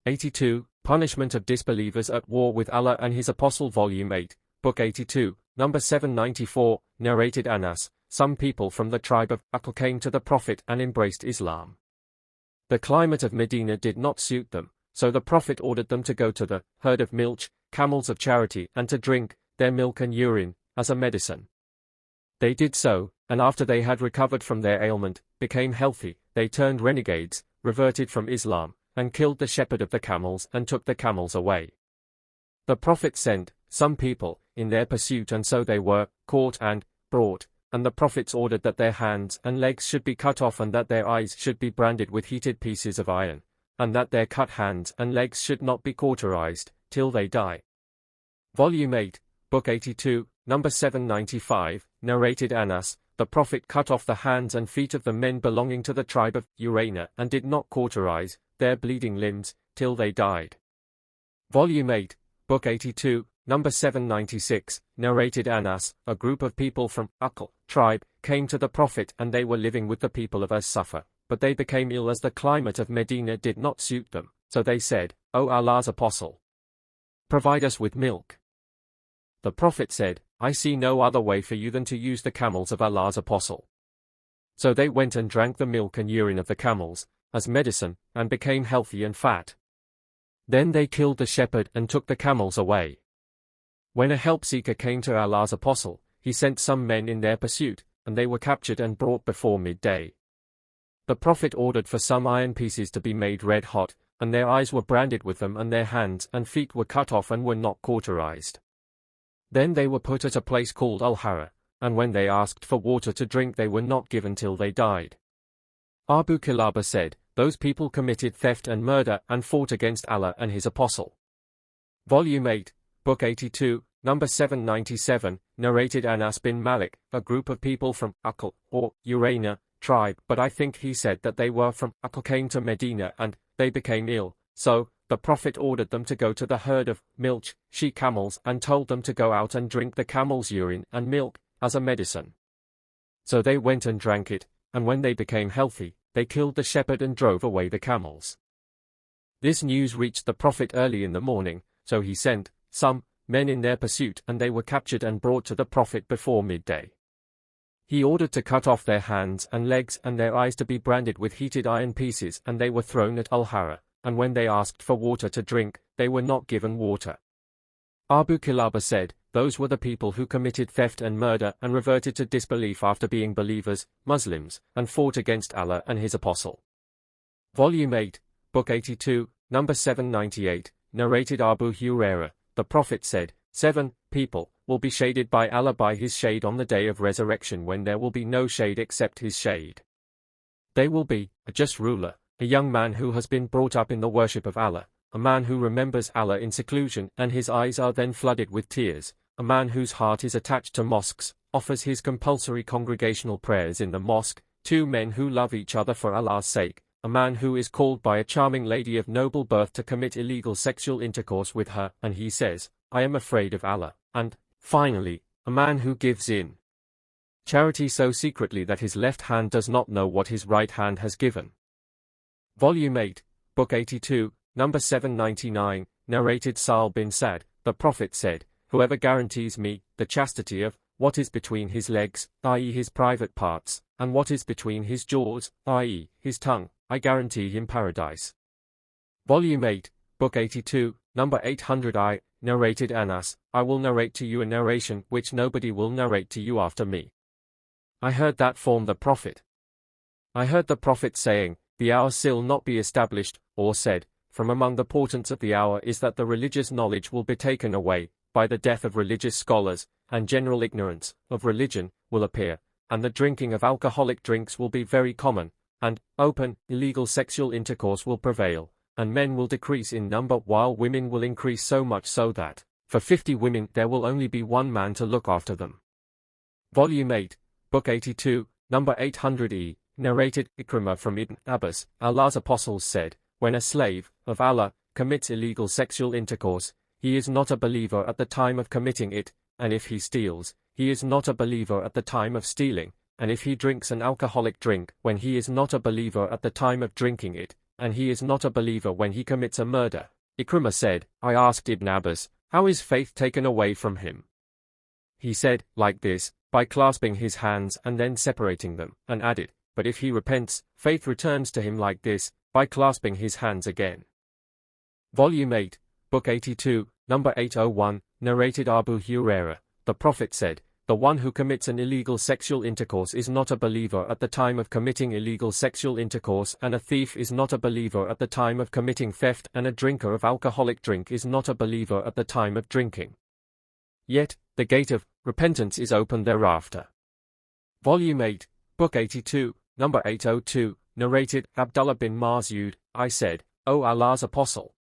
82. Punishment of Disbelievers at War with Allah and His Apostle, Volume 8, Book 82, number 794, narrated Anas. Some people from the tribe of Aql came to the Prophet and embraced Islam. The climate of Medina did not suit them, so the Prophet ordered them to go to the herd of milch, camels of charity, and to drink their milk and urine as a medicine. They did so, and after they had recovered from their ailment, became healthy, they turned renegades, reverted from Islam, and killed the shepherd of the camels and took the camels away. The Prophet sent some people in their pursuit, and so they were caught and brought, and the Prophets ordered that their hands and legs should be cut off, and that their eyes should be branded with heated pieces of iron, and that their cut hands and legs should not be cauterized till they die. Volume 8, Book 82, number 795, narrated Anas. The Prophet cut off the hands and feet of the men belonging to the tribe of Urana and did not cauterize their bleeding limbs till they died. Volume 8, Book 82, number 796, narrated Anas. A group of people from Aql tribe came to the Prophet, and they were living with the people of As-Safa, but they became ill as the climate of Medina did not suit them, so they said, O Allah's Apostle, provide us with milk. The Prophet said, I see no other way for you than to use the camels of Allah's Apostle. So they went and drank the milk and urine of the camels as medicine, and became healthy and fat. Then they killed the shepherd and took the camels away. When a help-seeker came to Allah's Apostle, he sent some men in their pursuit, and they were captured and brought before midday. The Prophet ordered for some iron pieces to be made red hot, and their eyes were branded with them, and their hands and feet were cut off and were not cauterized. Then they were put at a place called Al-Hara, and when they asked for water to drink they were not given till they died. Abu Kilaba said, those people committed theft and murder and fought against Allah and His Apostle. Volume 8, Book 82, number 797, narrated Anas bin Malik. A group of people from Aql, or Urana, tribe, but I think he said that they were from Aql, came to Medina and they became ill, so the Prophet ordered them to go to the herd of milch, she-camels, and told them to go out and drink the camel's urine and milk as a medicine. So they went and drank it, and when they became healthy, they killed the shepherd and drove away the camels. This news reached the Prophet early in the morning, so he sent some men in their pursuit, and they were captured and brought to the Prophet before midday. He ordered to cut off their hands and legs and their eyes to be branded with heated iron pieces, and they were thrown at Al-Hara, and when they asked for water to drink, they were not given water. Abu Kilaba said, those were the people who committed theft and murder and reverted to disbelief after being believers, Muslims, and fought against Allah and His Apostle. Volume 8, Book 82, number 798, narrated Abu Hurairah. The Prophet said, 7 people will be shaded by Allah by His shade on the day of resurrection, when there will be no shade except His shade. They will be a just ruler, a young man who has been brought up in the worship of Allah, a man who remembers Allah in seclusion and his eyes are then flooded with tears, a man whose heart is attached to mosques, offers his compulsory congregational prayers in the mosque, 2 men who love each other for Allah's sake, a man who is called by a charming lady of noble birth to commit illegal sexual intercourse with her, and he says, I am afraid of Allah, and, finally, a man who gives in charity so secretly that his left hand does not know what his right hand has given. Volume 8, Book 82, number 799, narrated Sa'al bin Sa'd. The Prophet said, whoever guarantees me the chastity of what is between his legs, i.e. his private parts, and what is between his jaws, i.e. his tongue, I guarantee him paradise. Volume 8, Book 82, number 800. Narrated Anas. I will narrate to you a narration which nobody will narrate to you after me. I heard that from the Prophet. I heard the Prophet saying, the hour still not be established, or said, from among the portents of the hour is that the religious knowledge will be taken away by the death of religious scholars, and general ignorance of religion will appear, and the drinking of alcoholic drinks will be very common, and open, illegal sexual intercourse will prevail, and men will decrease in number while women will increase so much so that, for 50 women there will only be 1 man to look after them. Volume 8, Book 82, number 800. Narrated Ikrimah from Ibn Abbas. Allah's apostles said, when a slave of Allah commits illegal sexual intercourse, he is not a believer at the time of committing it, and if he steals, he is not a believer at the time of stealing, and if he drinks an alcoholic drink when he is not a believer at the time of drinking it, and he is not a believer when he commits a murder. Ikrimah said, I asked Ibn Abbas, how is faith taken away from him? He said, like this, by clasping his hands and then separating them, and added, but if he repents, faith returns to him like this, by clasping his hands again. Volume 8, Book 82, number 801, narrated Abu Hurairah, the Prophet said, the one who commits an illegal sexual intercourse is not a believer at the time of committing illegal sexual intercourse, and a thief is not a believer at the time of committing theft, and a drinker of alcoholic drink is not a believer at the time of drinking. Yet, the gate of repentance is open thereafter. Volume 8, Book 82, number 802, narrated Abdullah bin Mas'ud, I said, O Allah's Apostle,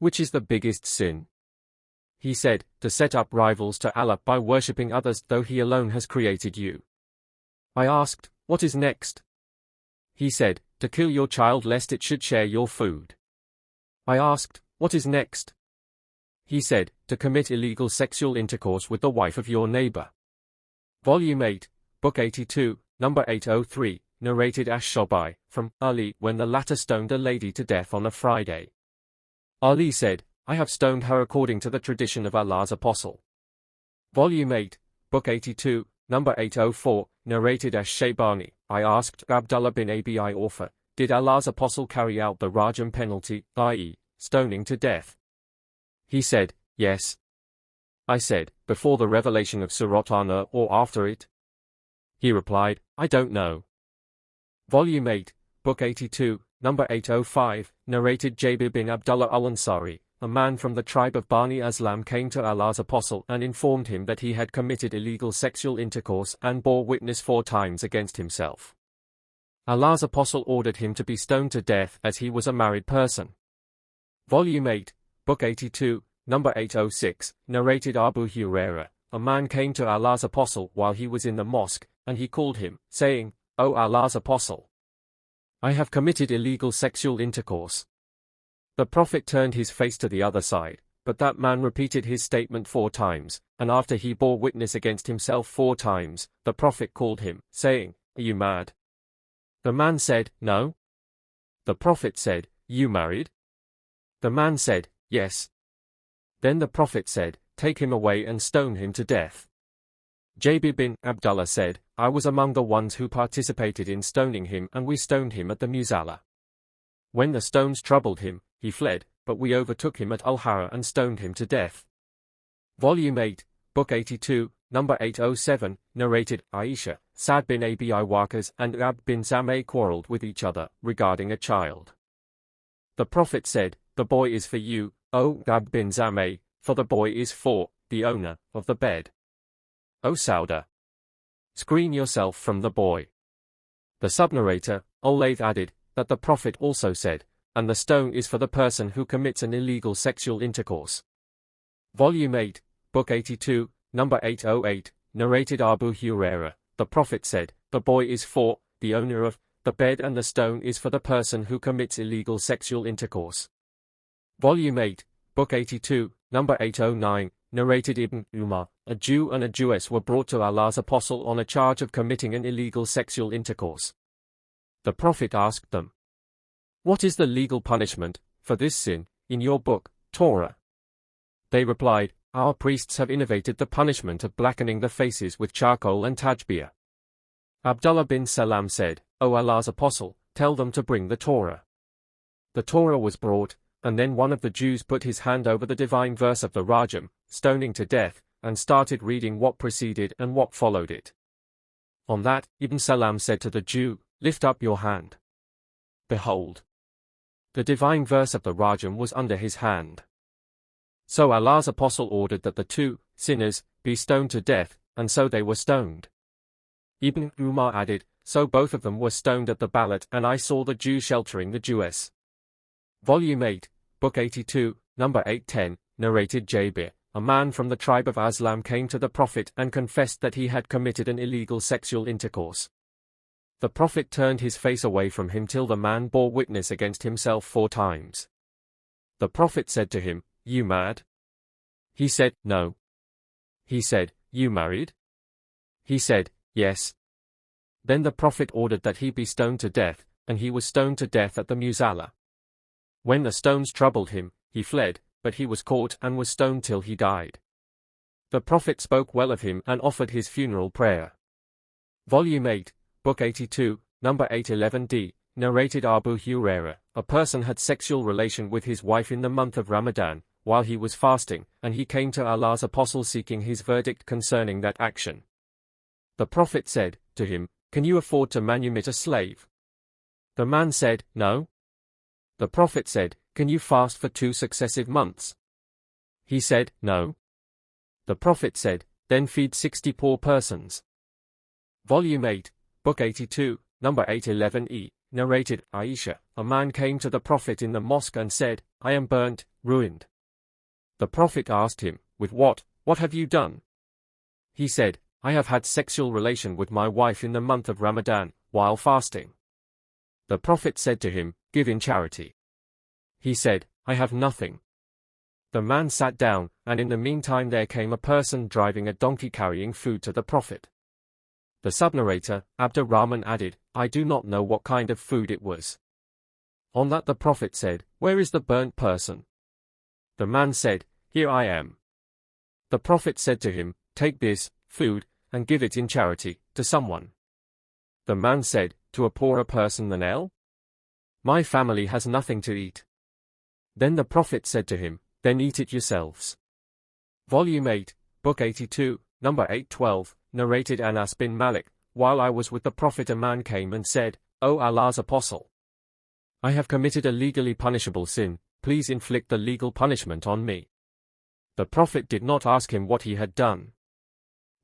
which is the biggest sin? He said, to set up rivals to Allah by worshipping others though He alone has created you. I asked, what is next? He said, to kill your child lest it should share your food. I asked, what is next? He said, to commit illegal sexual intercourse with the wife of your neighbor. Volume 8, Book 82, number 803, narrated Ash-Shabai, from Ali, when the latter stoned a lady to death on a Friday. Ali said, I have stoned her according to the tradition of Allah's Apostle. Volume 8, Book 82, number 804, narrated Ash-Shaybani, I asked Abdullah bin Abi Awfa, did Allah's Apostle carry out the Rajam penalty, i.e., stoning to death? He said, yes. I said, before the revelation of Surat An-Nur or after it? He replied, I don't know. Volume 8, Book 82, number 805, narrated Jabir bin Abdullah al-Ansari, a man from the tribe of Bani Aslam came to Allah's Apostle and informed him that he had committed illegal sexual intercourse and bore witness 4 times against himself. Allah's Apostle ordered him to be stoned to death as he was a married person. Volume 8, Book 82, number 806, narrated Abu Hurairah, a man came to Allah's Apostle while he was in the mosque, and he called him, saying, O Allah's Apostle, I have committed illegal sexual intercourse. The Prophet turned his face to the other side, but that man repeated his statement 4 times, and after he bore witness against himself 4 times, the Prophet called him, saying, Are you mad? The man said, No. The Prophet said, You married? The man said, Yes. Then the Prophet said, Take him away and stone him to death. Jabir bin Abdullah said, I was among the ones who participated in stoning him, and we stoned him at the Musalla. When the stones troubled him, he fled, but we overtook him at Al-Hara and stoned him to death. Volume 8, Book 82, number 807, narrated Aisha, Sa'd bin Abi Waqqas and Ab bin Zameh quarreled with each other regarding a child. The Prophet said, The boy is for you, O Ab bin Zameh, for the boy is for the owner of the bed. O Sauda, screen yourself from the boy. The subnarrator, Al-Layth, added that the Prophet also said, and the stone is for the person who commits an illegal sexual intercourse. Volume 8, Book 82, number 808, narrated Abu Hurairah, the Prophet said, the boy is for the owner of the bed and the stone is for the person who commits illegal sexual intercourse. Volume 8, Book 82, number 809, narrated Ibn Umar, a Jew and a Jewess were brought to Allah's Apostle on a charge of committing an illegal sexual intercourse. The Prophet asked them, What is the legal punishment for this sin in your book, Torah? They replied, Our priests have innovated the punishment of blackening the faces with charcoal and tajbiyah. Abdullah bin Salam said, O Allah's Apostle, tell them to bring the Torah. The Torah was brought, and then one of the Jews put his hand over the divine verse of the Rajam, stoning to death, and started reading what preceded and what followed it. On that, Ibn Salam said to the Jew, Lift up your hand. Behold, the divine verse of the Rajam was under his hand. So Allah's Apostle ordered that the 2 sinners be stoned to death, and so they were stoned. Ibn Umar added, So both of them were stoned at the ballot, and I saw the Jew sheltering the Jewess. Volume 8, Book 82, number 810, narrated Jabir, a man from the tribe of Aslam came to the Prophet and confessed that he had committed an illegal sexual intercourse. The Prophet turned his face away from him till the man bore witness against himself 4 times. The Prophet said to him, You mad? He said, No. He said, You married? He said, Yes. Then the Prophet ordered that he be stoned to death, and he was stoned to death at the Musalla. When the stones troubled him, he fled, but he was caught and was stoned till he died. The Prophet spoke well of him and offered his funeral prayer. Volume 8, Book 82, number 811d, narrated Abu Hurairah, a person had sexual relation with his wife in the month of Ramadan, while he was fasting, and he came to Allah's apostle seeking his verdict concerning that action. The Prophet said to him, "Can you afford to manumit a slave?" The man said, "No." The Prophet said, "Can you fast for 2 successive months?" He said, "No." The Prophet said, "Then feed 60 poor persons." Volume 8, Book 82, number 811e, narrated Aisha, a man came to the Prophet in the mosque and said, "I am burnt, ruined." The Prophet asked him, "With what? What have you done?" He said, "I have had sexual relation with my wife in the month of Ramadan, while fasting." The Prophet said to him, "Give in charity." He said, "I have nothing." The man sat down, and in the meantime there came a person driving a donkey carrying food to the Prophet. The subnarrator, Abdurrahman, added, "I do not know what kind of food it was." On that the Prophet said, "Where is the burnt person?" The man said, "Here I am." The Prophet said to him, "Take this food, and give it in charity to someone." The man said, "To a poorer person than L? My family has nothing to eat." Then the Prophet said to him, "Then eat it yourselves." Volume 8, Book 82, number 812, narrated Anas bin Malik, "While I was with the Prophet a man came and said, 'O Allah's Apostle, I have committed a legally punishable sin, please inflict the legal punishment on me.' The Prophet did not ask him what he had done.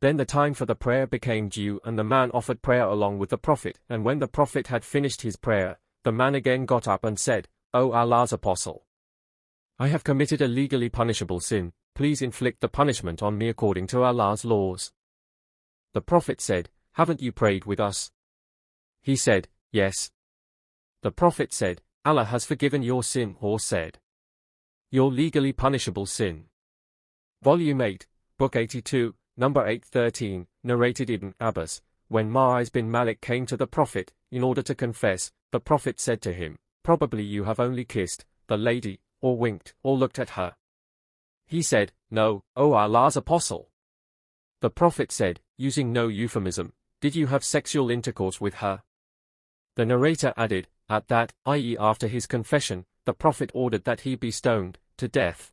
Then the time for the prayer became due and the man offered prayer along with the Prophet, and when the Prophet had finished his prayer, the man again got up and said, 'O Allah's Apostle, I have committed a legally punishable sin, please inflict the punishment on me according to Allah's laws.' The Prophet said, 'Haven't you prayed with us?' He said, 'Yes.' The Prophet said, 'Allah has forgiven your sin,' or said, 'your legally punishable sin.' Volume 8, Book 82, number 813, narrated Ibn Abbas, when Ma'iz bin Malik came to the Prophet, in order to confess, the Prophet said to him, 'Probably you have only kissed the lady, or winked, or looked at her.' He said, 'No, O Allah's Apostle.' The Prophet said, using no euphemism, 'Did you have sexual intercourse with her?' The narrator added, at that, i.e. after his confession, the Prophet ordered that he be stoned to death.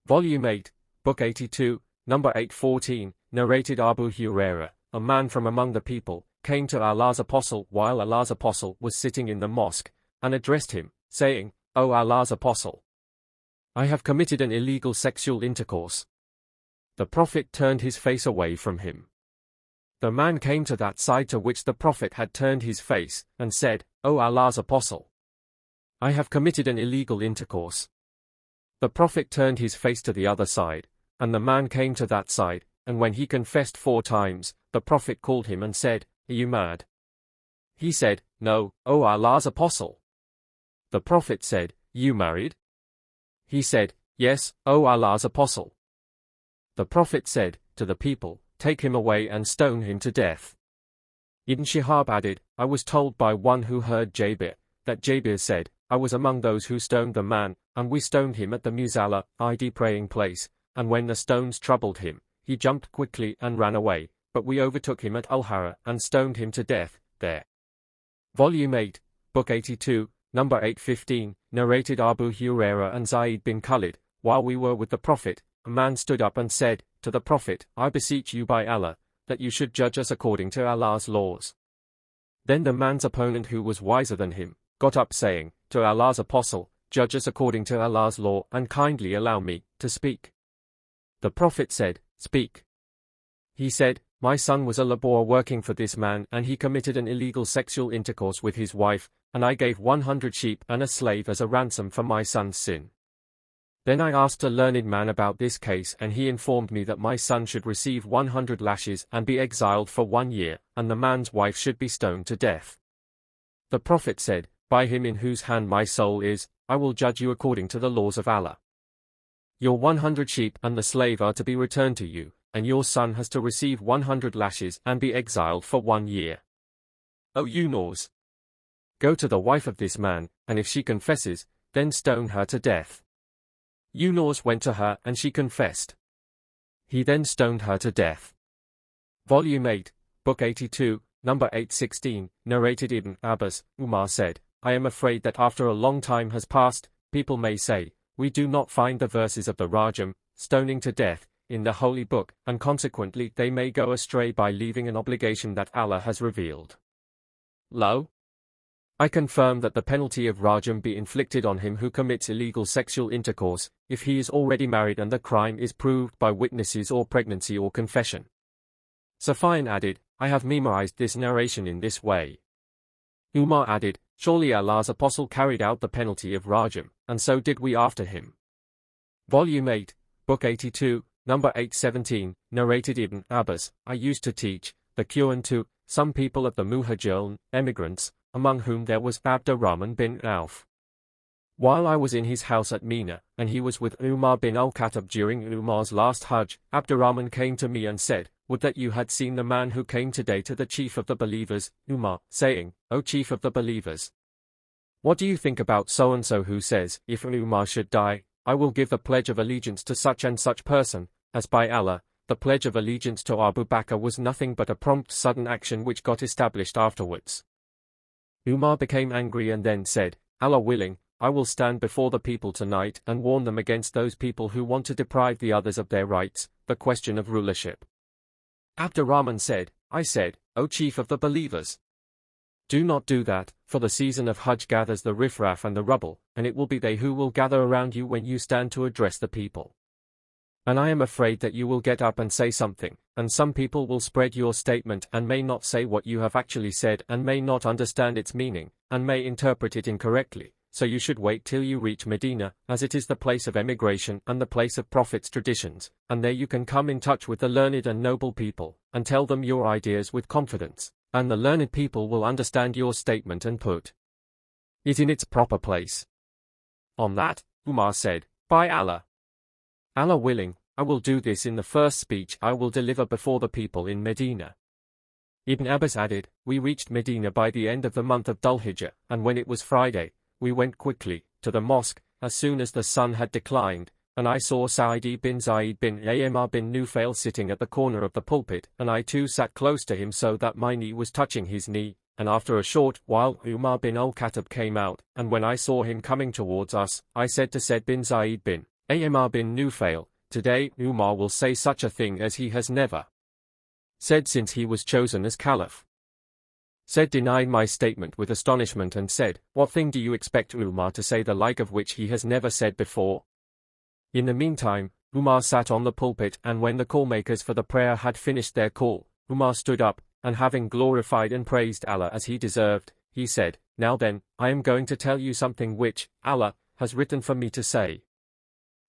Volume 8, Book 82, number 814, narrated Abu Hurairah, a man from among the people, came to Allah's Apostle while Allah's Apostle was sitting in the mosque, and addressed him, saying, 'O Allah's Apostle, I have committed an illegal sexual intercourse.' The Prophet turned his face away from him. The man came to that side to which the Prophet had turned his face, and said, 'O Allah's Apostle, I have committed an illegal intercourse.' The Prophet turned his face to the other side, and the man came to that side, and when he confessed 4 times, the Prophet called him and said, 'Are you mad?' He said, 'No, O Allah's Apostle.' The Prophet said, 'You married?' He said, 'Yes, O Allah's Apostle.' The Prophet said to the people, 'Take him away and stone him to death.' Ibn Shihab added, 'I was told by one who heard Jabir, that Jabir said, I was among those who stoned the man, and we stoned him at the Musalla, i.e. praying place, and when the stones troubled him, he jumped quickly and ran away, but we overtook him at Al-Hara and stoned him to death there.' Volume 8, Book 82, number 815, narrated Abu Hurairah and Zayd bin Khalid, while we were with the Prophet, a man stood up and said to the Prophet, 'I beseech you by Allah, that you should judge us according to Allah's laws.' Then the man's opponent, who was wiser than him, got up saying, 'To Allah's Apostle, judge us according to Allah's law and kindly allow me to speak.' The Prophet said, 'Speak.' He said, 'My son was a laborer working for this man and he committed an illegal sexual intercourse with his wife, and I gave 100 sheep and a slave as a ransom for my son's sin. Then I asked a learned man about this case and he informed me that my son should receive 100 lashes and be exiled for 1 year, and the man's wife should be stoned to death. The Prophet said, 'By him in whose hand my soul is, I will judge you according to the laws of Allah. Your 100 sheep and the slave are to be returned to you, and your son has to receive 100 lashes and be exiled for 1 year. O you Noors! Go to the wife of this man, and if she confesses, then stone her to death. Yunus went to her and she confessed. He then stoned her to death. Volume 8, Book 82, number 816, narrated Ibn Abbas. Umar said, I am afraid that after a long time has passed, people may say, we do not find the verses of the Rajam, stoning to death, in the Holy Book, and consequently they may go astray by leaving an obligation that Allah has revealed. Lo! I confirm that the penalty of Rajam be inflicted on him who commits illegal sexual intercourse, if he is already married and the crime is proved by witnesses or pregnancy or confession. Safiyan added, I have memorized this narration in this way. Umar added, surely Allah's Apostle carried out the penalty of Rajam, and so did we after him. Volume 8, Book 82, number 817, narrated Ibn Abbas, I used to teach the Quran to some people of the Muhajirun, emigrants, among whom there was Abdurrahman bin Auf. While I was in his house at Mina, and he was with Umar bin al-Khattab during Umar's last Hajj, Abdurrahman came to me and said, would that you had seen the man who came today to the chief of the believers, Umar, saying, O chief of the believers, what do you think about so-and-so who says, if Umar should die, I will give the pledge of allegiance to such and such person, as by Allah, the pledge of allegiance to Abu Bakr was nothing but a prompt sudden action which got established afterwards. Umar became angry and then said, Allah willing, I will stand before the people tonight and warn them against those people who want to deprive the others of their rights, the question of rulership. Abdurrahman said, I said, O chief of the believers, do not do that, for the season of Hajj gathers the riffraff and the rubble, and it will be they who will gather around you when you stand to address the people. And I am afraid that you will get up and say something, and some people will spread your statement and may not say what you have actually said and may not understand its meaning, and may interpret it incorrectly, so you should wait till you reach Medina, as it is the place of emigration and the place of Prophet's traditions, and there you can come in touch with the learned and noble people, and tell them your ideas with confidence, and the learned people will understand your statement and put it in its proper place. On that, Umar said, by Allah, Allah willing, I will do this in the first speech I will deliver before the people in Medina. Ibn Abbas added, we reached Medina by the end of the month of Dhul-Hijjah, and when it was Friday, we went quickly to the mosque, as soon as the sun had declined, and I saw Sa'id bin Zaid bin Amr bin Nufail sitting at the corner of the pulpit, and I too sat close to him so that my knee was touching his knee, and after a short while Umar bin al-Khattab came out, and when I saw him coming towards us, I said to Said bin Zaid bin Amr bin Nufail, today Umar will say such a thing as he has never said since he was chosen as caliph. Said denied my statement with astonishment and said, what thing do you expect Umar to say the like of which he has never said before? In the meantime, Umar sat on the pulpit, and when the call-makers for the prayer had finished their call, Umar stood up, and having glorified and praised Allah as he deserved, he said, now then, I am going to tell you something which Allah has written for me to say.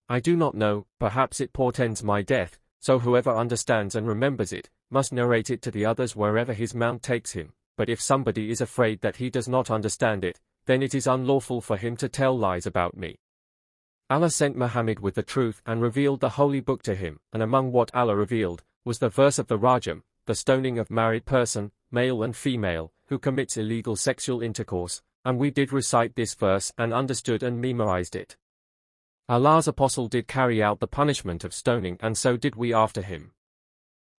I do not know, perhaps it portends my death, so whoever understands and remembers it, must narrate it to the others wherever his mount takes him, but if somebody is afraid that he does not understand it, then it is unlawful for him to tell lies about me. Allah sent Muhammad with the truth and revealed the Holy Book to him, and among what Allah revealed, was the verse of the Rajam, the stoning of married person, male and female, who commits illegal sexual intercourse, and we did recite this verse and understood and memorized it. Allah's Apostle did carry out the punishment of stoning, and so did we after him.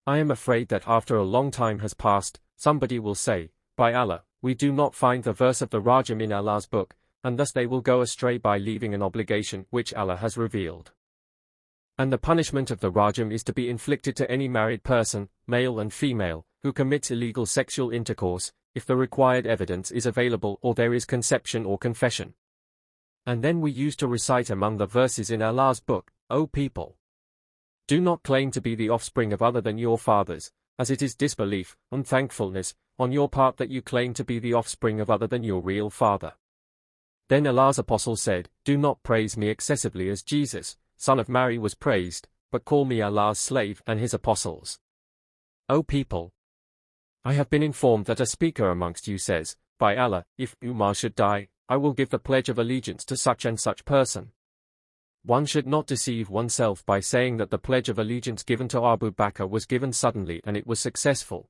I am afraid that after a long time has passed, somebody will say, by Allah, we do not find the verse of the Rajam in Allah's book, and thus they will go astray by leaving an obligation which Allah has revealed. And the punishment of the Rajam is to be inflicted to any married person, male and female, who commits illegal sexual intercourse, if the required evidence is available or there is conception or confession. And then we used to recite among the verses in Allah's book, O people, do not claim to be the offspring of other than your fathers, as it is disbelief, unthankfulness, on your part that you claim to be the offspring of other than your real father. Then Allah's Apostle said, do not praise me excessively as Jesus, son of Mary, was praised, but call me Allah's slave and his apostles. O people, I have been informed that a speaker amongst you says, by Allah, if Umar should die, I will give the pledge of allegiance to such and such person. One should not deceive oneself by saying that the pledge of allegiance given to Abu Bakr was given suddenly and it was successful.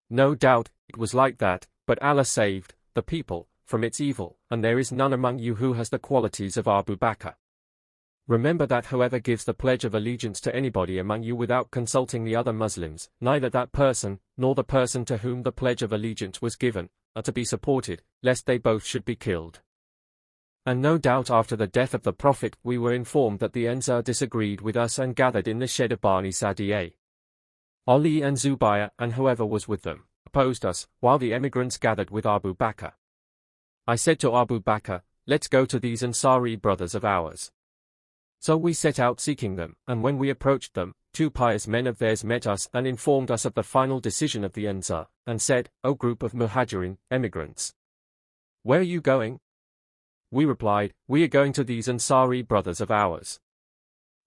No doubt, it was like that, but Allah saved the people from its evil, and there is none among you who has the qualities of Abu Bakr. Remember that whoever gives the pledge of allegiance to anybody among you without consulting the other Muslims, neither that person, nor the person to whom the pledge of allegiance was given, are to be supported, lest they both should be killed. And no doubt after the death of the Prophet we were informed that the Ansar disagreed with us and gathered in the shed of Bani Sadiyah. Ali and Zubayr, and whoever was with them, opposed us, while the emigrants gathered with Abu Bakr. I said to Abu Bakr, let's go to these Ansari brothers of ours. So we set out seeking them, and when we approached them, two pious men of theirs met us and informed us of the final decision of the Ansar, and said, O group of Muhajirin, emigrants, where are you going? We replied, we are going to these Ansari brothers of ours.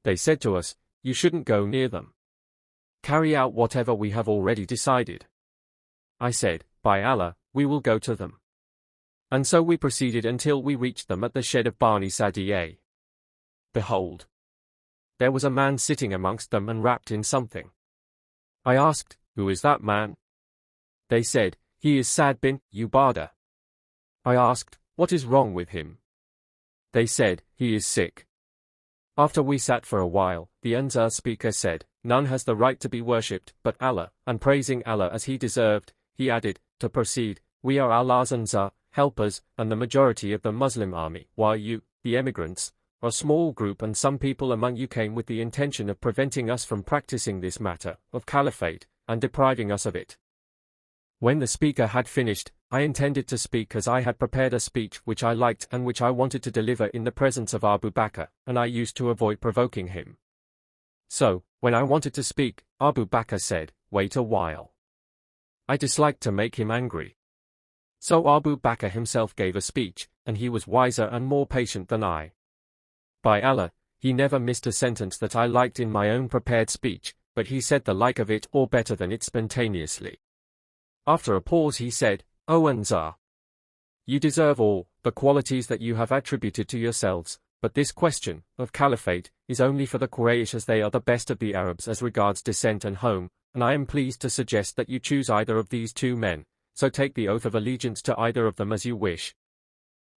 They said to us, you shouldn't go near them. Carry out whatever we have already decided. I said, by Allah, we will go to them. And so we proceeded until we reached them at the shed of Bani Sadiyah. Behold, there was a man sitting amongst them and wrapped in something. I asked, who is that man? They said, he is Sa'd bin Ubadah. I asked, what is wrong with him? They said, he is sick. After we sat for a while, the Ansar speaker said, none has the right to be worshipped but Allah, and praising Allah as he deserved, he added, to proceed, we are Allah's Ansar, helpers, and the majority of the Muslim army, while you, the emigrants, a small group and some people among you came with the intention of preventing us from practicing this matter of caliphate, and depriving us of it. When the speaker had finished, I intended to speak as I had prepared a speech which I liked and which I wanted to deliver in the presence of Abu Bakr, and I used to avoid provoking him. So, when I wanted to speak, Abu Bakr said, wait a while. I disliked to make him angry. So Abu Bakr himself gave a speech, and he was wiser and more patient than I. By Allah, he never missed a sentence that I liked in my own prepared speech, but he said the like of it or better than it spontaneously. After a pause he said, O Ansar, you deserve all the qualities that you have attributed to yourselves, but this question of caliphate is only for the Quraysh as they are the best of the Arabs as regards descent and home, and I am pleased to suggest that you choose either of these two men, so take the oath of allegiance to either of them as you wish.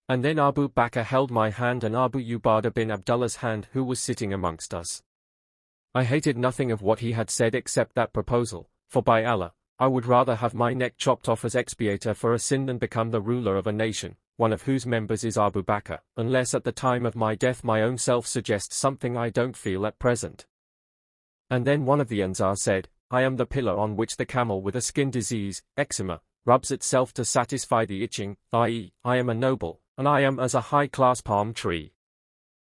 And then Abu Bakr held my hand and Abu Ubadah bin Abdullah's hand who was sitting amongst us. I hated nothing of what he had said except that proposal, for by Allah, I would rather have my neck chopped off as expiator for a sin than become the ruler of a nation, one of whose members is Abu Bakr, unless at the time of my death my own self suggests something I don't feel at present. And then one of the Ansar said, I am the pillar on which the camel with a skin disease, eczema, rubs itself to satisfy the itching, i.e., I am a noble, and I am as a high-class palm tree.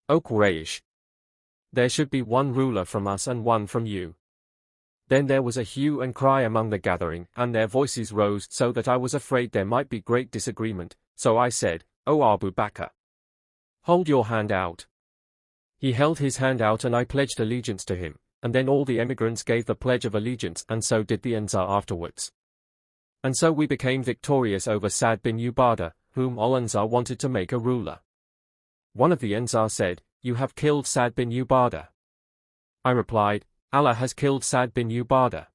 O Quraysh, there should be one ruler from us and one from you. Then there was a hue and cry among the gathering, and their voices rose so that I was afraid there might be great disagreement, so I said, O Abu Bakr, hold your hand out. He held his hand out and I pledged allegiance to him, and then all the emigrants gave the pledge of allegiance and so did the Ansar afterwards. And so we became victorious over Sa'd bin Ubadah, whom Al-Ansar wanted to make a ruler. One of the Ansar said, you have killed Sa'd bin Ubadah. I replied, Allah has killed Sa'd bin Ubadah.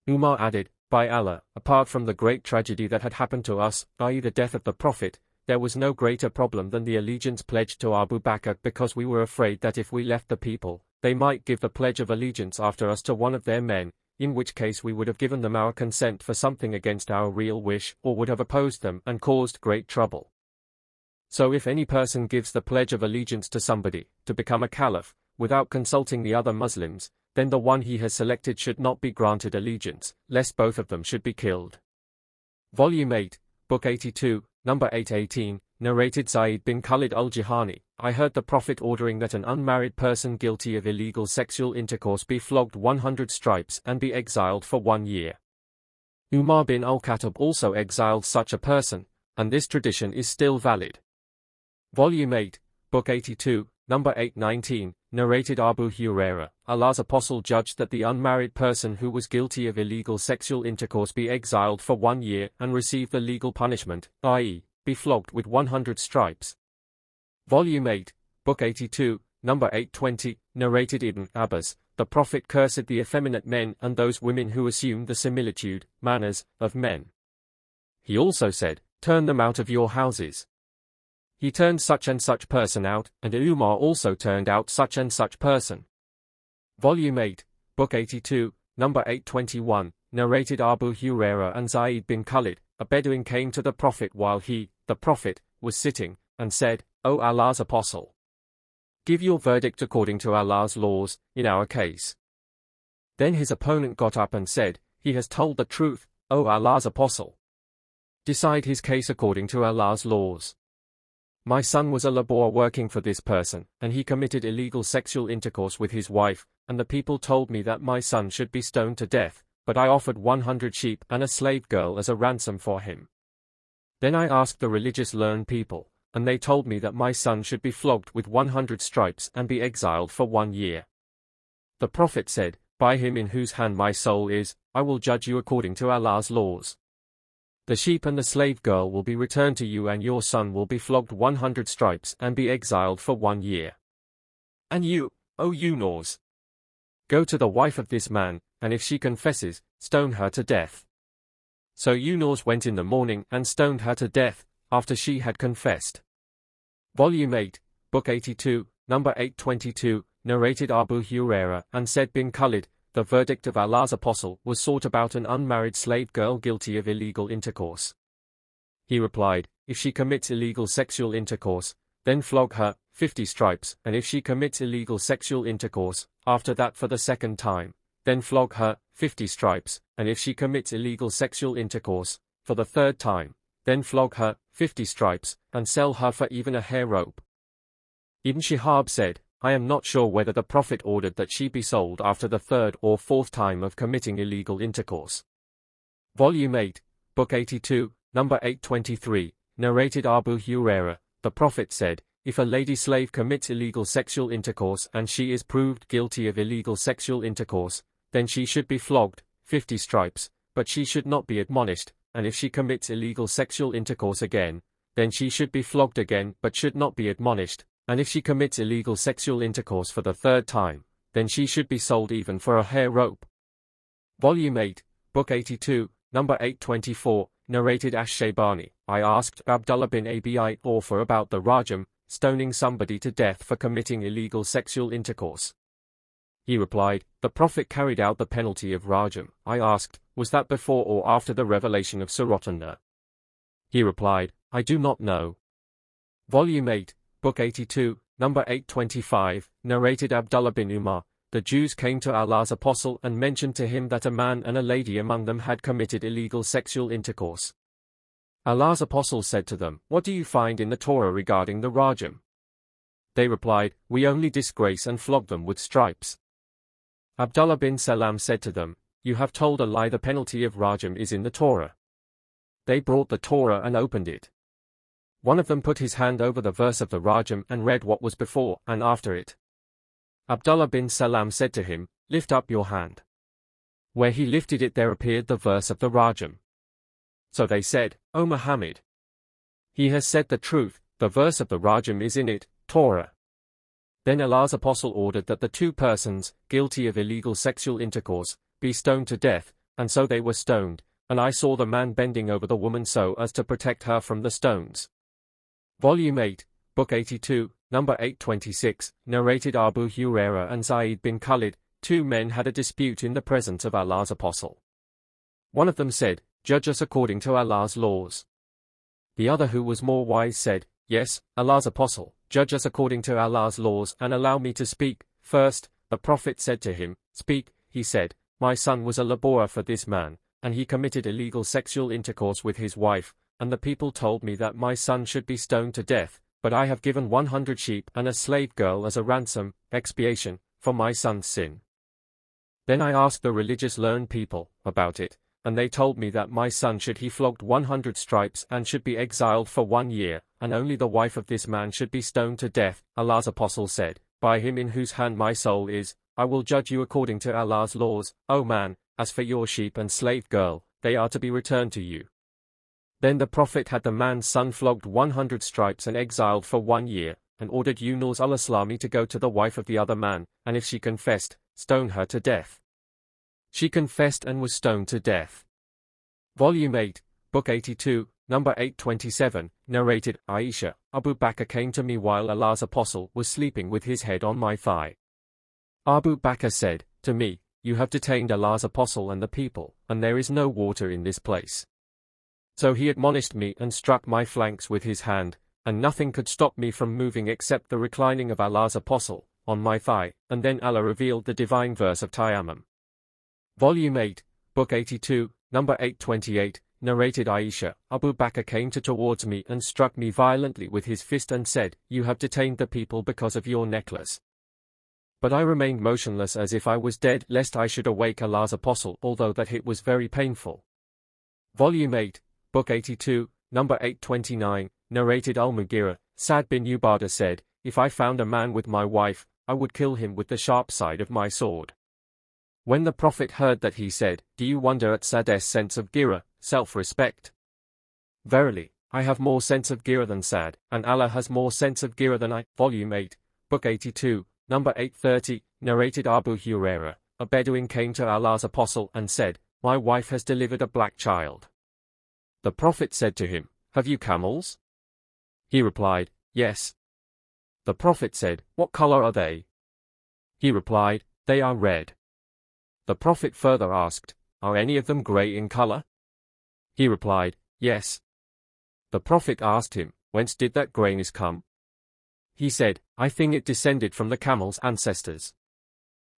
Umar added, by Allah, apart from the great tragedy that had happened to us, i.e. the death of the Prophet, there was no greater problem than the allegiance pledged to Abu Bakr because we were afraid that if we left the people, they might give the pledge of allegiance after us to one of their men, in which case we would have given them our consent for something against our real wish, or would have opposed them and caused great trouble. So if any person gives the pledge of allegiance to somebody, to become a caliph, without consulting the other Muslims, then the one he has selected should not be granted allegiance, lest both of them should be killed. Volume 8, Book 82, Number 818, narrated Zayd bin Khalid al-Jihani, I heard the Prophet ordering that an unmarried person guilty of illegal sexual intercourse be flogged 100 stripes and be exiled for 1 year. Umar bin al-Khattab also exiled such a person, and this tradition is still valid. Volume 8, Book 82, Number 819, narrated Abu Hurairah, Allah's apostle judged that the unmarried person who was guilty of illegal sexual intercourse be exiled for 1 year and receive the legal punishment, i.e., be flogged with 100 stripes. Volume 8, Book 82, Number 820, narrated Ibn Abbas, the Prophet cursed the effeminate men and those women who assumed the similitude, manners, of men. He also said, turn them out of your houses. He turned such and such person out, and Umar also turned out such and such person. Volume 8, Book 82, number 821, narrated Abu Hurairah and Zayd bin Khalid. A Bedouin came to the Prophet while he, the Prophet, was sitting, and said, O Allah's Apostle, give your verdict according to Allah's laws, in our case. Then his opponent got up and said, he has told the truth, O Allah's Apostle. Decide his case according to Allah's laws. My son was a laborer working for this person, and he committed illegal sexual intercourse with his wife, and the people told me that my son should be stoned to death, but I offered 100 sheep and a slave girl as a ransom for him. Then I asked the religious learned people, and they told me that my son should be flogged with 100 stripes and be exiled for 1 year. The Prophet said, by him in whose hand my soul is, I will judge you according to Allah's laws. The sheep and the slave girl will be returned to you, and your son will be flogged 100 stripes and be exiled for 1 year. And you, O Yunus, go to the wife of this man, and if she confesses, stone her to death. So Yunus went in the morning and stoned her to death, after she had confessed. Volume 8, Book 82, number 822, narrated Abu Hurairah and Zayd bin Khalid. The verdict of Allah's Apostle was sought about an unmarried slave girl guilty of illegal intercourse. He replied, if she commits illegal sexual intercourse, then flog her, 50 stripes, and if she commits illegal sexual intercourse, after that for the second time, then flog her, 50 stripes, and if she commits illegal sexual intercourse, for the third time, then flog her, 50 stripes, and sell her for even a hair rope. Ibn Shihab said, I am not sure whether the Prophet ordered that she be sold after the third or fourth time of committing illegal intercourse. Volume 8, Book 82, number 823, narrated Abu Hurairah. The Prophet said, if a lady slave commits illegal sexual intercourse and she is proved guilty of illegal sexual intercourse, then she should be flogged, 50 stripes, but she should not be admonished, and if she commits illegal sexual intercourse again, then she should be flogged again but should not be admonished, and if she commits illegal sexual intercourse for the third time, then she should be sold even for a hair rope. Volume 8, Book 82, number 824, narrated Ash-Shaybani. I asked Abdullah bin Abi Aufa about the rajam, stoning somebody to death for committing illegal sexual intercourse. He replied, the Prophet carried out the penalty of rajam. I asked, was that before or after the revelation of Surah An-Nur? He replied, I do not know. Volume 8, Book 82, number 825, narrated Abdullah bin Umar. The Jews came to Allah's Apostle and mentioned to him that a man and a lady among them had committed illegal sexual intercourse. Allah's Apostle said to them, what do you find in the Torah regarding the rajam? They replied, we only disgrace and flog them with stripes. Abdullah bin Salam said to them, you have told a lie, the penalty of rajam is in the Torah. They brought the Torah and opened it. One of them put his hand over the verse of the rajam and read what was before and after it. Abdullah bin Salam said to him, lift up your hand. Where he lifted it there appeared the verse of the rajam. So they said, O Muhammad, he has said the truth, the verse of the rajam is in it, Torah. Then Allah's Apostle ordered that the two persons, guilty of illegal sexual intercourse, be stoned to death, and so they were stoned, and I saw the man bending over the woman so as to protect her from the stones. Volume 8, Book 82, number 826, narrated Abu Hurairah and Zayd bin Khalid. Two men had a dispute in the presence of Allah's Apostle. One of them said, judge us according to Allah's laws. The other, who was more wise, said, yes, Allah's Apostle, judge us according to Allah's laws and allow me to speak. First, the Prophet said to him, speak. He said, my son was a laborer for this man, and he committed illegal sexual intercourse with his wife, and the people told me that my son should be stoned to death, but I have given 100 sheep and a slave girl as a ransom, expiation, for my son's sin. Then I asked the religious learned people about it, and they told me that my son should be flogged 100 stripes and should be exiled for 1 year, and only the wife of this man should be stoned to death. Allah's Apostle said, by him in whose hand my soul is, I will judge you according to Allah's laws, O man, as for your sheep and slave girl, they are to be returned to you. Then the Prophet had the man's son flogged 100 stripes and exiled for 1 year, and ordered Yunus al-Islami to go to the wife of the other man, and if she confessed, stone her to death. She confessed and was stoned to death. Volume 8, Book 82, number 827, narrated, Aisha, Abu Bakr came to me while Allah's apostle was sleeping with his head on my thigh. Abu Bakr said to me, you have detained Allah's apostle and the people, and there is no water in this place. So he admonished me and struck my flanks with his hand, and nothing could stop me from moving except the reclining of Allah's apostle on my thigh, and then Allah revealed the divine verse of Tayammum. Volume 8, Book 82, number 828, narrated Aisha, Abu Bakr came towards me and struck me violently with his fist and said, you have detained the people because of your necklace. But I remained motionless as if I was dead lest I should awake Allah's apostle, although that it was very painful. Volume 8, Book 82, number 829, narrated Al-Mughira, Sa'd bin Ubadah said, if I found a man with my wife, I would kill him with the sharp side of my sword. When the Prophet heard that he said, do you wonder at Sa'd's sense of ghira, self-respect? Verily, I have more sense of ghira than Sa'd, and Allah has more sense of ghira than I. Volume 8, Book 82, number 830, narrated Abu Hurairah, a Bedouin came to Allah's apostle and said, my wife has delivered a black child. The Prophet said to him, have you camels? He replied, yes. The Prophet said, what color are they? He replied, they are red. The Prophet further asked, are any of them grey in color? He replied, yes. The Prophet asked him, whence did that grayness come? He said, I think it descended from the camel's ancestors.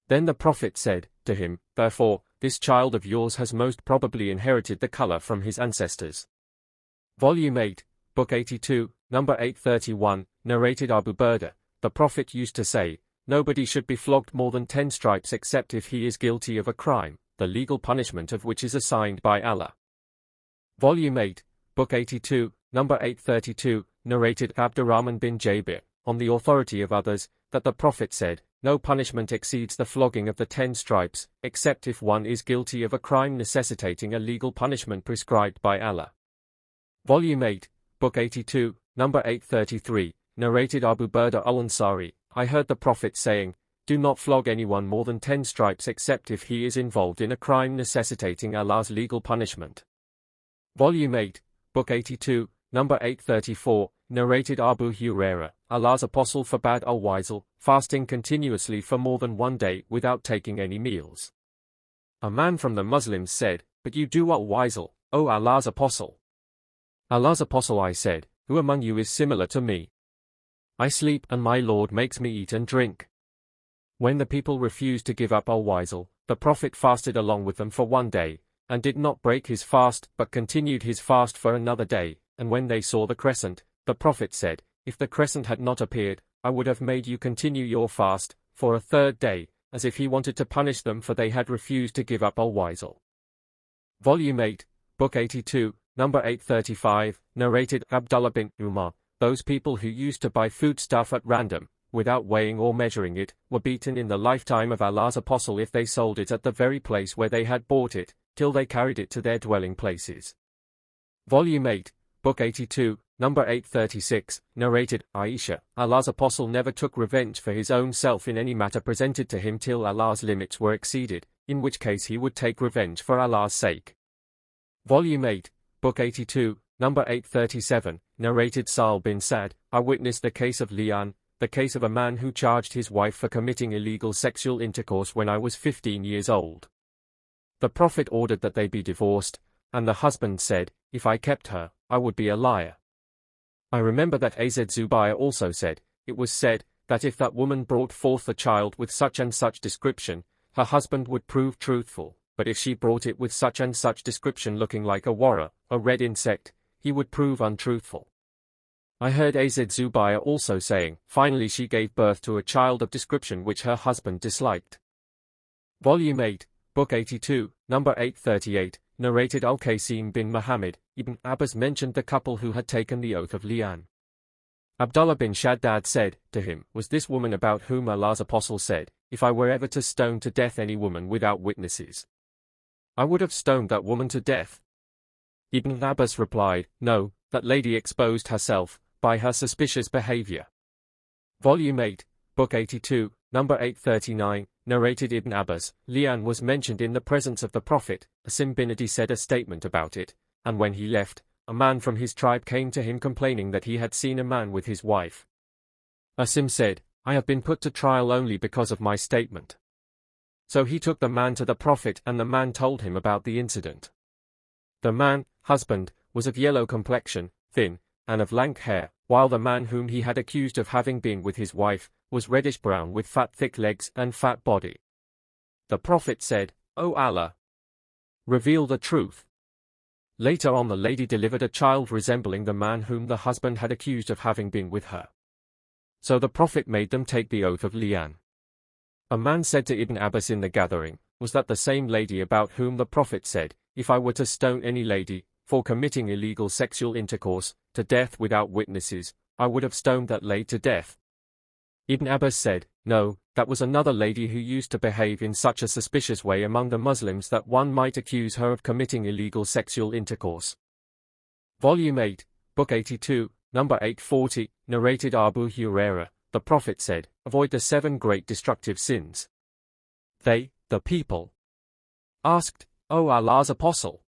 Then the Prophet said to him, therefore, this child of yours has most probably inherited the color from his ancestors. Volume 8, Book 82, number 831, narrated Abu Burda, the Prophet used to say, nobody should be flogged more than 10 stripes except if he is guilty of a crime, the legal punishment of which is assigned by Allah. Volume 8, Book 82, number 832, narrated Abdurrahman bin Jabir, on the authority of others, that the Prophet said, no punishment exceeds the flogging of the 10 stripes, except if one is guilty of a crime necessitating a legal punishment prescribed by Allah. Volume 8, Book 82, number 833, narrated Abu Burda al-Ansari, I heard the Prophet saying, do not flog anyone more than 10 stripes except if he is involved in a crime necessitating Allah's legal punishment. Volume 8, Book 82, number 834, narrated Abu Hurairah, Allah's apostle forbade al-Wisl, fasting continuously for more than 1 day without taking any meals. A man from the Muslims said, but you do al-Wisl, O Allah's apostle. Allah's apostle, I said, who among you is similar to me? I sleep and my Lord makes me eat and drink. When the people refused to give up al-Wisl, the Prophet fasted along with them for 1 day, and did not break his fast but continued his fast for another day, and when they saw the crescent, the Prophet said, if the crescent had not appeared, I would have made you continue your fast for a 3rd day, as if he wanted to punish them for they had refused to give up al-Wisl. Volume 8, Book 82, number 835, narrated Abdullah bin Umar, those people who used to buy foodstuff at random, without weighing or measuring it, were beaten in the lifetime of Allah's apostle if they sold it at the very place where they had bought it, till they carried it to their dwelling places. Volume 8, Book 82, number 836, narrated Aisha, Allah's apostle never took revenge for his own self in any matter presented to him till Allah's limits were exceeded, in which case he would take revenge for Allah's sake. Volume 8, Book 82, number 837, narrated Sa'al bin Sa'd, I witnessed the case of Li'an, the case of a man who charged his wife for committing illegal sexual intercourse when I was 15 years old. The Prophet ordered that they be divorced, and the husband said, if I kept her, I would be a liar. I remember that Az Zubayr also said, it was said, that if that woman brought forth a child with such and such description, her husband would prove truthful, but if she brought it with such and such description looking like a warra, a red insect, he would prove untruthful. I heard Az Zubayr also saying, finally she gave birth to a child of description which her husband disliked. Volume 8, Book 82, number 838, narrated Al-Qasim bin Muhammad, Ibn Abbas mentioned the couple who had taken the oath of Li'an. Abdullah bin Shaddad said to him, was this woman about whom Allah's apostle said, if I were ever to stone to death any woman without witnesses, I would have stoned that woman to death? Ibn Abbas replied, no, that lady exposed herself by her suspicious behavior. Volume 8, Book 82, number 839, narrated Ibn Abbas, Li'an was mentioned in the presence of the Prophet. Asim bin Adi said a statement about it, and when he left, a man from his tribe came to him complaining that he had seen a man with his wife. Asim said, I have been put to trial only because of my statement. So he took the man to the Prophet and the man told him about the incident. The man, husband, was of yellow complexion, thin, and of lank hair, while the man whom he had accused of having been with his wife, was reddish-brown with fat thick legs and fat body. The Prophet said, O Allah! Reveal the truth. Later on the lady delivered a child resembling the man whom the husband had accused of having been with her. So the Prophet made them take the oath of li'an. A man said to Ibn Abbas in the gathering, was that the same lady about whom the Prophet said, if I were to stone any lady, for committing illegal sexual intercourse, to death without witnesses, I would have stoned that lady to death. Ibn Abbas said, no, that was another lady who used to behave in such a suspicious way among the Muslims that one might accuse her of committing illegal sexual intercourse. Volume 8, Book 82, number 840, narrated Abu Hurairah, the Prophet said, avoid the 7 great destructive sins. They, the people, asked, O Allah's Apostle,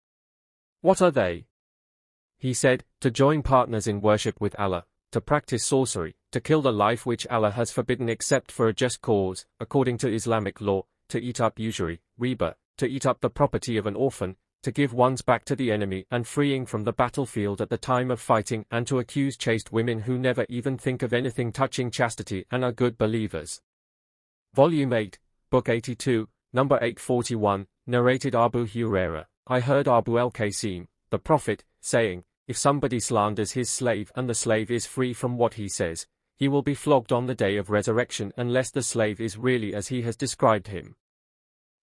what are they? He said, to join partners in worship with Allah, to practice sorcery, to kill the life which Allah has forbidden except for a just cause, according to Islamic law, to eat up usury, riba, to eat up the property of an orphan, to give one's back to the enemy and freeing from the battlefield at the time of fighting, and to accuse chaste women who never even think of anything touching chastity and are good believers. Volume 8, Book 82, number 841, narrated Abu Hurairah, I heard Abu al-Qasim, the Prophet, saying, if somebody slanders his slave and the slave is free from what he says, he will be flogged on the day of resurrection unless the slave is really as he has described him.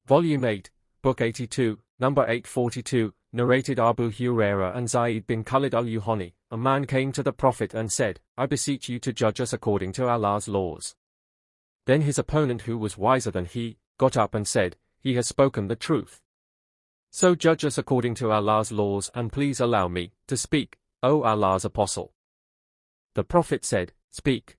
Volume 8, Book 82, number 842, narrated Abu Hurairah and Zayd bin Khalid al-Yuhani, a man came to the Prophet and said, I beseech you to judge us according to Allah's laws. Then his opponent, who was wiser than he, got up and said, he has spoken the truth. So judge us according to Allah's laws and please allow me to speak, O Allah's Apostle. The Prophet said, speak.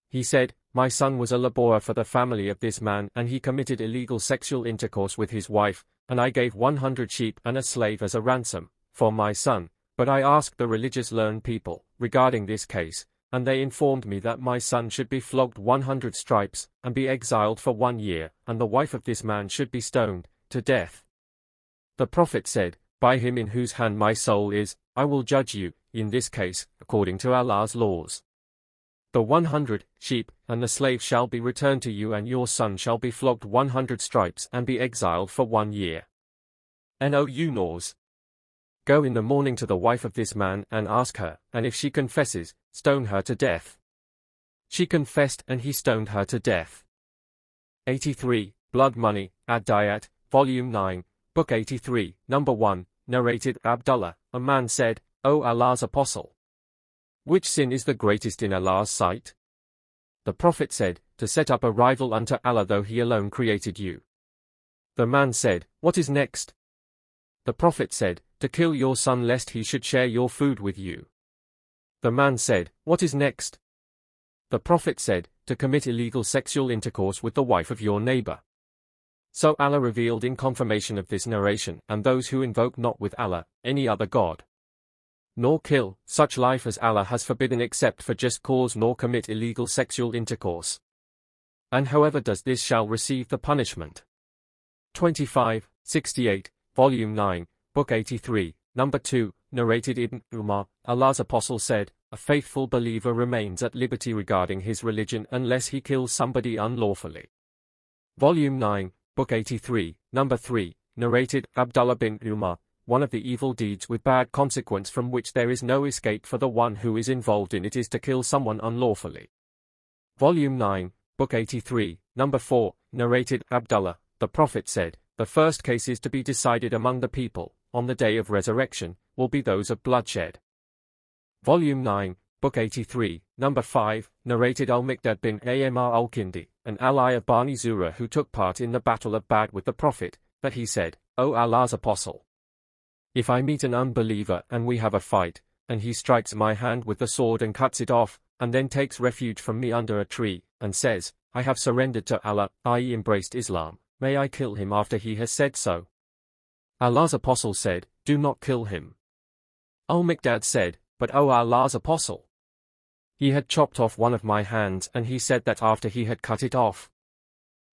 He said, my son was a laborer for the family of this man and he committed illegal sexual intercourse with his wife, and I gave 100 sheep and a slave as a ransom for my son, but I asked the religious learned people regarding this case, and they informed me that my son should be flogged 100 stripes and be exiled for 1 year, and the wife of this man should be stoned to death. The Prophet said, by him in whose hand my soul is, I will judge you, in this case, according to Allah's laws. The 100 sheep and the slave shall be returned to you, and your son shall be flogged 100 stripes and be exiled for 1 year. And O you Noors, go in the morning to the wife of this man and ask her, and if she confesses, stone her to death. She confessed and he stoned her to death. 83, Blood Money, Ad-Diyat, Volume 9, Book 83, number 1, narrated Abdullah, a man said, O Allah's Apostle, which sin is the greatest in Allah's sight? The Prophet said, to set up a rival unto Allah though he alone created you. The man said, what is next? The Prophet said, to kill your son lest he should share your food with you. The man said, what is next? The Prophet said, to commit illegal sexual intercourse with the wife of your neighbor. So Allah revealed in confirmation of this narration, and those who invoke not with Allah any other God, nor kill such life as Allah has forbidden except for just cause, nor commit illegal sexual intercourse. And whoever does this shall receive the punishment. 25, 68, Volume 9, Book 83, number 2, narrated Ibn Umar, Allah's Apostle said, a faithful believer remains at liberty regarding his religion unless he kills somebody unlawfully. Volume 9, Book 83, number 3, narrated Abdullah bin Umar, one of the evil deeds with bad consequence from which there is no escape for the one who is involved in it is to kill someone unlawfully. Volume 9, Book 83, number 4, narrated Abdullah, the Prophet said, the first cases to be decided among the people, on the day of resurrection, will be those of bloodshed. Volume 9, Book 83, number 5, narrated Al-Miqdad bin Amr al-Kindi, an ally of Bani Zura who took part in the Battle of Badr with the Prophet, that he said, O Allah's Apostle, if I meet an unbeliever and we have a fight, and he strikes my hand with the sword and cuts it off, and then takes refuge from me under a tree, and says, I have surrendered to Allah, i.e. embraced Islam, may I kill him after he has said so? Allah's Apostle said, do not kill him. Al-Miqdad said, "But O Allah's Apostle, he had chopped off one of my hands and he said that after he had cut it off,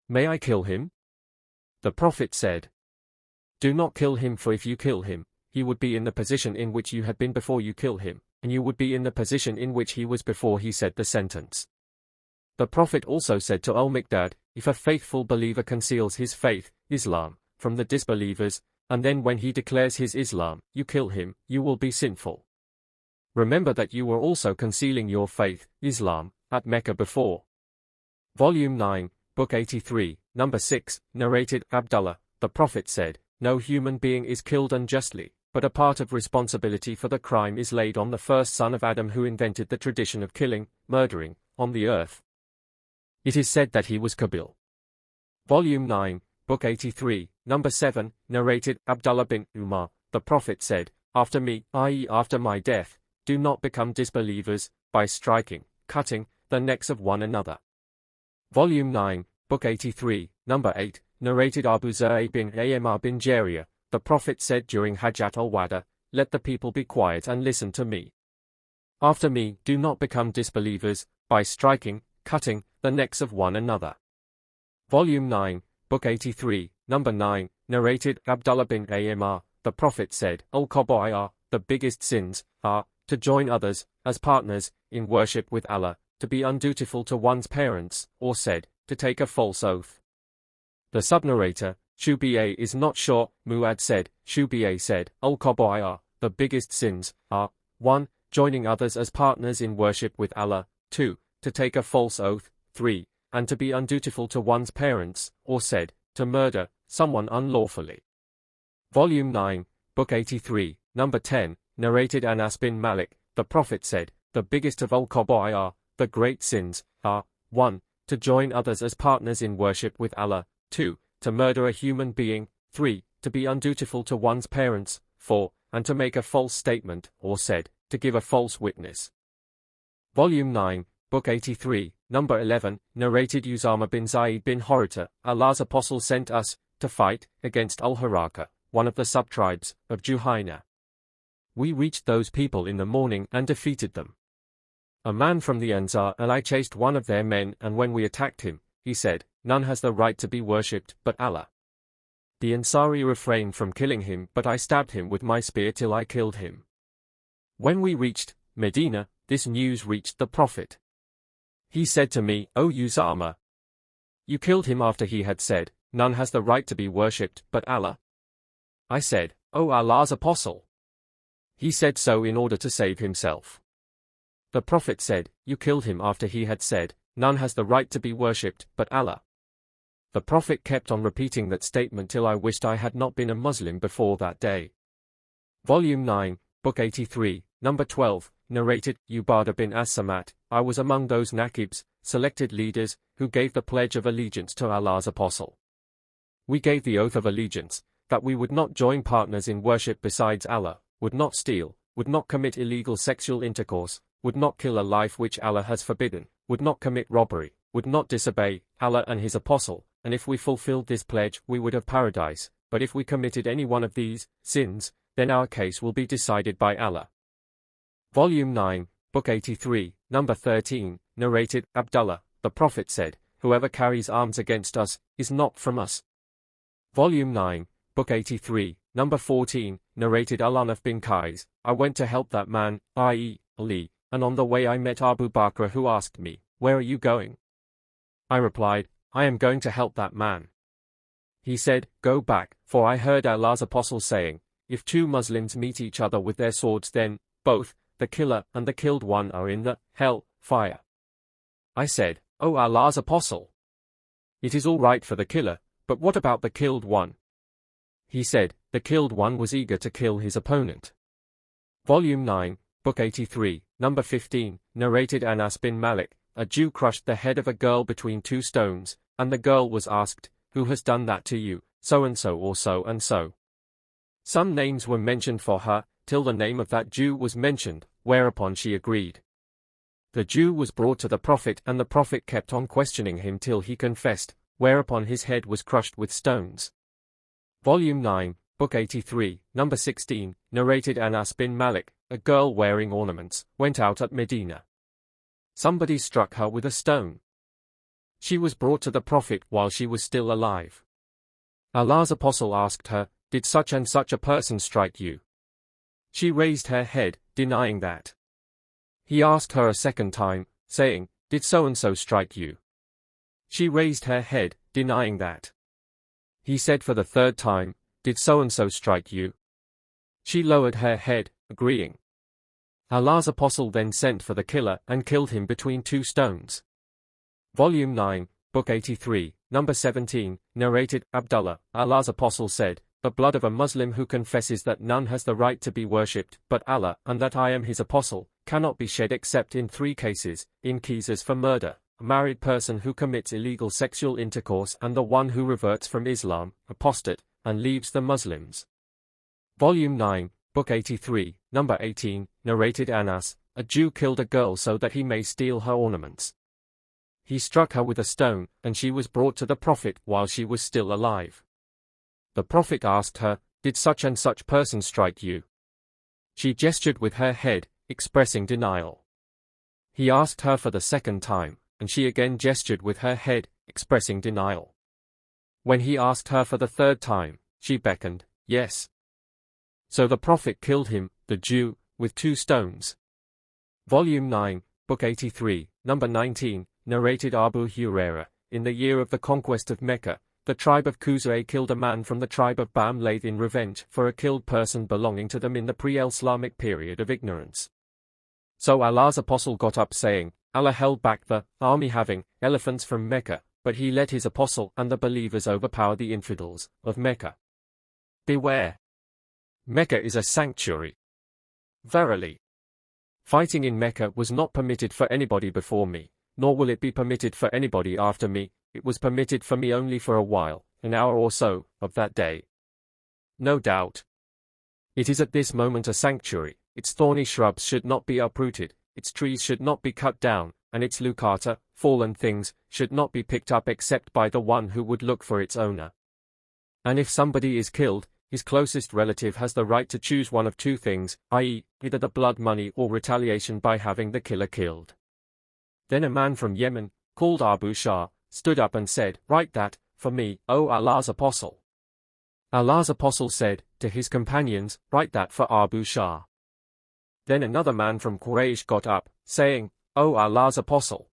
may I kill him?" The Prophet said, "Do not kill him, for if you kill him, he would be in the position in which you had been before you kill him, and you would be in the position in which he was before he said the sentence." The Prophet also said to Al-Miqdad, "If a faithful believer conceals his faith, Islam, from the disbelievers, and then when he declares his Islam, you kill him, you will be sinful. Remember that you were also concealing your faith, Islam, at Mecca before." Volume 9, Book 83, Number 6, narrated Abdullah, the Prophet said, "No human being is killed unjustly, but a part of responsibility for the crime is laid on the first son of Adam who invented the tradition of killing, murdering, on the earth. It is said that he was Qabil." Volume 9, Book 83, Number 7, narrated Abdullah bin Umar, the Prophet said, "After me, i.e. after my death, do not become disbelievers, by striking, cutting, the necks of one another." Volume 9, Book 83, Number 8, narrated Abu Zayd bin Amr bin Jariyah, the Prophet said during Hajjat al-Wada, "Let the people be quiet and listen to me. After me, do not become disbelievers, by striking, cutting, the necks of one another." Volume 9, Book 83, Number 9, narrated Abdullah bin Amr, the Prophet said, "Al-Kaba'ir, the biggest sins, are, to join others, as partners, in worship with Allah, to be undutiful to one's parents, or said, to take a false oath." The sub-narrator, Shubi'a, is not sure. Mu'ad said, Shubi'a said, "Al-Kaba'ir, the biggest sins, are, 1. Joining others as partners in worship with Allah, 2. To take a false oath, 3. And to be undutiful to one's parents, or said, to murder someone unlawfully." Volume 9, Book 83, Number 10, narrated Anas bin Malik, the Prophet said, "The biggest of al-Kaba'ir, the great sins, are, 1. To join others as partners in worship with Allah, 2. To murder a human being, 3. To be undutiful to one's parents, 4. And to make a false statement, or said, to give a false witness." Volume 9, Book 83, Number 11, narrated Usama bin Zayd bin Haritha, "Allah's Apostle sent us, to fight, against Al-Haraka, one of the sub-tribes, of Juhayna. We reached those people in the morning and defeated them. A man from the Ansar and I chased one of their men, and when we attacked him, he said, 'None has the right to be worshipped but Allah.' The Ansari refrained from killing him, but I stabbed him with my spear till I killed him. When we reached Medina, this news reached the Prophet. He said to me, 'O Usama, you killed him after he had said, "None has the right to be worshipped but Allah." I said, "O Allah's Apostle." He said so in order to save himself. The Prophet said, "You killed him after he had said, "None has the right to be worshipped but Allah." The Prophet kept on repeating that statement till I wished I had not been a Muslim before that day. Volume 9, Book 83, Number 12, narrated Ubadah bin As-Samat, "I was among those Naqibs, selected leaders, who gave the pledge of allegiance to Allah's Apostle. We gave the oath of allegiance, that we would not join partners in worship besides Allah, would not steal, would not commit illegal sexual intercourse, would not kill a life which Allah has forbidden, would not commit robbery, would not disobey Allah and His Apostle, and if we fulfilled this pledge, we would have paradise, but if we committed any one of these sins, then our case will be decided by Allah." Volume 9, Book 83, Number 13, narrated Abdullah, the Prophet said, "Whoever carries arms against us, is not from us." Volume 9, Book 83, Number 14, narrated Al-Anaf bin Qais, "I went to help that man, i.e., Ali, and on the way I met Abu Bakr who asked me, 'Where are you going?' I replied, 'I am going to help that man.' He said, 'Go back, for I heard Allah's Apostle saying, if two Muslims meet each other with their swords, then, both, the killer and the killed one are in the hell fire.' I said, 'O Allah's Apostle, it is all right for the killer, but what about the killed one?' He said, 'The killed one was eager to kill his opponent.'" Volume 9, Book 83, Number 15, narrated Anas bin Malik, "A Jew crushed the head of a girl between two stones, and the girl was asked, 'Who has done that to you, so-and-so or so-and-so?' Some names were mentioned for her, till the name of that Jew was mentioned, whereupon she agreed. The Jew was brought to the Prophet, and the Prophet kept on questioning him till he confessed, whereupon his head was crushed with stones." Volume 9, Book 83, number 16, narrated Anas bin Malik, a girl wearing ornaments, went out at Medina. Somebody struck her with a stone. She was brought to the Prophet while she was still alive. Allah's apostle asked her, "Did such and such a person strike you?" She raised her head, denying that. He asked her a second time, saying, "Did so and so strike you?" She raised her head, denying that. He said for the third time, "Did so and so strike you?" She lowered her head, agreeing. Allah's apostle then sent for the killer and killed him between two stones. Volume 9, Book 83, number 17, narrated Abdullah, Allah's apostle said, "The blood of a Muslim who confesses that none has the right to be worshipped but Allah, and that I am his apostle, cannot be shed except in three cases, in cases for murder, a married person who commits illegal sexual intercourse, and the one who reverts from Islam, apostate, and leaves the Muslims." Volume 9, Book 83, number 18, narrated Anas, a Jew killed a girl so that he may steal her ornaments. He struck her with a stone, and she was brought to the Prophet while she was still alive. The Prophet asked her, "Did such and such person strike you?" She gestured with her head, expressing denial. He asked her for the second time, and she again gestured with her head, expressing denial. When he asked her for the third time, she beckoned, "Yes." So the Prophet killed him, the Jew, with 2 stones. Volume 9, Book 83, number 19, narrated Abu Hurairah, in the year of the conquest of Mecca, the tribe of Khuzay killed a man from the tribe of Bam Layth in revenge for a killed person belonging to them in the pre-Islamic period of ignorance. So Allah's apostle got up saying, Allah held back the army having elephants from Mecca, but he let his apostle and the believers overpower the infidels of Mecca. Beware! Mecca is a sanctuary. Verily, fighting in Mecca was not permitted for anybody before me, nor will it be permitted for anybody after me. It was permitted for me only for a while, an hour or so, of that day. No doubt. It is at this moment a sanctuary, its thorny shrubs should not be uprooted, its trees should not be cut down, and its lucata, fallen things, should not be picked up except by the one who would look for its owner. And if somebody is killed, his closest relative has the right to choose one of 2 things, i.e., either the blood money or retaliation by having the killer killed. Then a man from Yemen, called Abu Shah, stood up and said, "Write that, for me, O Allah's apostle." Allah's apostle said, to his companions, "Write that for Abu Shah." Then another man from Quraysh got up, saying, "O Allah's apostle,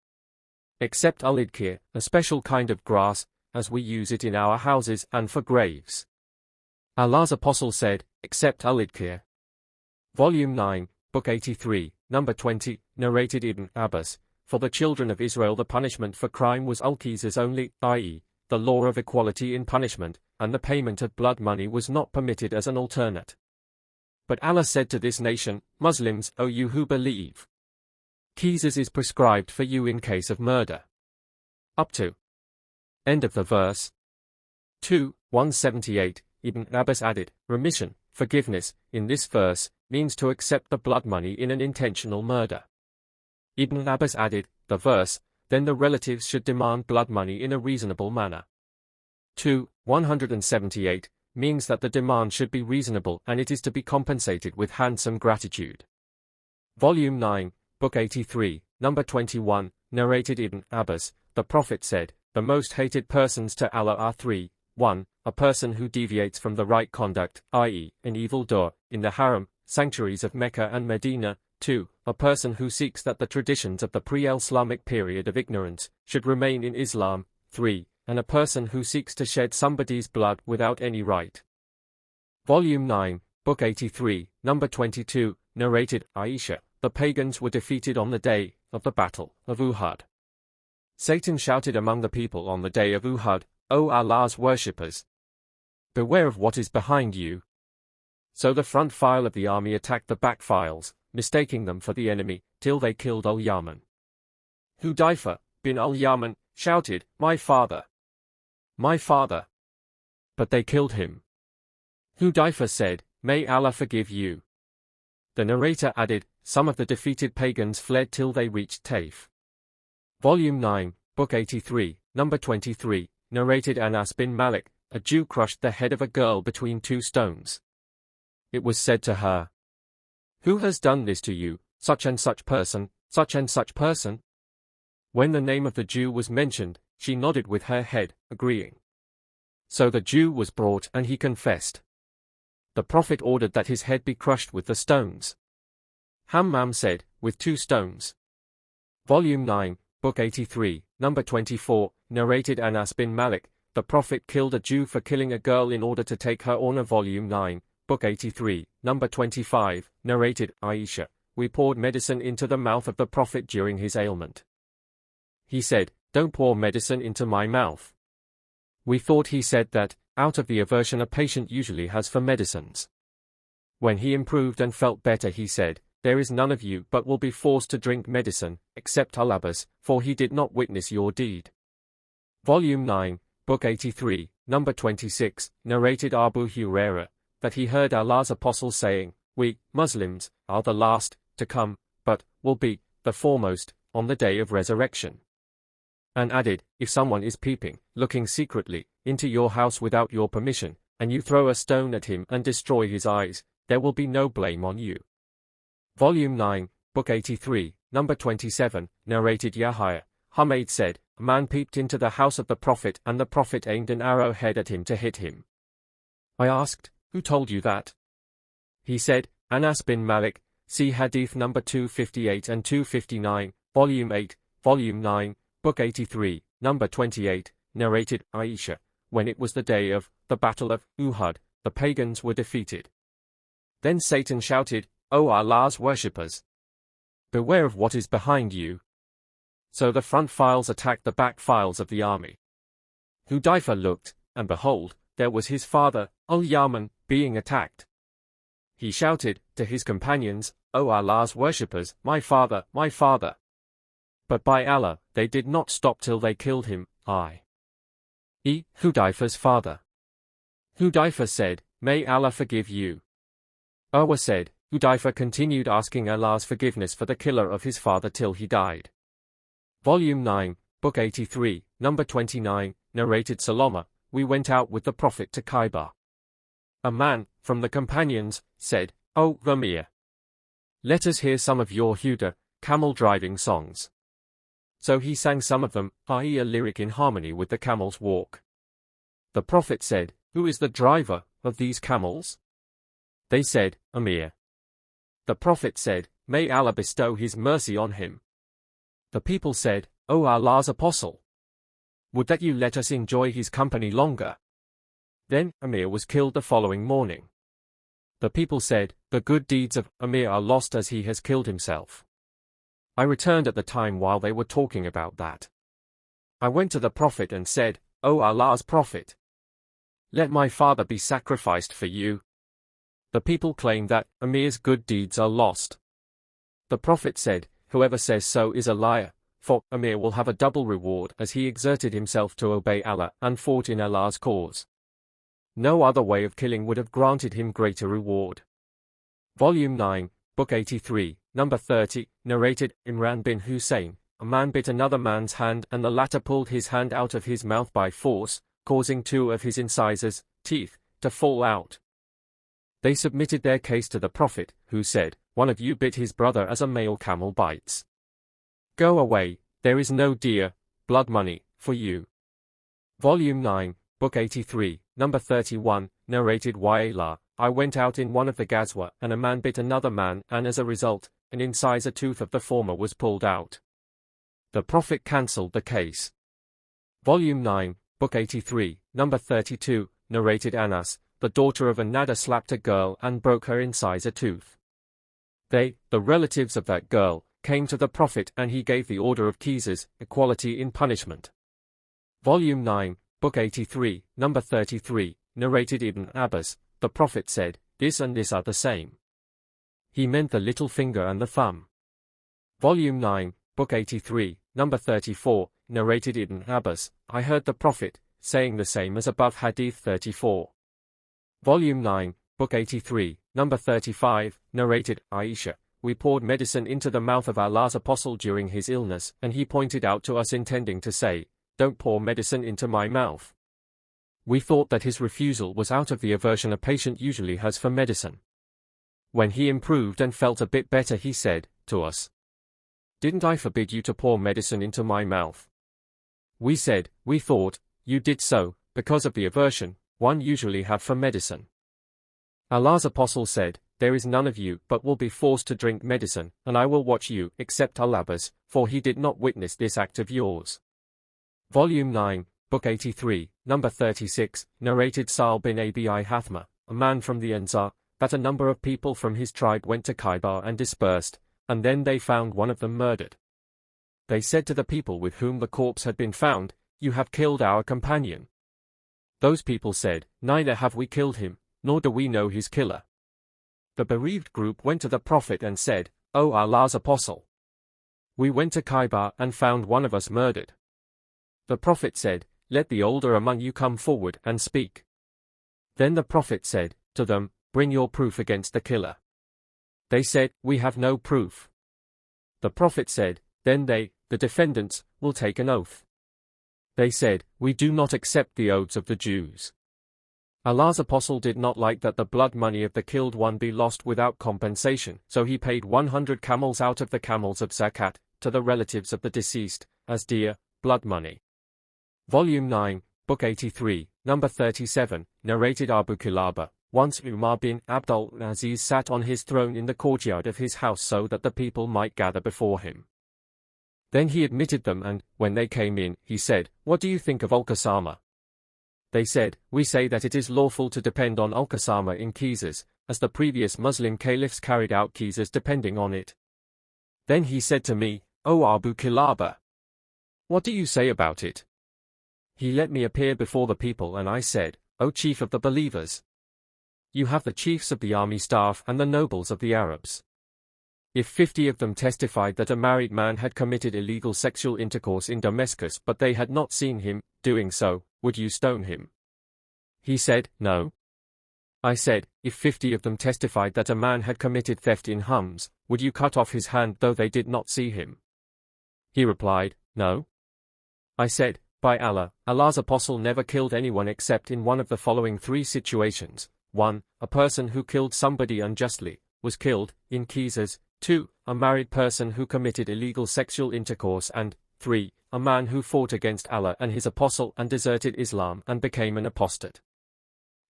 accept al-idkir, a special kind of grass, as we use it in our houses and for graves." Allah's apostle said, "Accept al-idkir." Volume 9, Book 83, number 20, narrated Ibn Abbas, for the children of Israel the punishment for crime was al-qisas only, i.e., the law of equality in punishment, and the payment of blood money was not permitted as an alternate. But Allah said to this nation, Muslims, O you who believe, qisas is prescribed for you in case of murder. Up to. End of the verse. 2, 178, Ibn Abbas added, remission, forgiveness, in this verse, means to accept the blood money in an intentional murder. Ibn Abbas added, the verse, then the relatives should demand blood money in a reasonable manner. 2, 178, means that the demand should be reasonable and it is to be compensated with handsome gratitude. Volume 9, Book 83, number 21, narrated Ibn Abbas, the Prophet said, the most hated persons to Allah are 3, 1, a person who deviates from the right conduct, i.e., an evildoer, in the haram, sanctuaries of Mecca and Medina. 2, a person who seeks that the traditions of the pre-Islamic period of ignorance should remain in Islam. 3, and a person who seeks to shed somebody's blood without any right. Volume 9, Book 83, number 22, narrated Aisha, the pagans were defeated on the day of the Battle of Uhud. Satan shouted among the people on the day of Uhud, O Allah's worshippers, beware of what is behind you. So the front file of the army attacked the back files, mistaking them for the enemy, till they killed Al-Yaman. Hudayfa bin Al-Yaman shouted, my father! My father! But they killed him. Hudayfa said, may Allah forgive you. The narrator added, some of the defeated pagans fled till they reached Taif. Volume 9, Book 83, number 23, narrated Anas bin Malik, a Jew crushed the head of a girl between two stones. It was said to her, "Who has done this to you, such and such person, such and such person?" When the name of the Jew was mentioned, she nodded with her head, agreeing. So the Jew was brought and he confessed. The Prophet ordered that his head be crushed with the stones. Hammam said, "With 2 stones." Volume 9, Book 83, number 24, narrated Anas bin Malik, the Prophet killed a Jew for killing a girl in order to take her honor. Volume 9, Book 83, number 25, narrated Aisha, we poured medicine into the mouth of the Prophet during his ailment. He said, "Don't pour medicine into my mouth." We thought he said that, out of the aversion a patient usually has for medicines. When he improved and felt better he said, "There is none of you but will be forced to drink medicine, except Al-Abbas, for he did not witness your deed." Volume 9, Book 83, number 26, narrated Abu Hurairah, that he heard Allah's apostle saying, "We, Muslims, are the last to come, but will be the foremost on the day of resurrection." And added, "If someone is peeping, looking secretly, into your house without your permission, and you throw a stone at him and destroy his eyes, there will be no blame on you." Volume 9, Book 83, number 27, narrated Yahya, Humayd said, "A man peeped into the house of the Prophet and the Prophet aimed an arrowhead at him to hit him. I asked, 'Who told you that?' He said, 'Anas bin Malik.' See Hadith number 258 and 259, Volume 8, Volume 9, Book 83, number 28, narrated Aisha, when it was the day of the Battle of Uhud, the pagans were defeated. Then Satan shouted, 'O Allah's worshippers! Beware of what is behind you.' So the front files attacked the back files of the army. Hudayfa looked, and behold, there was his father, Al-Yaman, being attacked. He shouted to his companions, 'O Allah's worshippers, my father, my father!' But by Allah, they did not stop till they killed him, i.e., Hudayfa's father. Hudayfa said, 'May Allah forgive you.' Urwa said, Hudayfa continued asking Allah's forgiveness for the killer of his father till he died. Volume 9, Book 83, number 29, narrated Salama, we went out with the Prophet to Khaybar. A man, from the companions, said, 'O Ramir, let us hear some of your Huda, camel-driving songs.' So he sang some of them, i.e. a lyric in harmony with the camel's walk. The Prophet said, 'Who is the driver of these camels?' They said, 'Amir.' The Prophet said, 'May Allah bestow his mercy on him.' The people said, 'O Allah's apostle, would that you let us enjoy his company longer.' Then Amir was killed the following morning. The people said, 'The good deeds of Amir are lost as he has killed himself.' I returned at the time while they were talking about that. I went to the Prophet and said, 'O Allah's Prophet, let my father be sacrificed for you.' The people claimed that Amir's good deeds are lost. The Prophet said, 'Whoever says so is a liar, for Amir will have a double reward as he exerted himself to obey Allah and fought in Allah's cause. No other way of killing would have granted him greater reward.' Volume 9, Book 83, number 30, narrated Imran bin Hussein, a man bit another man's hand and the latter pulled his hand out of his mouth by force, causing 2 of his incisors, teeth, to fall out. They submitted their case to the Prophet, who said, 'One of you bit his brother as a male camel bites. Go away, there is no dear, blood money, for you.' Volume 9, Book 83, number 31, narrated Wa'ila, I went out in one of the Ghazwa and a man bit another man and as a result, an incisor tooth of the former was pulled out. The Prophet cancelled the case. Volume 9, Book 83, number 32, narrated Anas, the daughter of a Nada slapped a girl and broke her incisor tooth. They, the relatives of that girl, came to the Prophet and he gave the order of Qisas, equality in punishment. Volume 9, Book 83, number 33, narrated Ibn Abbas, the Prophet said, 'This and this are the same.' He meant the little finger and the thumb. Volume 9, Book 83, number 34, narrated Ibn Abbas, I heard the Prophet, saying the same as above Hadith 34. Volume 9, Book 83, number 35, narrated Aisha, we poured medicine into the mouth of Allah's apostle during his illness and he pointed out to us intending to say, 'Don't pour medicine into my mouth.' We thought that his refusal was out of the aversion a patient usually has for medicine. When he improved and felt a bit better, he said to us, "Didn't I forbid you to pour medicine into my mouth?" We said, "We thought you did so because of the aversion one usually have for medicine." Allah's apostle said, "There is none of you but will be forced to drink medicine, and I will watch you, except Al-Abbas, for he did not witness this act of yours." Volume 9, Book 83, Number 36, narrated Sa'al bin Abi Hathma, a man from the Ansar, that a number of people from his tribe went to Khaybar and dispersed, and then they found one of them murdered. They said to the people with whom the corpse had been found, "You have killed our companion." Those people said, "Neither have we killed him, nor do we know his killer." The bereaved group went to the Prophet and said, "O Allah's apostle, we went to Khaybar and found one of us murdered." The Prophet said, "Let the older among you come forward and speak." Then the Prophet said to them, "Bring your proof against the killer." They said, "We have no proof." The Prophet said, "Then they, the defendants, will take an oath." They said, "We do not accept the oaths of the Jews." Allah's apostle did not like that the blood money of the killed one be lost without compensation, so he paid 100 camels out of the camels of Zakat to the relatives of the deceased, as diya, blood money. Volume 9, Book 83, Number 37, narrated Abu Kilaba. Once Umar bin Abdul Aziz sat on his throne in the courtyard of his house so that the people might gather before him. Then he admitted them and, when they came in, he said, "What do you think of Al-Qasama?" They said, "We say that it is lawful to depend on Al-Qasama in qisas, as the previous Muslim caliphs carried out qisas depending on it." Then he said to me, "O Abu Kilaba, what do you say about it?" He let me appear before the people and I said, "O chief of the believers, you have the chiefs of the army staff and the nobles of the Arabs. If 50 of them testified that a married man had committed illegal sexual intercourse in Damascus but they had not seen him doing so, would you stone him?" He said, "No." I said, "If 50 of them testified that a man had committed theft in Homs, would you cut off his hand though they did not see him?" He replied, "No." I said, "By Allah, Allah's apostle never killed anyone except in one of the following 3 situations. 1. A person who killed somebody unjustly, was killed, in qisas. 2. A married person who committed illegal sexual intercourse and 3. A man who fought against Allah and his apostle and deserted Islam and became an apostate."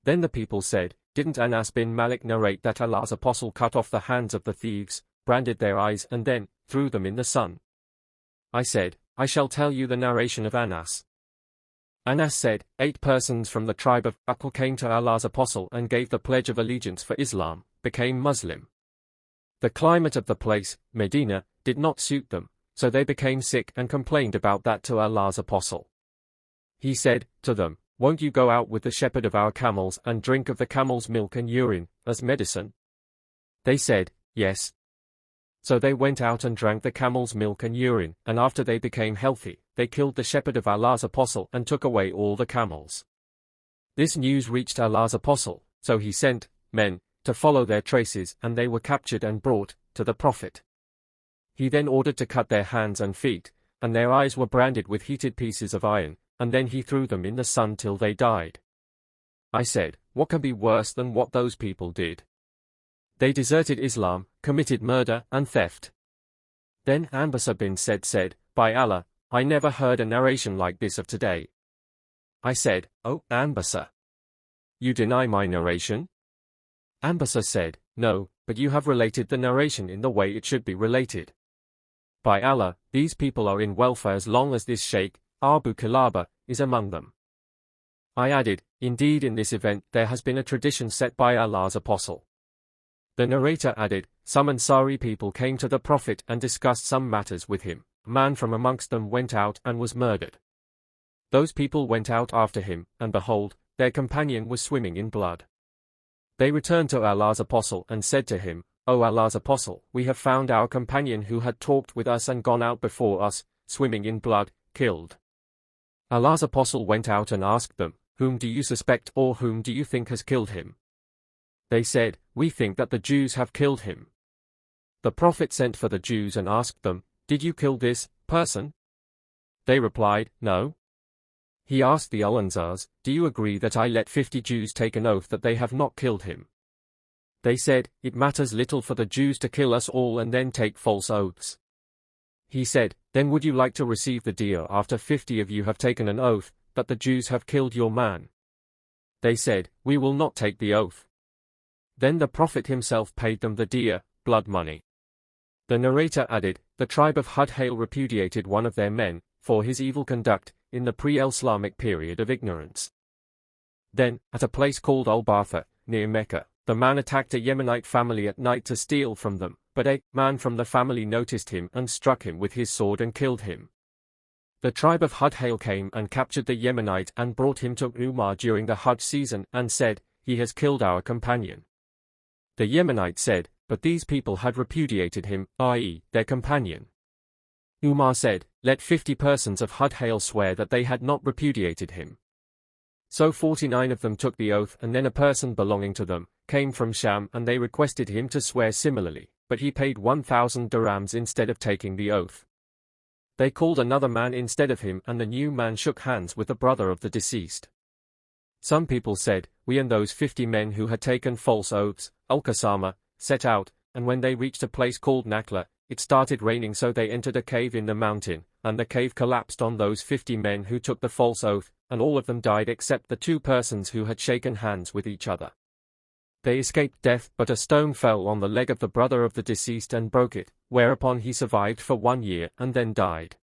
Then the people said, "Didn't Anas bin Malik narrate that Allah's apostle cut off the hands of the thieves, branded their eyes and then threw them in the sun?" I said, "I shall tell you the narration of Anas." Anas said, 8 persons from the tribe of Aql came to Allah's apostle and gave the pledge of allegiance for Islam, became Muslim. The climate of the place, Medina, did not suit them, so they became sick and complained about that to Allah's apostle. He said to them, "Won't you go out with the shepherd of our camels and drink of the camel's milk and urine, as medicine?" They said, "Yes." So they went out and drank the camel's milk and urine, and after they became healthy, they killed the shepherd of Allah's apostle and took away all the camels. This news reached Allah's apostle, so he sent men to follow their traces, and they were captured and brought to the Prophet. He then ordered to cut their hands and feet, and their eyes were branded with heated pieces of iron, and then he threw them in the sun till they died. I said, "What can be worse than what those people did? They deserted Islam, committed murder and theft." Then Anbasa bin said, "By Allah, I never heard a narration like this of today." I said, "O Anbasa, you deny my narration?" Anbasa said, "No, but you have related the narration in the way it should be related. By Allah, these people are in welfare as long as this Sheikh, Abu Kilaba, is among them." I added, "Indeed in this event there has been a tradition set by Allah's apostle." The narrator added, "Some Ansari people came to the Prophet and discussed some matters with him. A man from amongst them went out and was murdered. Those people went out after him, and behold, their companion was swimming in blood. They returned to Allah's apostle and said to him, 'O Allah's apostle, we have found our companion who had talked with us and gone out before us, swimming in blood, killed.' Allah's apostle went out and asked them, 'Whom do you suspect or whom do you think has killed him?' They said, 'We think that the Jews have killed him.' The Prophet sent for the Jews and asked them, 'Did you kill this person?' They replied, 'No.' He asked the Al-Ansars, "Do you agree that I let 50 Jews take an oath that they have not killed him?" They said, "It matters little for the Jews to kill us all and then take false oaths." He said, "Then would you like to receive the diya after 50 of you have taken an oath that the Jews have killed your man?" They said, "We will not take the oath." Then the Prophet himself paid them the diya, blood money. The narrator added, "The tribe of Hadiths repudiated one of their men for his evil conduct in the pre-Islamic period of ignorance. Then, at a place called Al-Batha, near Mecca, the man attacked a Yemenite family at night to steal from them, but a man from the family noticed him and struck him with his sword and killed him. The tribe of Hadiths came and captured the Yemenite and brought him to Umar during the Hajj season and said, 'He has killed our companion.' The Yemenite said, but these people had repudiated him, i.e., their companion. Umar said, 'Let 50 persons of Hadiths swear that they had not repudiated him.' So 49 of them took the oath, and then a person belonging to them came from Sham and they requested him to swear similarly, but he paid 1,000 dirhams instead of taking the oath. They called another man instead of him, and the new man shook hands with the brother of the deceased. Some people said, 'We and those 50 men who had taken false oaths, Al-Qasama, set out, and when they reached a place called Nakla, it started raining, so they entered a cave in the mountain, and the cave collapsed on those 50 men who took the false oath, and all of them died except the 2 persons who had shaken hands with each other. They escaped death, but a stone fell on the leg of the brother of the deceased and broke it, whereupon he survived for 1 year and then died.'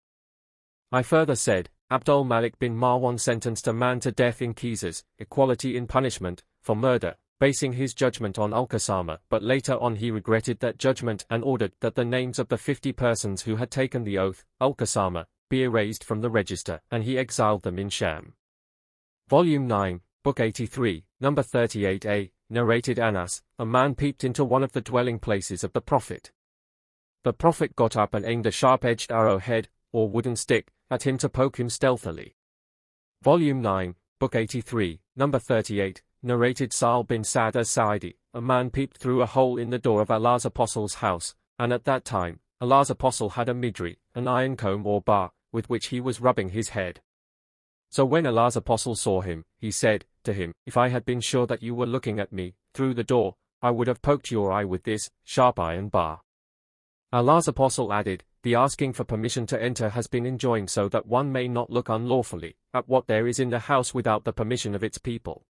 I further said, Abdul Malik bin Marwan sentenced a man to death in Qisas, equality in punishment, for murder, basing his judgment on Al-Qasama, but later on he regretted that judgment and ordered that the names of the 50 persons who had taken the oath, Al-Qasama, be erased from the register, and he exiled them in Sham. Volume 9, Book 83, number 38a, narrated Anas, a man peeped into one of the dwelling places of the Prophet. The Prophet got up and aimed a sharp-edged arrowhead, or wooden stick, at him to poke him stealthily. Volume 9, Book 83, number 38, narrated Sa'al bin Sa'd as-Sa'idi, a man peeped through a hole in the door of Allah's Apostle's house, and at that time, Allah's Apostle had a midri, an iron comb or bar, with which he was rubbing his head. So when Allah's Apostle saw him, he said to him, 'If I had been sure that you were looking at me through the door, I would have poked your eye with this sharp iron bar.' Allah's Apostle added, 'The asking for permission to enter has been enjoined so that one may not look unlawfully at what there is in the house without the permission of its people.'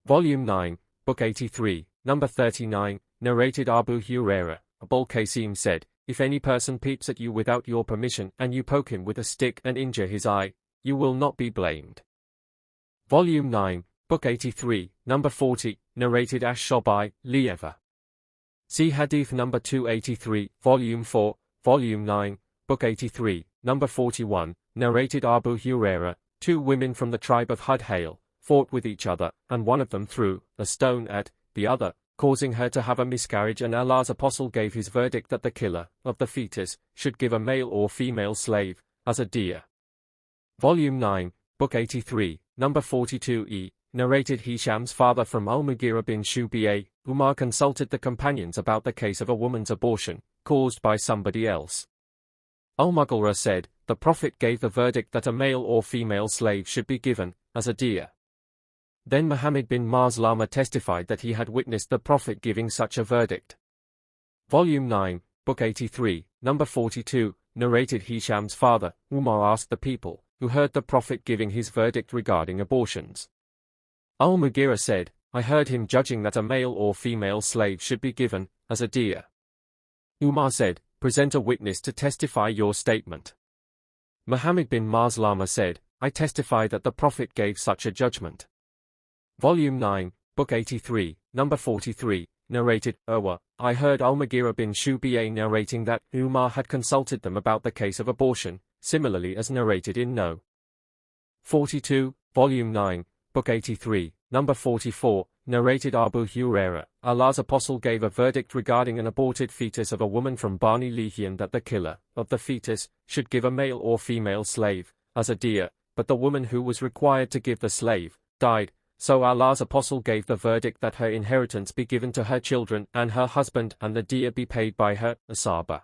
Volume 9, Book 83, number 39, narrated Abu Hurairah, Abul Qasim said, 'If any person peeps at you without your permission and you poke him with a stick and injure his eye, you will not be blamed.' Volume 9, Book 83, number 40, narrated Ash-Shabai, Lieva. See Hadith number 283, Volume 4, Volume 9, Book 83, number 41, narrated Abu Hurairah, 2 women from the tribe of Hadiths fought with each other, and one of them threw a stone at the other, causing her to have a miscarriage, and Allah's Apostle gave his verdict that the killer of the fetus should give a male or female slave as a diya. Volume 9, Book 83, number 42e, narrated Hisham's father from Al-Mughira bin Shu'bah, Umar consulted the companions about the case of a woman's abortion, caused by somebody else. Al-Mughira said, the Prophet gave the verdict that a male or female slave should be given as a diya. Then Muhammad bin Maslama testified that he had witnessed the Prophet giving such a verdict. Volume 9, Book 83, number 42, narrated Hisham's father, Umar asked the people who heard the Prophet giving his verdict regarding abortions. Al-Mughira said, I heard him judging that a male or female slave should be given as a diya. Umar said, present a witness to testify your statement. Muhammad bin Maslama said, I testify that the Prophet gave such a judgment. Volume 9, Book 83, number 43, narrated, Urwa, I heard Al-Mughira bin Shu'bah narrating that Umar had consulted them about the case of abortion, similarly as narrated in No. 42, Volume 9, Book 83, number 44, narrated Abu Hurairah, Allah's Apostle gave a verdict regarding an aborted fetus of a woman from Bani Lehian that the killer of the fetus should give a male or female slave as a diya, but the woman who was required to give the slave died. So Allah's Apostle gave the verdict that her inheritance be given to her children and her husband, and the diya be paid by her asaba.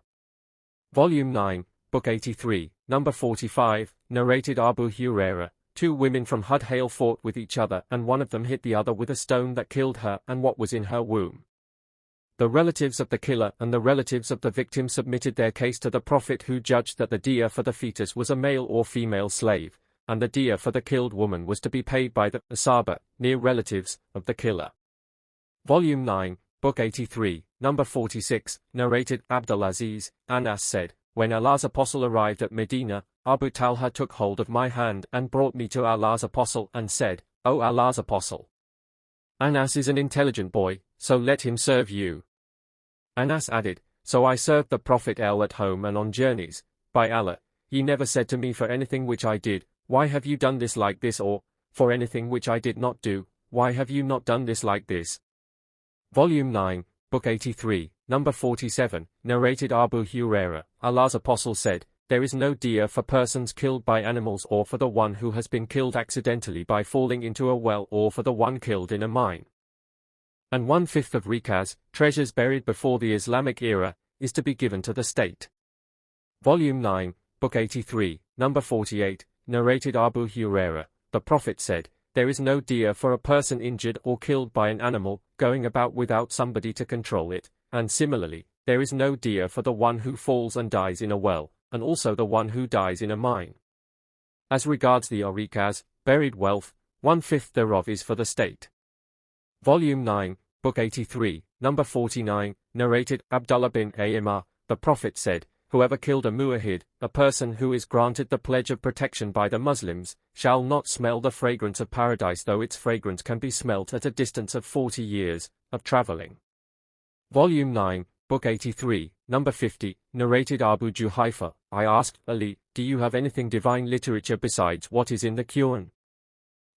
Volume 9, Book 83, number 45, narrated Abu Hurairah, 2 women from Hadith fought with each other, and one of them hit the other with a stone that killed her and what was in her womb. The relatives of the killer and the relatives of the victim submitted their case to the Prophet, who judged that the diya for the fetus was a male or female slave, and the diya for the killed woman was to be paid by the asaba, near relatives, of the killer. Volume 9, Book 83, number 46, narrated Abdulaziz, Anas said, when Allah's Apostle arrived at Medina, Abu Talha took hold of my hand and brought me to Allah's Apostle and said, O Allah's Apostle, Anas is an intelligent boy, so let him serve you. Anas added, so I served the Prophet at home and on journeys. By Allah, he never said to me, for anything which I did, why have you done this like this, or, for anything which I did not do, why have you not done this like this? Volume 9, Book 83, number 47, narrated Abu Hurairah, Allah's Apostle said, there is no diya for persons killed by animals, or for the one who has been killed accidentally by falling into a well, or for the one killed in a mine. And 1/5 of rikaz, treasures buried before the Islamic era, is to be given to the state. Volume 9, Book 83, number 48, narrated Abu Hurairah, the Prophet said, there is no diya for a person injured or killed by an animal, going about without somebody to control it, and similarly, there is no diya for the one who falls and dies in a well, and also the one who dies in a mine. As regards the rikaz, buried wealth, 1/5 thereof is for the state. Volume 9, Book 83, number 49, narrated Abdullah bin Aymar, the Prophet said, whoever killed a muwahhid, a person who is granted the pledge of protection by the Muslims, shall not smell the fragrance of paradise, though its fragrance can be smelt at a distance of 40 years of traveling. Volume 9, Book 83, number 50, narrated Abu Juhayfa, I asked Ali, do you have anything divine literature besides what is in the Quran?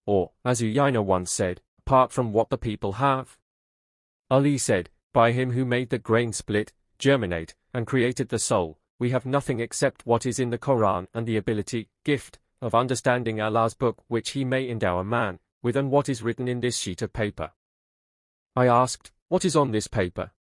Or, as Uyayna once said, apart from what the people have? Ali said, by him who made the grain split, germinate, and created the soul, we have nothing except what is in the Quran and the ability, gift, of understanding Allah's book which he may endow a man with, and what is written in this sheet of paper. I asked, what is on this paper?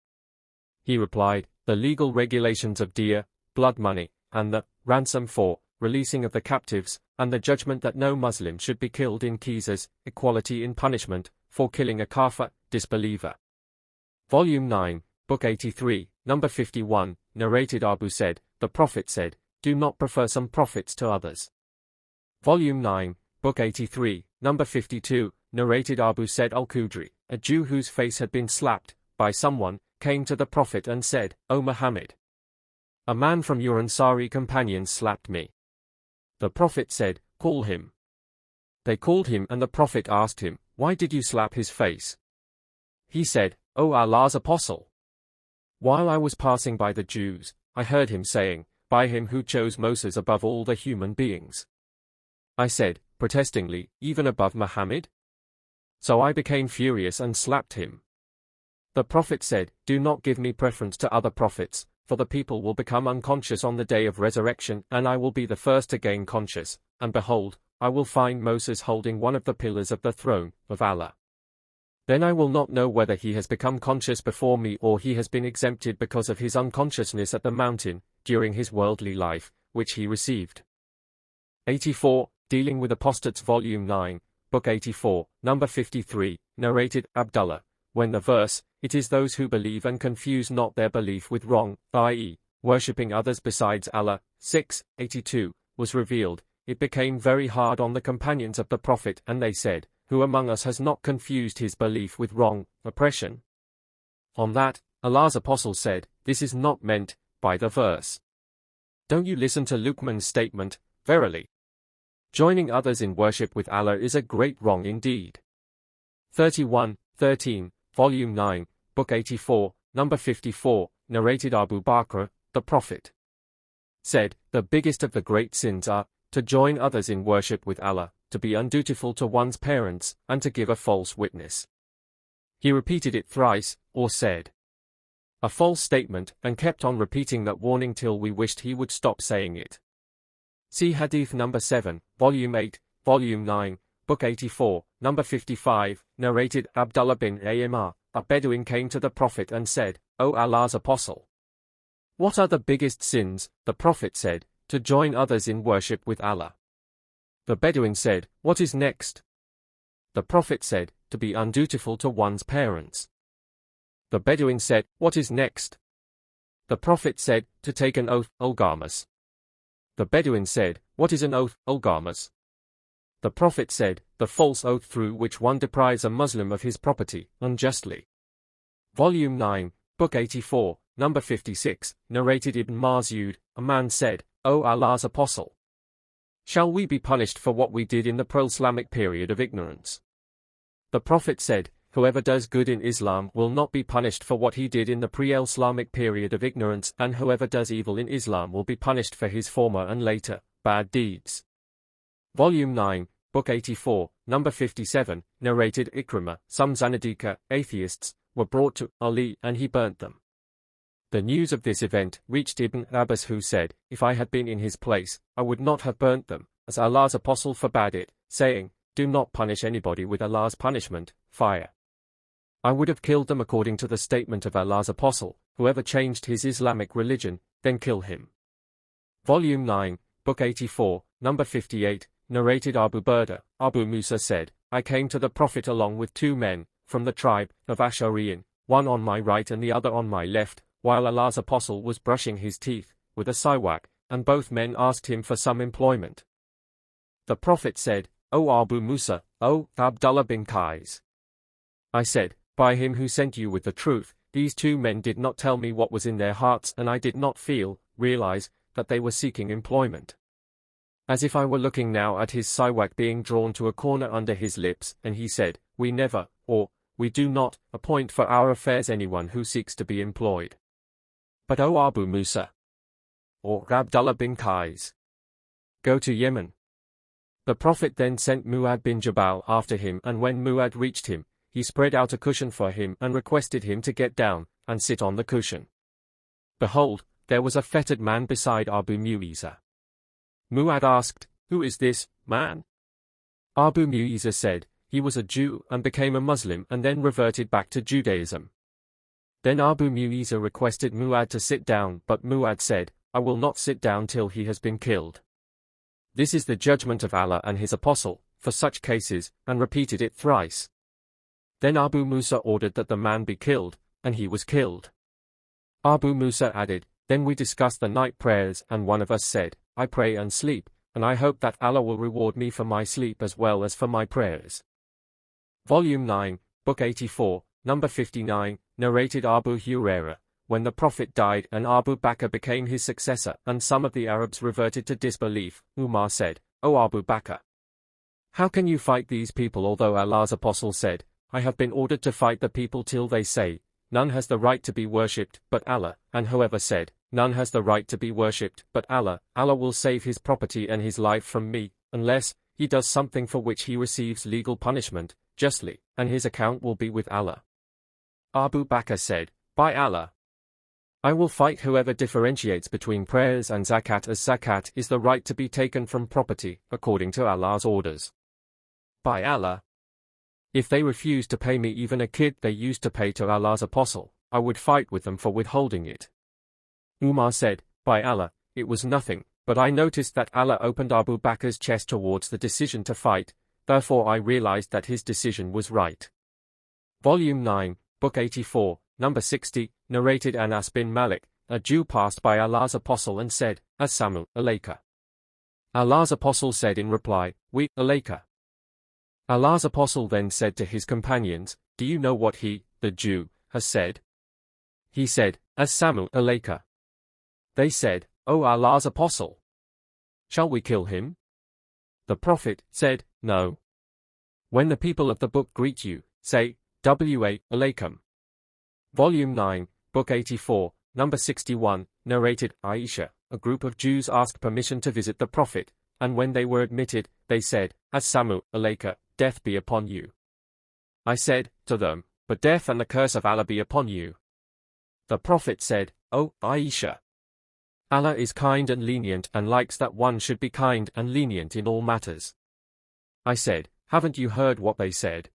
He replied, the legal regulations of diya, blood money, and the ransom for releasing of the captives, and the judgment that no Muslim should be killed in qisas, equality in punishment, for killing a kafir, disbeliever. Volume 9, Book 83, number 51, narrated Abu said, the Prophet said, do not prefer some prophets to others. Volume 9, Book 83, number 52, narrated Abu said al-Khudri, a Jew whose face had been slapped by someone, came to the Prophet and said, O Muhammad, a man from your Ansari companions slapped me. The Prophet said, call him. They called him, and the Prophet asked him, why did you slap his face? He said, O Allah's Apostle, while I was passing by the Jews, I heard him saying, by him who chose Moses above all the human beings. I said, protestingly, even above Muhammad? So I became furious and slapped him. The Prophet said, do not give me preference to other prophets, for the people will become unconscious on the day of resurrection, and I will be the first to gain conscious, and behold, I will find Moses holding one of the pillars of the throne of Allah. Then I will not know whether he has become conscious before me or he has been exempted because of his unconsciousness at the mountain, during his worldly life, which he received. 84, Dealing with Apostates Volume 9, Book 84, number 53, narrated Abdullah, when the verse, it is those who believe and confuse not their belief with wrong, i.e., worshipping others besides Allah, 6:82, was revealed, it became very hard on the companions of the Prophet, and they said, who among us has not confused his belief with wrong, oppression? On that, Allah's Apostle said, this is not meant by the verse. Don't you listen to Luqman's statement, verily, joining others in worship with Allah is a great wrong indeed. 31:13, Volume 9, Book 84, number 54, narrated Abu Bakr, the Prophet said, the biggest of the great sins are, to join others in worship with Allah, to be undutiful to one's parents, and to give a false witness. He repeated it thrice, or said a false statement, and kept on repeating that warning till we wished he would stop saying it. See Hadith number 7, Volume 8, Volume 9, Book 84, number 55, narrated Abdullah bin Aymar, a Bedouin came to the Prophet and said, O Allah's Apostle, what are the biggest sins? The Prophet said, to join others in worship with Allah. The Bedouin said, "What is next?" The Prophet said, "To be undutiful to one's parents." The Bedouin said, "What is next?" The Prophet said, "To take an oath, Al-Ghamus." The Bedouin said, "What is an oath, Al-Ghamus?" The Prophet said, "The false oath through which one deprives a Muslim of his property, unjustly." Volume 9, Book 84, Number 56, narrated Ibn Mas'ud, a man said, "O Allah's Apostle, shall we be punished for what we did in the pre-Islamic period of ignorance?" The Prophet said, "Whoever does good in Islam will not be punished for what he did in the pre-Islamic period of ignorance, and whoever does evil in Islam will be punished for his former and later bad deeds." Volume 9, Book 84, Number 57, narrated Ikrimah, "Some Zanadika, atheists, were brought to Ali and he burnt them." The news of this event reached Ibn Abbas, who said, "If I had been in his place, I would not have burnt them, as Allah's Apostle forbade it, saying, 'Do not punish anybody with Allah's punishment, fire.' I would have killed them according to the statement of Allah's Apostle, 'Whoever changed his Islamic religion, then kill him.'" Volume 9, Book 84, Number 58, narrated Abu Burda, Abu Musa said, "I came to the Prophet along with two men, from the tribe of Ash'ariyin, one on my right and the other on my left, while Allah's Apostle was brushing his teeth with a siwak, and both men asked him for some employment. The Prophet said, 'O Abu Musa, O Abdullah bin Qais.' I said, 'By him who sent you with the truth, these two men did not tell me what was in their hearts, and I did not realize, that they were seeking employment.' As if I were looking now at his siwak being drawn to a corner under his lips, and he said, 'We never, or we do not, appoint for our affairs anyone who seeks to be employed. But O Abu Musa, or Abdullah bin Qais, go to Yemen.' The Prophet then sent Mu'adh bin Jabal after him, and when Mu'adh reached him, he spread out a cushion for him and requested him to get down and sit on the cushion. Behold, there was a fettered man beside Abu Mu'izah. Mu'adh asked, 'Who is this man?' Abu Mu'izah said, 'He was a Jew and became a Muslim and then reverted back to Judaism.' Then Abu Mu'izah requested Mu'adh to sit down, but Mu'adh said, 'I will not sit down till he has been killed. This is the judgment of Allah and his Apostle for such cases,' and repeated it thrice. Then Abu Musa ordered that the man be killed, and he was killed. Abu Musa added, 'Then we discussed the night prayers, and one of us said, I pray and sleep, and I hope that Allah will reward me for my sleep as well as for my prayers.' Volume 9, Book 84, Number 59, narrated Abu Hurairah, when the Prophet died and Abu Bakr became his successor and some of the Arabs reverted to disbelief, Umar said, 'O Abu Bakr, how can you fight these people although Allah's Apostle said, I have been ordered to fight the people till they say, none has the right to be worshipped but Allah, and whoever said, none has the right to be worshipped but Allah, Allah will save his property and his life from me, unless he does something for which he receives legal punishment, justly, and his account will be with Allah.' Abu Bakr said, 'By Allah, I will fight whoever differentiates between prayers and zakat, as zakat is the right to be taken from property, according to Allah's orders. By Allah, if they refuse to pay me even a kid they used to pay to Allah's Apostle, I would fight with them for withholding it.' Umar said, 'By Allah, it was nothing, but I noticed that Allah opened Abu Bakr's chest towards the decision to fight, therefore I realized that his decision was right.' Volume 9, Book 84, Number 60, narrated Anas bin Malik, a Jew passed by Allah's Apostle and said, 'Assalamu alayka.' Allah's Apostle said in reply, 'We, alayka.' Allah's Apostle then said to his companions, 'Do you know what he, the Jew, has said?' He said, 'Assalamu alayka.' They said, 'O Allah's Apostle, shall we kill him?' The Prophet said, 'No. When the people of the book greet you, say, Wa alaykum.' Volume 9, Book 84, Number 61, narrated Aisha, a group of Jews asked permission to visit the Prophet, and when they were admitted, they said, 'Assalamu alayka, death be upon you.' I said to them, 'But death and the curse of Allah be upon you.' The Prophet said, 'O Aisha, Allah is kind and lenient and likes that one should be kind and lenient in all matters.' I said, 'Haven't you heard what they said?'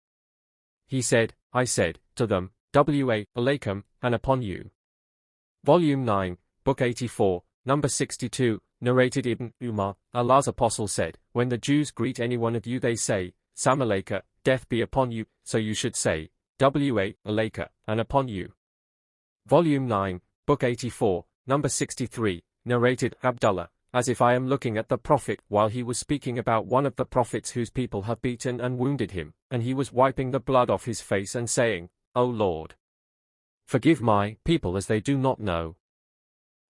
He said, 'I said to them, Wa alaykum, and upon you.' Volume 9, Book 84, Number 62, narrated Ibn Umar, Allah's apostle said, when the Jews greet any one of you they say, Salam death be upon you, so you should say, wa alayka, and upon you. Volume 9, Book 84, number 63, narrated Abdullah, as if I am looking at the Prophet while he was speaking about one of the prophets whose people have beaten and wounded him, and he was wiping the blood off his face and saying, O Lord, forgive my people as they do not know.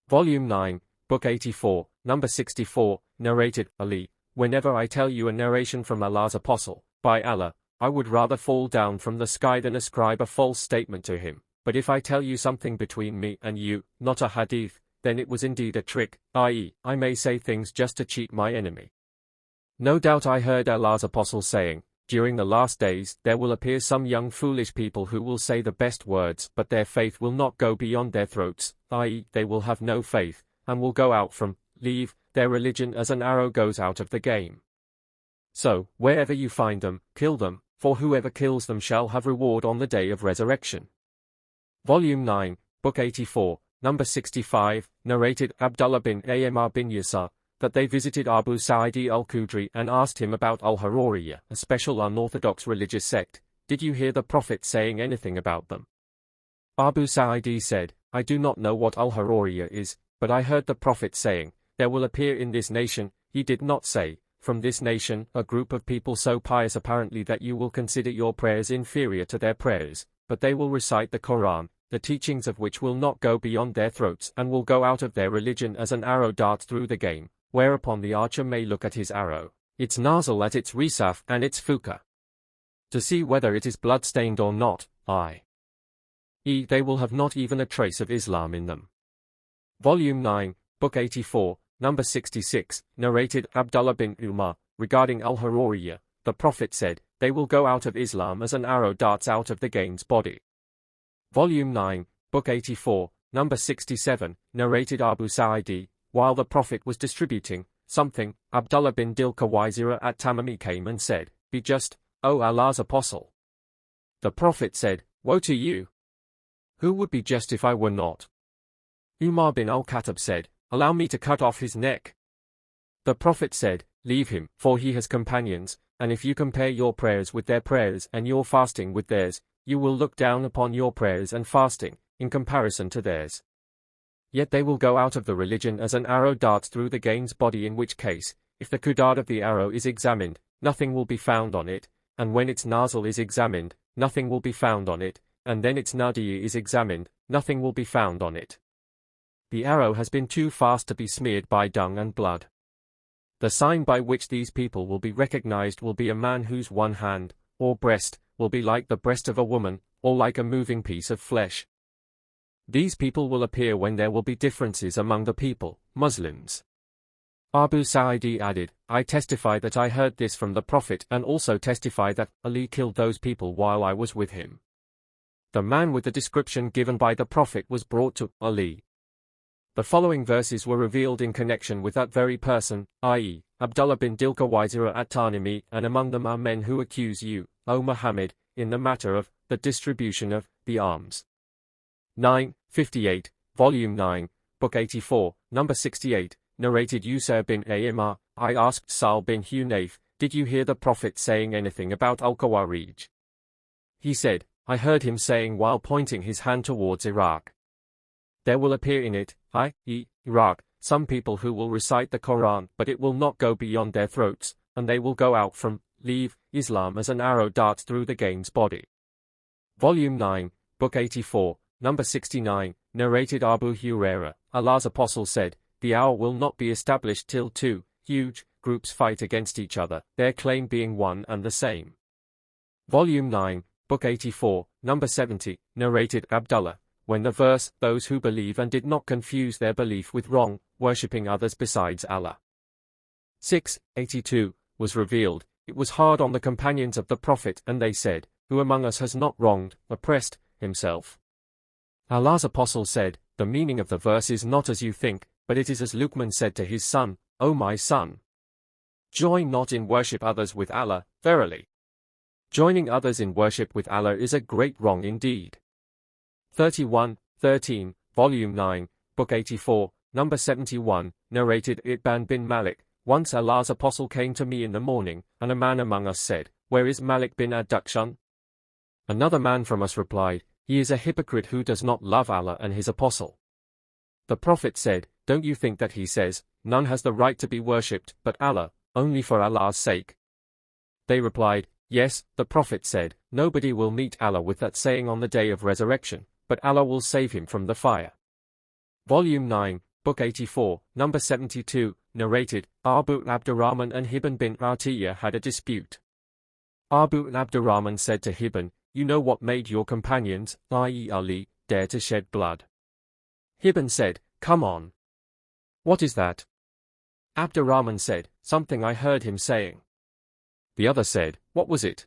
Volume 9, Book 84, number 64, narrated Ali, whenever I tell you a narration from Allah's apostle, by Allah, I would rather fall down from the sky than ascribe a false statement to him, but if I tell you something between me and you, not a hadith, then it was indeed a trick, i.e., I may say things just to cheat my enemy. No doubt I heard Allah's apostle saying, during the last days there will appear some young foolish people who will say the best words but their faith will not go beyond their throats, i.e., they will have no faith, and will go out from, leave, their religion as an arrow goes out of the game. So, wherever you find them, kill them, for whoever kills them shall have reward on the day of resurrection. Volume 9, Book 84, number 65, narrated Abdullah bin Amr bin Yasar, that they visited Abu Sa'id al-Khudri and asked him about al-Haruriyya, a special unorthodox religious sect. Did you hear the Prophet saying anything about them? Abu Sa'id said, I do not know what al-Haruriyya is, but I heard the Prophet saying, there will appear in this nation, he did not say, from this nation, a group of people so pious apparently that you will consider your prayers inferior to their prayers, but they will recite the Quran, the teachings of which will not go beyond their throats and will go out of their religion as an arrow darts through the game, whereupon the archer may look at his arrow, its nozzle at its risaf and its fuka, to see whether it is blood-stained or not, i.e. they will have not even a trace of Islam in them. Volume 9, Book 84, number 66, narrated Abdullah bin Umar, regarding al-Haruriyya, the Prophet said, they will go out of Islam as an arrow darts out of the game's body. Volume 9, Book 84, number 67, narrated Abu Sa'id, while the Prophet was distributing something, Abdullah bin Dilkawizira at-Tamimi came and said, be just, O Allah's apostle. The Prophet said, woe to you! Who would be just if I were not? Umar bin al-Khattab said, allow me to cut off his neck. The Prophet said, leave him, for he has companions, and if you compare your prayers with their prayers and your fasting with theirs, you will look down upon your prayers and fasting, in comparison to theirs. Yet they will go out of the religion as an arrow darts through the game's body, in which case, if the qudad of the arrow is examined, nothing will be found on it, and when its nozzle is examined, nothing will be found on it, and then its nadiya is examined, nothing will be found on it. The arrow has been too fast to be smeared by dung and blood. The sign by which these people will be recognized will be a man whose one hand, or breast, will be like the breast of a woman, or like a moving piece of flesh. These people will appear when there will be differences among the people, Muslims. Abu Sa'id added, I testify that I heard this from the Prophet and also testify that Ali killed those people while I was with him. The man with the description given by the Prophet was brought to Ali. The following verses were revealed in connection with that very person, i.e., Abdullah bin Dilkawizira at-Tanimi, and among them are men who accuse you, O Muhammad, in the matter of the distribution of the alms. 958, Volume 9, Book 84, number 68, narrated Yusuf bin Amr, I asked Sa'al bin Hunayf, did you hear the Prophet saying anything about al-Khawarij? He said, I heard him saying while pointing his hand towards Iraq. There will appear in it, i.e., Iraq, some people who will recite the Quran but it will not go beyond their throats, and they will go out from, leave, Islam as an arrow darts through the game's body. Volume 9, Book 84, number 69, narrated Abu Hurairah, Allah's apostle said, the hour will not be established till two huge groups fight against each other, their claim being one and the same. Volume 9, Book 84, number 70, narrated Abdullah, when the verse, those who believe and did not confuse their belief with wrong, worshipping others besides Allah. 682, was revealed, it was hard on the companions of the Prophet and they said, who among us has not wronged, oppressed, himself? Allah's apostle said, the meaning of the verse is not as you think, but it is as Luqman said to his son, O my son, join not in worship others with Allah, verily. Joining others in worship with Allah is a great wrong indeed. 31, 13, Volume 9, Book 84, number 71, narrated Itban bin Malik, once Allah's apostle came to me in the morning, and a man among us said, "Where is Malik bin Ad-Dukshan?" Another man from us replied, "He is a hypocrite who does not love Allah and his apostle." The Prophet said, "Don't you think that he says, 'None has the right to be worshipped but Allah, only for Allah's sake'?" They replied, "Yes." The Prophet said, "Nobody will meet Allah with that saying on the day of resurrection, but Allah will save him from the fire." Volume 9, Book 84, number 72, narrated, Abu Abdurrahman and Hibban bin Atiyah had a dispute. Abu Abdurrahman said to Hibban, "You know what made your companions, i.e. Ali, dare to shed blood?" Hibban said, "Come on. What is that?" Abdurrahman said, "Something I heard him saying." The other said, "What was it?"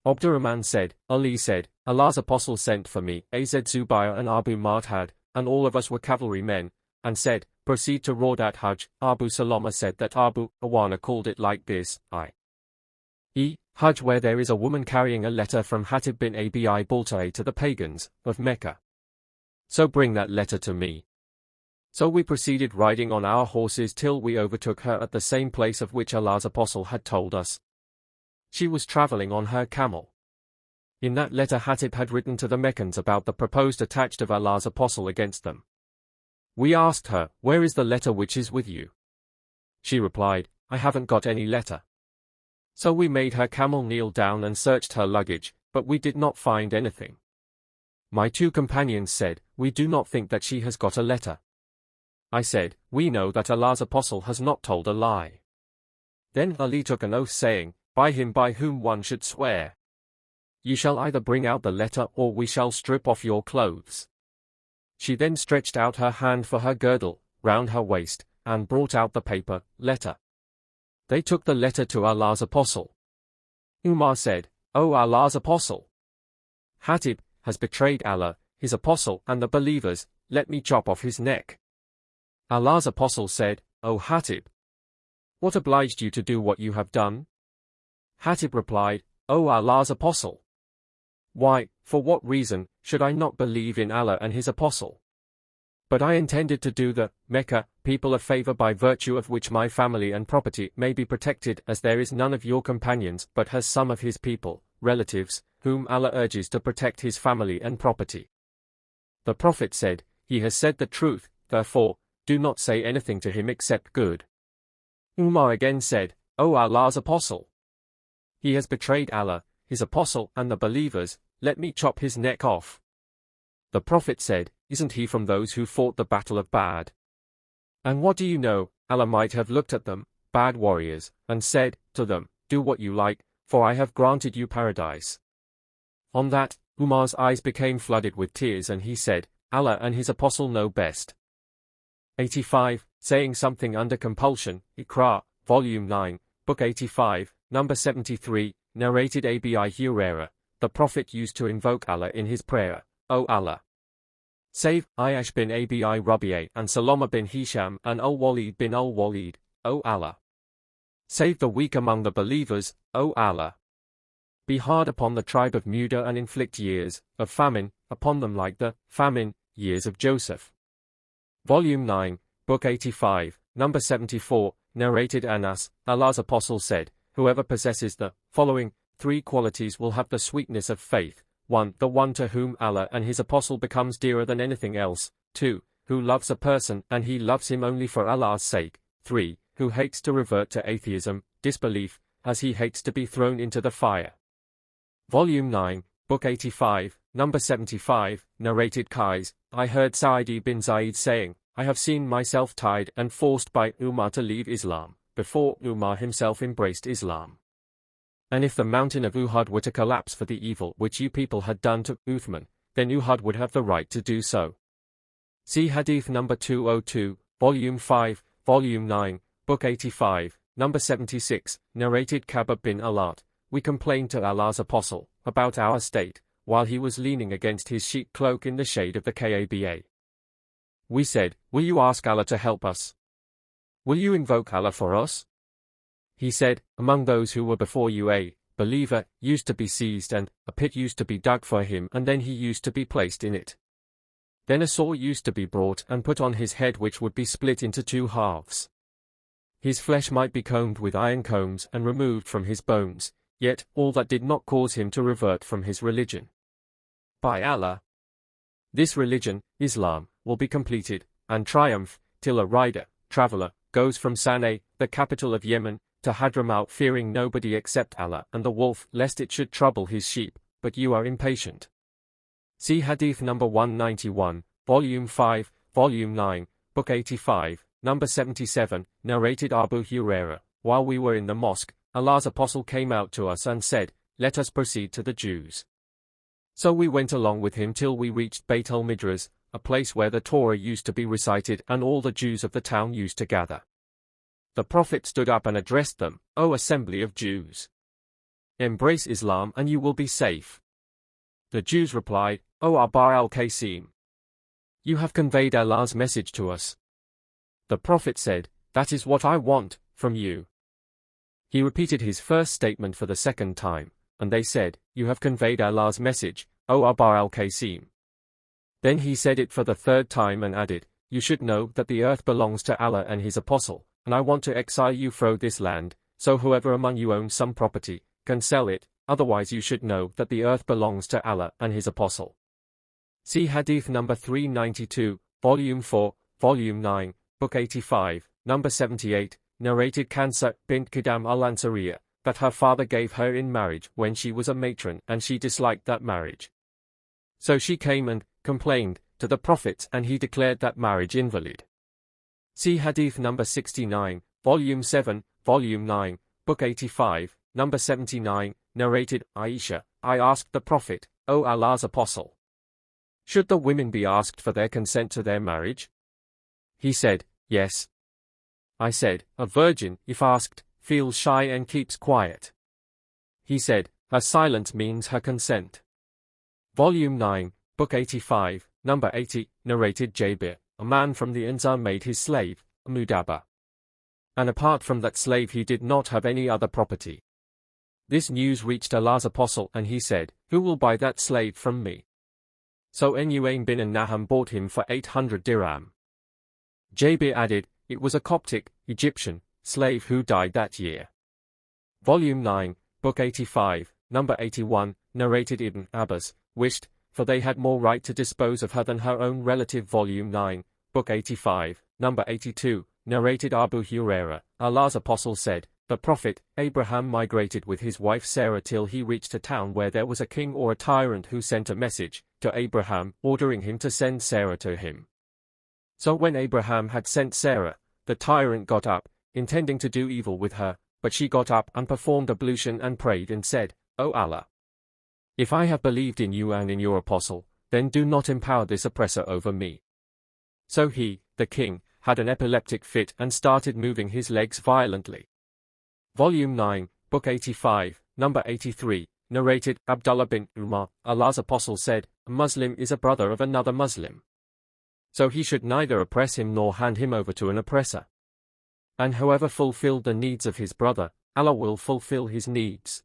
Abdurrahman said, "Ali said, Allah's apostle sent for me, Az Zubair and Abu Marthad, and all of us were cavalrymen, and said, 'Proceed to Rawdat Hajj.' Abu Salama said that Abu Awana called it like this, i.e. Hajj, where there is a woman carrying a letter from Hatib bin Abi Balta'i to the pagans of Mecca. So bring that letter to me." So we proceeded riding on our horses till we overtook her at the same place of which Allah's apostle had told us. She was traveling on her camel. In that letter Hatib had written to the Meccans about the proposed attack of Allah's apostle against them. We asked her, "Where is the letter which is with you?" She replied, "I haven't got any letter." So we made her camel kneel down and searched her luggage, but we did not find anything. My two companions said, "We do not think that she has got a letter." I said, "We know that Allah's apostle has not told a lie." Then Ali took an oath saying, "By him by whom one should swear, you shall either bring out the letter or we shall strip off your clothes." She then stretched out her hand for her girdle, round her waist, and brought out the paper, letter. They took the letter to Allah's apostle. Umar said, "O Allah's apostle, Hatib has betrayed Allah, his apostle and the believers, let me chop off his neck." Allah's apostle said, "O Hatib, what obliged you to do what you have done?" Hatib replied, "O Allah's apostle, why, for what reason should I not believe in Allah and his apostle? But I intended to do the Mecca people a favor by virtue of which my family and property may be protected, as there is none of your companions but has some of his people, relatives, whom Allah urges to protect his family and property." The Prophet said, "He has said the truth, therefore, do not say anything to him except good." Umar again said, "O Allah's apostle, he has betrayed Allah, his apostle and the believers, let me chop his neck off." The Prophet said, "Isn't he from those who fought the battle of Badr? And what do you know, Allah might have looked at them, bad warriors, and said to them, 'Do what you like, for I have granted you paradise.'" On that, Umar's eyes became flooded with tears and he said, "Allah and his apostle know best." 85. Saying something under compulsion, Iqra, Volume 9, Book 85, number 73, narrated Abi Hurairah, the Prophet used to invoke Allah in his prayer, "O Allah, save Ayash bin Abi Rabi'a and Salama bin Hisham and Al-Walid bin Al-Walid, O Allah. Save the weak among the believers, O Allah. Be hard upon the tribe of Muda and inflict years of famine upon them like the famine years of Joseph." Volume 9, Book 85, number 74, narrated Anas, Allah's apostle said, "Whoever possesses the following three qualities will have the sweetness of faith. 1. The one to whom Allah and his apostle becomes dearer than anything else. 2. Who loves a person and he loves him only for Allah's sake. 3. Who hates to revert to atheism, disbelief, as he hates to be thrown into the fire." Volume 9, Book 85, number 75, narrated Qais, I heard Sa'id bin Zaid saying, "I have seen myself tied and forced by Umar to leave Islam, before Umar himself embraced Islam. And if the mountain of Uhud were to collapse for the evil which you people had done to Uthman, then Uhud would have the right to do so." See Hadith number 202, Volume 5, Volume 9, Book 85, number 76, narrated Kabab bin Alat, "We complained to Allah's apostle about our state, while he was leaning against his sheet cloak in the shade of the Kaaba. We said, 'Will you ask Allah to help us? Will you invoke Allah for us?' He said, 'Among those who were before you a believer used to be seized and a pit used to be dug for him and then he used to be placed in it. Then a saw used to be brought and put on his head, which would be split into 2 halves. His flesh might be combed with iron combs and removed from his bones, yet all that did not cause him to revert from his religion. By Allah, this religion, Islam, will be completed, and triumph, till a rider, traveler, goes from Sana'a, the capital of Yemen, to Hadramaut, fearing nobody except Allah and the wolf, lest it should trouble his sheep, but you are impatient. See Hadith number 191, Volume 5, Volume 9, Book 85, number 77, narrated Abu Hurairah. While we were in the mosque, Allah's apostle came out to us and said, "Let us proceed to the Jews." So we went along with him till we reached Beit al-Midras, a place where the Torah used to be recited and all the Jews of the town used to gather. The Prophet stood up and addressed them, "O assembly of Jews! Embrace Islam and you will be safe." The Jews replied, "O Abu al-Qasim! You have conveyed Allah's message to us." The Prophet said, "That is what I want from you." He repeated his first statement for the second time, and they said, "You have conveyed Allah's message, O Abu al-Qasim." Then he said it for the third time and added, "You should know that the earth belongs to Allah and His Apostle, and I want to exile you from this land, so whoever among you owns some property, can sell it, otherwise you should know that the earth belongs to Allah and His Apostle." See Hadith number 392, Volume 4, Volume 9, Book 85, number 78, narrated Kansa bint Qidam al-Ansariya, that her father gave her in marriage when she was a matron and she disliked that marriage. So she came and complained to the Prophet and he declared that marriage invalid. See Hadith number 69, Volume 7, Volume 9, Book 85, number 79, narrated Aisha, I asked the Prophet, "O Allah's Apostle, should the women be asked for their consent to their marriage?" He said, "Yes." I said, "A virgin, if asked, feels shy and keeps quiet." He said, "Her silence means her consent." Volume 9, Book 85, number 80, narrated Jabir, a man from the Ansar made his slave, a mudabba. And apart from that slave he did not have any other property. This news reached Allah's Apostle and he said, "Who will buy that slave from me?" So Nu'aym bin Naham bought him for 800 dirham. Jabir added, "It was a Coptic, Egyptian, slave who died that year." Volume 9, Book 85, number 81, narrated Ibn Abbas, wished, for they had more right to dispose of her than her own relative. Volume 9, Book 85, number 82, narrated Abu Hurairah, Allah's Apostle said, "The Prophet, Abraham migrated with his wife Sarah till he reached a town where there was a king or a tyrant who sent a message to Abraham, ordering him to send Sarah to him. So when Abraham had sent Sarah, the tyrant got up, intending to do evil with her, but she got up and performed ablution and prayed and said, O Allah, if I have believed in you and in your apostle, then do not empower this oppressor over me." So he, the king, had an epileptic fit and started moving his legs violently. Volume 9, Book 85, number 83, narrated Abdullah bin Umar, Allah's Apostle said, "A Muslim is a brother of another Muslim. So he should neither oppress him nor hand him over to an oppressor. And whoever fulfilled the needs of his brother, Allah will fulfill his needs."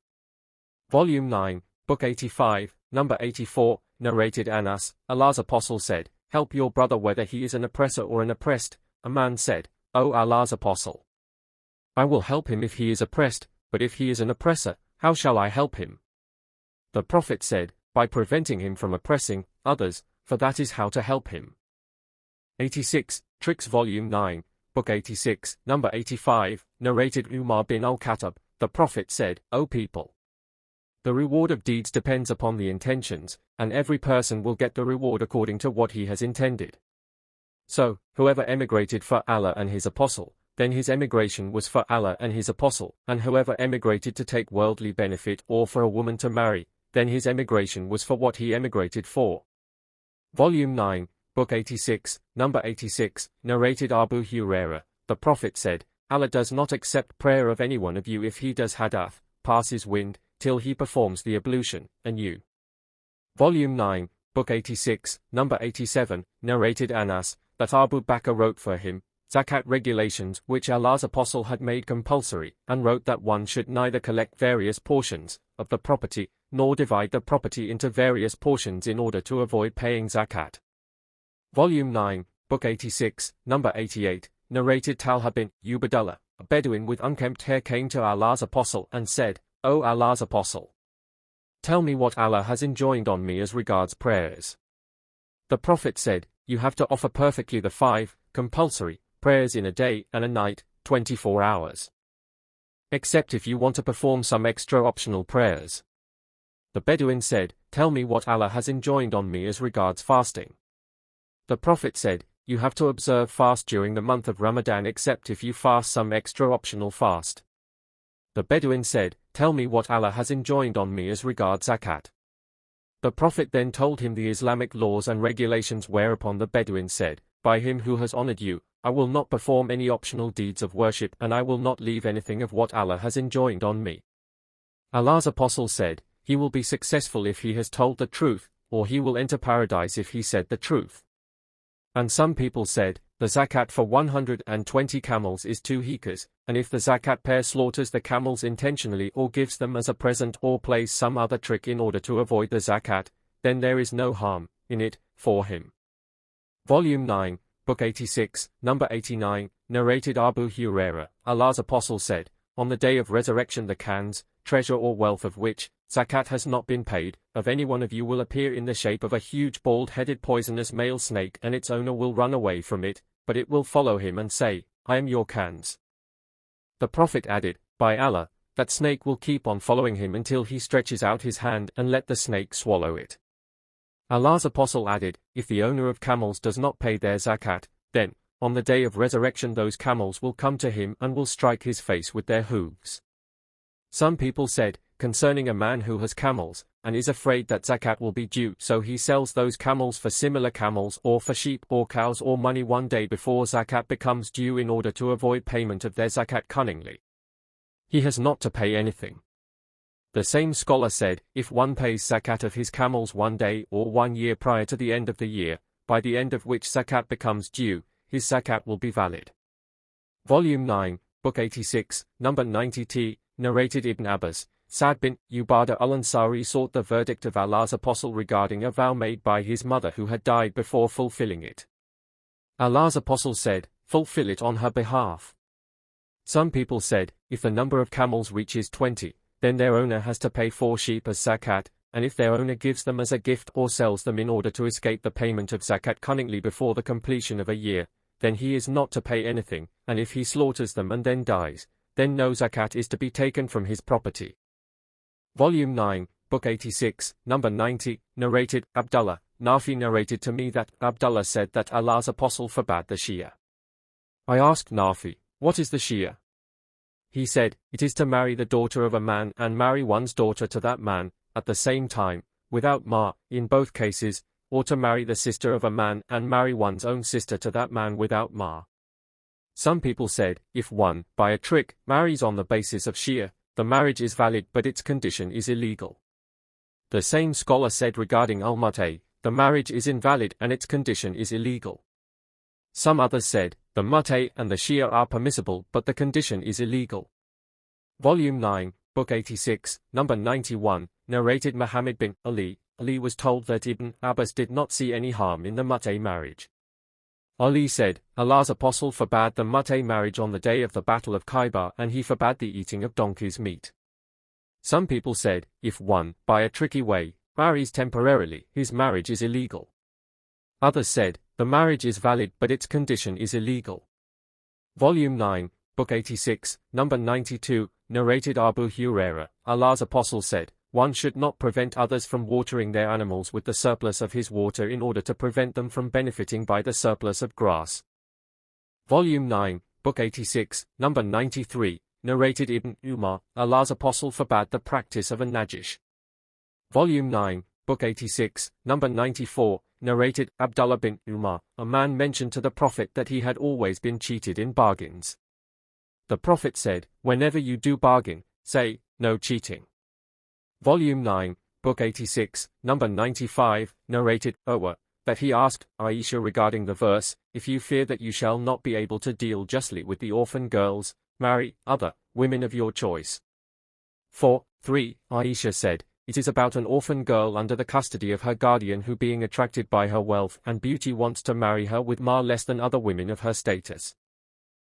Volume 9, Book 85, number 84, narrated Anas, Allah's Apostle said, "Help your brother whether he is an oppressor or an oppressed." A man said, "O Allah's Apostle, I will help him if he is oppressed, but if he is an oppressor, how shall I help him?" The Prophet said, "By preventing him from oppressing others, for that is how to help him." 86, Tricks Volume 9, Book 86, number 85, narrated Umar bin al-Khattab, the Prophet said, "O people, the reward of deeds depends upon the intentions, and every person will get the reward according to what he has intended. So, whoever emigrated for Allah and His Apostle, then his emigration was for Allah and His Apostle, and whoever emigrated to take worldly benefit or for a woman to marry, then his emigration was for what he emigrated for." Volume 9, Book 86, number 86, narrated Abu Hurairah, the Prophet said, "Allah does not accept prayer of any one of you if he does hadath, passes wind, till he performs the ablution, and you." Volume 9, Book 86, number 87, narrated Anas, that Abu Bakr wrote for him zakat regulations which Allah's Apostle had made compulsory, and wrote that one should neither collect various portions of the property, nor divide the property into various portions in order to avoid paying zakat. Volume 9, Book 86, Number 88, narrated Talha bin Ubaidullah, a Bedouin with unkempt hair came to Allah's Apostle and said, O Allah's Apostle, tell me what Allah has enjoined on me as regards prayers. The Prophet said, you have to offer perfectly the 5 compulsory prayers in a day and a night, 24 hours. Except if you want to perform some extra optional prayers. The Bedouin said, tell me what Allah has enjoined on me as regards fasting. The Prophet said, you have to observe fast during the month of Ramadan except if you fast some extra optional fast. The Bedouin said, tell me what Allah has enjoined on me as regards zakat. The Prophet then told him the Islamic laws and regulations, whereupon the Bedouin said, by him who has honored you, I will not perform any optional deeds of worship and I will not leave anything of what Allah has enjoined on me. Allah's Apostle said, he will be successful if he has told the truth, or he will enter paradise if he said the truth. And some people said, the zakat for 120 camels is 2 hikkas, and if the zakat pair slaughters the camels intentionally or gives them as a present or plays some other trick in order to avoid the zakat, then there is no harm in it for him. Volume 9, Book 86, Number 89, narrated Abu Hurairah, Allah's Apostle said, on the day of resurrection the cans, treasure or wealth of which zakat has not been paid, of any one of you will appear in the shape of a huge bald-headed poisonous male snake, and its owner will run away from it, but it will follow him and say, I am your cans. The Prophet added, by Allah, that snake will keep on following him until he stretches out his hand and let the snake swallow it. Allah's Apostle added, if the owner of camels does not pay their zakat, then, on the day of resurrection those camels will come to him and will strike his face with their hooves. Some people said, concerning a man who has camels, and is afraid that zakat will be due, so he sells those camels for similar camels or for sheep or cows or money one day before zakat becomes due in order to avoid payment of their zakat cunningly. He has not to pay anything. The same scholar said, if one pays zakat of his camels one day or 1 year prior to the end of the year, by the end of which zakat becomes due, his zakat will be valid. Volume 9, Book 86, Number 90t, narrated Ibn Abbas, Sa'd bin Ubadah al-Ansari sought the verdict of Allah's Apostle regarding a vow made by his mother who had died before fulfilling it. Allah's Apostle said, fulfill it on her behalf. Some people said, if the number of camels reaches 20, then their owner has to pay 4 sheep as zakat, and if their owner gives them as a gift or sells them in order to escape the payment of zakat cunningly before the completion of a year, then he is not to pay anything, and if he slaughters them and then dies, then no zakat is to be taken from his property. Volume 9, Book 86, Number 90, narrated Abdullah, Nafi narrated to me that Abdullah said that Allah's Apostle forbade the Shia. I asked Nafi, what is the Shia? He said, it is to marry the daughter of a man and marry one's daughter to that man, at the same time, without ma, in both cases, or to marry the sister of a man and marry one's own sister to that man without ma. Some people said, if one, by a trick, marries on the basis of Shia, the marriage is valid but its condition is illegal. The same scholar said regarding al-Mut'ah, the marriage is invalid and its condition is illegal. Some others said, the Mut'ah and the Shia are permissible but the condition is illegal. Volume 9, Book 86, Number 91, narrated Muhammad bin Ali. Ali was told that Ibn Abbas did not see any harm in the Mut'ah marriage. Ali said, Allah's Apostle forbade the Mut'ah marriage on the day of the Battle of Khaybar and he forbade the eating of donkey's meat. Some people said, if one, by a tricky way, marries temporarily, his marriage is illegal. Others said, the marriage is valid but its condition is illegal. Volume 9, Book 86, Number 92, narrated Abu Hurairah, Allah's Apostle said, one should not prevent others from watering their animals with the surplus of his water in order to prevent them from benefiting by the surplus of grass. Volume 9, Book 86, Number 93, narrated Ibn Umar, Allah's Apostle forbade the practice of a najish. Volume 9, Book 86, Number 94, narrated Abdullah bin Umar, a man mentioned to the Prophet that he had always been cheated in bargains. The Prophet said, whenever you do bargain, say, no cheating. Volume 9, Book 86, Number 95, narrated Urwa, that he asked Aisha regarding the verse, if you fear that you shall not be able to deal justly with the orphan girls, marry other women of your choice. 4:3, Aisha said, it is about an orphan girl under the custody of her guardian who, being attracted by her wealth and beauty, wants to marry her with mahr less than other women of her status.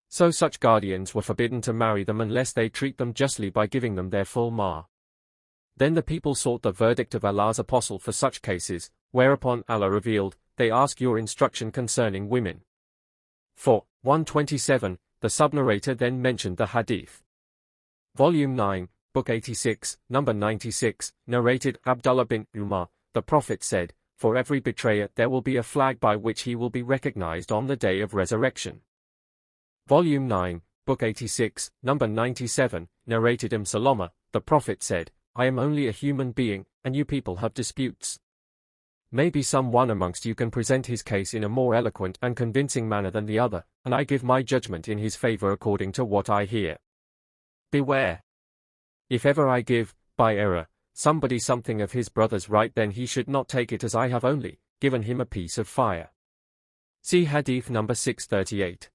So such guardians were forbidden to marry them unless they treat them justly by giving them their full mahr. Then the people sought the verdict of Allah's apostle for such cases, whereupon Allah revealed, "They ask your instruction concerning women." 4. 127, the subnarrator then mentioned the Hadith. Volume 9, Book 86, Number 96, narrated Abdullah bin Umar, the Prophet said, "For every betrayer there will be a flag by which he will be recognized on the day of resurrection." Volume 9, Book 86, Number 97, narrated Salama, the Prophet said, "I am only a human being, and you people have disputes. Maybe some one amongst you can present his case in a more eloquent and convincing manner than the other, and I give my judgment in his favor according to what I hear. Beware! If ever I give, by error, somebody something of his brother's right, then he should not take it as I have only given him a piece of fire." See Hadith number 638.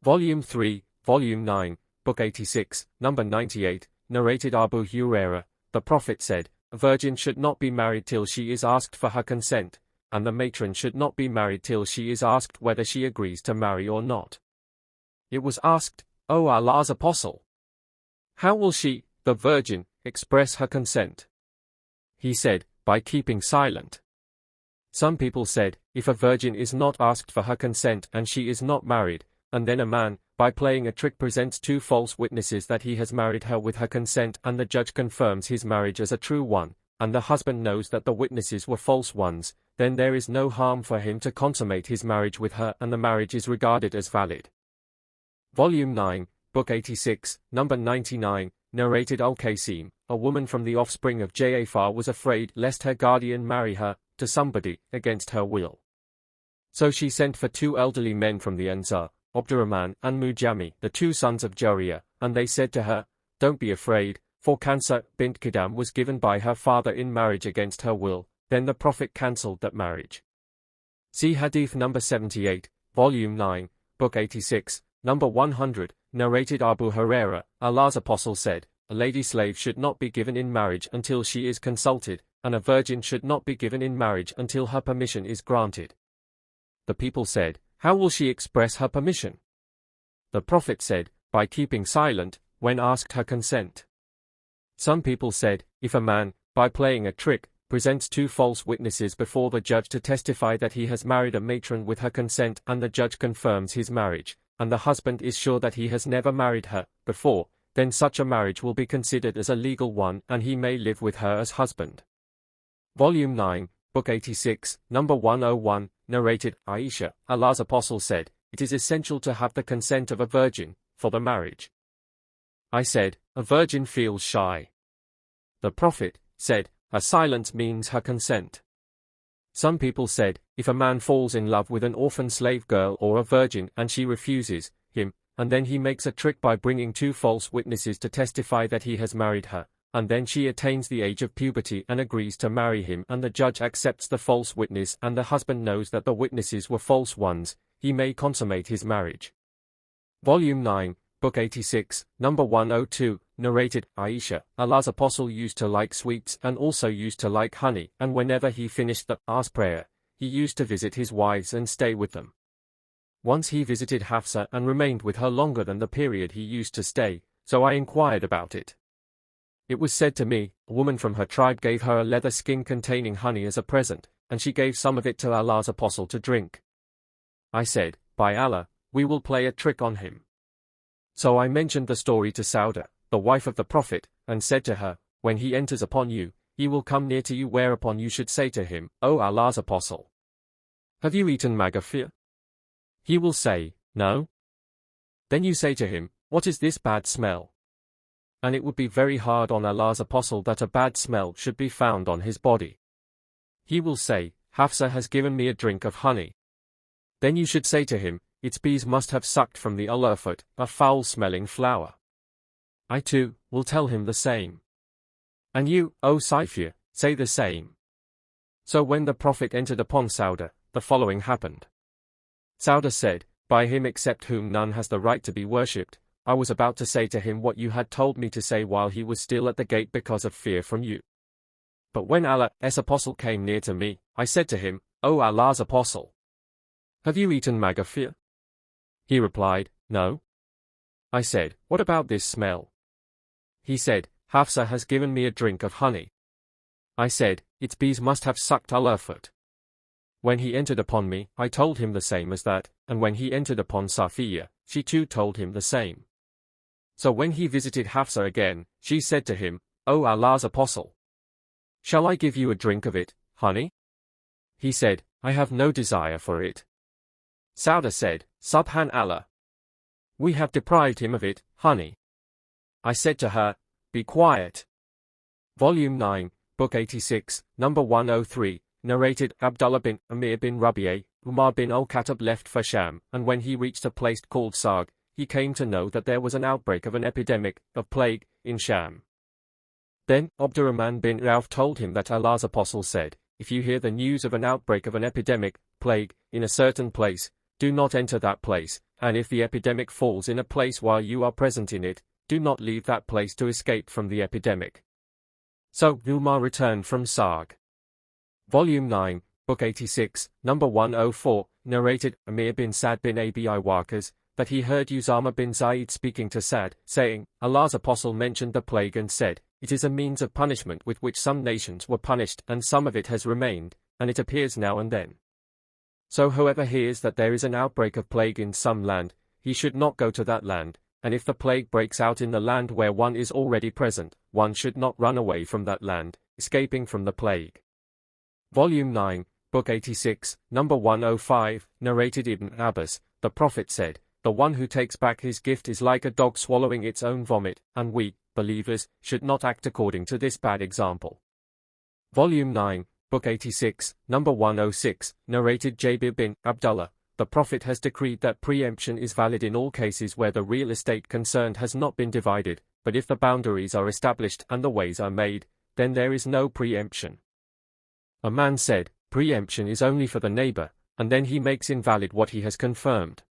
Volume 3, Volume 9, Book 86, Number 98, narrated Abu Hurairah, the Prophet said, "A virgin should not be married till she is asked for her consent, and the matron should not be married till she is asked whether she agrees to marry or not." It was asked, "O Allah's Apostle, how will she, the virgin, express her consent?" He said, "By keeping silent." Some people said, "If a virgin is not asked for her consent and she is not married, and then a man, by playing a trick, presents two false witnesses that he has married her with her consent, and the judge confirms his marriage as a true one, and the husband knows that the witnesses were false ones, then there is no harm for him to consummate his marriage with her, and the marriage is regarded as valid." Volume 9, Book 86, Number 99, narrated Al-Qasim, a woman from the offspring of Ja'far was afraid lest her guardian marry her to somebody against her will. So she sent for two elderly men from the Ansar, Abdurrahman and Mujami, the two sons of Jariya, and they said to her, "Don't be afraid, for Kansa bint Qidam was given by her father in marriage against her will." Then the Prophet cancelled that marriage. See Hadith number 78, Volume 9, Book 86, Number 100, narrated Abu Hurairah, Allah's Apostle said, "A lady slave should not be given in marriage until she is consulted, and a virgin should not be given in marriage until her permission is granted." The people said, "How will she express her permission?" The Prophet said, "By keeping silent, when asked her consent." Some people said, "If a man, by playing a trick, presents two false witnesses before the judge to testify that he has married a matron with her consent, and the judge confirms his marriage, and the husband is sure that he has never married her before, then such a marriage will be considered as a legal one, and he may live with her as husband." Volume 9, Book 86, Number 101, narrated Aisha, Allah's Apostle said, "It is essential to have the consent of a virgin for the marriage." I said, "A virgin feels shy." The Prophet said, "Her silence means her consent." Some people said, "If a man falls in love with an orphan slave girl or a virgin and she refuses him, and then he makes a trick by bringing two false witnesses to testify that he has married her, and then she attains the age of puberty and agrees to marry him, and the judge accepts the false witness and the husband knows that the witnesses were false ones, he may consummate his marriage." Volume 9, Book 86, Number 102, narrated Aisha, Allah's Apostle used to like sweets and also used to like honey, and whenever he finished the Asr prayer, he used to visit his wives and stay with them. Once he visited Hafsa and remained with her longer than the period he used to stay, so I inquired about it. It was said to me, a woman from her tribe gave her a leather skin containing honey as a present, and she gave some of it to Allah's Apostle to drink. I said, "By Allah, we will play a trick on him." So I mentioned the story to Sauda, the wife of the Prophet, and said to her, "When he enters upon you, he will come near to you, whereupon you should say to him, 'O Allah's Apostle, have you eaten magafir?' He will say, 'No.' Then you say to him, 'What is this bad smell?' And it would be very hard on Allah's Apostle that a bad smell should be found on his body. He will say, 'Hafsa has given me a drink of honey.' Then you should say to him, 'Its bees must have sucked from the ulafat, a foul-smelling flower.' I too will tell him the same. And you, O Saifir, say the same." So when the Prophet entered upon Sauda, the following happened. Sauda said, "By him except whom none has the right to be worshipped, I was about to say to him what you had told me to say while he was still at the gate because of fear from you. But when Allah's apostle came near to me, I said to him, O Allah's apostle, have you eaten magafir? He replied, no. I said, what about this smell? He said, Hafsa has given me a drink of honey. I said, its bees must have sucked Allah foot. When he entered upon me, I told him the same as that, and when he entered upon Safiya, she too told him the same. So when he visited Hafsa again, she said to him, O Allah's apostle, shall I give you a drink of it, honey? He said, I have no desire for it. Sauda said, Subhanallah, we have deprived him of it, honey. I said to her, be quiet. Volume 9, Book 86, number 103, narrated Abdullah bin Amir bin Rabi'a, Umar bin al-Khattab left for Sham, and when he reached a place called Sarg, he came to know that there was an outbreak of an epidemic, of plague, in Sham. Then, Abdurrahman bin Auf told him that Allah's apostle said, if you hear the news of an outbreak of an epidemic, plague, in a certain place, do not enter that place, and if the epidemic falls in a place while you are present in it, do not leave that place to escape from the epidemic. So, Umar returned from Sarg. Volume 9, Book 86, number 104, narrated Amir bin Sa'd bin Abi Waqas, that he heard Usama bin Zaid speaking to Sa'd, saying, Allah's apostle mentioned the plague and said, it is a means of punishment with which some nations were punished and some of it has remained, and it appears now and then. So whoever hears that there is an outbreak of plague in some land, he should not go to that land, and if the plague breaks out in the land where one is already present, one should not run away from that land, escaping from the plague. Volume 9, Book 86, number 105, narrated Ibn Abbas, the Prophet said, the one who takes back his gift is like a dog swallowing its own vomit, and we, believers, should not act according to this bad example. Volume 9, Book 86, number 106, narrated Jabir bin Abdullah, the Prophet has decreed that preemption is valid in all cases where the real estate concerned has not been divided, but if the boundaries are established and the ways are made, then there is no preemption. A man said, preemption is only for the neighbor, and then he makes invalid what he has confirmed.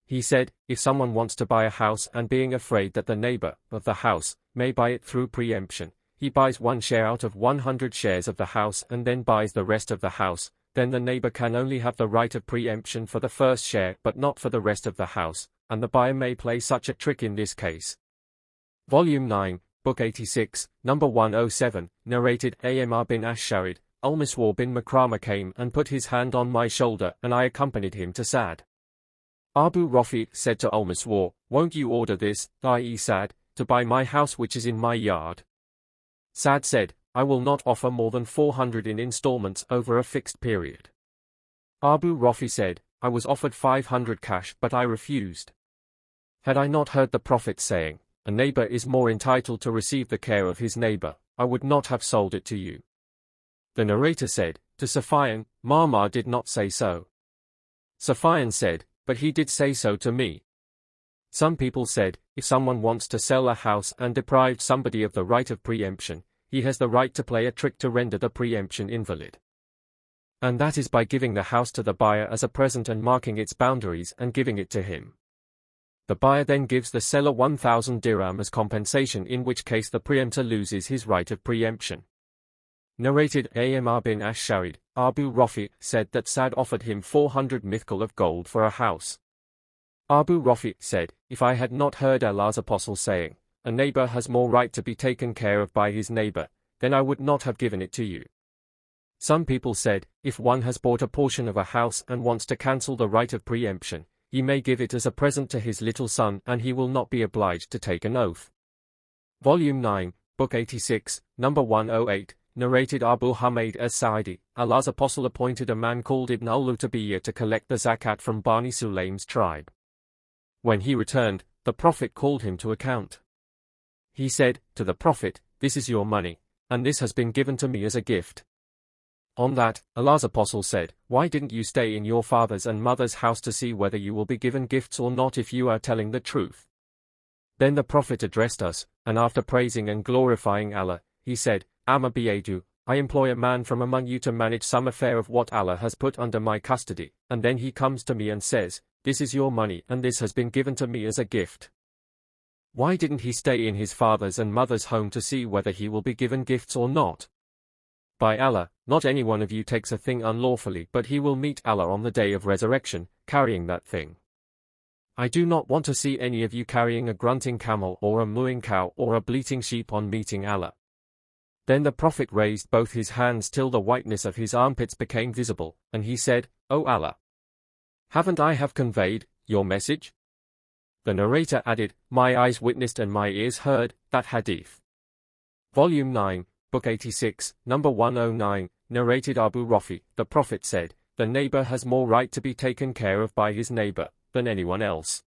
He said, if someone wants to buy a house and being afraid that the neighbor of the house may buy it through preemption, he buys 1 share out of 100 shares of the house and then buys the rest of the house, then the neighbor can only have the right of preemption for the first share but not for the rest of the house, and the buyer may play such a trick in this case. Volume 9, Book 86, number 107, narrated Amr bin Ash-Sharid, Al-Miswar bin Makrama came and put his hand on my shoulder and I accompanied him to Sa'd. Abu Rafi said to Al-Miswar, won't you order this, i.e. Sa'd, to buy my house which is in my yard? Sa'd said, I will not offer more than 400 in installments over a fixed period. Abu Rafi said, I was offered 500 cash but I refused. Had I not heard the Prophet saying, a neighbor is more entitled to receive the care of his neighbor, I would not have sold it to you. The narrator said, to Sufyan, Ma'mar did not say so. Sufyan said, but he did say so to me. Some people said, if someone wants to sell a house and deprive somebody of the right of preemption, he has the right to play a trick to render the preemption invalid. And that is by giving the house to the buyer as a present and marking its boundaries and giving it to him. The buyer then gives the seller 1,000 dirham as compensation, in which case the preemptor loses his right of preemption. Narrated Amr bin Ash-Sharid, Abu Rafi said that Sa'd offered him 400 mithqal of gold for a house. Abu Rafi said, if I had not heard Allah's apostle saying, a neighbor has more right to be taken care of by his neighbor, then I would not have given it to you. Some people said, if one has bought a portion of a house and wants to cancel the right of preemption, he may give it as a present to his little son and he will not be obliged to take an oath. Volume 9, Book 86, number 108, narrated Abu Hamid as-Sa'idi, Allah's apostle appointed a man called Ibn al-Lutabiyya to collect the zakat from Bani Sulaim's tribe. When he returned, the Prophet called him to account. He said, to the Prophet, this is your money, and this has been given to me as a gift. On that, Allah's apostle said, why didn't you stay in your father's and mother's house to see whether you will be given gifts or not if you are telling the truth? Then the Prophet addressed us, and after praising and glorifying Allah, he said, Amma biyadu, I employ a man from among you to manage some affair of what Allah has put under my custody, and then he comes to me and says, this is your money and this has been given to me as a gift. Why didn't he stay in his father's and mother's home to see whether he will be given gifts or not? By Allah, not any one of you takes a thing unlawfully, but he will meet Allah on the day of resurrection, carrying that thing. I do not want to see any of you carrying a grunting camel or a mooing cow or a bleating sheep on meeting Allah. Then the Prophet raised both his hands till the whiteness of his armpits became visible, and he said, O Allah, haven't I have conveyed your message? The narrator added, my eyes witnessed and my ears heard, that Hadith. Volume 9, Book 86, number 109, narrated Abu Rafi, the Prophet said, the neighbor has more right to be taken care of by his neighbor than anyone else.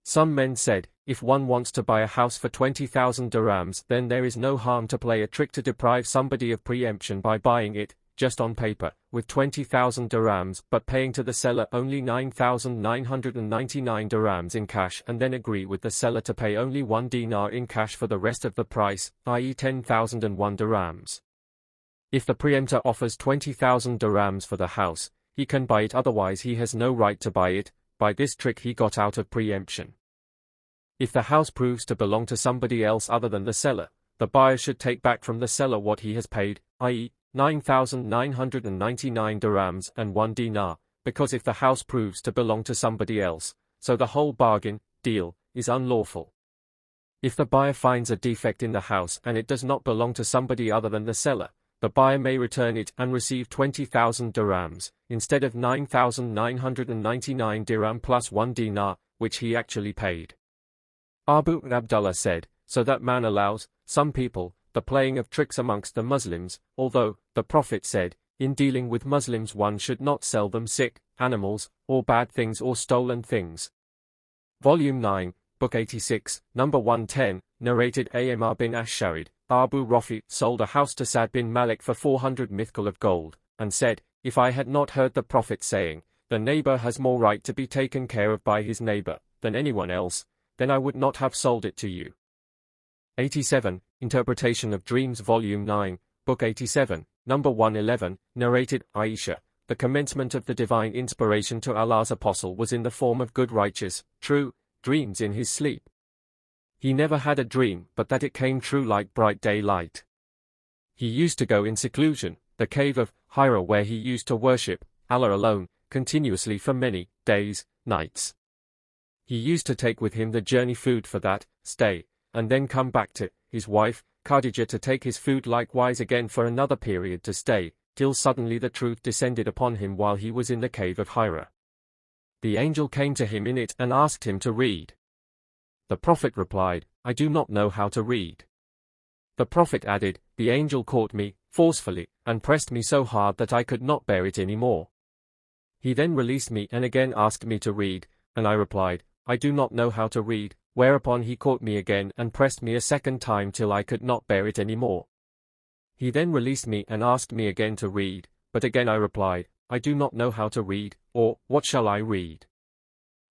Some men said, if one wants to buy a house for 20,000 dirhams, then there is no harm to play a trick to deprive somebody of preemption by buying it, just on paper, with 20,000 dirhams, but paying to the seller only 9,999 dirhams in cash, and then agree with the seller to pay only 1 dinar in cash for the rest of the price, i.e. 10,001 dirhams. If the preemptor offers 20,000 dirhams for the house, he can buy it, otherwise he has no right to buy it. By this trick he got out of preemption. If the house proves to belong to somebody else other than the seller, the buyer should take back from the seller what he has paid, i.e. 9,999 dirhams and 1 dinar, because if the house proves to belong to somebody else, so the whole deal, is unlawful. If the buyer finds a defect in the house and it does not belong to somebody other than the seller, the buyer may return it and receive 20,000 dirhams, instead of 9,999 dirham plus 1 dinar, which he actually paid. Abu Abdullah said, so that man allows, some people, the playing of tricks amongst the Muslims, although, the Prophet said, in dealing with Muslims one should not sell them sick animals, or bad things or stolen things. Volume 9, Book 86, number 110, narrated Amr bin Ash-Sharid, Abu Rafi sold a house to Sa'd bin Malik for 400 mithqal of gold, and said, if I had not heard the Prophet saying, the neighbor has more right to be taken care of by his neighbor than anyone else, then I would not have sold it to you. 87, Interpretation of Dreams Volume 9, Book 87, number 111, narrated Aisha, the commencement of the divine inspiration to Allah's apostle was in the form of good righteous, true, dreams in his sleep. He never had a dream but that it came true like bright daylight. He used to go in seclusion, the cave of Hira, where he used to worship Allah alone, continuously for many days, nights. He used to take with him the journey food for that stay, and then come back to his wife, Khadijah, to take his food likewise again for another period to stay, till suddenly the truth descended upon him while he was in the cave of Hira. The angel came to him in it and asked him to read. The Prophet replied, I do not know how to read. The Prophet added, the angel caught me, forcefully, and pressed me so hard that I could not bear it any more. He then released me and again asked me to read, and I replied, I do not know how to read, whereupon he caught me again and pressed me a second time till I could not bear it any more. He then released me and asked me again to read, but again I replied, I do not know how to read, or, what shall I read?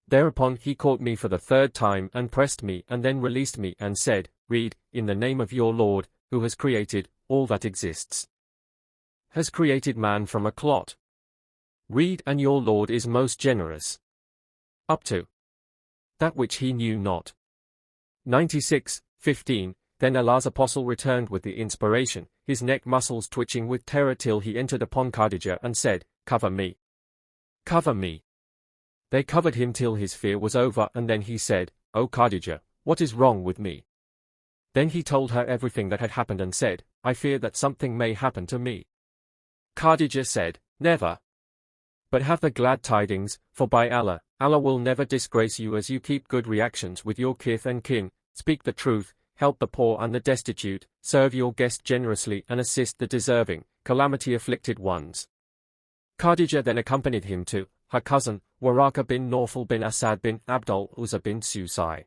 Thereupon he caught me for the third time and pressed me and then released me and said, read, in the name of your Lord, who has created all that exists. Has created man from a clot. Read, and your Lord is most generous. Up to that which he knew not. 96:15. Then Allah's apostle returned with the inspiration, his neck muscles twitching with terror till he entered upon Khadijah and said, cover me. Cover me. They covered him till his fear was over, and then he said, O Khadijah, what is wrong with me? Then he told her everything that had happened and said, I fear that something may happen to me. Khadijah said, never. But have the glad tidings, for by Allah, Allah will never disgrace you as you keep good reactions with your kith and kin, speak the truth, help the poor and the destitute, serve your guest generously and assist the deserving, calamity-afflicted ones. Khadijah then accompanied him to her cousin, Waraka bin Nawfal bin Asad bin Abdul Uzza bin Susai.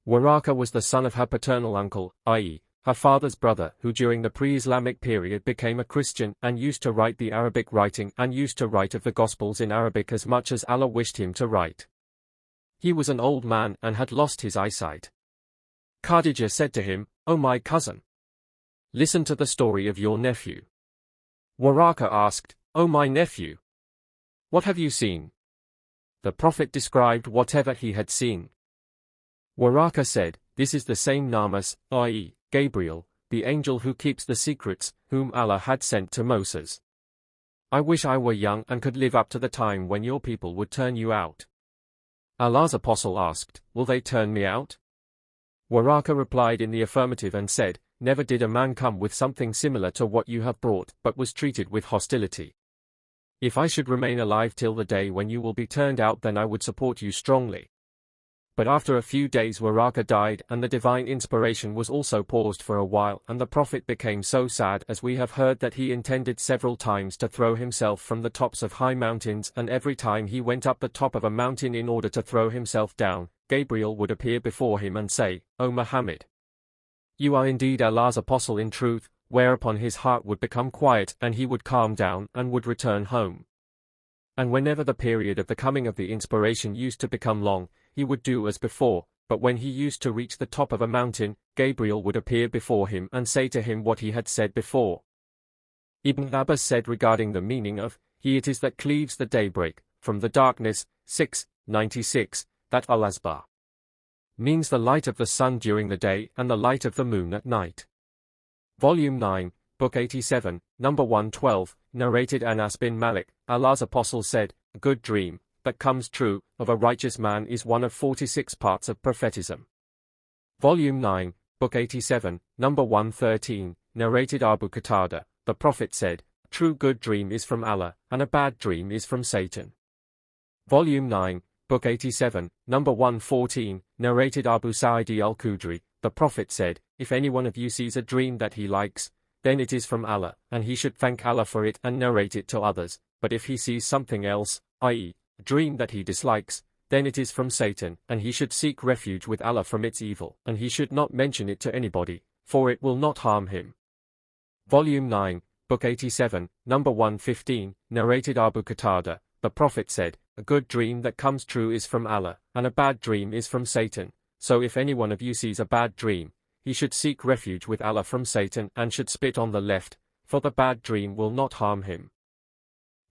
Waraka was the son of her paternal uncle, i.e., her father's brother, who during the pre-Islamic period became a Christian and used to write the Arabic writing and used to write of the Gospels in Arabic as much as Allah wished him to write. He was an old man and had lost his eyesight. Khadijah said to him, O my cousin, listen to the story of your nephew. Waraka asked, O my nephew, what have you seen? The Prophet described whatever he had seen. Waraka said, this is the same Namas, i.e., Gabriel, the angel who keeps the secrets, whom Allah had sent to Moses. I wish I were young and could live up to the time when your people would turn you out. Allah's apostle asked, will they turn me out? Waraka replied in the affirmative and said, never did a man come with something similar to what you have brought, but was treated with hostility. If I should remain alive till the day when you will be turned out, then I would support you strongly. But after a few days Waraka died, and the divine inspiration was also paused for a while, and the Prophet became so sad, as we have heard, that he intended several times to throw himself from the tops of high mountains, and every time he went up the top of a mountain in order to throw himself down, Gabriel would appear before him and say, O Muhammad, you are indeed Allah's apostle in truth, whereupon his heart would become quiet, and he would calm down, and would return home. And whenever the period of the coming of the inspiration used to become long, he would do as before, but when he used to reach the top of a mountain, Gabriel would appear before him and say to him what he had said before. Ibn Abbas said regarding the meaning of, he it is that cleaves the daybreak, from the darkness, 696, that al-asbar means the light of the sun during the day and the light of the moon at night. Volume 9, Book 87, number 112, narrated Anas bin Malik, Allah's apostle said, a good dream, that comes true, of a righteous man is one of 46 parts of prophetism. Volume 9, Book 87, number 113, narrated Abu Qatada, the Prophet said, a true good dream is from Allah, and a bad dream is from Satan. Volume 9, Book 87, number 114, narrated Abu Sa'id al-Khudri, the Prophet said, if any one of you sees a dream that he likes, then it is from Allah, and he should thank Allah for it and narrate it to others, but if he sees something else, i.e., a dream that he dislikes, then it is from Satan, and he should seek refuge with Allah from its evil, and he should not mention it to anybody, for it will not harm him. Volume 9, Book 87, number 115, narrated Abu Qatada, the Prophet said, a good dream that comes true is from Allah, and a bad dream is from Satan, so if any one of you sees a bad dream, he should seek refuge with Allah from Satan and should spit on the left, for the bad dream will not harm him.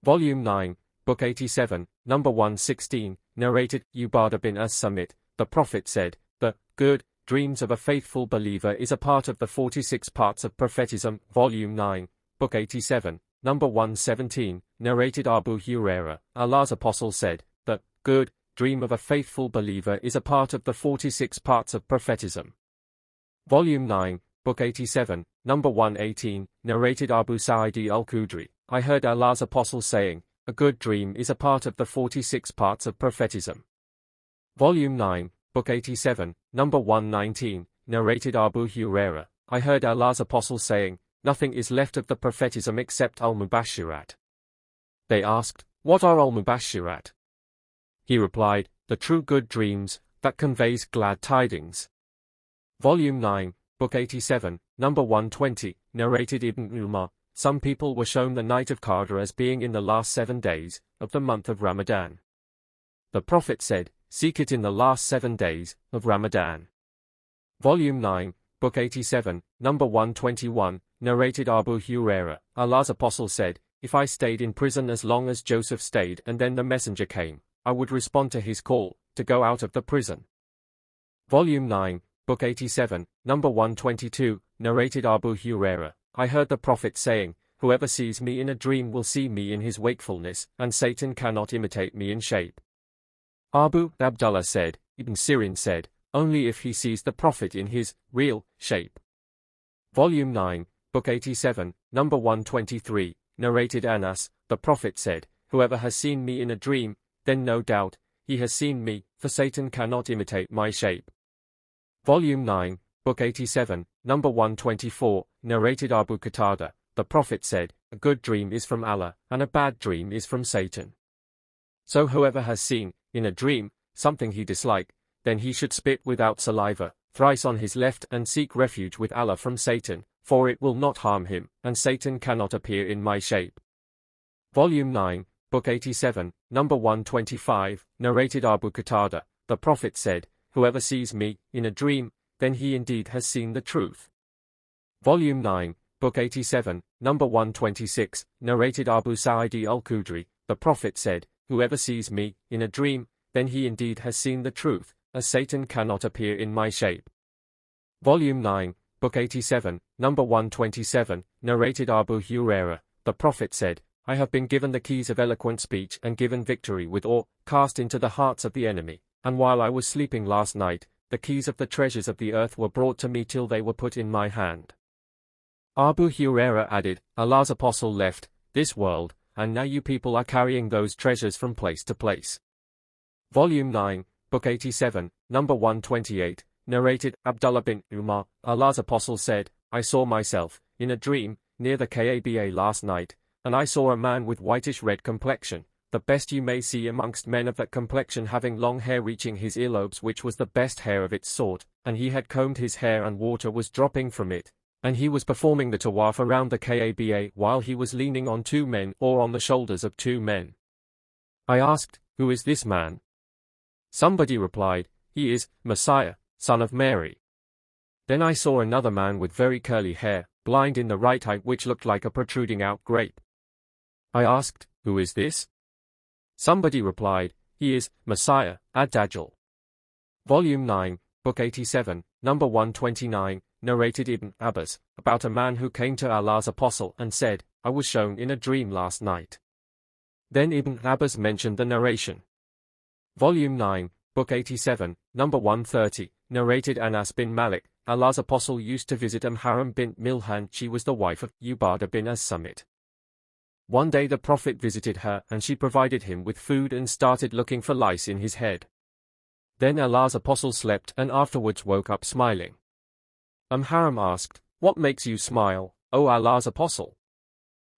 Volume 9, Book 87, number 116, narrated Ubadah bin As-Samit, the Prophet said, the good dreams of a faithful believer is a part of the 46 parts of prophetism. Volume 9, Book 87, number 117, narrated Abu Hurairah, Allah's apostle said, the good dream of a faithful believer is a part of the 46 parts of prophetism. Volume 9, Book 87, number 118, narrated Abu Sa'id al-Khudri, I heard Allah's apostle saying, a good dream is a part of the 46 parts of prophetism. Volume 9, Book 87, number 119, narrated Abu Hurairah, I heard Allah's apostle saying, nothing is left of the prophetism except al-Mubashirat. They asked, what are al-Mubashirat? He replied, the true good dreams, that conveys glad tidings. Volume 9, Book 87, number 120, narrated Ibn Umar, some people were shown the night of Qadr as being in the last 7 days of the month of Ramadan. The Prophet said, seek it in the last 7 days of Ramadan. Volume 9, Book 87, number 121, narrated Abu Hurairah, Allah's apostle said, if I stayed in prison as long as Joseph stayed and then the messenger came, I would respond to his call to go out of the prison. Volume 9, Book 87, number 122, narrated Abu Hurairah, I heard the Prophet saying, whoever sees me in a dream will see me in his wakefulness, and Satan cannot imitate me in shape. Abu Abdullah said, Ibn Sirin said, only if he sees the Prophet in his real shape. Volume 9, Book 87, number 123, narrated Anas, the Prophet said, whoever has seen me in a dream, then no doubt, he has seen me, for Satan cannot imitate my shape. Volume 9, Book 87, number 124, narrated Abu Qatada, the Prophet said, a good dream is from Allah, and a bad dream is from Satan. So whoever has seen, in a dream, something he disliked, then he should spit without saliva, thrice on his left and seek refuge with Allah from Satan, for it will not harm him, and Satan cannot appear in my shape. Volume 9, Book 87, number 125, narrated Abu Qatada, the Prophet said, whoever sees me, in a dream, then he indeed has seen the truth. Volume 9, Book 87, number 126, narrated Abu Sa'id al-Khudri, the Prophet said, whoever sees me, in a dream, then he indeed has seen the truth, as Satan cannot appear in my shape. Volume 9, Book 87, number 127, narrated Abu Huraira, the Prophet said, I have been given the keys of eloquent speech and given victory with awe, cast into the hearts of the enemy, and while I was sleeping last night, the keys of the treasures of the earth were brought to me till they were put in my hand. Abu Huraira added, Allah's apostle left this world, and now you people are carrying those treasures from place to place. Volume 9, Book 87, number 128, narrated Abdullah bin Umar, Allah's apostle said, I saw myself, in a dream, near the Kaaba last night, and I saw a man with whitish-red complexion, the best you may see amongst men of that complexion, having long hair reaching his earlobes, which was the best hair of its sort, and he had combed his hair and water was dropping from it, and he was performing the tawaf around the Kaaba while he was leaning on two men or on the shoulders of two men. I asked, Who is this man? Somebody replied, He is Messiah, son of Mary. Then I saw another man with very curly hair, blind in the right eye, which looked like a protruding out grape. I asked, Who is this? Somebody replied, He is Messiah, Ad-Dajjal. Volume 9, Book 87, number 129, narrated Ibn Abbas, about a man who came to Allah's apostle and said, I was shown in a dream last night. Then Ibn Abbas mentioned the narration. Volume 9, Book 87, number 130, narrated Anas bin Malik, Allah's apostle used to visit Haram bint Milhan. She was the wife of Ubadah bin As-Samit. One day the Prophet visited her and she provided him with food and started looking for lice in his head. Then Allah's apostle slept and afterwards woke up smiling. Haram asked, What makes you smile, O Allah's apostle?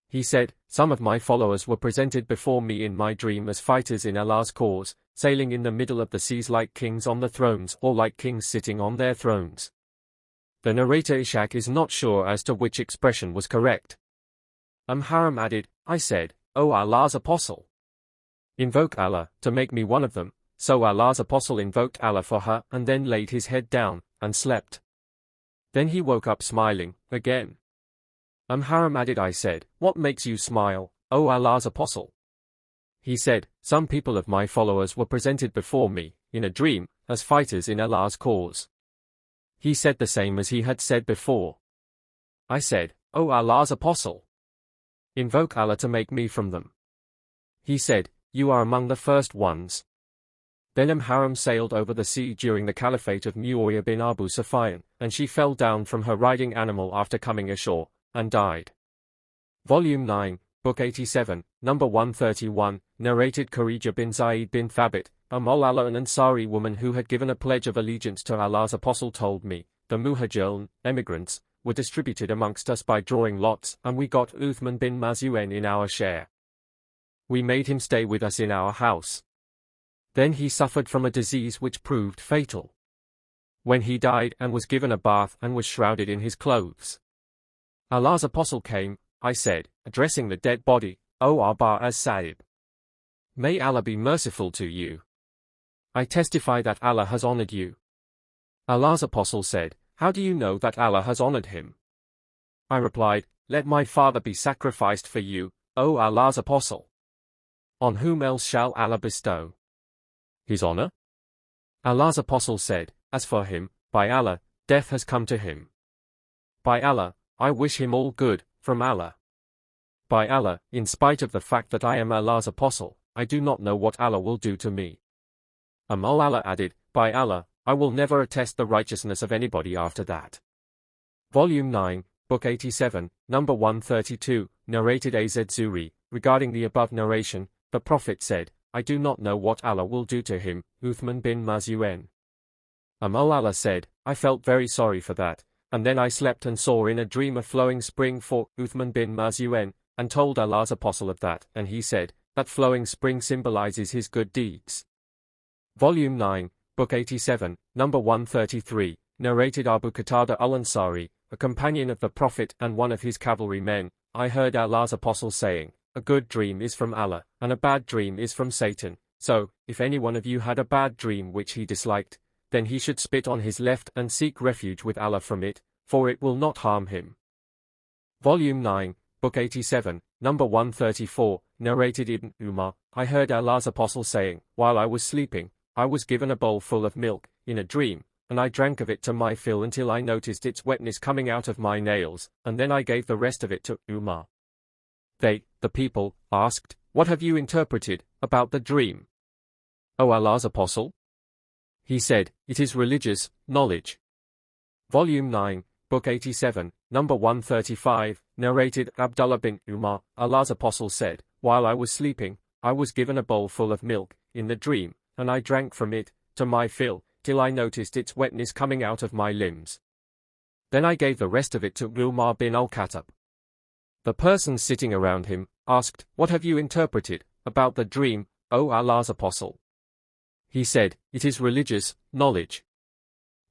He said, Some of my followers were presented before me in my dream as fighters in Allah's cause, sailing in the middle of the seas like kings on the thrones or like kings sitting on their thrones. The narrator Ishaq is not sure as to which expression was correct. Haram added, I said, O Allah's apostle, invoke Allah to make me one of them. So Allah's apostle invoked Allah for her and then laid his head down and slept. Then he woke up smiling again. Haram added, I said, What makes you smile, O Allah's apostle? He said, Some people of my followers were presented before me, in a dream, as fighters in Allah's cause. He said the same as he had said before. I said, O Allah's apostle, invoke Allah to make me from them. He said, You are among the first ones. Then Haram sailed over the sea during the caliphate of Muawiyah bin Abu Sufyan, and she fell down from her riding animal after coming ashore, and died. Volume 9, Book 87, number 131, narrated Kharija bin Zaid bin Thabit, Al-Allah, an Ansari woman who had given a pledge of allegiance to Allah's apostle, told me, the muhajirun, emigrants, were distributed amongst us by drawing lots, and we got Uthman bin Maz'un in our share. We made him stay with us in our house. Then he suffered from a disease which proved fatal. When he died and was given a bath and was shrouded in his clothes, Allah's apostle came, I said, addressing the dead body, O Aba as-Sa'ib, may Allah be merciful to you. I testify that Allah has honored you. Allah's apostle said, How do you know that Allah has honored him? I replied, Let my father be sacrificed for you, O Allah's apostle. On whom else shall Allah bestow his honor? Allah's apostle said, As for him, by Allah, death has come to him. By Allah, I wish him all good, from Allah. By Allah, in spite of the fact that I am Allah's apostle, I do not know what Allah will do to me. Allah added, By Allah, I will never attest the righteousness of anybody after that. Volume 9, Book 87, number 132, narrated Az-Zuri, regarding the above narration, the Prophet said, I do not know what Allah will do to him, Uthman bin Maz'un. Allah said, I felt very sorry for that, and then I slept and saw in a dream a flowing spring for Uthman bin Maz'un, and told Allah's apostle of that, and he said, that flowing spring symbolizes his good deeds. Volume 9, Book 87, number 133, narrated Abu Qatada al-Ansari, a companion of the Prophet and one of his cavalry men, I heard Allah's apostle saying, A good dream is from Allah, and a bad dream is from Satan, so, if any one of you had a bad dream which he disliked, then he should spit on his left and seek refuge with Allah from it, for it will not harm him. Volume 9, Book 87, number 134, narrated Ibn Umar, I heard Allah's apostle saying, While I was sleeping, I was given a bowl full of milk, in a dream, and I drank of it to my fill until I noticed its wetness coming out of my nails, and then I gave the rest of it to Umar. They, the people, asked, "What have you interpreted about the dream, O Allah's Apostle?" He said, "It is religious knowledge." Volume 9, Book 87, number 135, narrated Abdullah bin Umar, Allah's Apostle said, "While I was sleeping, I was given a bowl full of milk, in the dream, and I drank from it, to my fill, till I noticed its wetness coming out of my limbs. Then I gave the rest of it to Umar bin al-Khattab." The persons sitting around him asked, "What have you interpreted about the dream, O Allah's Apostle?" He said, "It is religious knowledge."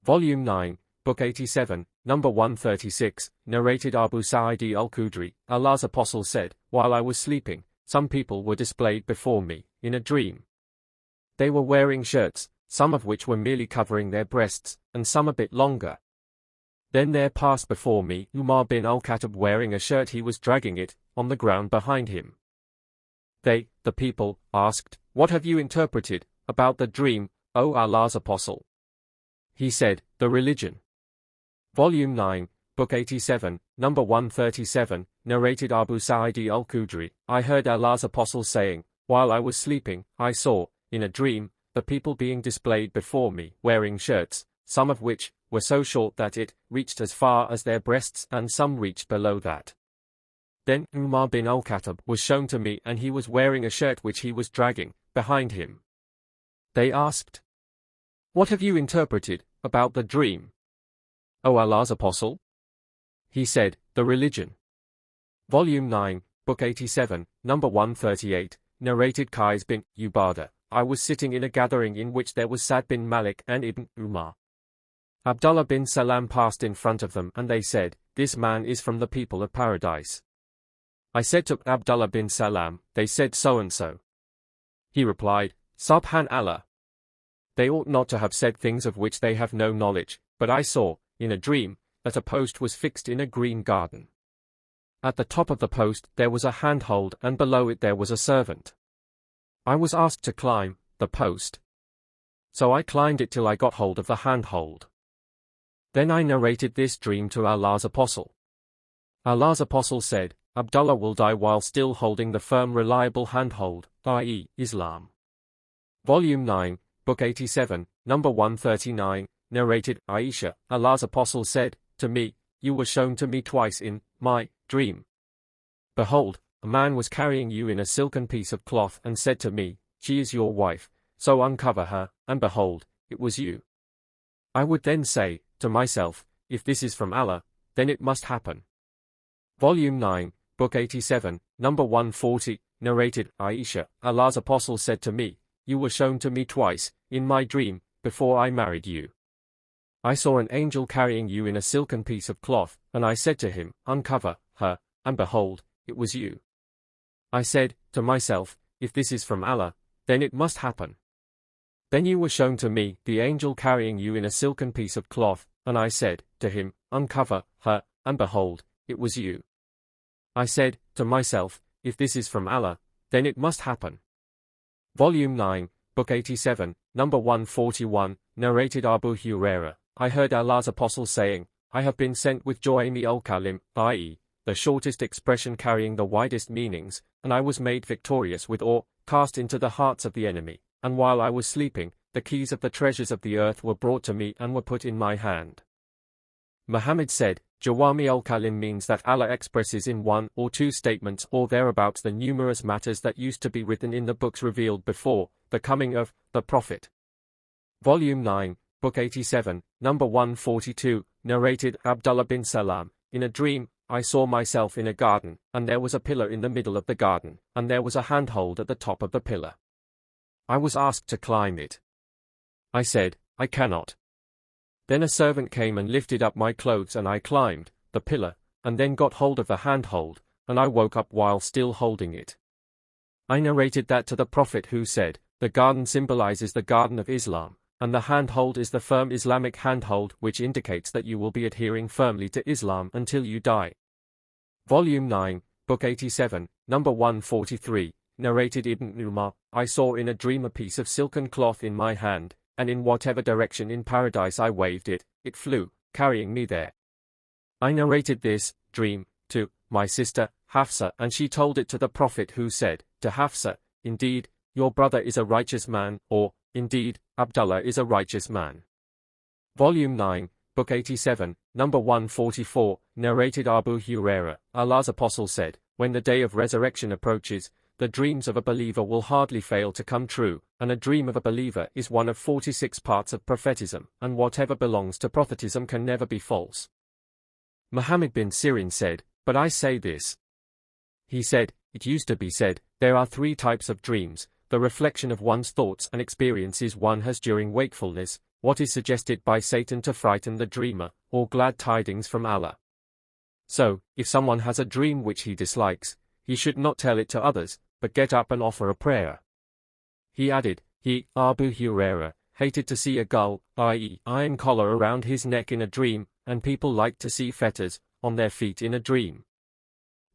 Volume 9, Book 87, number 136, narrated Abu Sa'id al-Khudri, Allah's Apostle said, "While I was sleeping, some people were displayed before me, in a dream. They were wearing shirts, some of which were merely covering their breasts, and some a bit longer. Then there passed before me Umar bin al-Khattab wearing a shirt. He was dragging it, on the ground behind him. They, the people, asked, "What have you interpreted about the dream, O Allah's Apostle?" He said, "The religion." Volume 9, Book 87, number 137, narrated Abu Sa'id al-Khudri, I heard Allah's Apostle saying, "While I was sleeping, I saw, in a dream, the people being displayed before me, wearing shirts, some of which were so short that it reached as far as their breasts and some reached below that. Then Umar bin al-Khattab was shown to me and he was wearing a shirt which he was dragging behind him. They asked, "What have you interpreted about the dream, O Allah's Apostle?" He said, "The religion." Volume 9, Book 87, number 138, narrated Qais bin Ubadah, I was sitting in a gathering in which there was Sa'd bin Malik and Ibn Umar. Abdullah bin Salam passed in front of them and they said, "This man is from the people of paradise." I said to Abdullah bin Salam, "They said so and so." He replied, "Subhanallah. They ought not to have said things of which they have no knowledge, but I saw, in a dream, that a post was fixed in a green garden. At the top of the post there was a handhold and below it there was a servant. I was asked to climb the post. So I climbed it till I got hold of the handhold. Then I narrated this dream to Allah's Apostle. Allah's Apostle said, Abdullah will die while still holding the firm reliable handhold, i.e., Islam. Volume 9, Book 87, number 139, narrated Aisha, Allah's Apostle said to me, "You were shown to me twice in my dream. Behold, a man was carrying you in a silken piece of cloth and said to me, 'She is your wife, so uncover her,' and behold, it was you. I would then say to myself, 'If this is from Allah, then it must happen.'" Volume 9, Book 87, number 140, narrated Aisha, Allah's Apostle said to me, "You were shown to me twice, in my dream, before I married you. I saw an angel carrying you in a silken piece of cloth, and I said to him, 'Uncover her,' and behold, it was you. I said to myself, 'If this is from Allah, then it must happen.' Then you were shown to me, the angel carrying you in a silken piece of cloth, and I said to him, 'Uncover her,' and behold, it was you. I said to myself, 'If this is from Allah, then it must happen.'" Volume 9, Book 87, number 141, narrated Abu Hurairah, I heard Allah's Apostle saying, "I have been sent with Jawami al-Kalim, i.e., the shortest expression carrying the widest meanings, and I was made victorious with or cast into the hearts of the enemy, and while I was sleeping, the keys of the treasures of the earth were brought to me and were put in my hand." Muhammad said, Jawami al-Kalim means that Allah expresses in one or two statements or thereabouts the numerous matters that used to be written in the books revealed before the coming of the Prophet. Volume 9, Book 87, number 142, narrated Abdullah bin Salam, in a dream, I saw myself in a garden, and there was a pillar in the middle of the garden, and there was a handhold at the top of the pillar. I was asked to climb it. I said, "I cannot." Then a servant came and lifted up my clothes and I climbed the pillar, and then got hold of the handhold, and I woke up while still holding it. I narrated that to the Prophet who said, "The garden symbolizes the garden of Islam, and the handhold is the firm Islamic handhold which indicates that you will be adhering firmly to Islam until you die." Volume 9, Book 87, number 143, narrated Ibn Umar, I saw in a dream a piece of silken cloth in my hand, and in whatever direction in paradise I waved it, it flew, carrying me there. I narrated this dream to my sister, Hafsa, and she told it to the Prophet, who said to Hafsa, "Indeed, your brother is a righteous man," or, "Indeed, Abdullah is a righteous man." Volume 9, Book 87, number 144, narrated Abu Hurairah, Allah's Apostle said, "When the day of resurrection approaches, the dreams of a believer will hardly fail to come true, and a dream of a believer is one of 46 parts of prophetism, and whatever belongs to prophetism can never be false." Muhammad bin Sirin said, "But I say this." He said, "It used to be said, there are 3 types of dreams: the reflection of one's thoughts and experiences one has during wakefulness, what is suggested by Satan to frighten the dreamer, or glad tidings from Allah. So, if someone has a dream which he dislikes, he should not tell it to others, but get up and offer a prayer." He added, he, Abu Hurairah, hated to see a gull, i.e., iron collar around his neck in a dream, and people liked to see fetters on their feet in a dream.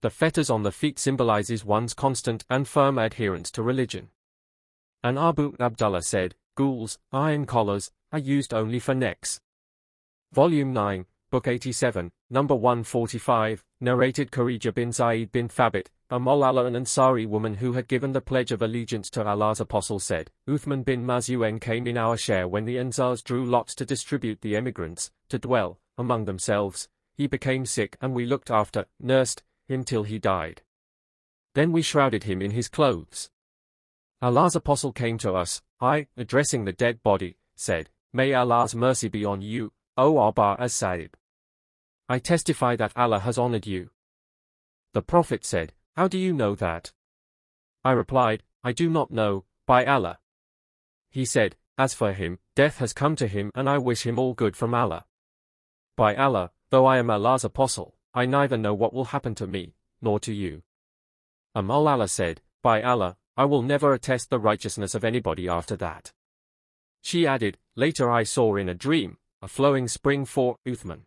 The fetters on the feet symbolizes one's constant and firm adherence to religion. And Abu Abdullah said, "Ghouls, iron collars, are used only for necks." Volume 9, Book 87, number 145, narrated Kharija bin Zaid bin Thabit, a Mawla, an Ansari woman who had given the pledge of allegiance to Allah's Apostle, said, "Uthman bin Maz'un came in our share when the Ansars drew lots to distribute the emigrants, to dwell among themselves. He became sick and we looked after, nursed him till he died. Then we shrouded him in his clothes. Allah's Apostle came to us, addressing the dead body, said, 'May Allah's mercy be on you, O Abba as-Sa'ib. I testify that Allah has honored you.' The Prophet said, 'How do you know that?' I replied, 'I do not know, by Allah.' He said, 'As for him, death has come to him and I wish him all good from Allah. By Allah, though I am Allah's Apostle, I neither know what will happen to me, nor to you.' Allah said, 'By Allah, I will never attest the righteousness of anybody after that.' She added, 'Later I saw in a dream, a flowing spring for Uthman.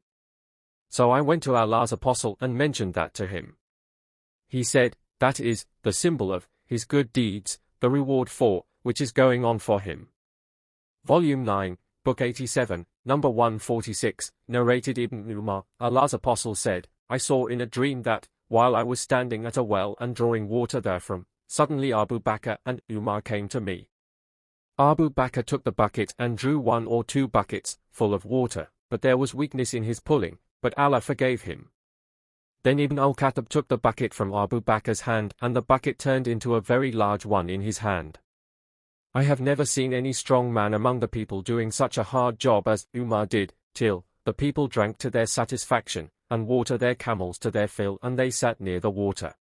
So I went to Allah's Apostle and mentioned that to him. He said, that is, the symbol of his good deeds, the reward for which is going on for him.' Volume 9, Book 87, number 146, narrated Ibn Umar, Allah's Apostle said, 'I saw in a dream that, while I was standing at a well and drawing water therefrom, suddenly Abu Bakr and Umar came to me. Abu Bakr took the bucket and drew 1 or 2 buckets full of water, but there was weakness in his pulling, but Allah forgave him. Then Ibn al-Khattab took the bucket from Abu Bakr's hand and the bucket turned into a very large one in his hand. I have never seen any strong man among the people doing such a hard job as Umar did, till the people drank to their satisfaction, and water their camels to their fill, and they sat near the water.'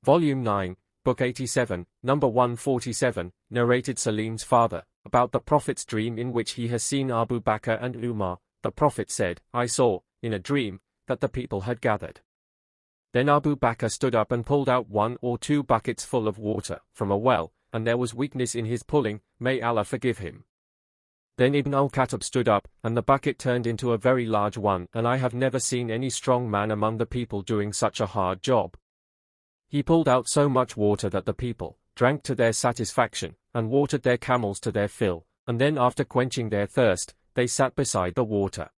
Volume 9, Book 87, number 147, narrated Salim's father, about the Prophet's dream in which he has seen Abu Bakr and Umar. The Prophet said, 'I saw, in a dream, that the people had gathered. Then Abu Bakr stood up and pulled out 1 or 2 buckets full of water from a well, and there was weakness in his pulling, may Allah forgive him. Then Ibn al-Khattab stood up, and the bucket turned into a very large one, and I have never seen any strong man among the people doing such a hard job. He pulled out so much water that the people drank to their satisfaction, and watered their camels to their fill, and then after quenching their thirst, they sat beside the water.'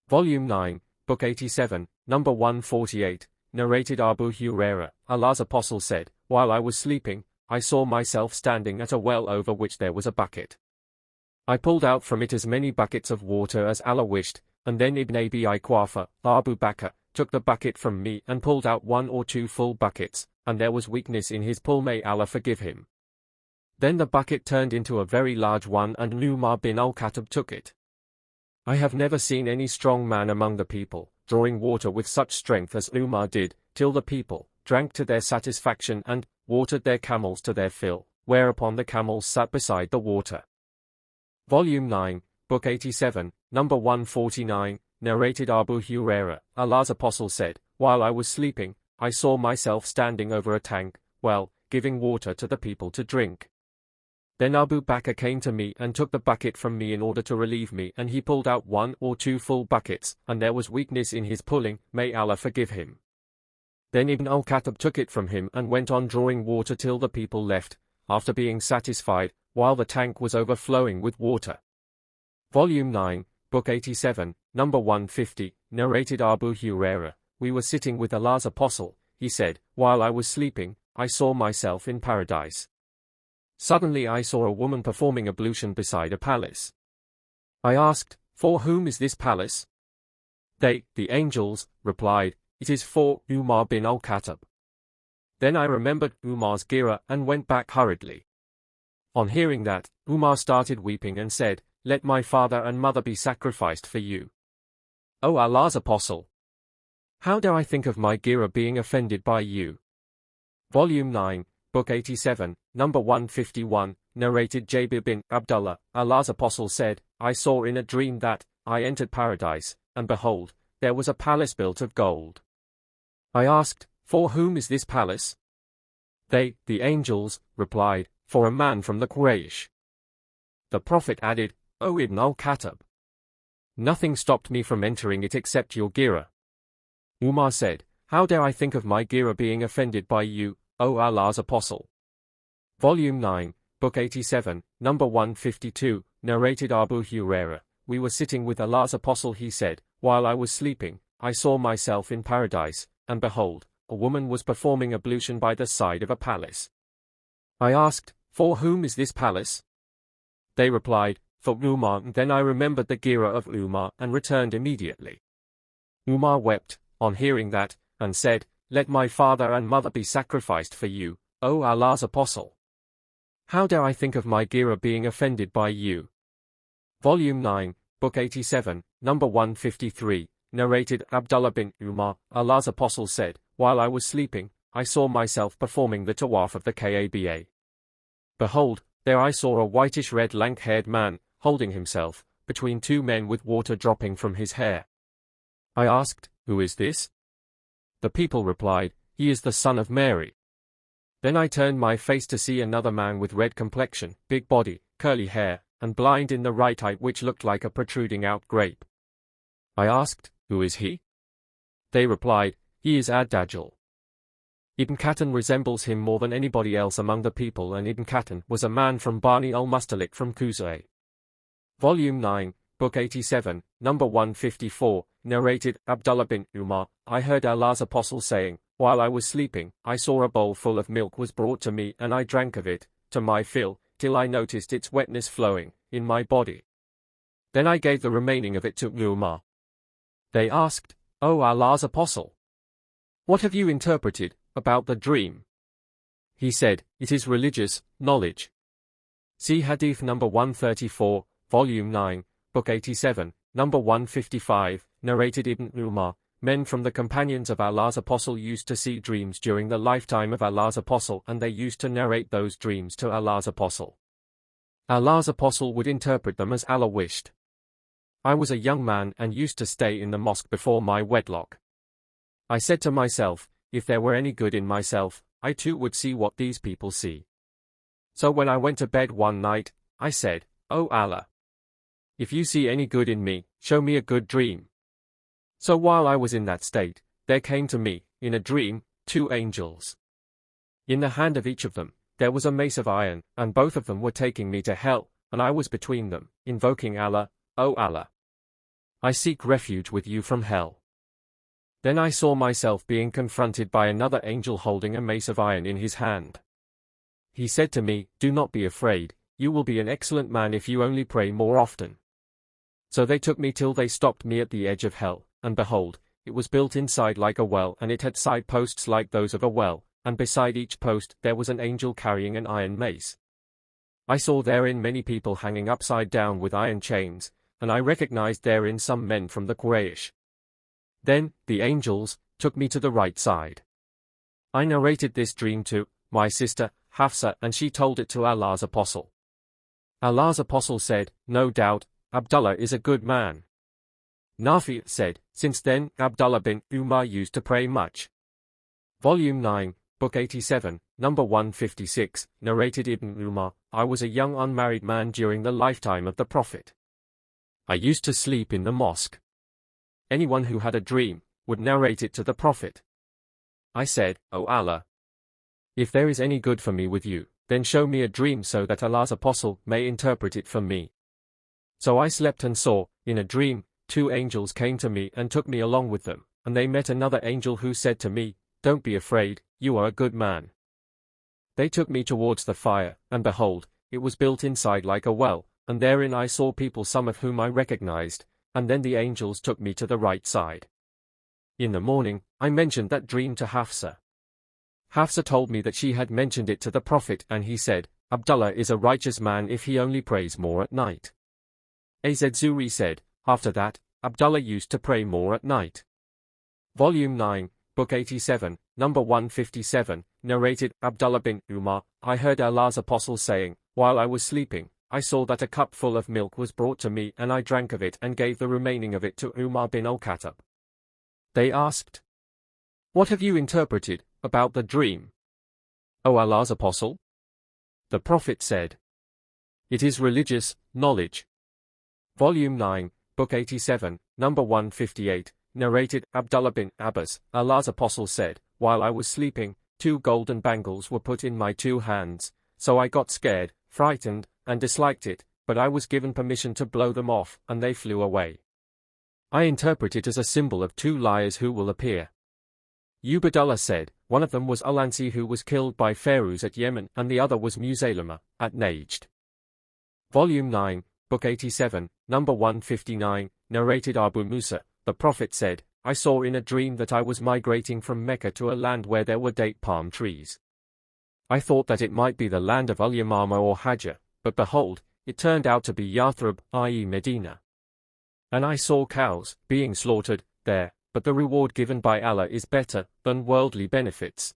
Volume 9, Book 87, number 148, narrated Abu Hurairah, Allah's Apostle said, 'While I was sleeping, I saw myself standing at a well over which there was a bucket. I pulled out from it as many buckets of water as Allah wished, and then Ibn Abi Quafa, Abu Bakr, took the bucket from me and pulled out 1 or 2 full buckets, and there was weakness in his pull, may Allah forgive him. Then the bucket turned into a very large one and Umar bin al-Khattab took it. I have never seen any strong man among the people, drawing water with such strength as Umar did, till the people drank to their satisfaction and watered their camels to their fill, whereupon the camels sat beside the water.' Volume 9, Book 87, number 149, narrated Abu Hurairah, Allah's Apostle said, 'While I was sleeping, I saw myself standing over a tank, well, giving water to the people to drink. Then Abu Bakr came to me and took the bucket from me in order to relieve me, and he pulled out 1 or 2 full buckets, and there was weakness in his pulling, may Allah forgive him. Then Ibn al-Khattab took it from him and went on drawing water till the people left, after being satisfied, while the tank was overflowing with water. Volume 9, Book 87, number 150, narrated Abu Hurairah, we were sitting with Allah's Apostle, he said, while I was sleeping, I saw myself in paradise. Suddenly I saw a woman performing ablution beside a palace. I asked, for whom is this palace? They, the angels, replied, it is for Umar bin al-Khattab. Then I remembered Umar's gira and went back hurriedly. On hearing that, Umar started weeping and said, let my father and mother be sacrificed for you. O Allah's Apostle! How dare I think of my gira being offended by you? Volume 9, Book 87, number 151, narrated Jabir bin Abdullah, Allah's Apostle said, I saw in a dream that, I entered paradise, and behold, there was a palace built of gold. I asked, for whom is this palace? They, the angels, replied, for a man from the Quraysh. The Prophet added, O Ibn al-Khattab! Nothing stopped me from entering it except your gira. Umar said, how dare I think of my gira being offended by you, O Allah's Apostle? Volume 9, Book 87, number 152, narrated Abu Hurairah, we were sitting with Allah's Apostle, he said, while I was sleeping, I saw myself in paradise, and behold, a woman was performing ablution by the side of a palace. I asked, for whom is this palace? They replied, for Umar. Then I remembered the gira of Umar and returned immediately. Umar wept, on hearing that, and said, let my father and mother be sacrificed for you, O Allah's Apostle. How dare I think of my gira being offended by you? Volume 9, Book 87, number 153, narrated Abdullah bin Umar, Allah's Apostle said, while I was sleeping, I saw myself performing the tawaf of the Kaaba. Behold, there I saw a whitish-red lank-haired man, holding himself, between two men with water dropping from his hair. I asked, who is this? The people replied, he is the son of Mary. Then I turned my face to see another man with red complexion, big body, curly hair, and blind in the right eye which looked like a protruding out grape. I asked, who is he? They replied, he is Ad-Dajjal. Ibn Qatan resembles him more than anybody else among the people, and Ibn Qatan was a man from Bani al-Mustalik from Khuzay. Volume 9, Book 87, number 154, narrated Abdullah bin Umar, I heard Allah's Apostle saying, while I was sleeping, I saw a bowl full of milk was brought to me and I drank of it, to my fill, till I noticed its wetness flowing in my body. Then I gave the remaining of it to Umar. They asked, O Allah's Apostle, what have you interpreted about the dream? He said, it is religious knowledge. See Hadith number 134, Volume 9, Book 87, number 155, narrated Ibn Umar, men from the companions of Allah's Apostle used to see dreams during the lifetime of Allah's Apostle, and they used to narrate those dreams to Allah's Apostle. Allah's Apostle would interpret them as Allah wished. I was a young man and used to stay in the mosque before my wedlock. I said to myself, if there were any good in myself, I too would see what these people see. So when I went to bed one night, I said, O Allah, if you see any good in me, show me a good dream. So while I was in that state, there came to me, in a dream, two angels. In the hand of each of them, there was a mace of iron, and both of them were taking me to hell, and I was between them, invoking Allah, O Allah, I seek refuge with you from hell. Then I saw myself being confronted by another angel holding a mace of iron in his hand. He said to me, do not be afraid, you will be an excellent man if you only pray more often. So they took me till they stopped me at the edge of hell, and behold, it was built inside like a well, and it had side posts like those of a well, and beside each post there was an angel carrying an iron mace. I saw therein many people hanging upside down with iron chains, and I recognized therein some men from the Quraysh. Then, the angels took me to the right side. I narrated this dream to my sister, Hafsa, and she told it to Allah's Apostle. Allah's Apostle said, no doubt, Abdullah is a good man. Nafi said, since then, Abdullah bin Umar used to pray much. Volume 9, Book 87, number 156, narrated Ibn Umar, I was a young unmarried man during the lifetime of the Prophet. I used to sleep in the mosque. Anyone who had a dream would narrate it to the Prophet. I said, O Allah, if there is any good for me with you, Then show me a dream so that Allah's apostle may interpret it for me. So I slept and saw, in a dream, 2 angels came to me and took me along with them, and they met another angel who said to me, Don't be afraid, you are a good man. They took me towards the fire, and behold, it was built inside like a well, and therein I saw people some of whom I recognized, and then the angels took me to the right side. In the morning, I mentioned that dream to Hafsa. Hafsa told me that she had mentioned it to the Prophet and he said, Abdullah is a righteous man if he only prays more at night. Az-Zuhri said, after that, Abdullah used to pray more at night. Volume 9, Book 87, number 157, narrated, Abdullah bin Umar, I heard Allah's apostle saying, while I was sleeping, I saw that a cup full of milk was brought to me and I drank of it and gave the remaining of it to Umar bin al-Khattab. They asked, What have you interpreted about the dream, O Allah's apostle? The Prophet said, It is religious knowledge. Volume 9, Book 87, number 158, narrated, Abdullah bin Abbas, Allah's apostle said, while I was sleeping, 2 golden bangles were put in my 2 hands, so I got scared, frightened, and disliked it, but I was given permission to blow them off, and they flew away. I interpret it as a symbol of 2 liars who will appear. Ubaidullah said, one of them was Al-Ansi who was killed by Fairuz at Yemen, and the other was Musaylama, at Najd. Volume 9, Book 87, number 159, narrated Abu Musa, the Prophet said, I saw in a dream that I was migrating from Mecca to a land where there were date palm trees. I thought that it might be the land of Al-Yamama or Hajjah, but behold, it turned out to be Yathrib, i.e. Medina. And I saw cows being slaughtered there, but the reward given by Allah is better than worldly benefits.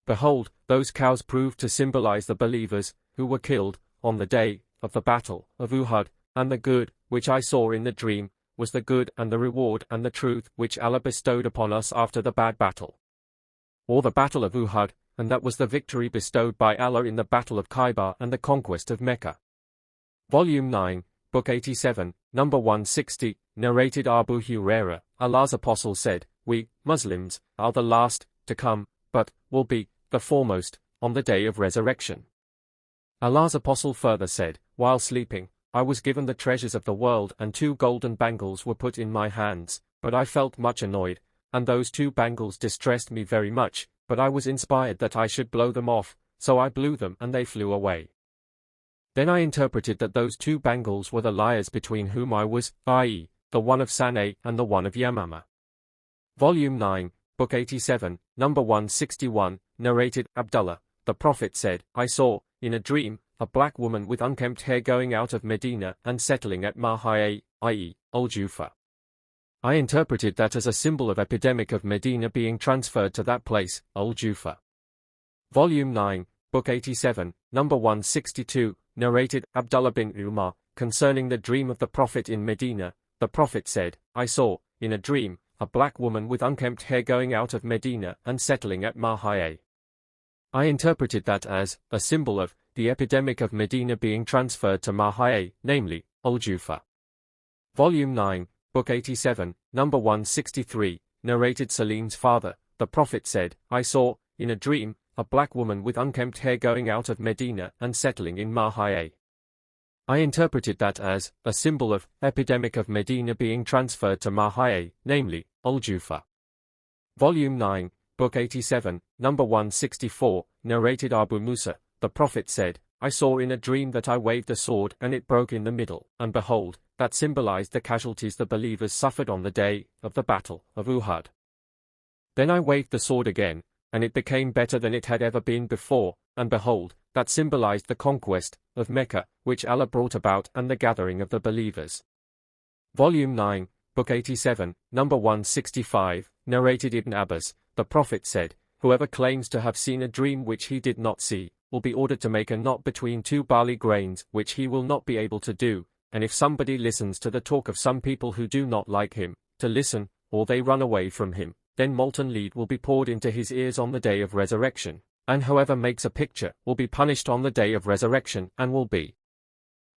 Behold, those cows proved to symbolize the believers who were killed on the day of the battle of Uhud, and the good, which I saw in the dream, was the good and the reward and the truth which Allah bestowed upon us after the bad battle. Or the battle of Uhud, and that was the victory bestowed by Allah in the battle of Khaybar and the conquest of Mecca. Volume 9, Book 87, number 160, narrated Abu Hurairah, Allah's apostle said, We, Muslims, are the last to come, but will be the foremost on the day of resurrection. Allah's apostle further said, while sleeping, I was given the treasures of the world and 2 golden bangles were put in my hands, but I felt much annoyed, and those 2 bangles distressed me very much, but I was inspired that I should blow them off, so I blew them and they flew away. Then I interpreted that those 2 bangles were the liars between whom I was, i.e., the one of Sanay and the one of Yamama. Volume 9, Book 87, number 161, narrated, Abdullah, the Prophet said, I saw, in a dream, a black woman with unkempt hair going out of Medina and settling at Mahaya, i.e., Al-Jufa. I interpreted that as a symbol of epidemic of Medina being transferred to that place, Al-Jufa. Volume 9, Book 87, number 162, narrated, Abdullah bin Umar, concerning the dream of the Prophet in Medina, the Prophet said, I saw, in a dream, a black woman with unkempt hair going out of Medina and settling at Mahaya. I interpreted that as a symbol of the epidemic of Medina being transferred to Mahaya, namely, Al-Jufa. Volume 9, Book 87, number 163, narrated Salim's father, the Prophet said, I saw, in a dream, a black woman with unkempt hair going out of Medina and settling in Mahaya. I interpreted that as a symbol of epidemic of Medina being transferred to Mahaya, namely, Al-Jufa. Volume 9, Book 87, number 164, narrated Abu Musa, the Prophet said, I saw in a dream that I waved a sword and it broke in the middle, and behold, that symbolized the casualties the believers suffered on the day of the battle of Uhud. Then I waved the sword again, and it became better than it had ever been before, and behold, that symbolized the conquest of Mecca, which Allah brought about and the gathering of the believers. Volume 9, Book 87, number 165, narrated Ibn Abbas, the Prophet said, whoever claims to have seen a dream which he did not see, will be ordered to make a knot between 2 barley grains, which he will not be able to do, and if somebody listens to the talk of some people who do not like him, to listen, or they run away from him, then molten lead will be poured into his ears on the day of resurrection, and whoever makes a picture will be punished on the day of resurrection and will be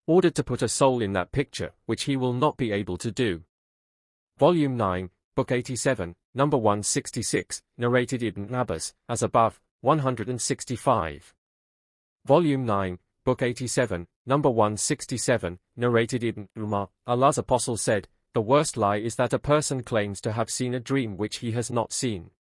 ordered to put a soul in that picture, which he will not be able to do. Volume 9, Book 87, number 166, narrated Ibn Abbas, as above, 165. Volume 9, Book 87, number 167, narrated Ibn Umar, Allah's Apostle said, "The worst lie is that a person claims to have seen a dream which he has not seen."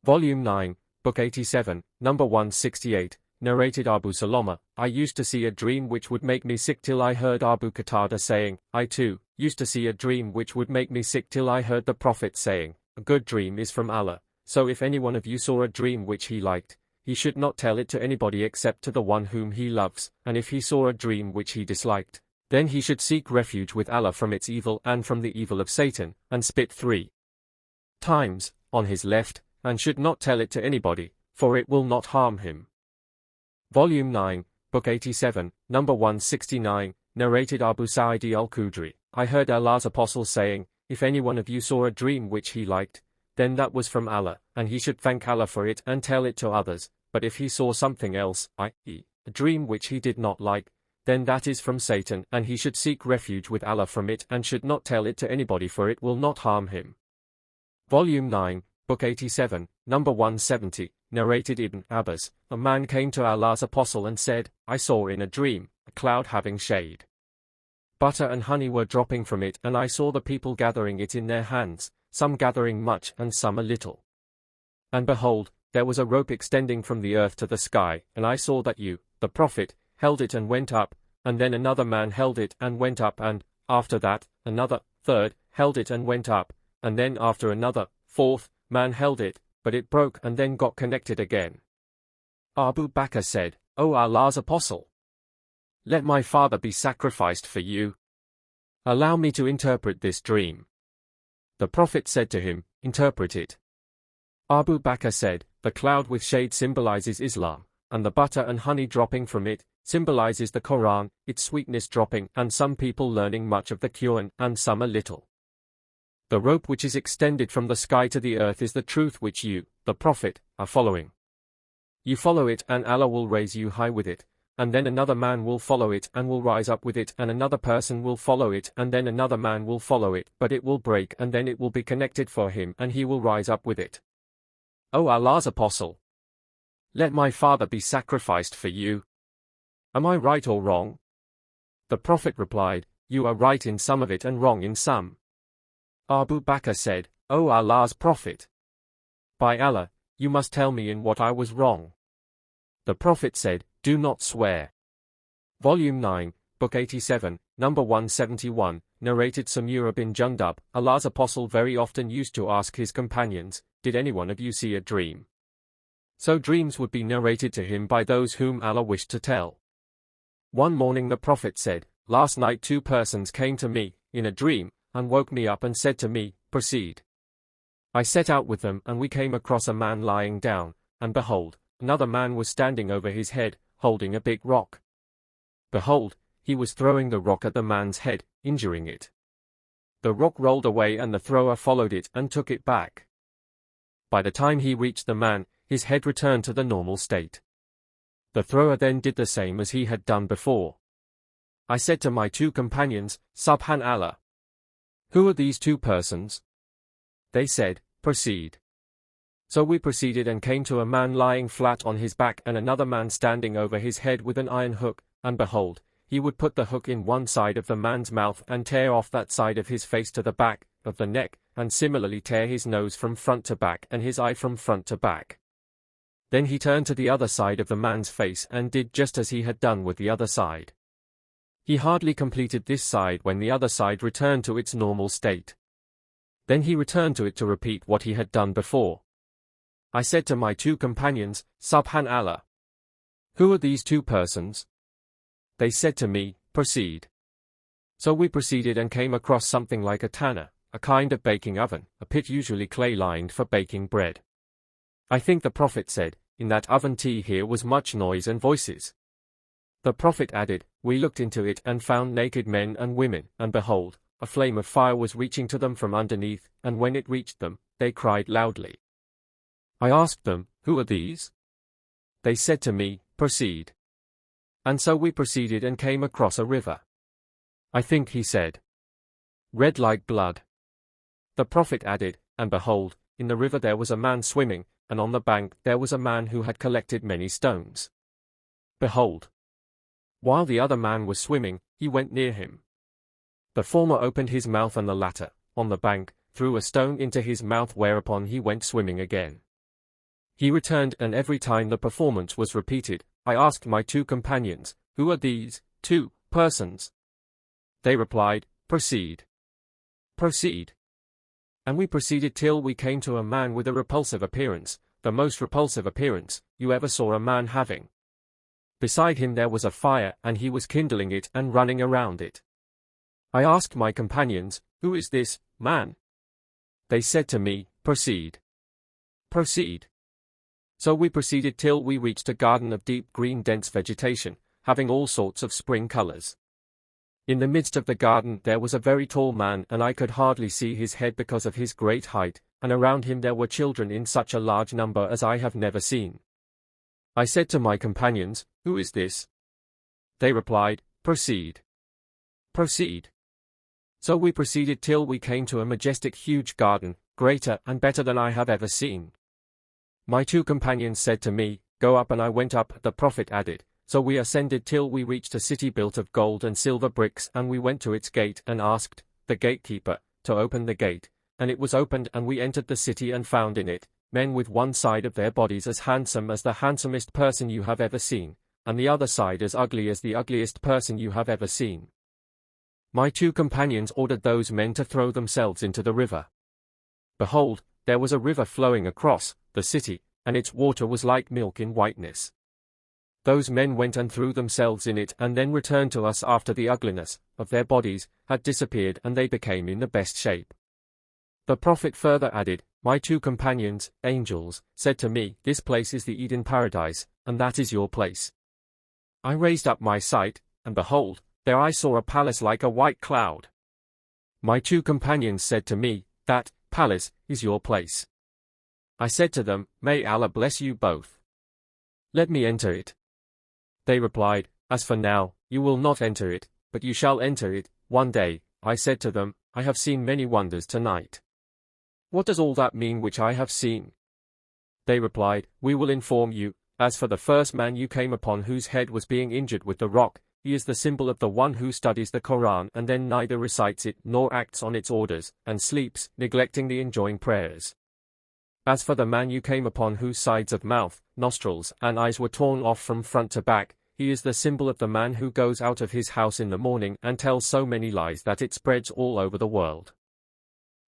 Volume 9, Book 87, number 168, narrated Abu Salama, I used to see a dream which would make me sick till I heard Abu Qatada saying, I too, used to see a dream which would make me sick till I heard the Prophet saying, a good dream is from Allah, so if any one of you saw a dream which he liked, he should not tell it to anybody except to the one whom he loves, and if he saw a dream which he disliked, then he should seek refuge with Allah from its evil and from the evil of Satan, and spit 3 times on his left, and should not tell it to anybody, for it will not harm him. Volume 9, Book 87, number 169, narrated Abu Sa'id al-Khudri, I heard Allah's Apostle saying, if any one of you saw a dream which he liked, then that was from Allah, and he should thank Allah for it and tell it to others, but if he saw something else, i.e., a dream which he did not like, then that is from Satan, and he should seek refuge with Allah from it and should not tell it to anybody, for it will not harm him. Volume 9, Book 87, number 170, narrated Ibn Abbas, a man came to Allah's Apostle and said, I saw in a dream, a cloud having shade. Butter and honey were dropping from it, and I saw the people gathering it in their hands, some gathering much and some a little. And behold, there was a rope extending from the earth to the sky, and I saw that you, the Prophet, held it and went up, and then another man held it and went up, and, after that, another, third, held it and went up, and then after another, fourth, man held it, but it broke and then got connected again. Abu Bakr said, O Allah's Apostle, let my father be sacrificed for you. Allow me to interpret this dream. The Prophet said to him, interpret it. Abu Bakr said, the cloud with shade symbolizes Islam, and the butter and honey dropping from it symbolizes the Quran, its sweetness dropping, and some people learning much of the Quran, and some a little. The rope which is extended from the sky to the earth is the truth which you, the Prophet, are following. You follow it and Allah will raise you high with it, and then another man will follow it and will rise up with it, and another person will follow it and then another man will follow it, but it will break and then it will be connected for him and he will rise up with it. O Allah's Apostle, let my father be sacrificed for you. Am I right or wrong? The Prophet replied, you are right in some of it and wrong in some. Abu Bakr said, O Allah's Prophet, by Allah, you must tell me in what I was wrong. The Prophet said, do not swear. Volume 9, Book 87, number 171, narrated Samura bin Jundub, Allah's Apostle very often used to ask his companions, did any one of you see a dream? So dreams would be narrated to him by those whom Allah wished to tell. One morning the Prophet said, last night 2 persons came to me, in a dream, and woke me up and said to me, proceed. I set out with them and we came across a man lying down, and behold, another man was standing over his head, holding a big rock. Behold, he was throwing the rock at the man's head, injuring it. The rock rolled away and the thrower followed it and took it back. By the time he reached the man, his head returned to the normal state. The thrower then did the same as he had done before. I said to my 2 companions, Subhanallah, who are these 2 persons? They said, proceed. So we proceeded and came to a man lying flat on his back and another man standing over his head with an iron hook, and behold, he would put the hook in one side of the man's mouth and tear off that side of his face to the back of the neck, and similarly tear his nose from front to back and his eye from front to back. Then he turned to the other side of the man's face and did just as he had done with the other side. He hardly completed this side when the other side returned to its normal state. Then he returned to it to repeat what he had done before. I said to my 2 companions, Subhanallah, who are these 2 persons? They said to me, proceed. So we proceeded and came across something like a tanner, a kind of baking oven, a pit usually clay-lined for baking bread. I think the Prophet said, in that oven here was much noise and voices. The Prophet added, we looked into it and found naked men and women, and behold, a flame of fire was reaching to them from underneath, and when it reached them, they cried loudly. I asked them, who are these? They said to me, proceed. And so we proceeded and came across a river. I think he said, red like blood. The Prophet added, and behold, in the river there was a man swimming, and on the bank there was a man who had collected many stones. behold, while the other man was swimming, he went near him. The former opened his mouth and the latter, on the bank, threw a stone into his mouth whereupon he went swimming again. He returned, and every time the performance was repeated, I asked my two companions, who are these two persons? They replied, proceed. Proceed. And we proceeded till we came to a man with a repulsive appearance, the most repulsive appearance you ever saw a man having. Beside him there was a fire, and he was kindling it and running around it. I asked my companions, who is this man? They said to me, proceed. Proceed. So we proceeded till we reached a garden of deep green dense vegetation, having all sorts of spring colors. In the midst of the garden there was a very tall man, and I could hardly see his head because of his great height, and around him there were children in such a large number as I have never seen. I said to my companions, who is this? They replied, proceed. Proceed. So we proceeded till we came to a majestic huge garden, greater and better than I have ever seen. My two companions said to me, go up, and I went up. The Prophet added, so we ascended till we reached a city built of gold and silver bricks, and we went to its gate and asked the gatekeeper to open the gate, and it was opened, and we entered the city and found in it men with one side of their bodies as handsome as the handsomest person you have ever seen, and the other side as ugly as the ugliest person you have ever seen. My two companions ordered those men to throw themselves into the river. Behold, there was a river flowing across the city, and its water was like milk in whiteness. Those men went and threw themselves in it, and then returned to us after the ugliness of their bodies had disappeared, and they became in the best shape. The Prophet further added, my two companions, angels, said to me, this place is the Eden paradise, and that is your place. I raised up my sight, and behold, there I saw a palace like a white cloud. My two companions said to me, that palace is your place. I said to them, may Allah bless you both. Let me enter it. They replied, as for now, you will not enter it, but you shall enter it one day. I said to them, I have seen many wonders tonight. What does all that mean which I have seen? They replied, we will inform you. As for the first man you came upon whose head was being injured with the rock, he is the symbol of the one who studies the Quran and then neither recites it nor acts on its orders, and sleeps, neglecting the enjoined prayers. As for the man you came upon whose sides of mouth, nostrils, and eyes were torn off from front to back, he is the symbol of the man who goes out of his house in the morning and tells so many lies that it spreads all over the world.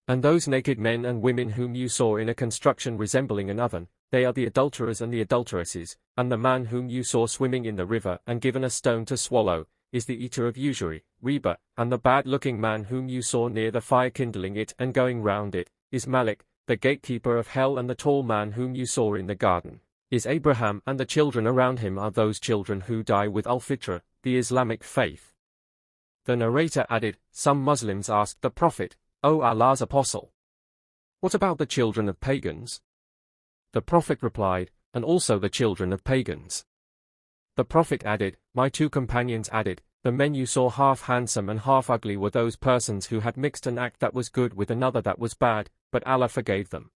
And those naked men and women whom you saw in a construction resembling an oven, they are the adulterers and the adulteresses, and the man whom you saw swimming in the river and given a stone to swallow, is the eater of usury, riba, and the bad-looking man whom you saw near the fire kindling it and going round it, is Malik, the gatekeeper of hell, and the tall man whom you saw in the garden is Abraham, and the children around him are those children who die with al-fitra, the Islamic faith. The narrator added, some Muslims asked the Prophet, O Allah's Apostle, what about the children of pagans? The Prophet replied, and also the children of pagans. The Prophet added, my two companions added, the men you saw half handsome and half ugly were those persons who had mixed an act that was good with another that was bad, but Allah forgave them.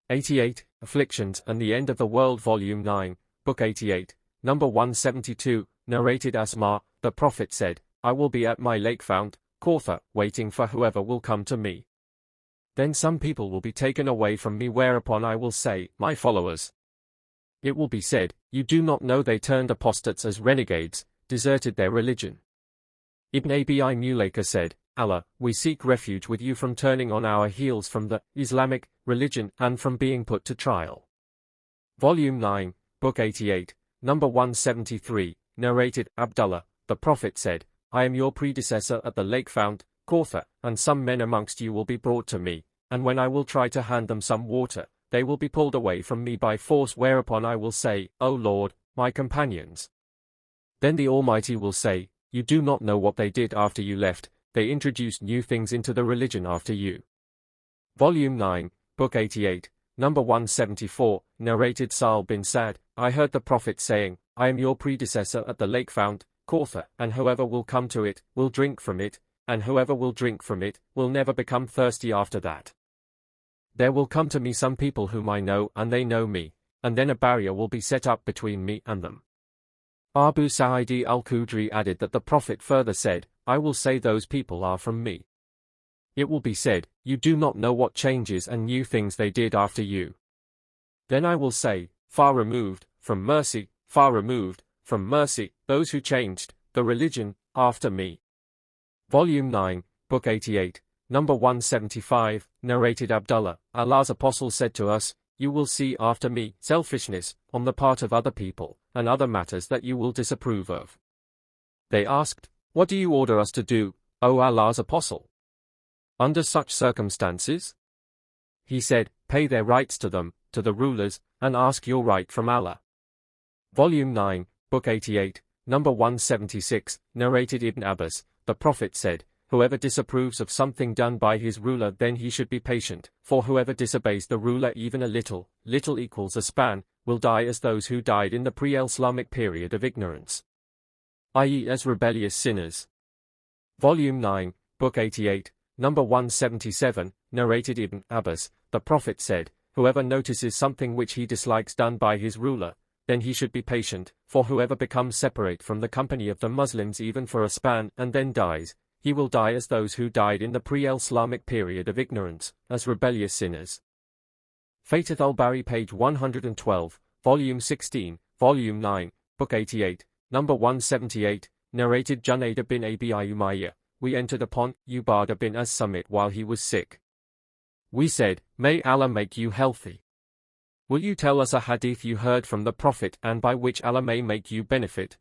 88. Afflictions and the End of the World, Volume 9, Book 88, Number 172, narrated Asma, the Prophet said, I will be at my lake fount, Kawthar, waiting for whoever will come to me. Then some people will be taken away from me, whereupon I will say, my followers. It will be said, you do not know they turned apostates as renegades, deserted their religion. Ibn Abi Mulaika said, Allah, we seek refuge with you from turning on our heels from the Islamic religion and from being put to trial. Volume 9, Book 88, Number 173, narrated Abdullah, the Prophet said, I am your predecessor at the lake fount, Kawthar, and some men amongst you will be brought to me, and when I will try to hand them some water, they will be pulled away from me by force, whereupon I will say, O Lord, my companions. Then the Almighty will say, you do not know what they did after you left, they introduced new things into the religion after you. Volume 9, Book 88, Number 174, narrated Sa'al bin Sa'd, I heard the Prophet saying, I am your predecessor at the lake fount, Kawthar, and whoever will come to it, will drink from it, and whoever will drink from it, will never become thirsty after that. There will come to me some people whom I know and they know me, and then a barrier will be set up between me and them. Abu Sa'id al-Khudri added that the Prophet further said, I will say those people are from me. It will be said, you do not know what changes and new things they did after you. Then I will say, far removed from mercy, those who changed the religion after me. Volume 9, Book 88, number 175, narrated Abdullah, Allah's apostle said to us, you will see after me selfishness on the part of other people, and other matters that you will disapprove of. They asked, what do you order us to do, O Allah's apostle? Under such circumstances? He said, pay their rights to them, to the rulers, and ask your right from Allah. Volume 9, Book 88, number 176, narrated Ibn Abbas, the Prophet said, whoever disapproves of something done by his ruler then he should be patient, for whoever disobeys the ruler even a little equals a span, will die as those who died in the pre-Islamic period of ignorance, i.e. as rebellious sinners. Volume 9, Book 88, number 177, narrated Ibn Abbas, the Prophet said, whoever notices something which he dislikes done by his ruler, then he should be patient, for whoever becomes separate from the company of the Muslims even for a span and then dies, he will die as those who died in the pre-Islamic period of ignorance, as rebellious sinners. Fatih al-Bari, page 112, volume 16, volume 9, book 88, number 178, narrated Junayd bin Abi Umayyah, we entered upon Ubadah bin as-Samit while he was sick. We said, may Allah make you healthy. Will you tell us a hadith you heard from the Prophet and by which Allah may make you benefit?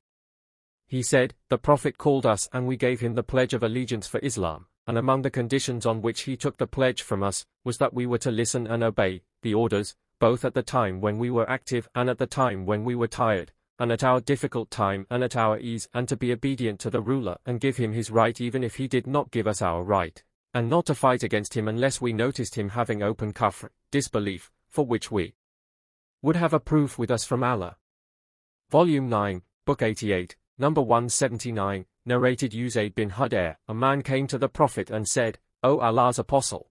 He said, the Prophet called us and we gave him the pledge of allegiance for Islam, and among the conditions on which he took the pledge from us, was that we were to listen and obey the orders, both at the time when we were active and at the time when we were tired, and at our difficult time and at our ease, and to be obedient to the ruler and give him his right even if he did not give us our right, and not to fight against him unless we noticed him having open kufr, disbelief, for which we would have a proof with us from Allah. Volume 9, Book 88, number 179, narrated Uzayd bin Hudayr, a man came to the Prophet and said, O Allah's apostle,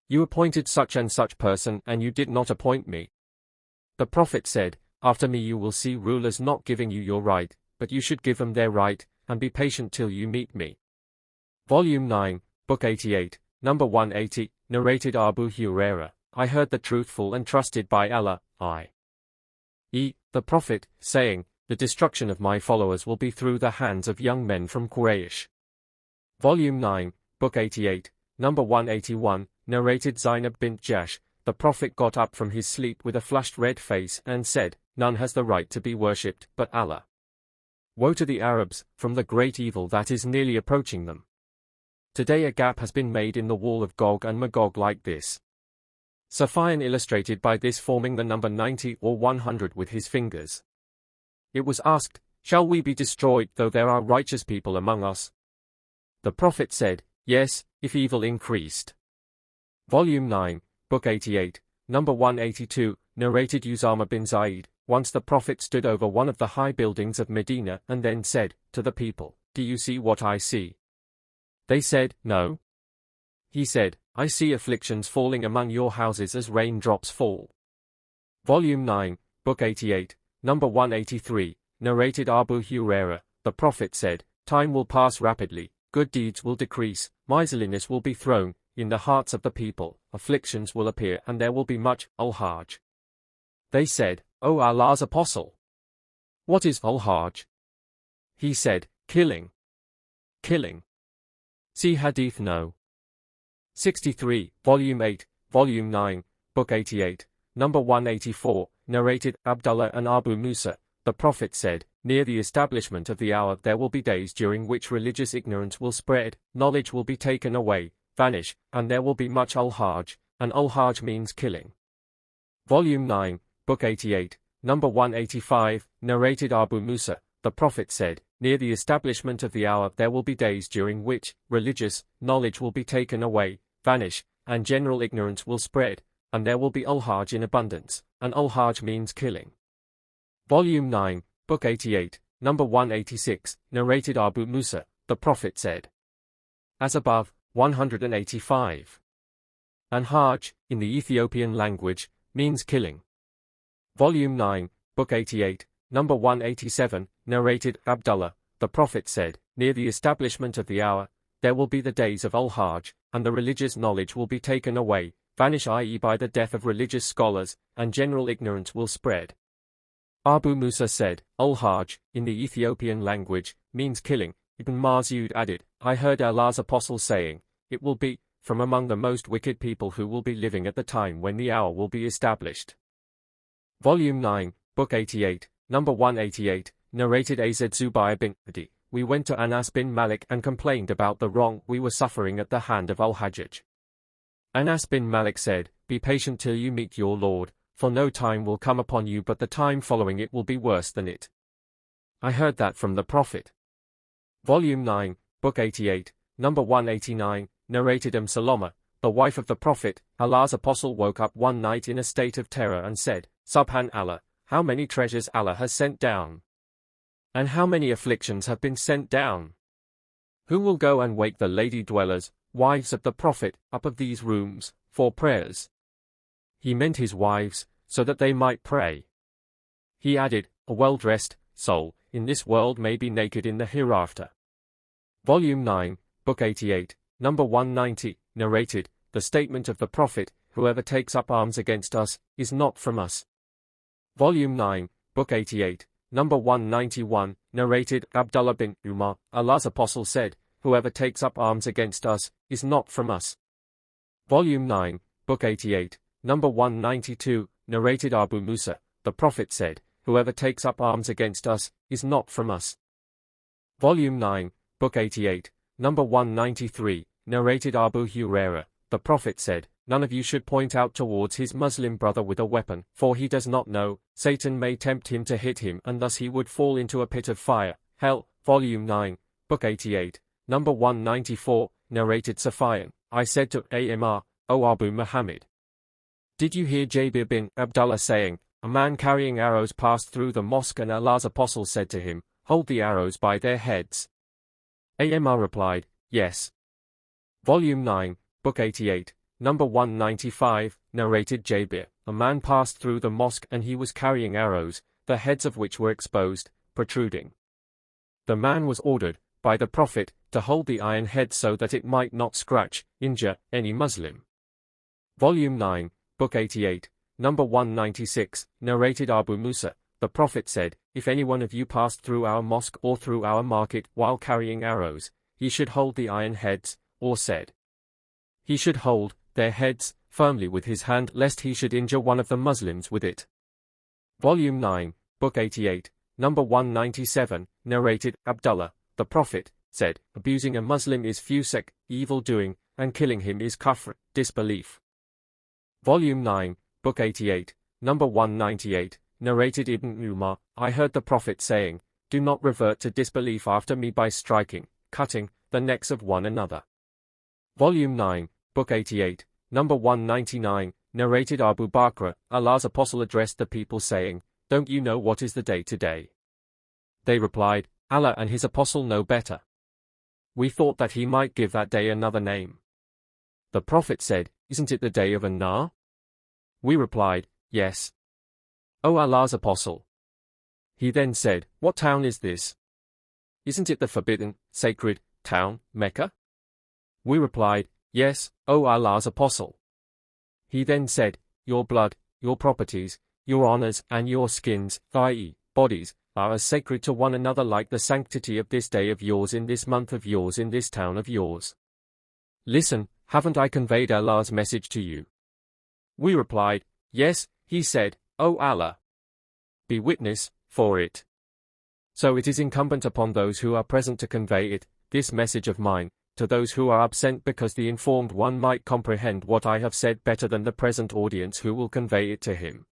you appointed such and such person and you did not appoint me. The Prophet said, after me you will see rulers not giving you your right, but you should give them their right, and be patient till you meet me. Volume 9, Book 88, number 180, narrated Abu Hurairah, I heard the truthful and trusted by Allah, i.e., the Prophet, saying, the destruction of my followers will be through the hands of young men from Quraysh. Volume 9, Book 88, number 181, narrated Zainab bint Jahsh, the Prophet got up from his sleep with a flushed red face and said, none has the right to be worshipped but Allah. Woe to the Arabs, from the great evil that is nearly approaching them. Today a gap has been made in the wall of Gog and Magog like this. Sufyan illustrated by this forming the number 90 or 100 with his fingers. It was asked, shall we be destroyed though there are righteous people among us? The Prophet said, yes, if evil increased. Volume 9, Book 88, number 182, narrated Usama bin Zaid, once the Prophet stood over one of the high buildings of Medina and then said, to the people, do you see what I see? They said, no. He said, I see afflictions falling among your houses as raindrops fall. Volume 9, Book 88, number 183, narrated Abu Hurairah, the Prophet said, time will pass rapidly, good deeds will decrease, miserliness will be thrown in the hearts of the people, afflictions will appear and there will be much al-Hajj. They said, O Allah's apostle, what is al-Hajj? He said, killing. Killing. See Hadith No. 63, Volume 8, Volume 9, Book 88, number 184, narrated Abdullah and Abu Musa, the Prophet said, near the establishment of the hour there will be days during which religious ignorance will spread, knowledge will be taken away, vanish, and there will be much al-Hajj, and al-Hajj means killing. Volume 9, Book 88, number 185, narrated Abu Musa, the Prophet said, near the establishment of the hour there will be days during which religious knowledge will be taken away, vanish, and general ignorance will spread, and there will be al-Hajj in abundance, and al-Hajj means killing. Volume 9, Book 88, number 186, narrated Abu Musa, the Prophet said, as above, 185. And Hajj, in the Ethiopian language, means killing. Volume 9, Book 88, number 187, narrated Abdullah, the Prophet said, near the establishment of the hour, there will be the days of Al-Hajj, and the religious knowledge will be taken away, vanish i.e. by the death of religious scholars, and general ignorance will spread. Abu Musa said, Al-Hajj, in the Ethiopian language, means killing. Ibn Mas'ud added, I heard Allah's apostle saying, it will be, from among the most wicked people who will be living at the time when the hour will be established. Volume 9, Book 88, number 188, narrated Az Zubayr bin Adi. We went to Anas bin Malik and complained about the wrong we were suffering at the hand of Al-Hajjaj. Anas bin Malik said, be patient till you meet your Lord, for no time will come upon you but the time following it will be worse than it. I heard that from the Prophet. Volume 9, Book 88, number 189, narrated Salama, the wife of the Prophet, Allah's apostle woke up one night in a state of terror and said, Subhanallah, how many treasures Allah has sent down! And how many afflictions have been sent down! Who will go and wake the lady dwellers, wives of the Prophet, up of these rooms, for prayers? He meant his wives, so that they might pray. He added, a well-dressed soul, in this world may be naked in the hereafter. Volume 9, Book 88, number 190, narrated, the statement of the Prophet, whoever takes up arms against us, is not from us. Volume 9, Book 88, number 191, narrated, Abdullah bin Umar, Allah's apostle said, whoever takes up arms against us, is not from us. Volume 9, Book 88, number 192, narrated Abu Musa, the Prophet said, whoever takes up arms against us, is not from us. Volume 9, Book 88, number 193, narrated Abu Hurairah, the Prophet said, none of you should point out towards his Muslim brother with a weapon, for he does not know, Satan may tempt him to hit him and thus he would fall into a pit of fire, hell. Volume 9, Book 88, number 194, narrated Sufyan, I said to Amr, O Abu Muhammad, did you hear Jabir bin Abdullah saying, a man carrying arrows passed through the mosque and Allah's apostle said to him, hold the arrows by their heads? Amr replied, yes. Volume 9, Book 88, number 195, narrated Jabir, a man passed through the mosque and he was carrying arrows, the heads of which were exposed, protruding. The man was ordered, by the Prophet, to hold the iron head so that it might not scratch, injure, any Muslim. Volume 9, Book 88, number 196, narrated Abu Musa, the Prophet said, if any one of you passed through our mosque or through our market while carrying arrows, he should hold the iron heads, or said, he should hold their heads firmly with his hand lest he should injure one of the Muslims with it. Volume 9, Book 88, number 197, narrated Abdullah, the Prophet, said, abusing a Muslim is fusaq, evil-doing, and killing him is kufr, disbelief. Volume 9, Book 88, number 198, narrated Ibn Umar, I heard the Prophet saying, do not revert to disbelief after me by striking, cutting, the necks of one another. Volume 9, Book 88, number 199, narrated Abu Bakr, Allah's apostle addressed the people saying, don't you know what is the day today? They replied, Allah and his apostle know better. We thought that he might give that day another name. The Prophet said, isn't it the day of An-Nar? We replied, yes. O Allah's apostle. He then said, what town is this? Isn't it the forbidden, sacred, town, Mecca? We replied, yes, O Allah's apostle. He then said, your blood, your properties, your honors and your skins, i.e., bodies, are as sacred to one another like the sanctity of this day of yours in this month of yours in this town of yours. Listen, haven't I conveyed Allah's message to you? We replied, yes. He said, O Allah, be witness for it. So it is incumbent upon those who are present to convey it, this message of mine, to those who are absent because the informed one might comprehend what I have said better than the present audience who will convey it to him.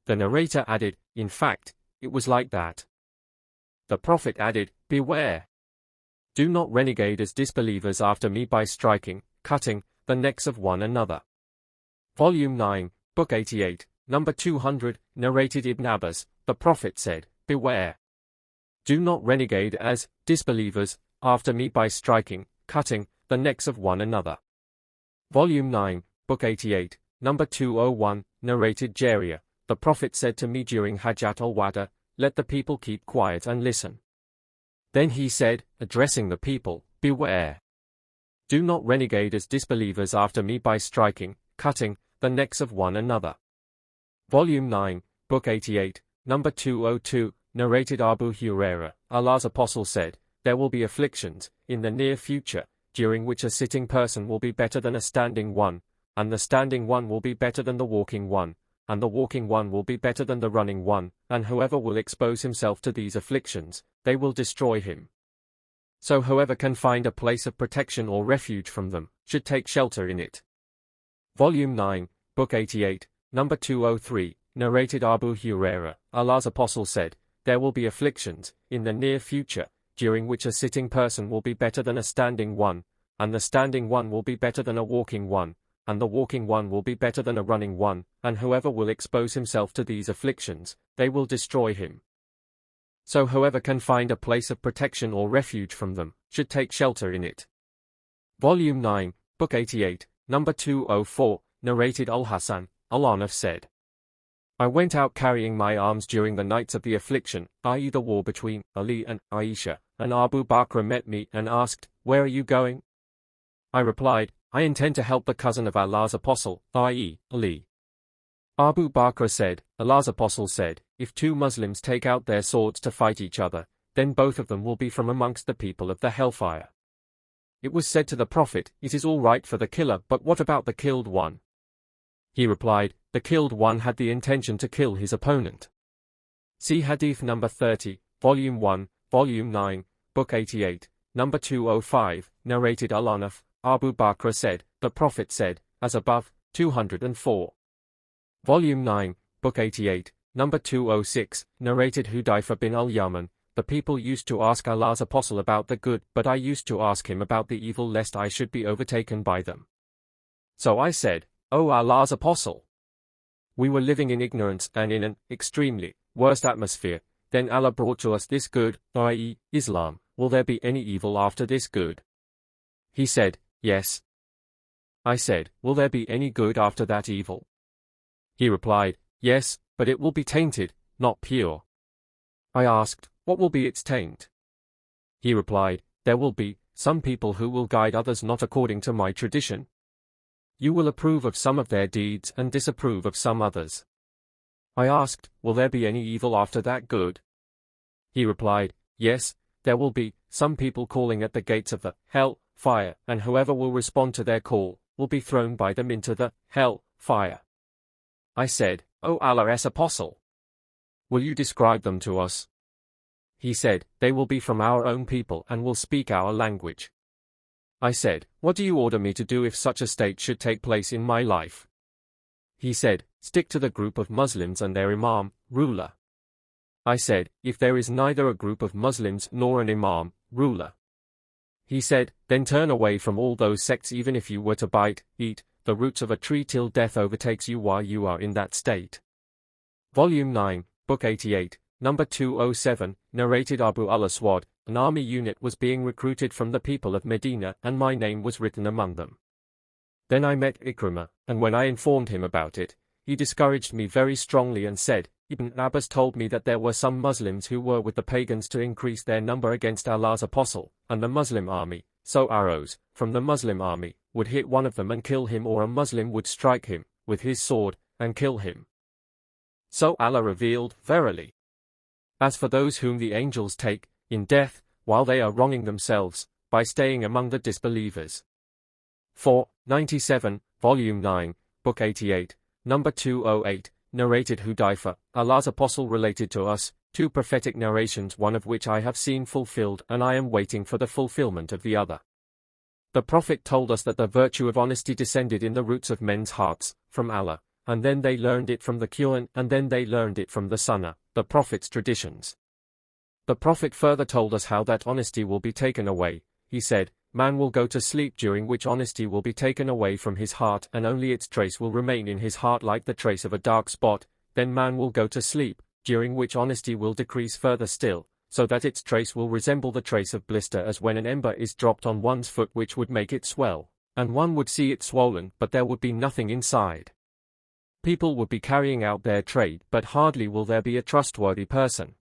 The narrator added, in fact, it was like that. The Prophet added, beware. Do not renegade as disbelievers after me by striking, cutting, the necks of one another. Volume 9, Book 88, number 200, narrated Ibn Abbas, the Prophet said, beware. Do not renegade as disbelievers after me by striking, cutting, the necks of one another. Volume 9, Book 88, number 201, narrated Jaria, the Prophet said to me during Hajjat al-Wada, let the people keep quiet and listen. Then he said, addressing the people, beware. Do not renegade as disbelievers after me by striking, cutting, the necks of one another. Volume 9, Book 88, number 202, narrated Abu Hurairah, Allah's Apostle said, there will be afflictions, in the near future, during which a sitting person will be better than a standing one, and the standing one will be better than the walking one, and the walking one will be better than the running one, and whoever will expose himself to these afflictions, they will destroy him. So whoever can find a place of protection or refuge from them, should take shelter in it. Volume 9, Book 88, number 203, narrated Abu Hurairah, Allah's Apostle said, there will be afflictions, in the near future, during which a sitting person will be better than a standing one, and the standing one will be better than a walking one, and the walking one will be better than a running one, and whoever will expose himself to these afflictions, they will destroy him. So whoever can find a place of protection or refuge from them, should take shelter in it. Volume 9, Book 88, number 204, narrated Al-Hasan, Al-Anaf said, I went out carrying my arms during the nights of the affliction, i.e. the war between Ali and Aisha, and Abu Bakr met me and asked, where are you going? I replied, I intend to help the cousin of Allah's Apostle, i.e. Ali. Abu Bakr said, Allah's Apostle said, if two Muslims take out their swords to fight each other, then both of them will be from amongst the people of the hellfire. It was said to the Prophet, it is all right for the killer, but what about the killed one? He replied, the killed one had the intention to kill his opponent. See Hadith number 30, Volume 1, Volume 9, Book 88, number 205, narrated Al-Anaf, Abu Bakr said, the Prophet said, as above, 204. Volume 9, Book 88, number 206, narrated Hudayfa bin al-Yaman, the people used to ask Allah's Apostle about the good, but I used to ask him about the evil lest I should be overtaken by them. So I said, O Allah's Apostle, we were living in ignorance and in an extremely worst atmosphere, then Allah brought to us this good, i.e., Islam, will there be any evil after this good? He said, yes. I said, will there be any good after that evil? He replied, yes, but it will be tainted, not pure. I asked, what will be its taint? He replied, there will be some people who will guide others not according to my tradition. You will approve of some of their deeds and disapprove of some others. I asked, will there be any evil after that good? He replied, yes, there will be some people calling at the gates of the hell fire, and whoever will respond to their call will be thrown by them into the hell fire. I said, O Allah's Apostle, will you describe them to us? He said, they will be from our own people and will speak our language. I said, what do you order me to do if such a state should take place in my life? He said, stick to the group of Muslims and their imam, ruler. I said, if there is neither a group of Muslims nor an imam, ruler. He said, then turn away from all those sects even if you were to bite, eat, the roots of a tree till death overtakes you while you are in that state. Volume 9, Book 88, number 207, narrated Abu al-Aswad, an army unit was being recruited from the people of Medina and my name was written among them. Then I met Ikrimah, and when I informed him about it, he discouraged me very strongly and said, Ibn Abbas told me that there were some Muslims who were with the pagans to increase their number against Allah's Apostle, and the Muslim army, so arrows, from the Muslim army, would hit one of them and kill him, or a Muslim would strike him, with his sword, and kill him. So Allah revealed, verily, as for those whom the angels take, in death, while they are wronging themselves, by staying among the disbelievers. 497, Volume 9, Book 88, number 208, narrated Hudayfa, Allah's Apostle related to us, two prophetic narrations, one of which I have seen fulfilled and I am waiting for the fulfillment of the other. The Prophet told us that the virtue of honesty descended in the roots of men's hearts, from Allah, and then they learned it from the Quran, and then they learned it from the Sunnah, the Prophet's traditions. The Prophet further told us how that honesty will be taken away. He said, man will go to sleep during which honesty will be taken away from his heart and only its trace will remain in his heart like the trace of a dark spot, then man will go to sleep, during which honesty will decrease further still, so that its trace will resemble the trace of blister as when an ember is dropped on one's foot which would make it swell, and one would see it swollen but there would be nothing inside. People would be carrying out their trade but hardly will there be a trustworthy person.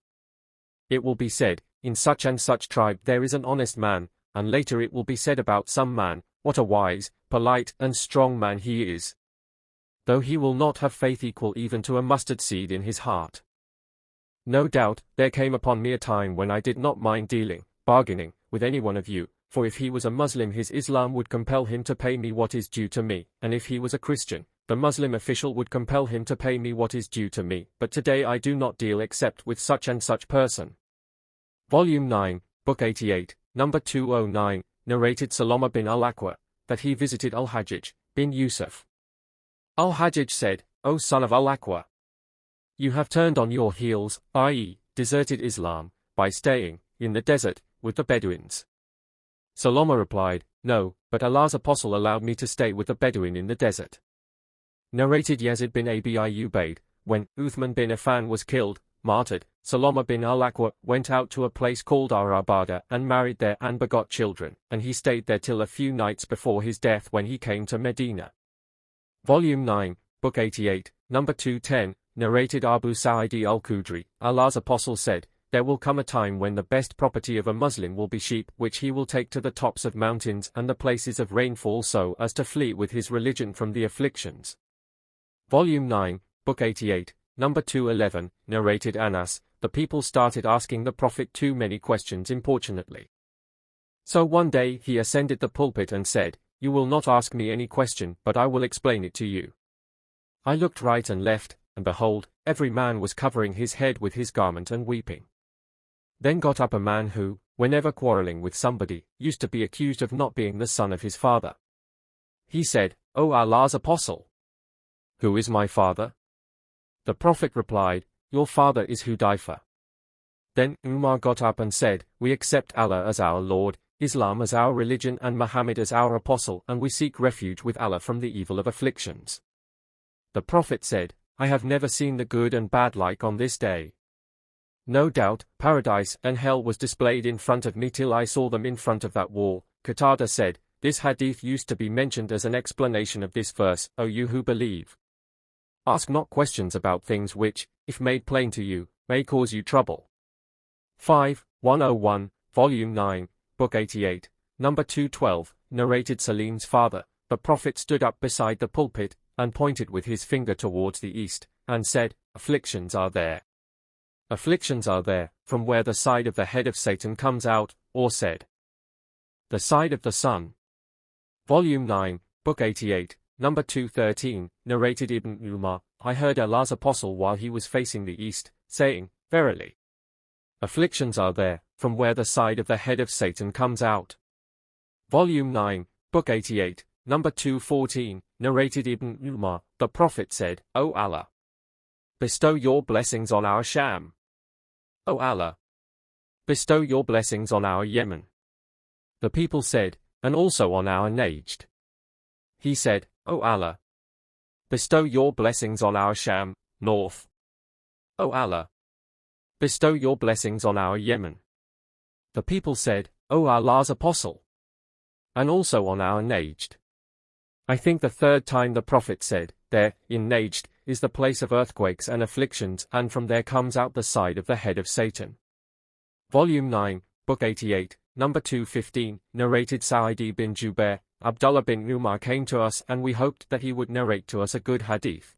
It will be said, in such and such tribe there is an honest man, and later it will be said about some man, what a wise, polite, and strong man he is. Though he will not have faith equal even to a mustard seed in his heart. No doubt, there came upon me a time when I did not mind dealing, bargaining, with any one of you, for if he was a Muslim his Islam would compel him to pay me what is due to me, and if he was a Christian, the Muslim official would compel him to pay me what is due to me, but today I do not deal except with such and such person. Volume 9, Book 88, Number 209, narrated Salama bin al-Aqwa, that he visited Al-Hajjaj bin Yusuf. Al-Hajjaj said, O son of Al-Aqwa, you have turned on your heels, i.e., deserted Islam, by staying in the desert with the Bedouins. Salama replied, No, but Allah's apostle allowed me to stay with the Bedouin in the desert. Narrated Yazid bin Abi Ubaid, when Uthman bin Affan was killed, martyred, Salama bin al-Aqwa went out to a place called Arabada and married there and begot children, and he stayed there till a few nights before his death when he came to Medina. Volume 9, Book 88, Number 210, narrated Abu Sa'id al-Khudri, Allah's apostle said, There will come a time when the best property of a Muslim will be sheep which he will take to the tops of mountains and the places of rainfall so as to flee with his religion from the afflictions. Volume 9, Book 88, Number 211, narrated Anas, the people started asking the Prophet too many questions importunately. So one day he ascended the pulpit and said, You will not ask me any question, but I will explain it to you. I looked right and left, and behold, every man was covering his head with his garment and weeping. Then got up a man who, whenever quarreling with somebody, used to be accused of not being the son of his father. He said, O Allah's apostle, who is my father? The Prophet replied, Your father is Hudayfa. Then Umar got up and said, We accept Allah as our Lord, Islam as our religion and Muhammad as our apostle, and we seek refuge with Allah from the evil of afflictions. The Prophet said, I have never seen the good and bad like on this day. No doubt, paradise and hell was displayed in front of me till I saw them in front of that wall. Qatada said, This hadith used to be mentioned as an explanation of this verse, O you who believe. Ask not questions about things which, if made plain to you, may cause you trouble. 101, Volume 9, Book 88, Number 212, narrated Salim's father, the Prophet stood up beside the pulpit, and pointed with his finger towards the east, and said, Afflictions are there. Afflictions are there, from where the side of the head of Satan comes out, or said, the side of the sun. Volume 9, Book 88, Number 213, narrated Ibn Umar, I heard Allah's apostle while he was facing the east, saying, Verily, afflictions are there, from where the side of the head of Satan comes out. Volume 9, Book 88, Number 214, narrated Ibn Umar, the Prophet said, O Allah, bestow your blessings on our Sham. O Allah, bestow your blessings on our Yemen. The people said, and also on our Najd. He said, O Allah, bestow your blessings on our Sham, north. O Allah, bestow your blessings on our Yemen. The people said, O Allah's apostle, and also on our Najd. I think the third time the Prophet said, There, in Najd, is the place of earthquakes and afflictions, and from there comes out the side of the head of Satan. Volume 9, Book 88, Number 215, narrated Sa'id bin Jubair, Abdullah bin Umar came to us and we hoped that he would narrate to us a good hadith.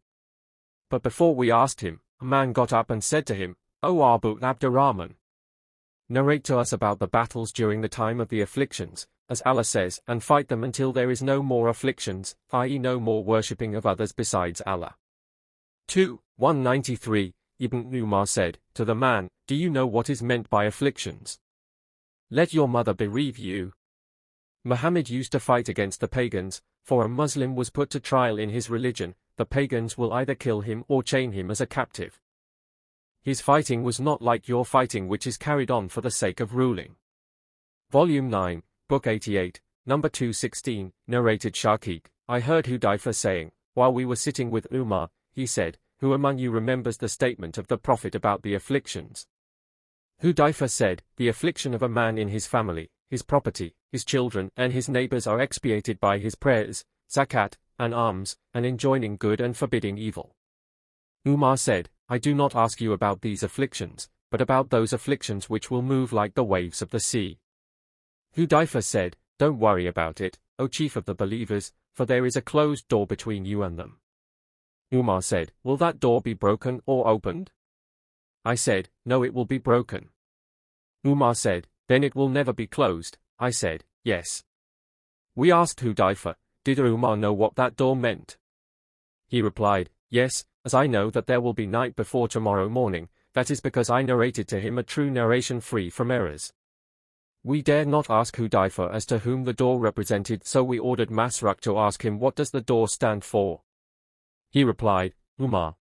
But before we asked him, a man got up and said to him, O Abu Abdurrahman, narrate to us about the battles during the time of the afflictions, as Allah says, and fight them until there is no more afflictions, i.e. no more worshipping of others besides Allah. 193, Ibn Umar said, to the man, Do you know what is meant by afflictions? Let your mother bereave you. Muhammad used to fight against the pagans, for a Muslim was put to trial in his religion, the pagans will either kill him or chain him as a captive. His fighting was not like your fighting which is carried on for the sake of ruling. Volume 9, Book 88, Number 216, narrated Shaqiq, I heard Hudayfa saying, while we were sitting with Umar, he said, Who among you remembers the statement of the Prophet about the afflictions? Hudayfa said, The affliction of a man in his family, his property, his children and his neighbors are expiated by his prayers, zakat, and alms, and enjoining good and forbidding evil. Umar said, I do not ask you about these afflictions, but about those afflictions which will move like the waves of the sea. Hudayfa said, "Don't worry about it, O chief of the believers, for there is a closed door between you and them." Umar said, "Will that door be broken or opened?" I said, "No, it will be broken." Umar said, "Then it will never be closed." I said, "Yes." We asked Hudayfa, "Did Umar know what that door meant?" He replied, "Yes, as I know that there will be night before tomorrow morning, that is because I narrated to him a true narration free from errors." We dared not ask Hudayfa as to whom the door represented, so we ordered Masruq to ask him, "What does the door stand for?" He replied, "Umar."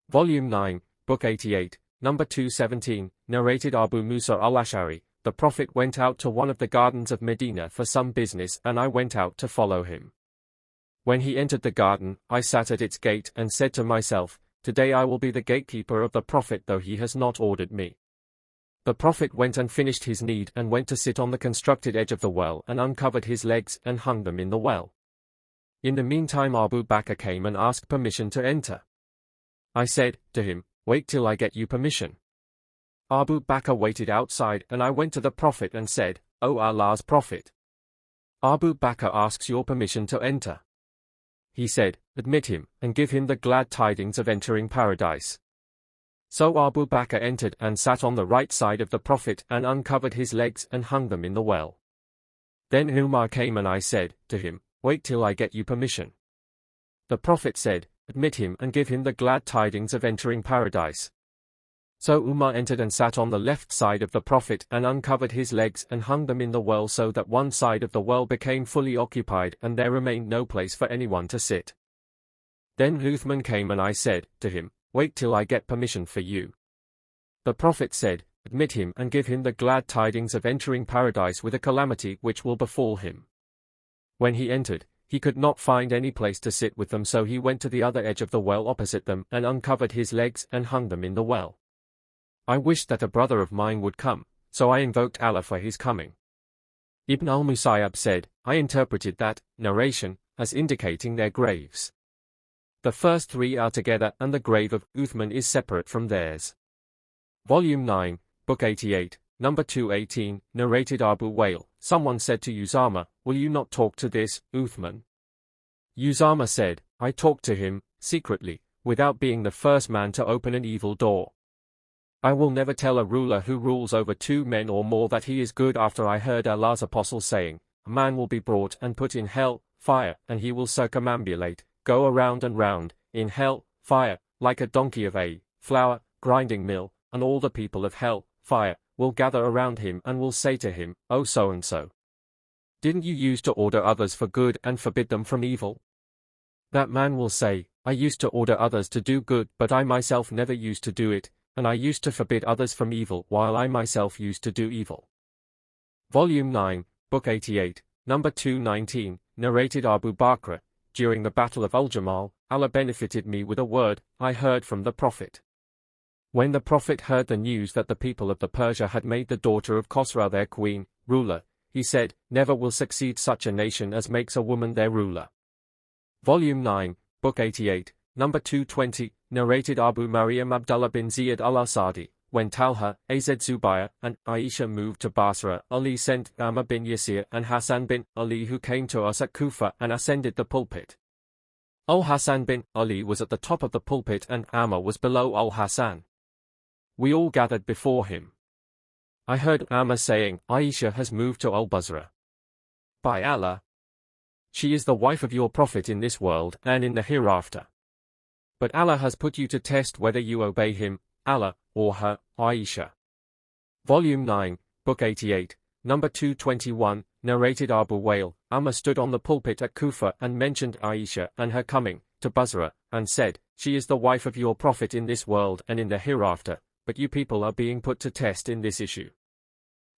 Volume 9, Book 88, Number 217, narrated Abu Musa al-Ash'ari, "The Prophet went out to one of the gardens of Medina for some business, and I went out to follow him. When he entered the garden, I sat at its gate and said to myself, 'Today I will be the gatekeeper of the Prophet, though he has not ordered me.' The Prophet went and finished his need and went to sit on the constructed edge of the well and uncovered his legs and hung them in the well. In the meantime Abu Bakr came and asked permission to enter. I said to him, 'Wait till I get you permission.' Abu Bakr waited outside, and I went to the Prophet and said, 'O Allah's Prophet, Abu Bakr asks your permission to enter.' He said, 'Admit him, and give him the glad tidings of entering paradise.' So Abu Bakr entered and sat on the right side of the Prophet and uncovered his legs and hung them in the well. Then Umar came and I said to him, 'Wait till I get you permission.' The Prophet said, 'Admit him and give him the glad tidings of entering paradise.' So Umar entered and sat on the left side of the Prophet and uncovered his legs and hung them in the well, so that one side of the well became fully occupied and there remained no place for anyone to sit. Then Uthman came and I said to him, 'Wait till I get permission for you.' The Prophet said, 'Admit him and give him the glad tidings of entering paradise with a calamity which will befall him.' When he entered, he could not find any place to sit with them, so he went to the other edge of the well opposite them and uncovered his legs and hung them in the well. I wished that a brother of mine would come, so I invoked Allah for his coming." Ibn al-Musayyab said, "I interpreted that narration as indicating their graves. The first three are together and the grave of Uthman is separate from theirs." Volume 9, Book 88, Number 218, narrated Abu Wail, "Someone said to Usama, 'Will you not talk to this Uthman?' Usama said, 'I talked to him, secretly, without being the first man to open an evil door. I will never tell a ruler who rules over two men or more that he is good after I heard Allah's apostle saying, 'A man will be brought and put in hell, fire, and he will circumambulate, go around and round, in hell, fire, like a donkey of a flour grinding mill, and all the people of hell, fire, will gather around him and will say to him, O so-and-so, didn't you use to order others for good and forbid them from evil?' That man will say, I used to order others to do good, but I myself never used to do it, and I used to forbid others from evil while I myself used to do evil." Volume 9, Book 88, Number 219, narrated Abu Bakr, "During the Battle of Al-Jamal, Allah benefited me with a word I heard from the Prophet. When the Prophet heard the news that the people of the Persia had made the daughter of Khosra their queen, ruler, he said, 'Never will succeed such a nation as makes a woman their ruler.'" Volume 9, Book 88, Number 220, narrated Abu Maryam Abdullah bin Ziyad al-Asadi, "When Talha, Az Zubayr, and Aisha moved to Basra, Ali sent Amr bin Yasir and Hassan bin Ali, who came to us at Kufa and ascended the pulpit. Al-Hassan bin Ali was at the top of the pulpit and Amr was below Al-Hassan. We all gathered before him. I heard Amr saying, 'Aisha has moved to Al-Basra. By Allah, she is the wife of your Prophet in this world and in the hereafter. But Allah has put you to test whether you obey him, Allah, or her, Aisha.'" Volume 9, Book 88, Number 221, narrated Abu Wail, "Amr stood on the pulpit at Kufa and mentioned Aisha and her coming to Basra, and said, 'She is the wife of your Prophet in this world and in the hereafter, but you people are being put to test in this issue.'"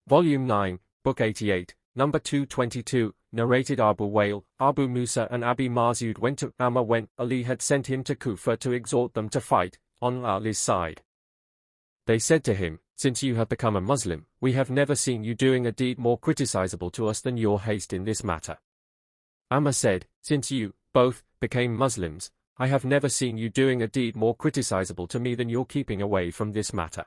Volume 9, Book 88, Number 222, narrated Abu Wail, "Abu Musa and Abi Marzud went to Amr when Ali had sent him to Kufa to exhort them to fight on Ali's side. They said to him, 'Since you have become a Muslim, we have never seen you doing a deed more criticizable to us than your haste in this matter.' Amr said, 'Since you, both, became Muslims, I have never seen you doing a deed more criticizable to me than your keeping away from this matter.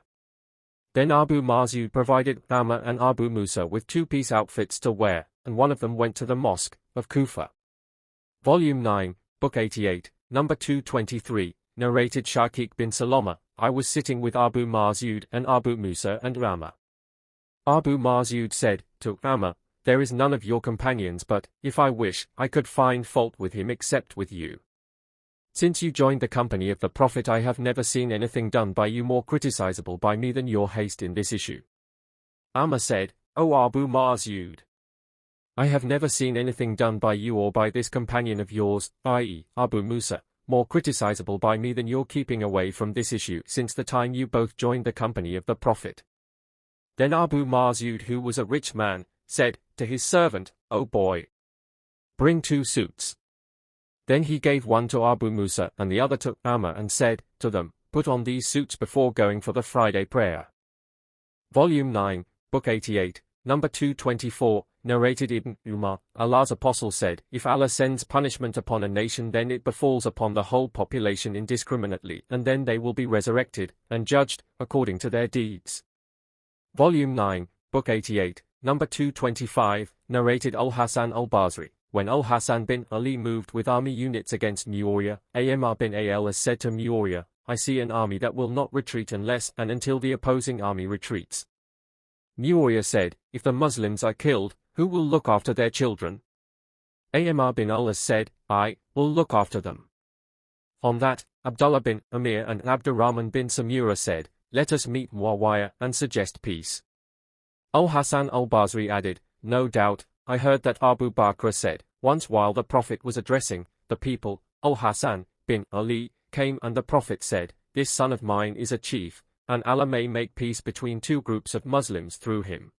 Then Abu Marzud provided Umar and Abu Musa with two-piece outfits to wear, and one of them went to the mosque of Kufa. Volume 9, Book 88, number 223, narrated Shaqiq bin Salama, I was sitting with Abu Marzud and Abu Musa and Umar. Abu Marzud said to Umar, there is none of your companions but, if I wish, I could find fault with him except with you. Since you joined the company of the Prophet, I have never seen anything done by you more criticizable by me than your haste in this issue. Umar said, O Abu Marzud, I have never seen anything done by you or by this companion of yours, i.e., Abu Musa, more criticizable by me than your keeping away from this issue since the time you both joined the company of the Prophet. Then Abu Marzud, who was a rich man, said to his servant, O boy, bring 2 suits. Then he gave one to Abu Musa and the other to Umar and said to them, put on these suits before going for the Friday prayer. Volume 9, Book 88, number 224, narrated Ibn Umar, Allah's Apostle said, if Allah sends punishment upon a nation, then it befalls upon the whole population indiscriminately, and then they will be resurrected and judged according to their deeds. Volume 9, Book 88, number 225, narrated Al-Hasan al-Basri. When Al-Hasan bin Ali moved with army units against Muawiyah, Amr bin Al-As said to Muawiyah, I see an army that will not retreat unless and until the opposing army retreats. Muawiyah said, if the Muslims are killed, who will look after their children? Amr bin Al-As said, I will look after them. On that, Abdullah bin Amir and Abdurrahman bin Samura said, let us meet Muawiyah and suggest peace. Al-Hasan al-Basri added, no doubt, I heard that Abu Bakr said, once while the Prophet was addressing the people, Al-Hasan bin Ali came and the Prophet said, this son of mine is a chief, and Allah may make peace between 2 groups of Muslims through him.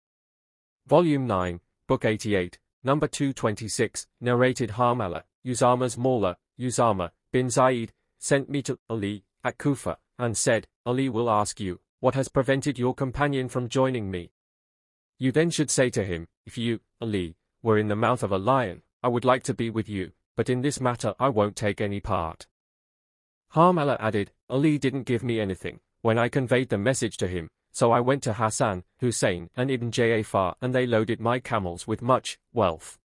Volume 9, Book 88, number 226, narrated Harmala, Usama's Mawla, Usama bin Zaid, sent me to Ali at Kufa, and said, Ali will ask you, what has prevented your companion from joining me? You then should say to him, if you, Ali, were in the mouth of a lion, I would like to be with you, but in this matter I won't take any part. Harmala added, Ali didn't give me anything when I conveyed the message to him, so I went to Hassan, Hussein, and Ibn Ja'far, and they loaded my camels with much wealth.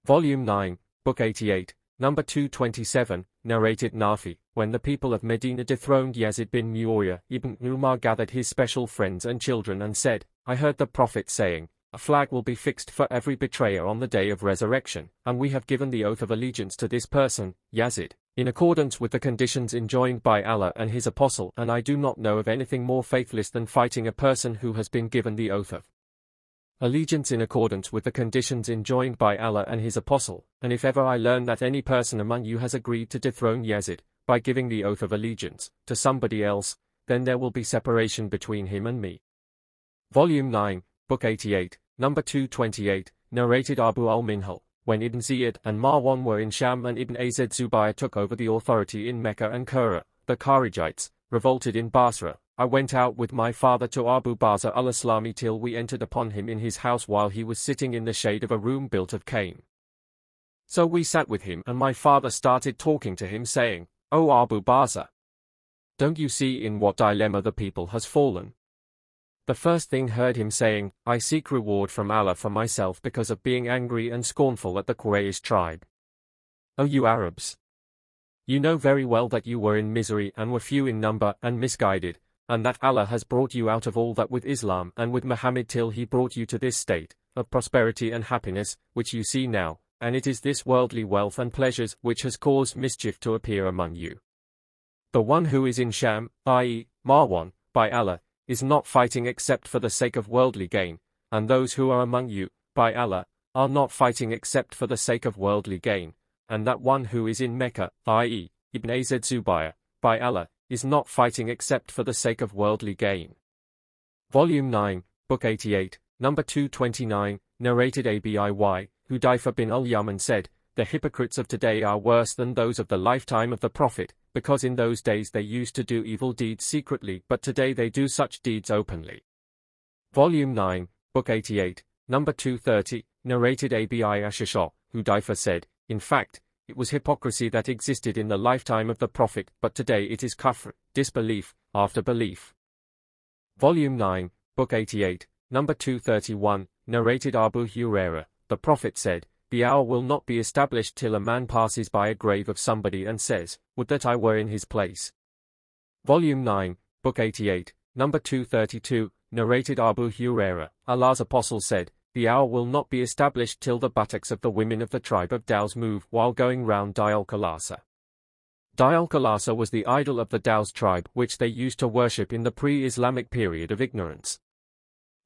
Volume 9, Book 88, number 227, narrated Nafi, when the people of Medina dethroned Yazid bin Muawiyah, Ibn Umar gathered his special friends and children and said, I heard the Prophet saying, a flag will be fixed for every betrayer on the day of resurrection, and we have given the oath of allegiance to this person, Yazid, in accordance with the conditions enjoined by Allah and His Apostle, and I do not know of anything more faithless than fighting a person who has been given the oath of allegiance in accordance with the conditions enjoined by Allah and His Apostle, and if ever I learn that any person among you has agreed to dethrone Yazid, by giving the oath of allegiance to somebody else, then there will be separation between him and me. Volume 9, Book 88, number 228, narrated Abu al-Minhal, when Ibn Ziyad and Marwan were in Sham and Ibn Az Zubayr took over the authority in Mecca and Qura, the Kharijites revolted in Basra, I went out with my father to Abu Baza al-Aslami till we entered upon him in his house while he was sitting in the shade of a room built of cane. So we sat with him and my father started talking to him saying, O Abu Baza, don't you see in what dilemma the people has fallen? The first thing heard him saying, I seek reward from Allah for myself because of being angry and scornful at the Quraysh tribe. O you Arabs! You know very well that you were in misery and were few in number and misguided, and that Allah has brought you out of all that with Islam and with Muhammad till he brought you to this state of prosperity and happiness, which you see now, and it is this worldly wealth and pleasures which has caused mischief to appear among you. The one who is in Sham, i.e., Marwan, by Allah, is not fighting except for the sake of worldly gain, and those who are among you, by Allah, are not fighting except for the sake of worldly gain, and that one who is in Mecca, i.e., Ibn Az Zubayr, by Allah, is not fighting except for the sake of worldly gain. Volume 9, Book 88, number 229, narrated Abiy, Hudayfa bin al-Yaman said, the hypocrites of today are worse than those of the lifetime of the Prophet, because in those days they used to do evil deeds secretly, but today they do such deeds openly. Volume 9, Book 88, number 230, narrated Abiy Ashasha, Hudayfa said, in fact, it was hypocrisy that existed in the lifetime of the Prophet, but today it is kufr, disbelief, after belief. Volume 9, Book 88, number 231, narrated Abu Huraira, the Prophet said, "The hour will not be established till a man passes by a grave of somebody and says, 'Would that I were in his place.'" Volume 9, Book 88, number 232, narrated Abu Huraira, Allah's Apostle said, "The hour will not be established till the buttocks of the women of the tribe of Daws move while going round Dial-Qalasa." Dial-Qalasa was the idol of the Daws tribe which they used to worship in the pre-Islamic period of ignorance.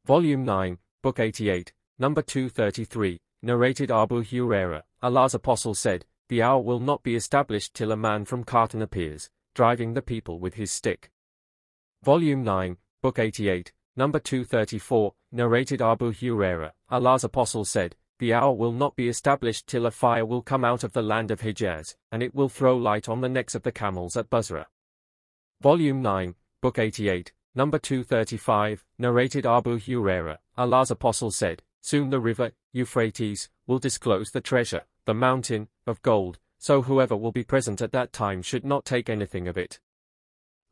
Volume 9, Book 88, number 233, narrated Abu Huraira, Allah's Apostle said, "The hour will not be established till a man from Khartoum appears, driving the people with his stick." Volume 9, Book 88, number 234, narrated Abu Huraira, Allah's Apostle said, "The hour will not be established till a fire will come out of the land of Hijaz, and it will throw light on the necks of the camels at Basra." Volume 9, Book 88, number 235, narrated Abu Huraira, Allah's Apostle said, "Soon the river, Euphrates, will disclose the treasure, the mountain, of gold, so whoever will be present at that time should not take anything of it."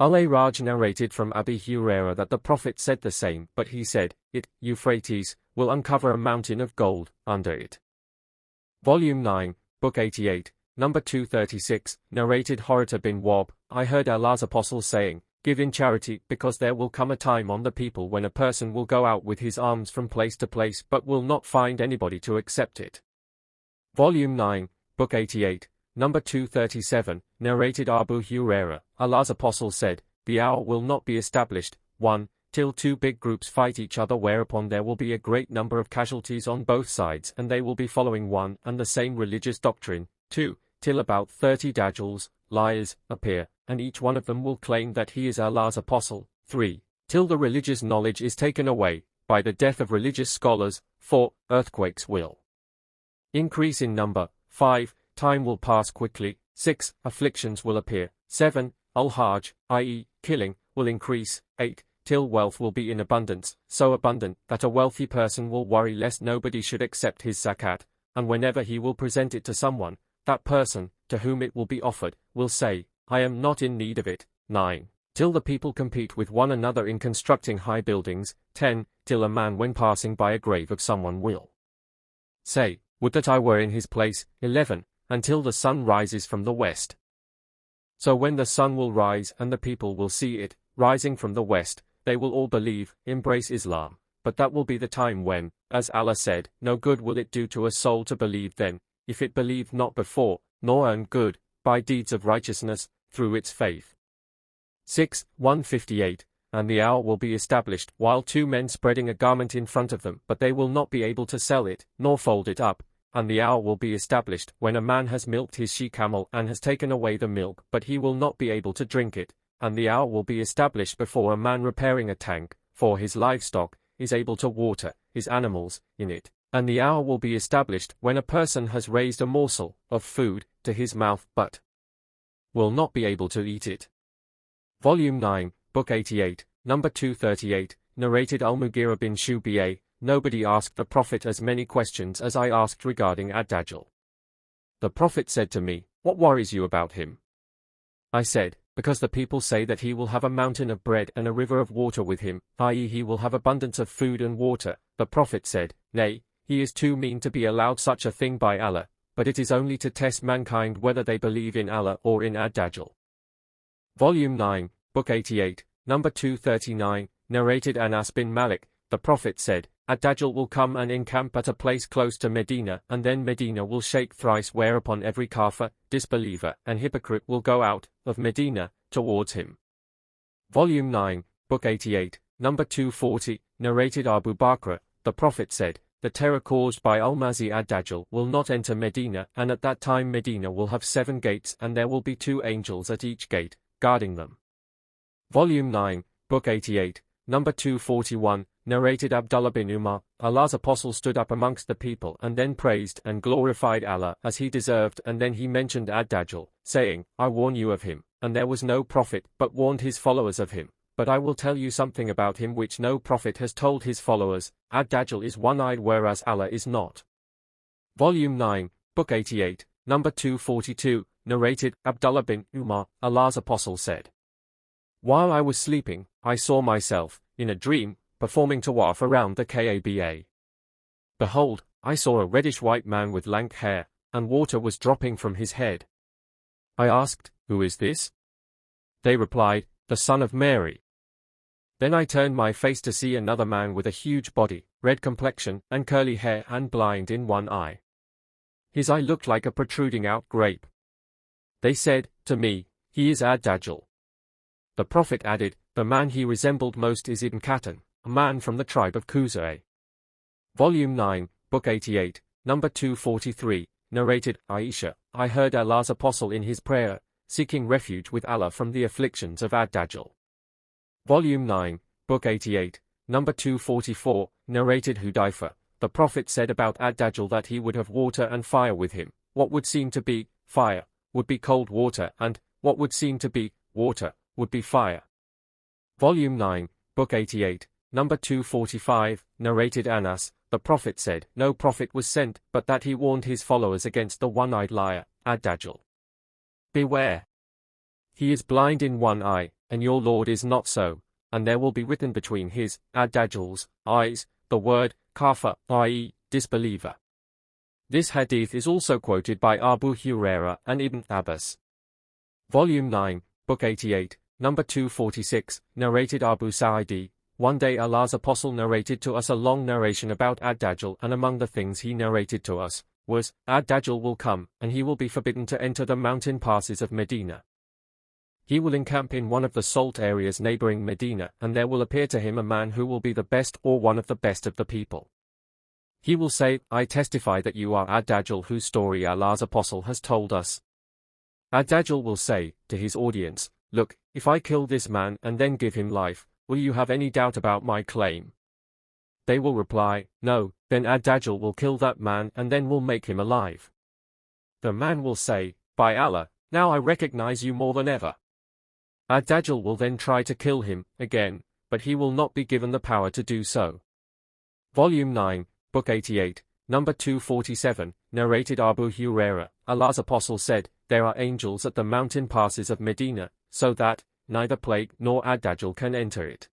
Al-Raj narrated from Abi Huraira that the Prophet said the same, but he said, "It, Euphrates, will uncover a mountain of gold under it." Volume 9, Book 88, number 236, narrated Horata bin Wab, I heard Allah's Apostle saying, "Give in charity, because there will come a time on the people when a person will go out with his alms from place to place but will not find anybody to accept it." Volume 9, Book 88, number 237, narrated Abu Huraira, Allah's Apostle said, "The hour will not be established, 1, till two big groups fight each other, whereupon there will be a great number of casualties on both sides, and they will be following one and the same religious doctrine, 2, till about 30 dajjals, liars, appear, and each one of them will claim that he is Allah's Apostle, 3, till the religious knowledge is taken away, by the death of religious scholars, 4, earthquakes will increase in number, 5, time will pass quickly, 6, afflictions will appear, 7, al-hajj, i.e., killing, will increase, 8, till wealth will be in abundance, so abundant that a wealthy person will worry lest nobody should accept his zakat, and whenever he will present it to someone, that person, to whom it will be offered, will say, 'I am not in need of it.' 9, till the people compete with one another in constructing high buildings, 10, till a man when passing by a grave of someone will say, 'Would that I were in his place.' 11, until the sun rises from the west. So when the sun will rise and the people will see it, rising from the west, they will all believe, embrace Islam, but that will be the time when, as Allah said, no good will it do to a soul to believe then, if it believed not before, nor earn good, by deeds of righteousness, through its faith. 6, 158, and the hour will be established, while two men spreading a garment in front of them, but they will not be able to sell it, nor fold it up. And the hour will be established, when a man has milked his she-camel and has taken away the milk, but he will not be able to drink it. And the hour will be established before a man repairing a tank, for his livestock, is able to water his animals in it. And the hour will be established, when a person has raised a morsel of food to his mouth, but will not be able to eat it. Volume 9, Book 88, number 238, narrated Al-Mughira bin Shu'bah, nobody asked the Prophet as many questions as I asked regarding Ad-Dajjal. The Prophet said to me, "What worries you about him?" I said, "Because the people say that he will have a mountain of bread and a river of water with him, i.e. he will have abundance of food and water." The Prophet said, "Nay, he is too mean to be allowed such a thing by Allah, but it is only to test mankind whether they believe in Allah or in Ad-Dajjal." Volume 9, Book 88, number 239, narrated Anas bin Malik, the Prophet said, "Ad-Dajjal will come and encamp at a place close to Medina, and then Medina will shake thrice, whereupon every kafir, disbeliever, and hypocrite will go out of Medina towards him." Volume 9, Book 88, number 240, narrated Abu Bakr, the Prophet said, "The terror caused by Al-Masih Ad-Dajjal will not enter Medina, and at that time Medina will have 7 gates, and there will be 2 angels at each gate, guarding them." Volume 9, Book 88, number 241, narrated Abdullah bin Umar, Allah's Apostle stood up amongst the people and then praised and glorified Allah as he deserved, and then he mentioned Ad-Dajjal, saying, "I warn you of him," and there was no prophet but warned his followers of him. But I will tell you something about him which no prophet has told his followers. Ad-Dajjal is one-eyed, whereas Allah is not. Volume 9, Book 88, number 242, narrated Abdullah bin Umar, Allah's Apostle said, "While I was sleeping, I saw myself, in a dream, performing tawaf around the Kaaba. Behold, I saw a reddish-white man with lank hair, and water was dropping from his head. I asked, Who is this? They replied, The son of Mary. Then I turned my face to see another man with a huge body, red complexion, and curly hair, and blind in one eye. His eye looked like a protruding out grape. They said to me, He is Ad-Dajjal. The Prophet added, The man he resembled most is Ibn Qatan, a man from the tribe of Khuzai. Volume 9, Book 88, number 243, narrated, Aisha, I heard Allah's Apostle in his prayer, seeking refuge with Allah from the afflictions of Ad-Dajjal. Volume 9, Book 88, number 244, narrated Hudayfa, the Prophet said about Ad-Dajjal that he would have water and fire with him. What would seem to be fire would be cold water, and what would seem to be water would be fire. Volume 9, Book 88, number 245, narrated Anas, the Prophet said, No prophet was sent, but that he warned his followers against the one-eyed liar, Ad-Dajjal. Beware! He is blind in one eye, and your Lord is not so, and there will be written between his, Ad-Dajjal's, eyes, the word, kafir, i.e., disbeliever. This hadith is also quoted by Abu Huraira and Ibn Abbas. Volume 9, Book 88, number 246, narrated Abu Sa'idi, one day Allah's Apostle narrated to us a long narration about Ad-Dajjal, and among the things he narrated to us, was, Ad-Dajjal will come, and he will be forbidden to enter the mountain passes of Medina. He will encamp in one of the salt areas neighboring Medina, and there will appear to him a man who will be the best or one of the best of the people. He will say, I testify that you are Ad-Dajjal, whose story Allah's Apostle has told us. Ad-Dajjal will say to his audience, Look, if I kill this man and then give him life, will you have any doubt about my claim? They will reply, No. Then Ad-Dajjal will kill that man and then will make him alive. The man will say, By Allah, now I recognize you more than ever. Ad-Dajjal will then try to kill him again, but he will not be given the power to do so. Volume 9, Book 88, number 247, narrated Abu Huraira, Allah's Apostle said, There are angels at the mountain passes of Medina, so that neither plague nor Ad-Dajjal can enter it.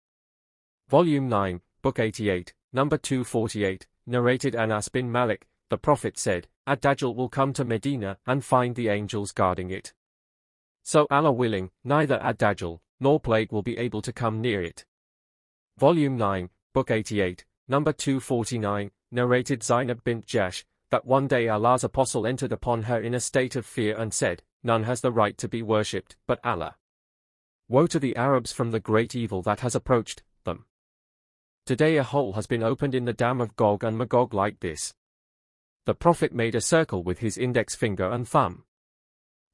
Volume 9, Book 88, number 248, narrated Anas bin Malik, the Prophet said, Ad-Dajjal will come to Medina and find the angels guarding it. So Allah willing, neither Ad-Dajjal nor plague will be able to come near it. Volume 9, Book 88, number 249, narrated Zainab bint Jahsh, that one day Allah's Apostle entered upon her in a state of fear and said, None has the right to be worshipped but Allah. Woe to the Arabs from the great evil that has approached them. Today a hole has been opened in the dam of Gog and Magog like this. The Prophet made a circle with his index finger and thumb.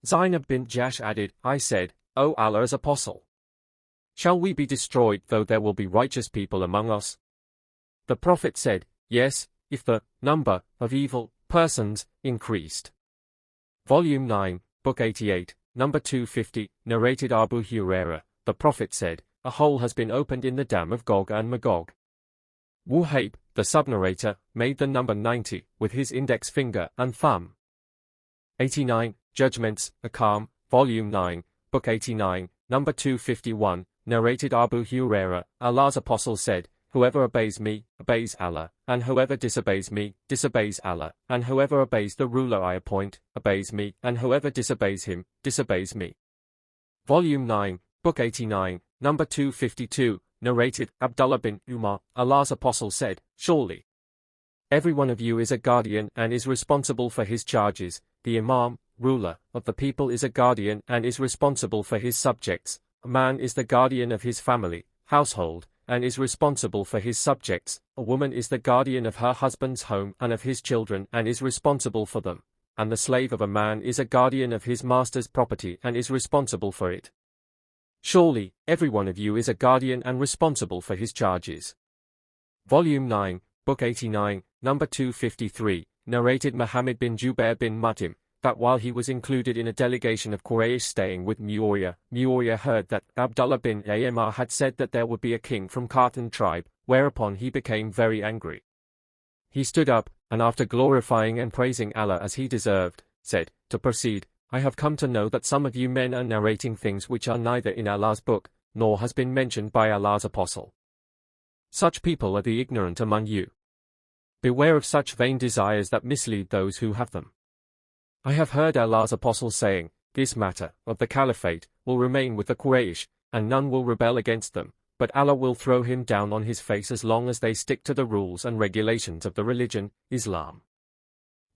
Zainab bint Jahsh added, I said, O Allah's Apostle, shall we be destroyed though there will be righteous people among us? The Prophet said, Yes, if the number of evil persons increased. Volume 9, Book 88, number 250, narrated Abu Huraira, the Prophet said, A hole has been opened in the dam of Gog and Magog. Wuhayb, the subnarrator, made the number 90 with his index finger and thumb. 89, Judgments, Ahkam, Volume 9, Book 89, number 251, narrated Abu Huraira, Allah's Apostle said, Whoever obeys me, obeys Allah, and whoever disobeys me, disobeys Allah, and whoever obeys the ruler I appoint, obeys me, and whoever disobeys him, disobeys me. Volume 9, Book 89, number 252, narrated Abdullah bin Umar, Allah's Apostle said, Surely every one of you is a guardian and is responsible for his charges. The Imam, ruler of the people, is a guardian and is responsible for his subjects. A man is the guardian of his family, household, and is responsible for his subjects. A woman is the guardian of her husband's home and of his children and is responsible for them. And the slave of a man is a guardian of his master's property and is responsible for it. Surely, every one of you is a guardian and responsible for his charges. Volume 9, Book 89, number 253, narrated Muhammad bin Jubair bin Mut'im, that while he was included in a delegation of Quraysh staying with Muawiyah heard that Abdullah bin Amr had said that there would be a king from Qatan tribe, whereupon he became very angry. He stood up, and after glorifying and praising Allah as he deserved, said, To proceed, I have come to know that some of you men are narrating things which are neither in Allah's book, nor has been mentioned by Allah's Apostle. Such people are the ignorant among you. Beware of such vain desires that mislead those who have them. I have heard Allah's Apostle saying, this matter of the caliphate will remain with the Quraysh, and none will rebel against them, but Allah will throw him down on his face as long as they stick to the rules and regulations of the religion, Islam.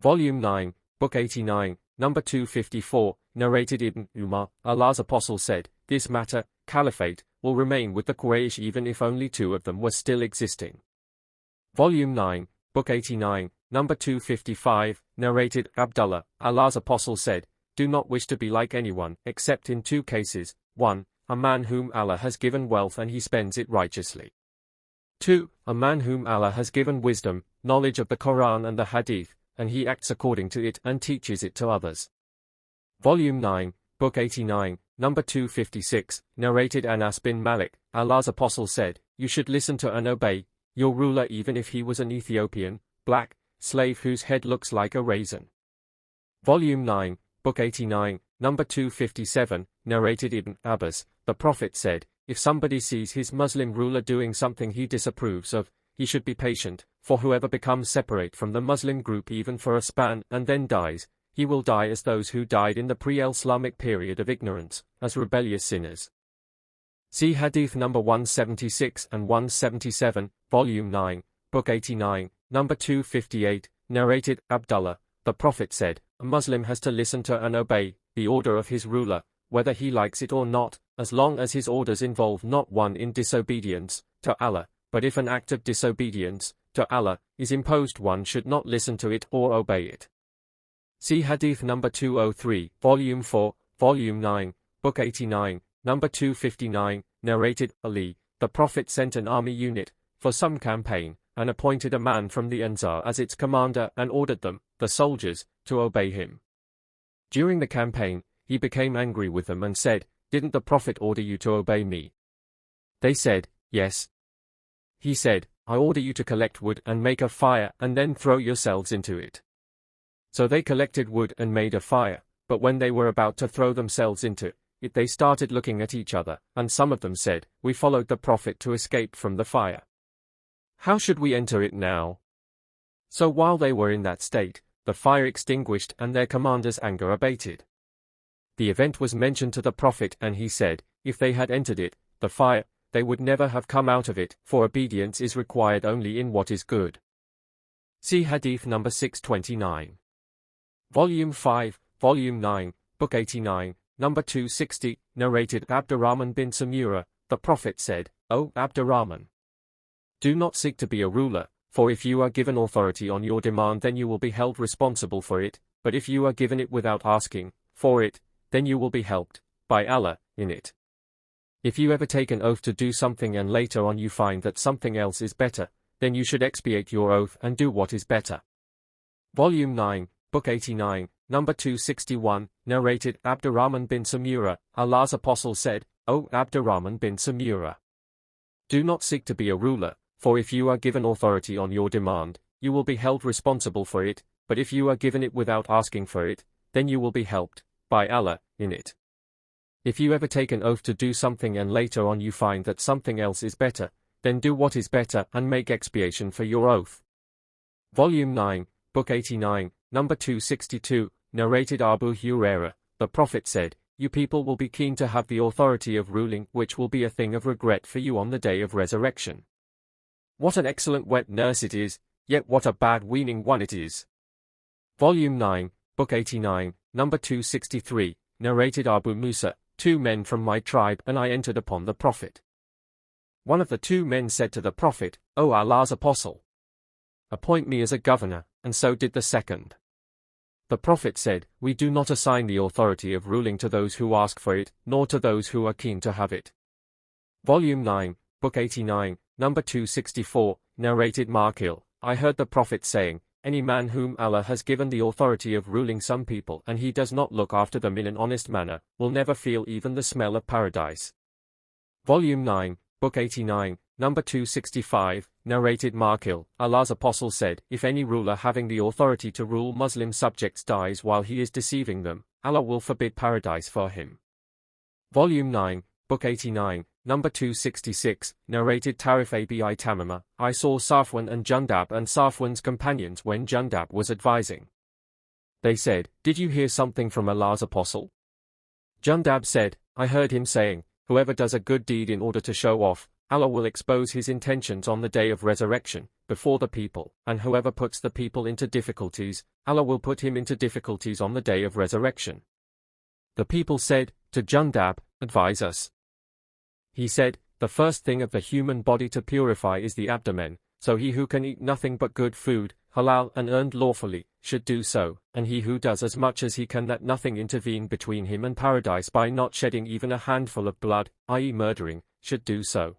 Volume 9, Book 89, number 254, narrated Ibn Umar, Allah's Apostle said, this matter, caliphate, will remain with the Quraysh even if only 2 of them were still existing. Volume 9, Book 89, number 255, narrated Abdullah, Allah's Apostle said, do not wish to be like anyone, except in 2 cases, 1, a man whom Allah has given wealth and he spends it righteously. 2, a man whom Allah has given wisdom, knowledge of the Quran and the Hadith, and he acts according to it and teaches it to others. Volume 9, Book 89, number 256, narrated Anas bin Malik, Allah's Apostle said, you should listen to and obey your ruler even if he was an Ethiopian, black, slave whose head looks like a raisin. Volume 9, Book 89, number 257, narrated Ibn Abbas, the Prophet said, if somebody sees his Muslim ruler doing something he disapproves of, he should be patient, for whoever becomes separate from the Muslim group even for a span and then dies, he will die as those who died in the pre-Islamic period of ignorance, as rebellious sinners. See Hadith number 176 and 177, Volume 9, Book 89, number 258, narrated Abdullah, the Prophet said, a Muslim has to listen to and obey the order of his ruler, whether he likes it or not, as long as his orders involve not one in disobedience to Allah, but if an act of disobedience to Allah is imposed, one should not listen to it or obey it. See Hadith number 203, Volume 4, Volume 9, Book 89, number 259, narrated Ali, the Prophet sent an army unit for some campaign, and appointed a man from the Ansar as its commander and ordered them, the soldiers, to obey him. During the campaign, he became angry with them and said, didn't the Prophet order you to obey me? They said, yes. He said, I order you to collect wood and make a fire and then throw yourselves into it. So they collected wood and made a fire, but when they were about to throw themselves into it, they started looking at each other, and some of them said, we followed the Prophet to escape from the fire. How should we enter it now? So while they were in that state, the fire extinguished and their commander's anger abated. The event was mentioned to the Prophet and he said, if they had entered it, the fire, they would never have come out of it, for obedience is required only in what is good. See Hadith number 629. Volume 5, Volume 9, Book 89, number 260, narrated Abdurrahman bin Samura, the Prophet said, O Abdurrahman, do not seek to be a ruler, for if you are given authority on your demand then you will be held responsible for it, but if you are given it without asking for it, then you will be helped by Allah in it. If you ever take an oath to do something and later on you find that something else is better, then you should expiate your oath and do what is better. Volume 9, Book 89, number 261, narrated Abdurrahman bin Samura, Allah's Apostle said, O Abdurrahman bin Samura, do not seek to be a ruler, for if you are given authority on your demand, you will be held responsible for it, but if you are given it without asking for it, then you will be helped by Allah in it. If you ever take an oath to do something and later on you find that something else is better, then do what is better and make expiation for your oath. Volume 9, Book 89, number 262, narrated Abu Hurairah, the Prophet said, you people will be keen to have the authority of ruling, which will be a thing of regret for you on the day of resurrection. What an excellent wet nurse it is, yet what a bad weaning one it is. Volume 9, Book 89, number 263, narrated Abu Musa, 2 men from my tribe and I entered upon the Prophet. One of the 2 men said to the Prophet, O Allah's Apostle, appoint me as a governor, and so did the second. The Prophet said, we do not assign the authority of ruling to those who ask for it, nor to those who are keen to have it. Volume 9, Book 89, number 264, narrated Markil, I heard the Prophet saying, any man whom Allah has given the authority of ruling some people and he does not look after them in an honest manner, will never feel even the smell of paradise. Volume 9, Book 89, number 265, narrated Markil, Allah's Apostle said, if any ruler having the authority to rule Muslim subjects dies while he is deceiving them, Allah will forbid paradise for him. Volume 9, Book 89, number 266, narrated Tarif Abi Tamima, I saw Safwan and Jundab and Safwan's companions when Jundab was advising. They said, did you hear something from Allah's apostle? Jundab said, I heard him saying, whoever does a good deed in order to show off, Allah will expose his intentions on the day of resurrection, before the people, and whoever puts the people into difficulties, Allah will put him into difficulties on the day of resurrection. The people said, to Jundab, advise us. He said, the first thing of the human body to purify is the abdomen, so he who can eat nothing but good food, halal and earned lawfully, should do so, and he who does as much as he can let nothing intervene between him and paradise by not shedding even a handful of blood, i.e. murdering, should do so.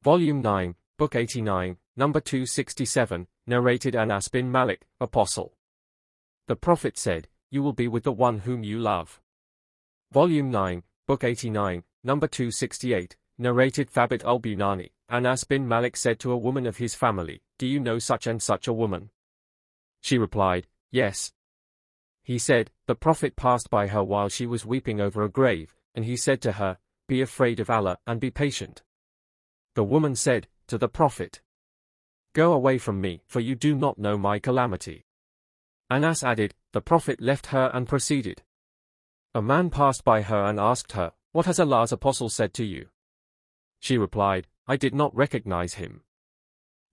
Volume 9, Book 89, number 267, narrated Anas bin Malik, Apostle. The Prophet said, you will be with the one whom you love. Volume 9, Book 89, number 268, narrated Thabit al-Bunani, Anas bin Malik said to a woman of his family, do you know such and such a woman? She replied, yes. He said, the Prophet passed by her while she was weeping over a grave, and he said to her, be afraid of Allah and be patient. The woman said, to the Prophet, go away from me, for you do not know my calamity. Anas added, the Prophet left her and proceeded. A man passed by her and asked her, what has Allah's apostle said to you? She replied, I did not recognize him.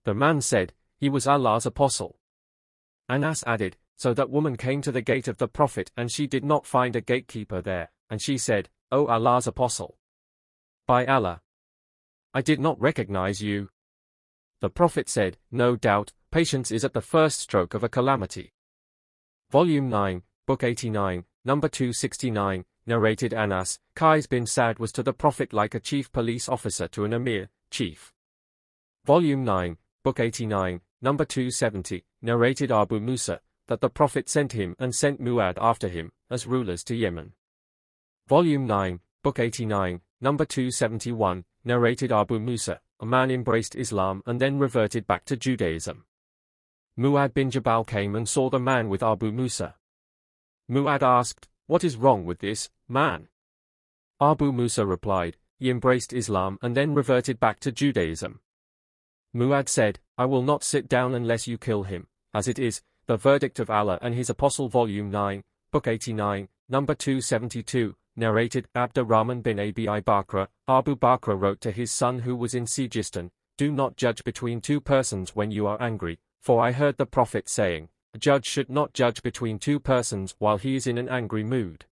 The man said, he was Allah's apostle. Anas added, so that woman came to the gate of the Prophet and she did not find a gatekeeper there, and she said, O Allah's apostle, by Allah, I did not recognize you. The Prophet said, no doubt, patience is at the first stroke of a calamity. Volume 9, Book 89, number 269, narrated Anas, Qais bin Sa'd was to the Prophet like a chief police officer to an emir, chief. Volume 9, Book 89, number 270, narrated Abu Musa, that the Prophet sent him and sent Mu'ad after him, as rulers to Yemen. Volume 9, Book 89, number 271, narrated Abu Musa, a man embraced Islam and then reverted back to Judaism. Mu'ad bin Jabal came and saw the man with Abu Musa. Mu'ad asked, what is wrong with this man? Abu Musa replied, he embraced Islam and then reverted back to Judaism. Mu'ad said, I will not sit down unless you kill him, as it is, the verdict of Allah and his Apostle Volume 9, Book 89, number 272, narrated Abdurrahman bin Abi Bakr, Abu Bakr wrote to his son who was in Sijistan, do not judge between two persons when you are angry, for I heard the Prophet saying, a judge should not judge between two persons while he is in an angry mood.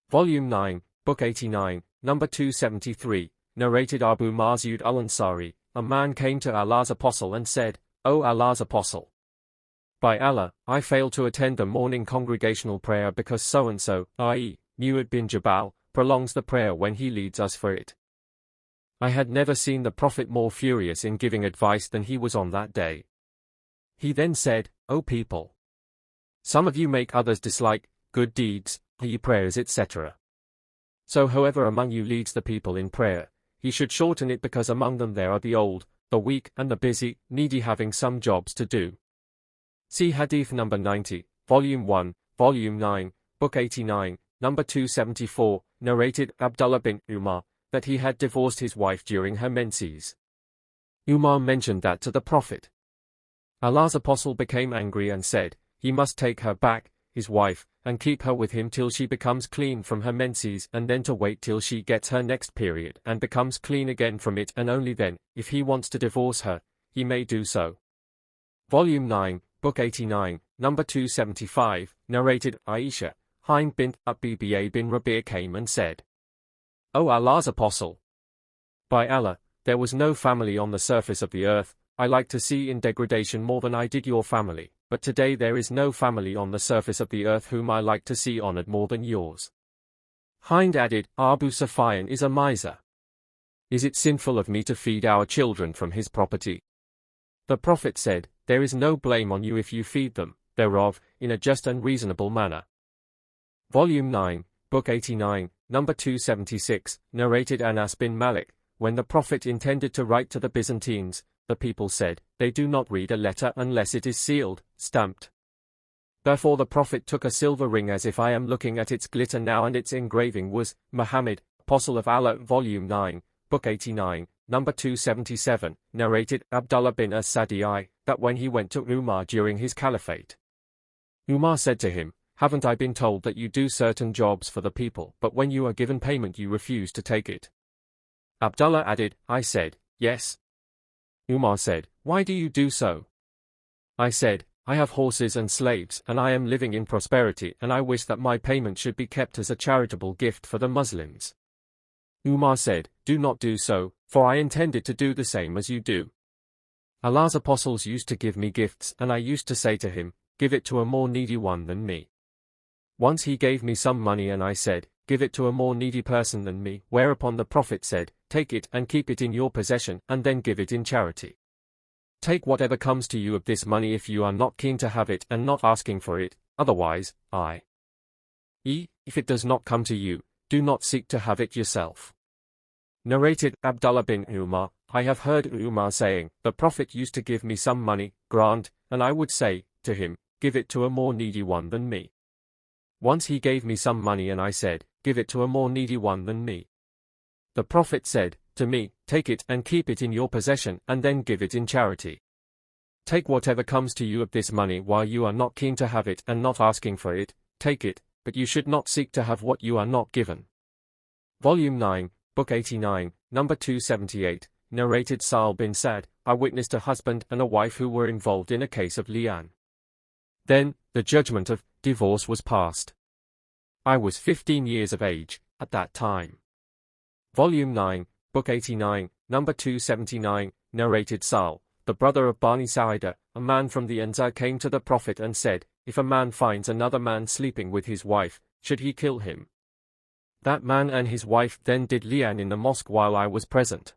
Volume 9, Book 89, number 273, narrated Abu Marzud al-Ansari, a man came to Allah's Apostle and said, O Allah's Apostle, by Allah, I failed to attend the morning congregational prayer because so-and-so, i.e., Mu'ad bin Jabal, prolongs the prayer when he leads us for it. I had never seen the Prophet more furious in giving advice than he was on that day. He then said, O people, some of you make others dislike good deeds, ye prayers, etc. So whoever among you leads the people in prayer, he should shorten it because among them there are the old, the weak and the busy, needy having some jobs to do. See Hadith number 90, Volume 1, Volume 9, Book 89, number 274, narrated Abdullah bin Umar, that he had divorced his wife during her menses. Umar mentioned that to the Prophet. Allah's Apostle became angry and said, he must take her back, his wife, and keep her with him till she becomes clean from her menses and then to wait till she gets her next period and becomes clean again from it, and only then, if he wants to divorce her, he may do so. Volume 9, Book 89, number 275, narrated Aisha, Hind bint Abiba bin Rabi' came and said, O Allah's Apostle, by Allah, there was no family on the surface of the earth I like to see in degradation more than I did your family, but today there is no family on the surface of the earth whom I like to see honored more than yours. Hind added, Abu Sufyan is a miser. Is it sinful of me to feed our children from his property? The Prophet said, there is no blame on you if you feed them, thereof, in a just and reasonable manner. Volume 9, Book 89, number 276, narrated Anas bin Malik, when the Prophet intended to write to the Byzantines, the people said, they do not read a letter unless it is sealed, stamped. Therefore the Prophet took a silver ring as if I am looking at its glitter now, and its engraving was, Muhammad, Apostle of Allah, Volume 9, Book 89, number 277, narrated Abdullah bin as-Sadi that when he went to Umar during his caliphate, Umar said to him, "Haven't I been told that you do certain jobs for the people, but when you are given payment you refuse to take it?" Abdullah added, "I said, yes." Umar said, "Why do you do so?" I said, "I have horses and slaves, and I am living in prosperity, and I wish that my payment should be kept as a charitable gift for the Muslims." Umar said, "Do not do so, for I intended to do the same as you do. Allah's apostles used to give me gifts, and I used to say to him, 'Give it to a more needy one than me.' Once he gave me some money and I said, 'Give it to a more needy person than me,' whereupon the Prophet said, 'Take it and keep it in your possession, and then give it in charity. Take whatever comes to you of this money if you are not keen to have it and not asking for it, otherwise, if it does not come to you, do not seek to have it yourself." Narrated Abdullah bin Umar, I have heard Umar saying, "The Prophet used to give me some money, grant, and I would say to him, 'Give it to a more needy one than me.' Once he gave me some money and I said, 'Give it to a more needy one than me.' The Prophet said to me, 'Take it and keep it in your possession, and then give it in charity. Take whatever comes to you of this money while you are not keen to have it and not asking for it, take it, but you should not seek to have what you are not given." Volume 9, Book 89, number 278, narrated Sa'al bin Sa'd, I witnessed a husband and a wife who were involved in a case of li'an. Then, the judgment of divorce was passed. I was 15 years of age at that time. Volume 9, Book 89, number 279, narrated Sa'al, the brother of Bani Sa'ida, a man from the Ansar came to the Prophet and said, "If a man finds another man sleeping with his wife, should he kill him?" That man and his wife then did li'an in the mosque while I was present.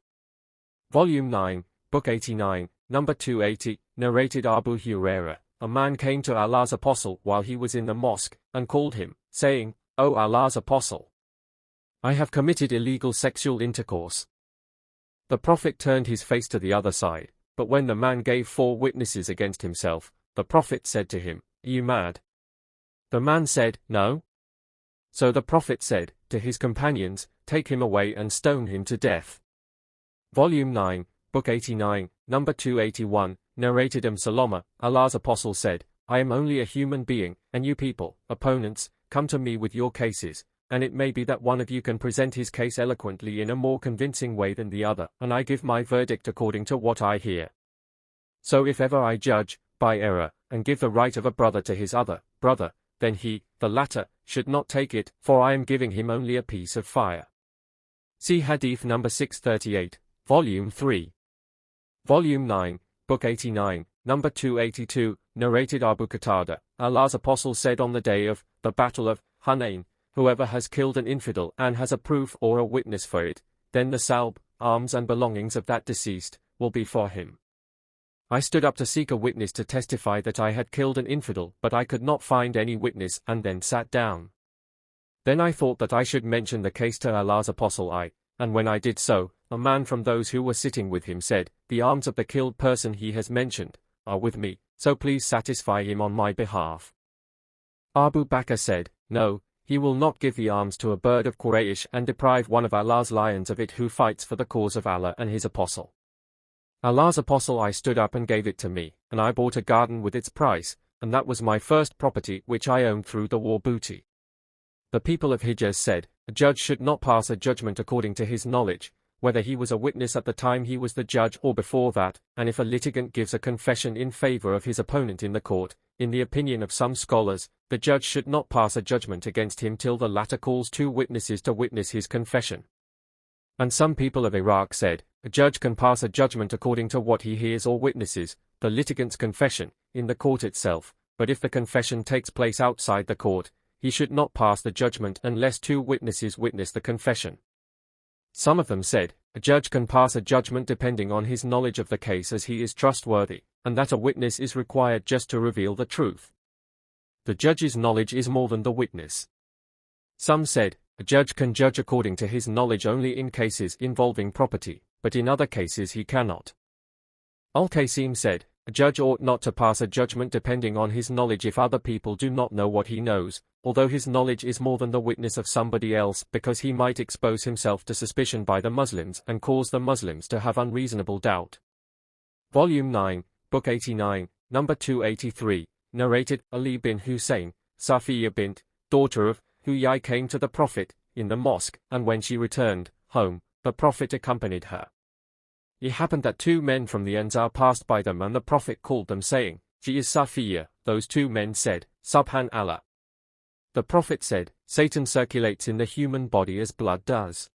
Volume 9, Book 89, number 280, narrated Abu Hurairah, a man came to Allah's Apostle while he was in the mosque, and called him, saying, "O Allah's Apostle, I have committed illegal sexual intercourse." The Prophet turned his face to the other side, but when the man gave 4 witnesses against himself, the Prophet said to him, "Are you mad?" The man said, "No." So the Prophet said to his companions, "Take him away and stone him to death." Volume 9, Book 89, number 281, narrated Salama, Allah's Apostle said, "I am only a human being, and you people, opponents, come to me with your cases, and it may be that one of you can present his case eloquently in a more convincing way than the other, and I give my verdict according to what I hear. So if ever I judge, by error, and give the right of a brother to his other brother, then he, the latter, should not take it, for I am giving him only a piece of fire." See Hadith number 638, Volume 3. Volume 9, Book 89, number 282, narrated Abu Qatada, Allah's Apostle said on the day of the Battle of Hunayn, "Whoever has killed an infidel and has a proof or a witness for it, then the salb, arms and belongings of that deceased, will be for him." I stood up to seek a witness to testify that I had killed an infidel, but I could not find any witness, and then sat down. Then I thought that I should mention the case to Allah's Apostle and when I did so, a man from those who were sitting with him said, "The arms of the killed person he has mentioned are with me, so please satisfy him on my behalf." Abu Bakr said, "No, he will not give the arms to a bird of Quraysh and deprive one of Allah's lions of it who fights for the cause of Allah and his Apostle." Allah's Apostle I stood up and gave it to me, and I bought a garden with its price, and that was my first property which I owned through the war booty. The people of Hijaz said, "A judge should not pass a judgment according to his knowledge, whether he was a witness at the time he was the judge or before that, and if a litigant gives a confession in favor of his opponent in the court, in the opinion of some scholars, the judge should not pass a judgment against him till the latter calls 2 witnesses to witness his confession." And some people of Iraq said, "A judge can pass a judgment according to what he hears or witnesses, the litigant's confession, in the court itself, but if the confession takes place outside the court, he should not pass the judgment unless 2 witnesses witness the confession." Some of them said, "A judge can pass a judgment depending on his knowledge of the case as he is trustworthy, and that a witness is required just to reveal the truth. The judge's knowledge is more than the witness." Some said, "A judge can judge according to his knowledge only in cases involving property, but in other cases he cannot." Al-Qasim said, A judge ought not to pass a judgment depending on his knowledge if other people do not know what he knows, although his knowledge is more than the witness of somebody else, because he might expose himself to suspicion by the Muslims and cause the Muslims to have unreasonable doubt. Volume 9, Book 89, Number 283, narrated, Ali bin Hussein, Safiya bint, daughter of Huyai came to the Prophet, in the mosque, and when she returned home, the Prophet accompanied her. It happened that two men from the Ansar passed by them and the Prophet called them saying, "She is Safiya." Those two men said, "Subhan Allah." The Prophet said, "Satan circulates in the human body as blood does."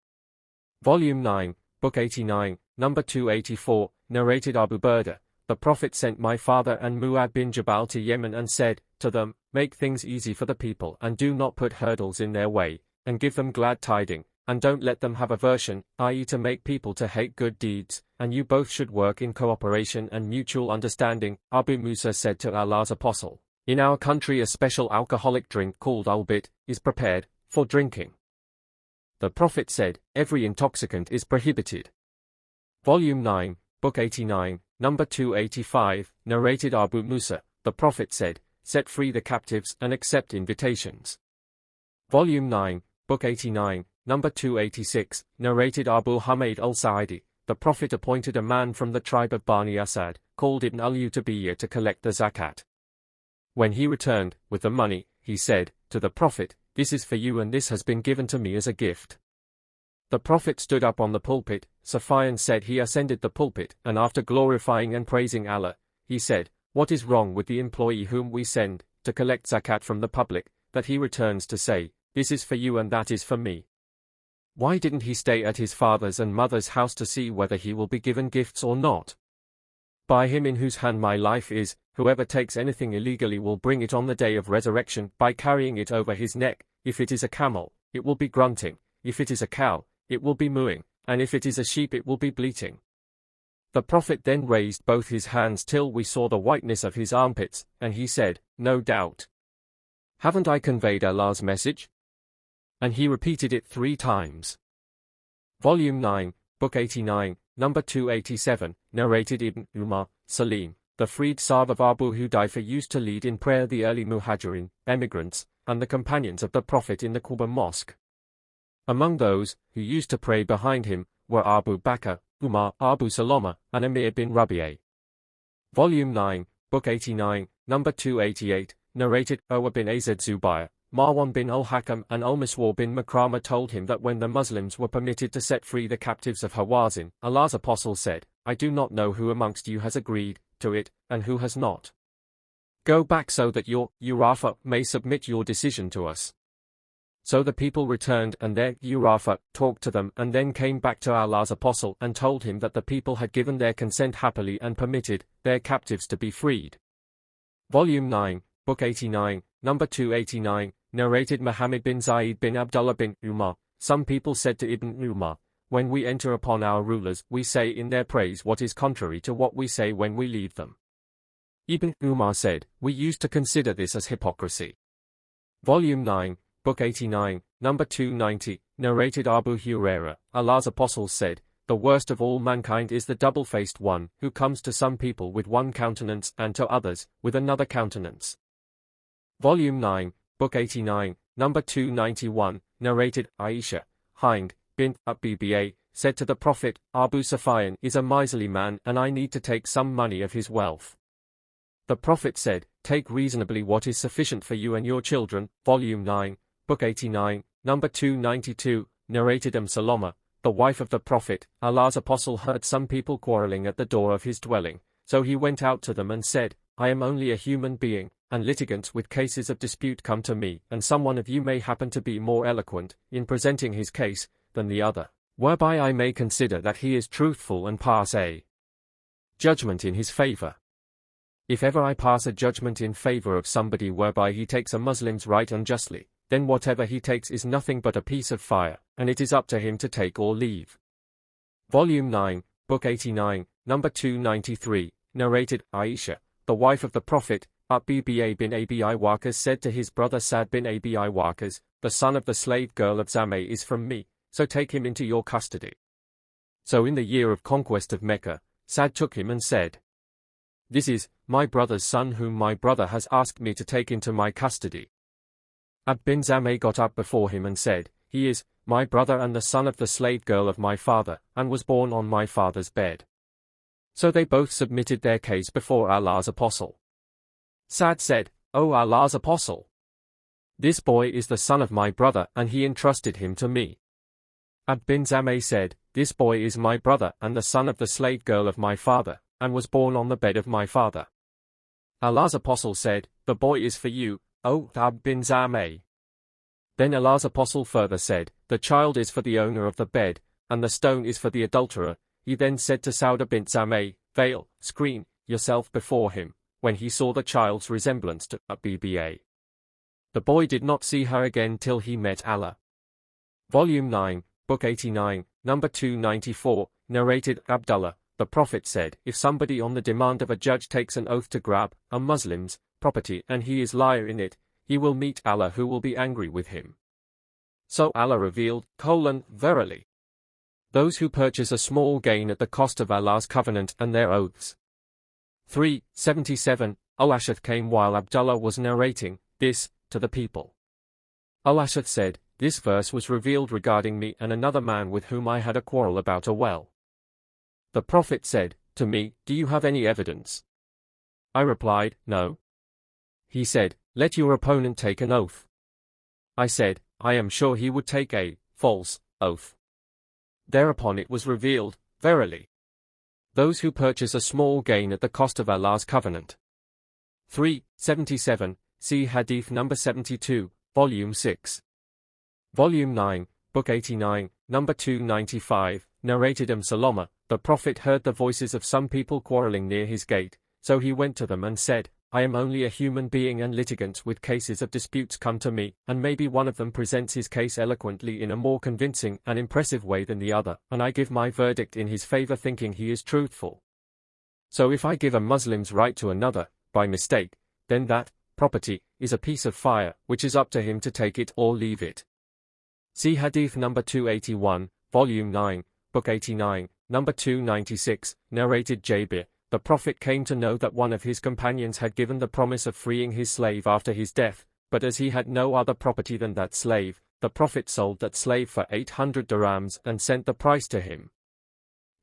Volume 9, Book 89, Number 284, narrated Abu Burda, the Prophet sent my father and Mu'adh bin Jabal to Yemen and said to them, "Make things easy for the people and do not put hurdles in their way, and give them glad tidings, and don't let them have aversion, i.e. to make people to hate good deeds, and you both should work in cooperation and mutual understanding." Abu Musa said to Allah's Apostle, "In our country a special alcoholic drink called albit is prepared for drinking." The Prophet said, "Every intoxicant is prohibited." Volume 9, Book 89, Number 285, narrated Abu Musa, the Prophet said, "Set free the captives and accept invitations." Volume 9, Book 89, Number 286, narrated Abu Hamid al-Sa'idi, the Prophet appointed a man from the tribe of Bani Asad, called Ibn al-Utabiyyah, to collect the zakat. When he returned with the money, he said to the Prophet, "This is for you and this has been given to me as a gift." The Prophet stood up on the pulpit, Sufyan said he ascended the pulpit, and after glorifying and praising Allah, he said, "What is wrong with the employee whom we send to collect zakat from the public, that he returns to say, 'This is for you and that is for me'? Why didn't he stay at his father's and mother's house to see whether he will be given gifts or not? By him in whose hand my life is, whoever takes anything illegally will bring it on the day of resurrection by carrying it over his neck. If it is a camel, it will be grunting, if it is a cow, it will be mooing, and if it is a sheep it will be bleating." The Prophet then raised both his hands till we saw the whiteness of his armpits, and he said, "No doubt. Haven't I conveyed Allah's message?" And he repeated it 3 times. Volume 9, Book 89, Number 287, narrated Ibn Umar, Salim, the freed Sav of Abu Hudayfa used to lead in prayer the early Muhajirin, emigrants, and the companions of the Prophet in the Quba Mosque. Among those who used to pray behind him were Abu Bakr, Umar, Abu Salama, and Amir bin Rabi'a. Volume 9, Book 89, Number 288, narrated Urwa bin Azad Zubair, Marwan bin al-Hakam and al-Miswar bin Makrama told him that when the Muslims were permitted to set free the captives of Hawazin, Allah's Apostle said, "I do not know who amongst you has agreed to it, and who has not. Go back so that your Urafa may submit your decision to us." So the people returned and their Urafa talked to them and then came back to Allah's Apostle and told him that the people had given their consent happily and permitted their captives to be freed. Volume 9, Book 89, Number 289, narrated Muhammad bin Zaid bin Abdullah bin Umar. Some people said to Ibn Umar, "When we enter upon our rulers, we say in their praise what is contrary to what we say when we leave them." Ibn Umar said, "We used to consider this as hypocrisy." Volume 9, Book 89, Number 290, narrated Abu Hurairah, Allah's Apostle said, "The worst of all mankind is the double-faced one, who comes to some people with one countenance and to others with another countenance." Volume 9, Book 89, Number 291, narrated Aisha, Hind bint Abba, said to the Prophet, "Abu Sufyan is a miserly man and I need to take some money of his wealth." The Prophet said, "Take reasonably what is sufficient for you and your children." Volume 9, Book 89, Number 292, narrated Salama, the wife of the Prophet, Allah's Apostle heard some people quarreling at the door of his dwelling, so he went out to them and said, "I am only a human being, and litigants with cases of dispute come to me, and some one of you may happen to be more eloquent in presenting his case than the other, whereby I may consider that he is truthful and pass a judgment in his favor. If ever I pass a judgment in favor of somebody whereby he takes a Muslim's right unjustly, then whatever he takes is nothing but a piece of fire, and it is up to him to take or leave." Volume 9, Book 89, Number 293, narrated Aisha, the wife of the Prophet, Abba bin Abi Waqas said to his brother Sa'd bin Abi Waqas, "The son of the slave girl of Zameh is from me, so take him into your custody." So in the year of conquest of Mecca, Sa'd took him and said, This is my brother's son whom my brother has asked me to take into my custody. Abd bin Zameh got up before him and said, He is my brother and the son of the slave girl of my father, and was born on my father's bed. So they both submitted their case before Allah's apostle. Sa'd said, O Allah's apostle, this boy is the son of my brother and he entrusted him to me. Abd bin Zameh said, This boy is my brother and the son of the slave girl of my father, and was born on the bed of my father. Allah's apostle said, The boy is for you, O Abd bin Zameh. Then Allah's apostle further said, The child is for the owner of the bed, and the stone is for the adulterer. He then said to Sauda bint Zameh, Veil, screen yourself before him, when he saw the child's resemblance to Abba. The boy did not see her again till he met Allah. Volume 9, Book 89, number 294, narrated Abdullah. The Prophet said, If somebody on the demand of a judge takes an oath to grab a Muslim's property and he is liar in it, he will meet Allah who will be angry with him. So Allah revealed, Verily, those who purchase a small gain at the cost of Allah's covenant and their oaths. 377, Al-Ash'ath came while Abdullah was narrating this to the people. Al-Ash'ath said, This verse was revealed regarding me and another man with whom I had a quarrel about a well. The Prophet said to me, Do you have any evidence? I replied, No. He said, Let your opponent take an oath. I said, I am sure he would take a false oath. Thereupon it was revealed, Verily, those who purchase a small gain at the cost of Allah's covenant. 377, see Hadith number 72, Volume 6. Volume 9, Book 89, number 295, narrated Salama. The Prophet heard the voices of some people quarreling near his gate, so he went to them and said, I am only a human being and litigants with cases of disputes come to me, and maybe one of them presents his case eloquently in a more convincing and impressive way than the other, and I give my verdict in his favor thinking he is truthful. So if I give a Muslim's right to another, by mistake, then that property is a piece of fire, which is up to him to take it or leave it. See Hadith number 281, Volume 9, Book 89, number 296, narrated Jabir. The Prophet came to know that one of his companions had given the promise of freeing his slave after his death, but as he had no other property than that slave, the Prophet sold that slave for 800 dirhams and sent the price to him.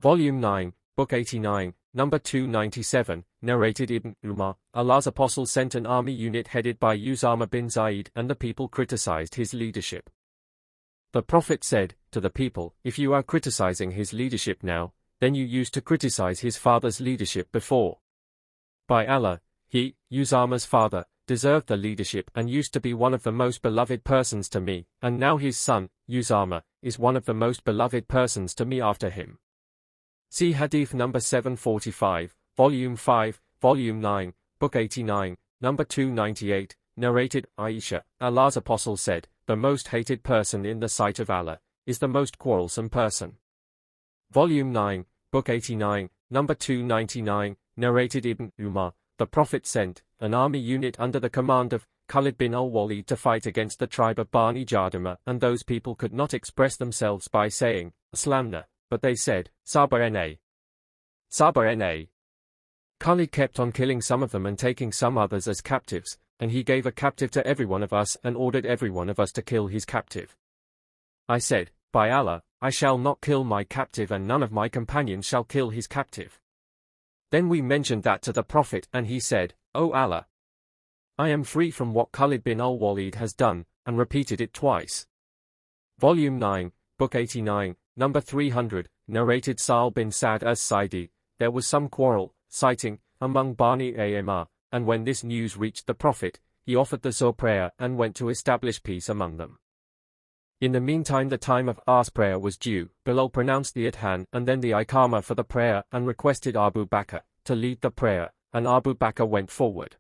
Volume 9, Book 89, number 297, narrated Ibn Umar. Allah's apostle sent an army unit headed by Usama bin Zaid and the people criticized his leadership. The Prophet said to the people, If you are criticizing his leadership now, then you used to criticize his father's leadership before. By Allah, he, Usama's father, deserved the leadership and used to be one of the most beloved persons to me, and now his son, Usama, is one of the most beloved persons to me after him. See Hadith number 745, Volume 5, Volume 9, Book 89, number 298, narrated Aisha. Allah's apostle said, The most hated person in the sight of Allah is the most quarrelsome person. Volume 9, Book 89, number 299, narrated Ibn Umar. The Prophet sent an army unit under the command of Khalid bin al-Walid to fight against the tribe of Bani Jardama, and those people could not express themselves by saying, Aslamna, but they said, Sabarna. Sabarna. Khalid kept on killing some of them and taking some others as captives, and he gave a captive to every one of us and ordered every one of us to kill his captive. I said, By Allah, I shall not kill my captive and none of my companions shall kill his captive. Then we mentioned that to the Prophet and he said, O Allah, I am free from what Khalid bin al-Walid has done, and repeated it twice. Volume 9, Book 89, number 300, narrated Sa'al bin Sa'd as-Sa'idi. There was some quarrel, citing, among Bani Amr, and when this news reached the Prophet, he offered the Zuhr prayer and went to establish peace among them. In the meantime the time of Asr prayer was due. Bilal pronounced the Adhan and then the Iqamah for the prayer and requested Abu Bakr to lead the prayer, and Abu Bakr went forward.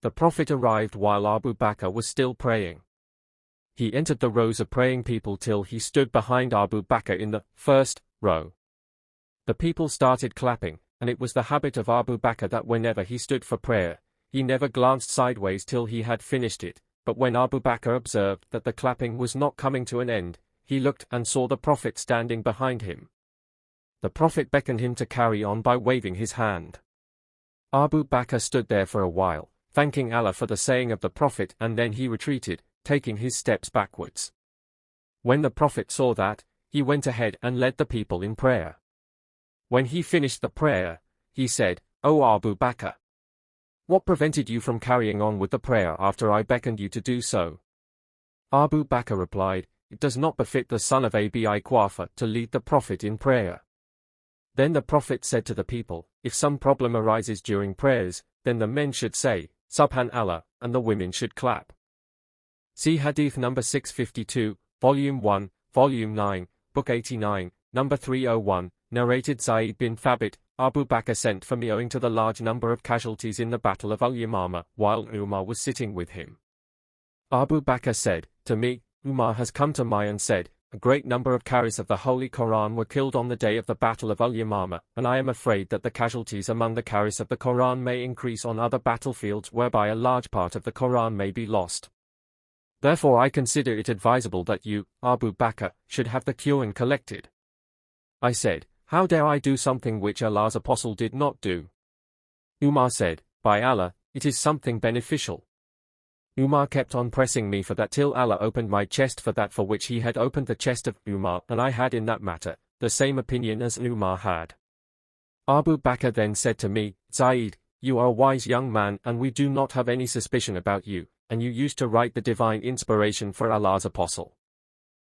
The Prophet arrived while Abu Bakr was still praying. He entered the rows of praying people till he stood behind Abu Bakr in the first row. The people started clapping, and it was the habit of Abu Bakr that whenever he stood for prayer, he never glanced sideways till he had finished it. But when Abu Bakr observed that the clapping was not coming to an end, he looked and saw the Prophet standing behind him. The Prophet beckoned him to carry on by waving his hand. Abu Bakr stood there for a while, thanking Allah for the saying of the Prophet, and then he retreated, taking his steps backwards. When the Prophet saw that, he went ahead and led the people in prayer. When he finished the prayer, he said, "O Abu Bakr, what prevented you from carrying on with the prayer after I beckoned you to do so?" Abu Bakr replied, "It does not befit the son of Abi Quafa to lead the Prophet in prayer." Then the Prophet said to the people, "If some problem arises during prayers, then the men should say, Subhanallah, and the women should clap." See Hadith number 652, Volume 1, Volume 9, Book 89, number 301, narrated Zayd bin Thabit, Abu Bakr sent for me owing to the large number of casualties in the Battle of Al-Yamamah, while Umar was sitting with him. Abu Bakr said, to me, Umar has come to me and said, a great number of carriers of the Holy Quran were killed on the day of the Battle of Al-Yamamah, and I am afraid that the casualties among the carriers of the Quran may increase on other battlefields whereby a large part of the Quran may be lost. Therefore I consider it advisable that you, Abu Bakr, should have the Quran collected. I said, how dare I do something which Allah's Apostle did not do? Umar said, by Allah, it is something beneficial. Umar kept on pressing me for that till Allah opened my chest for that for which he had opened the chest of Umar, and I had in that matter the same opinion as Umar had. Abu Bakr then said to me, Zayd, you are a wise young man and we do not have any suspicion about you, and you used to write the divine inspiration for Allah's Apostle.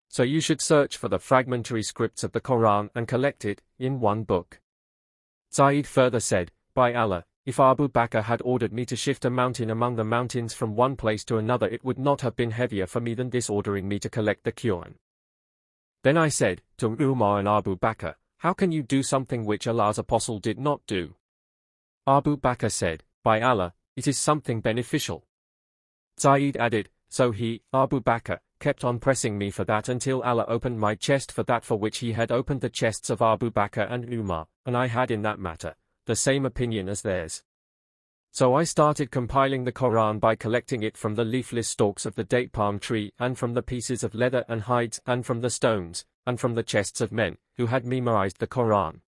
So you should search for the fragmentary scripts of the Quran and collect it in one book. Zayd further said, by Allah, if Abu Bakr had ordered me to shift a mountain among the mountains from one place to another, it would not have been heavier for me than this ordering me to collect the Quran. Then I said, to Umar and Abu Bakr, how can you do something which Allah's Apostle did not do? Abu Bakr said, by Allah, it is something beneficial. Zayd added, so he, Abu Bakr, kept on pressing me for that until Allah opened my chest for that for which he had opened the chests of Abu Bakr and Umar, and I had in that matter the same opinion as theirs. So I started compiling the Quran by collecting it from the leafless stalks of the date palm tree, and from the pieces of leather and hides, and from the stones, and from the chests of men who had memorized the Quran.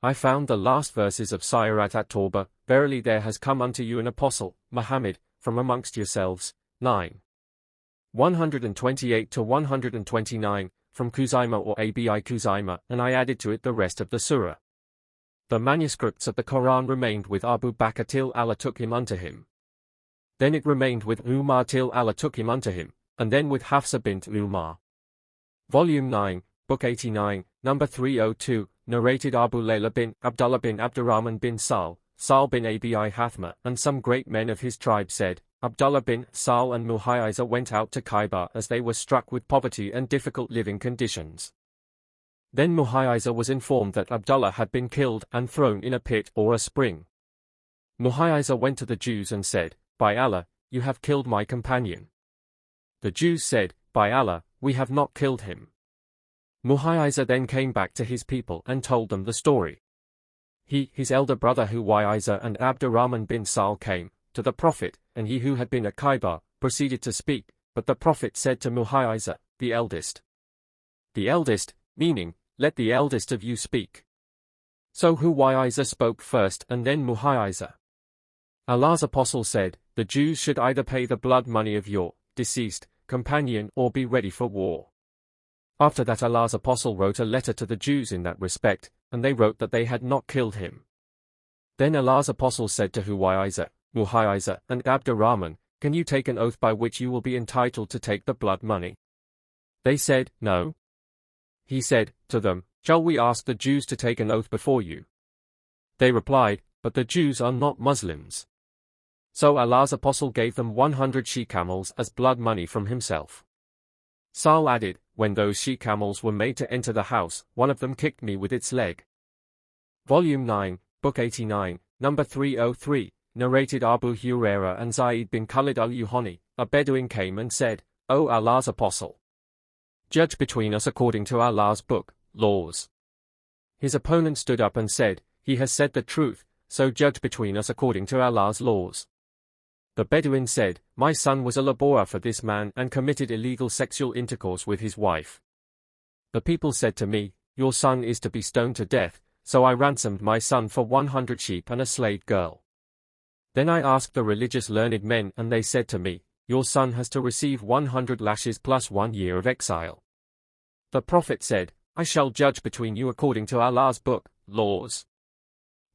I found the last verses of Surat at-Tawbah, verily there has come unto you an apostle, Muhammad, from amongst yourselves, 9. 128 to 129, from Khuzaimah or Abi Khuzaimah, and I added to it the rest of the surah. The manuscripts of the Quran remained with Abu Bakr till Allah took him unto him. Then it remained with Umar till Allah took him unto him, and then with Hafsa bint Umar. Volume 9, Book 89, number 302, narrated Abu Layla bin Abdullah bin Abdurrahman bin Sal bin Abi Hathma, and some great men of his tribe said, Abdullah bin Sal and Muhayyisa went out to Khaybar as they were struck with poverty and difficult living conditions. Then Muhayyisa was informed that Abdullah had been killed and thrown in a pit or a spring. Muhayyisa went to the Jews and said, by Allah, you have killed my companion. The Jews said, by Allah, we have not killed him. Muhayyisa then came back to his people and told them the story. He, his elder brother Huwayyisa and Abdurrahman bin Sal came to the Prophet, and he who had been at Khaybar proceeded to speak, but the Prophet said to Muhayyisa, the eldest, meaning, let the eldest of you speak. So Huwayyisa spoke first and then Muhayyisa. Allah's Apostle said, the Jews should either pay the blood money of your deceased companion or be ready for war. After that Allah's Apostle wrote a letter to the Jews in that respect, and they wrote that they had not killed him. Then Allah's Apostle said to Huwayyisa, Muhayyisa, and Abdurrahman, can you take an oath by which you will be entitled to take the blood money? They said, no. He said to them, shall we ask the Jews to take an oath before you? They replied, but the Jews are not Muslims. So Allah's Apostle gave them 100 she-camels as blood money from himself. Sal added, when those she-camels were made to enter the house, one of them kicked me with its leg. Volume 9, Book 89, number 303, narrated Abu Hurairah and Zayd bin Khalid al-Yuhani, a Bedouin came and said, O Allah's Apostle, judge between us according to Allah's book, laws. His opponent stood up and said, he has said the truth, so judge between us according to Allah's laws. The Bedouin said, my son was a laborer for this man and committed illegal sexual intercourse with his wife. The people said to me, your son is to be stoned to death, so I ransomed my son for 100 sheep and a slave girl. Then I asked the religious learned men and they said to me, your son has to receive 100 lashes plus 1 year of exile. The Prophet said, I shall judge between you according to Allah's book, laws.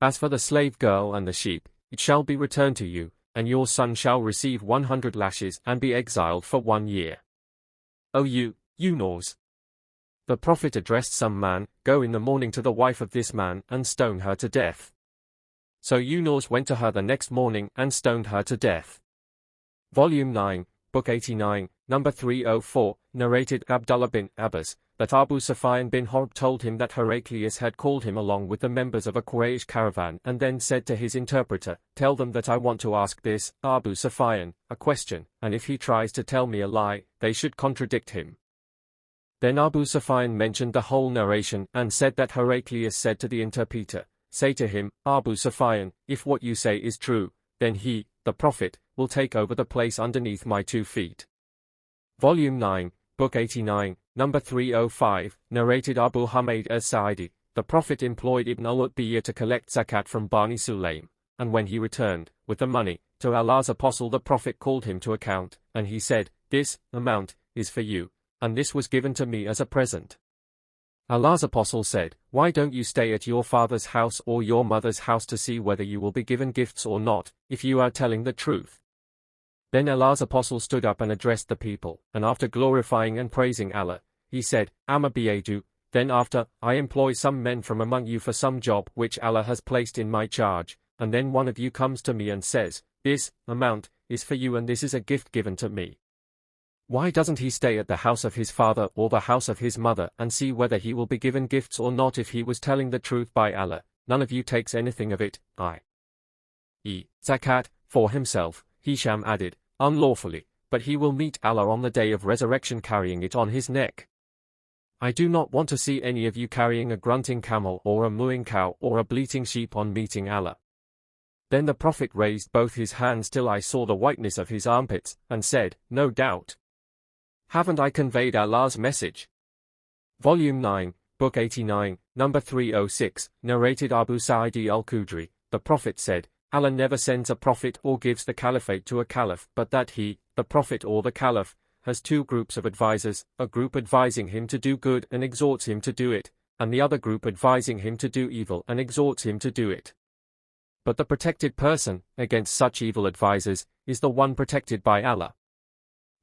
As for the slave girl and the sheep, it shall be returned to you, and your son shall receive 100 lashes and be exiled for 1 year. O you knows. The Prophet addressed some man, go in the morning to the wife of this man and stone her to death. So Yunus went to her the next morning and stoned her to death. Volume 9, Book 89, number 304, narrated Abdullah bin Abbas, that Abu Sufyan bin Harb told him that Heraclius had called him along with the members of a Quraysh caravan and then said to his interpreter, tell them that I want to ask this, Abu Sufyan, a question, and if he tries to tell me a lie, they should contradict him. Then Abu Sufyan mentioned the whole narration and said that Heraclius said to the interpreter, say to him, Abu Sufyan, if what you say is true, then he, the Prophet, will take over the place underneath my 2 feet. Volume 9, Book 89, number 305, narrated Abu Hamid as-Sa'idi, the Prophet employed Ibn al-Utbiyah to collect zakat from Bani Sulaym, and when he returned, with the money, to Allah's apostle the Prophet called him to account, and he said, this amount is for you, and this was given to me as a present. Allah's apostle said, why don't you stay at your father's house or your mother's house to see whether you will be given gifts or not, if you are telling the truth? Then Allah's apostle stood up and addressed the people, and after glorifying and praising Allah, he said, Amma biyadu, then after, I employ some men from among you for some job which Allah has placed in my charge, and then one of you comes to me and says, this amount is for you and this is a gift given to me. Why doesn't he stay at the house of his father or the house of his mother and see whether he will be given gifts or not if he was telling the truth by Allah? None of you takes anything of it, i.e., zakat, for himself, Hisham added, unlawfully, but he will meet Allah on the day of resurrection carrying it on his neck. I do not want to see any of you carrying a grunting camel or a mooing cow or a bleating sheep on meeting Allah. Then the Prophet raised both his hands till I saw the whiteness of his armpits, and said, no doubt. Haven't I conveyed Allah's message? Volume 9, Book 89, number 306, narrated Abu Sa'id al-Khudri, the Prophet said, Allah never sends a prophet or gives the caliphate to a caliph, but that he, the Prophet or the caliph, has 2 groups of advisers, a group advising him to do good and exhorts him to do it, and the other group advising him to do evil and exhorts him to do it. But the protected person, against such evil advisers, is the one protected by Allah.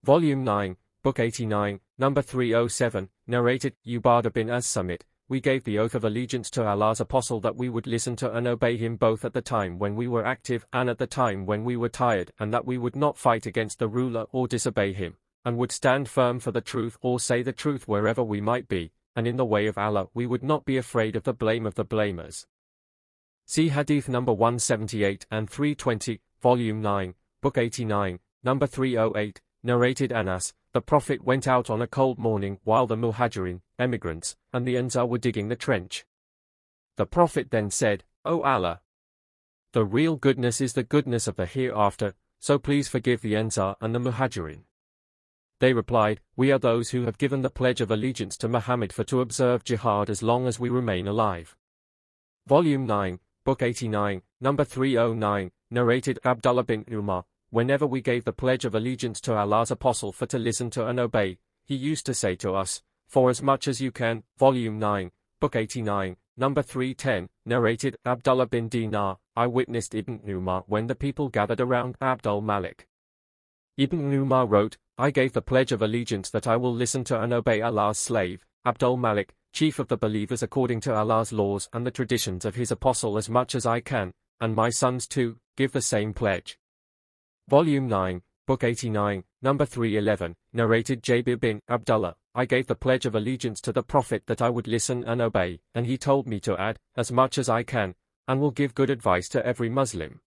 Volume 9, Book 89, number 307, narrated Ubadah bin as-Samit, we gave the oath of allegiance to Allah's apostle that we would listen to and obey him both at the time when we were active and at the time when we were tired, and that we would not fight against the ruler or disobey him, and would stand firm for the truth or say the truth wherever we might be, and in the way of Allah we would not be afraid of the blame of the blamers. See Hadith number 178 and 320, Volume 9, Book 89, number 308, narrated Anas, the Prophet went out on a cold morning while the Muhajirin, emigrants, and the Ansar were digging the trench. The Prophet then said, O Allah! The real goodness is the goodness of the hereafter, so please forgive the Ansar and the Muhajirin. They replied, we are those who have given the pledge of allegiance to Muhammad for to observe jihad as long as we remain alive. Volume 9, Book 89, number 309, narrated Abdullah bin Umar, whenever we gave the pledge of allegiance to Allah's apostle for to listen to and obey, he used to say to us, for as much as you can, Volume 9, Book 89, number 310, narrated Abdullah bin Dinar, I witnessed Ibn Umar when the people gathered around Abdul Malik. Ibn Umar wrote, I gave the pledge of allegiance that I will listen to and obey Allah's slave, Abdul Malik, chief of the believers according to Allah's laws and the traditions of his apostle as much as I can, and my sons too, give the same pledge. Volume 9, Book 89, number 311, narrated Jabir bin Abdullah, I gave the pledge of allegiance to the Prophet that I would listen and obey, and he told me to add, as much as I can, and will give good advice to every Muslim.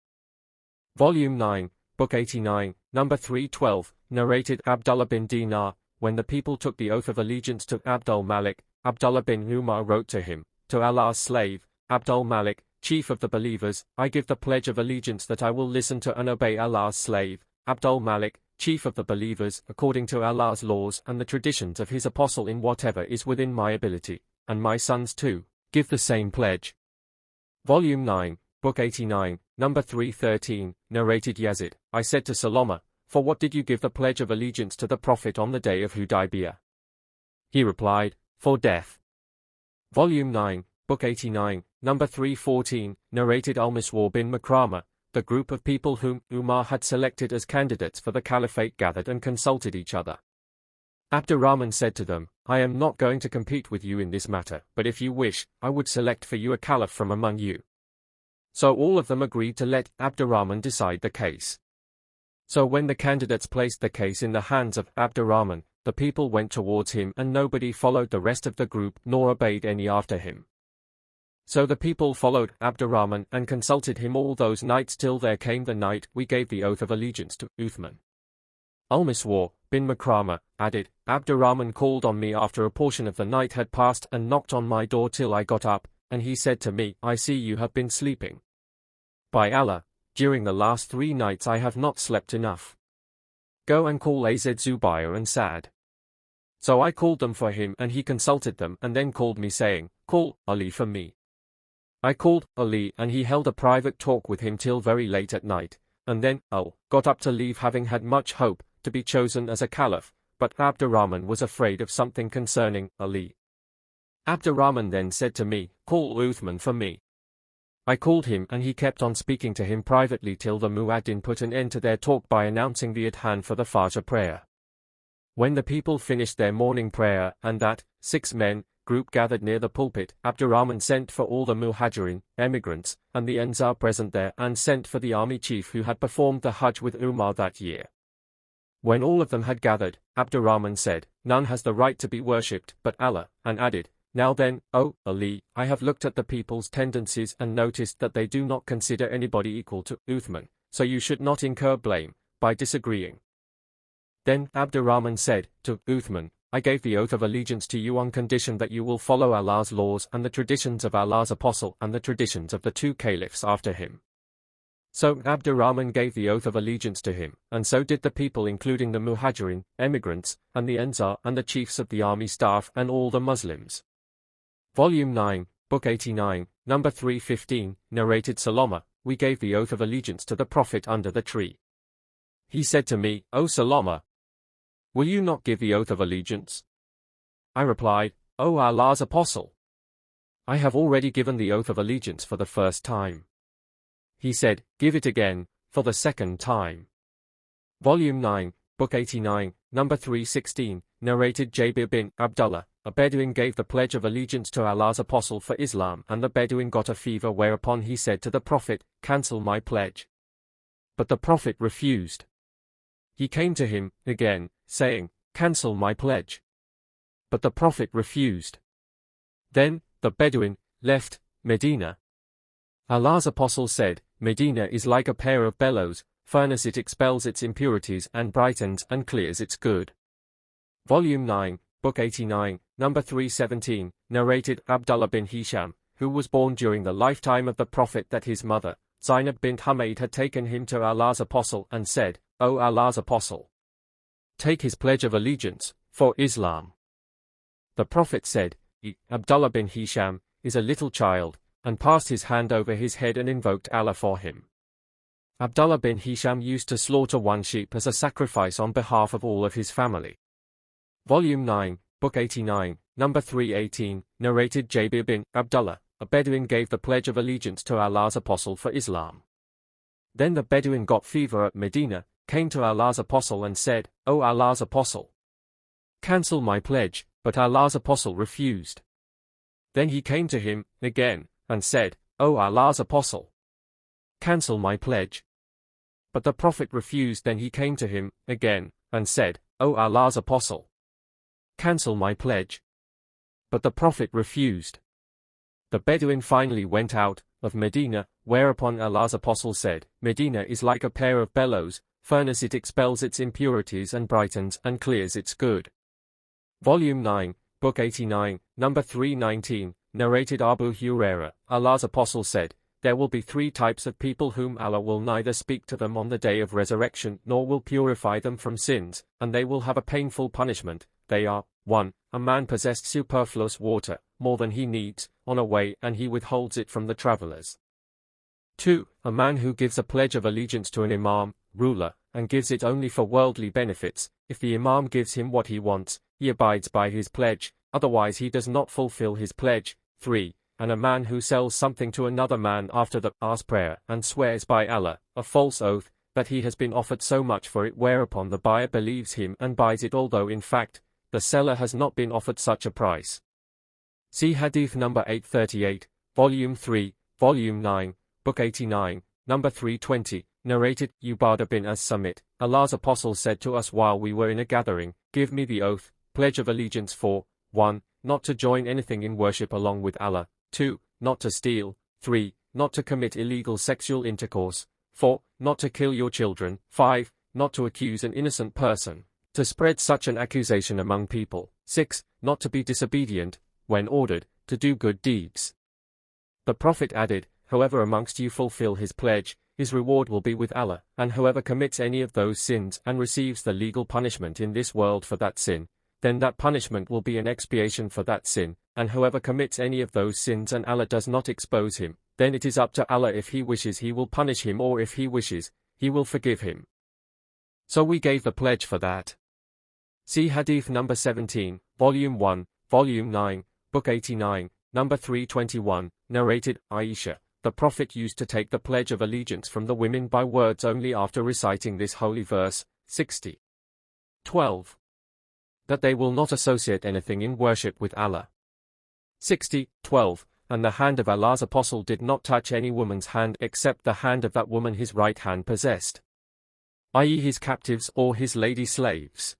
Volume 9, Book 89, number 312, narrated Abdullah bin Dinar, when the people took the oath of allegiance to Abdul Malik, Abdullah bin Umar wrote to him, to Allah's slave, Abdul Malik, chief of the believers, I give the pledge of allegiance that I will listen to and obey Allah's slave, Abdul Malik, chief of the believers, according to Allah's laws and the traditions of his apostle in whatever is within my ability, and my sons too, give the same pledge. Volume 9, Book 89, number 313, narrated Yazid, I said to Salama, for what did you give the pledge of allegiance to the Prophet on the day of Hudaybiyah? He replied, for death. Volume 9, Book 89, number 314, narrated Al-Miswar bin Makrama, the group of people whom Umar had selected as candidates for the caliphate gathered and consulted each other. Abdurrahman said to them, I am not going to compete with you in this matter, but if you wish, I would select for you a caliph from among you. So all of them agreed to let Abdurrahman decide the case. So when the candidates placed the case in the hands of Abdurrahman, the people went towards him and nobody followed the rest of the group nor obeyed any after him. So the people followed Abdurrahman and consulted him all those nights till there came the night we gave the oath of allegiance to Uthman. Al-Miswar bin Makrama added, Abdurrahman called on me after a portion of the night had passed and knocked on my door till I got up, and he said to me, I see you have been sleeping. By Allah, during the last 3 nights I have not slept enough. Go and call Az Zubair and Sa'd. So I called them for him and he consulted them and then called me saying, call Ali for me. I called Ali and he held a private talk with him till very late at night, and then Al got up to leave having had much hope to be chosen as a caliph, but Abdurrahman was afraid of something concerning Ali. Abdurrahman then said to me, call Uthman for me. I called him and he kept on speaking to him privately till the muaddin put an end to their talk by announcing the adhan for the Fajr prayer. When the people finished their morning prayer and that 6 men group gathered near the pulpit, Abdurrahman sent for all the muhajirin, emigrants, and the Ansar present there and sent for the army chief who had performed the Hajj with Umar that year. When all of them had gathered, Abdurrahman said, none has the right to be worshipped but Allah, and added, now then, O Ali, I have looked at the people's tendencies and noticed that they do not consider anybody equal to Uthman, so you should not incur blame by disagreeing. Then Abdurrahman said to Uthman, I gave the oath of allegiance to you on condition that you will follow Allah's laws and the traditions of Allah's apostle and the traditions of the 2 caliphs after him. So Abdurrahman gave the oath of allegiance to him, and so did the people including the muhajirin, emigrants, and the Ansar and the chiefs of the army staff and all the Muslims. Volume 9, Book 89, number 315, narrated Salama, we gave the oath of allegiance to the Prophet under the tree. He said to me, O Salama, will you not give the oath of allegiance? I replied, O Allah's apostle, I have already given the oath of allegiance for the first time. He said, give it again, for the second time. Volume 9, Book 89, number 316, narrated Jabir bin Abdullah, a Bedouin gave the pledge of allegiance to Allah's apostle for Islam and the Bedouin got a fever whereupon he said to the Prophet, cancel my pledge. But the Prophet refused. He came to him, again, saying, cancel my pledge. But the Prophet refused. Then, the Bedouin left Medina. Allah's apostle said, Medina is like a pair of bellows, furnace it expels its impurities and brightens and clears its good. Volume 9, Book 89, number 317, narrated Abdullah bin Hisham, who was born during the lifetime of the Prophet that his mother, Zainab bint Humayd had taken him to Allah's apostle and said, O Allah's apostle, take his pledge of allegiance for Islam. The Prophet said, Abdullah bin Hisham is a little child, and passed his hand over his head and invoked Allah for him. Abdullah bin Hisham used to slaughter 1 sheep as a sacrifice on behalf of all of his family. Volume 9, Book 89, number 318, narrated Jabir bin Abdullah, a Bedouin gave the pledge of allegiance to Allah's apostle for Islam. Then the Bedouin got fever at Medina, came to Allah's apostle and said, O Allah's apostle, cancel my pledge, but Allah's apostle refused. Then he came to him, again, and said, O Allah's apostle, cancel my pledge. But the Prophet refused. Then he came to him, again, and said, O Allah's apostle, cancel my pledge. But the Prophet refused. The Bedouin finally went out of Medina, whereupon Allah's apostle said, Medina is like a pair of bellows, furnace it expels its impurities and brightens and clears its good. Volume 9, Book 89, number 319, narrated Abu Hurairah, Allah's apostle said, there will be 3 types of people whom Allah will neither speak to them on the day of resurrection nor will purify them from sins, and they will have a painful punishment. They are 1. A man possessed superfluous water, more than he needs, on a way, and he withholds it from the travelers. 2. A man who gives a pledge of allegiance to an imam, ruler, and gives it only for worldly benefits. If the imam gives him what he wants, he abides by his pledge, otherwise he does not fulfill his pledge. 3. And a man who sells something to another man after the last prayer, and swears by Allah, a false oath, that he has been offered so much for it, whereupon the buyer believes him and buys it, although in fact, the seller has not been offered such a price. See Hadith number 838, Volume 3, Volume 9, Book 89, number 320, narrated, Ubadah bin as-Samit, Allah's Apostle said to us while we were in a gathering, give me the oath, pledge of allegiance for, 1. Not to join anything in worship along with Allah, 2. Not to steal, 3. Not to commit illegal sexual intercourse, 4. Not to kill your children, 5. Not to accuse an innocent person, to spread such an accusation among people, 6. Not to be disobedient, when ordered, to do good deeds. The Prophet added, whoever amongst you fulfill his pledge, his reward will be with Allah, and whoever commits any of those sins and receives the legal punishment in this world for that sin, then that punishment will be an expiation for that sin, and whoever commits any of those sins and Allah does not expose him, then it is up to Allah. If he wishes he will punish him, or if he wishes, he will forgive him. So we gave the pledge for that. See Hadith number 17, Volume 1, Volume 9, Book 89, number 321, narrated, Aisha, the Prophet used to take the pledge of allegiance from the women by words only after reciting this holy verse, 60. 12. That they will not associate anything in worship with Allah. 60. 12. And the hand of Allah's Apostle did not touch any woman's hand except the hand of that woman his right hand possessed, i.e. his captives or his lady slaves.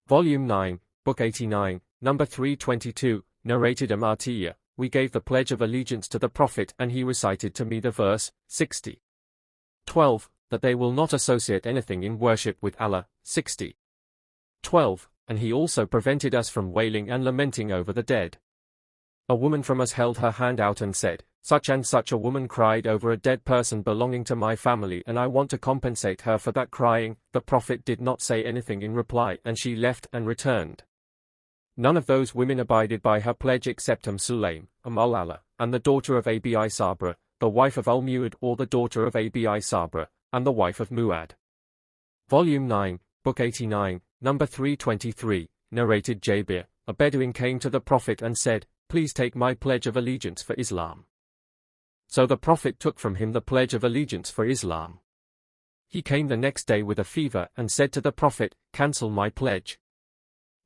Volume 9, Book 89, number 322, narrated Amartiya, we gave the pledge of allegiance to the Prophet and he recited to me the verse, 60. 12. That they will not associate anything in worship with Allah, 60. 12. And he also prevented us from wailing and lamenting over the dead. A woman from us held her hand out and said, such and such a woman cried over a dead person belonging to my family and I want to compensate her for that crying. The Prophet did not say anything in reply and she left and returned. None of those women abided by her pledge except Sulaim, Al-Allah, and the daughter of Abi Sabra, the wife of Al-Mu'ad, or the daughter of Abi Sabra, and the wife of Mu'ad. Volume 9, Book 89, number 323, narrated Jabir, a Bedouin came to the Prophet and said, please take my pledge of allegiance for Islam. So the Prophet took from him the pledge of allegiance for Islam. He came the next day with a fever and said to the Prophet, cancel my pledge.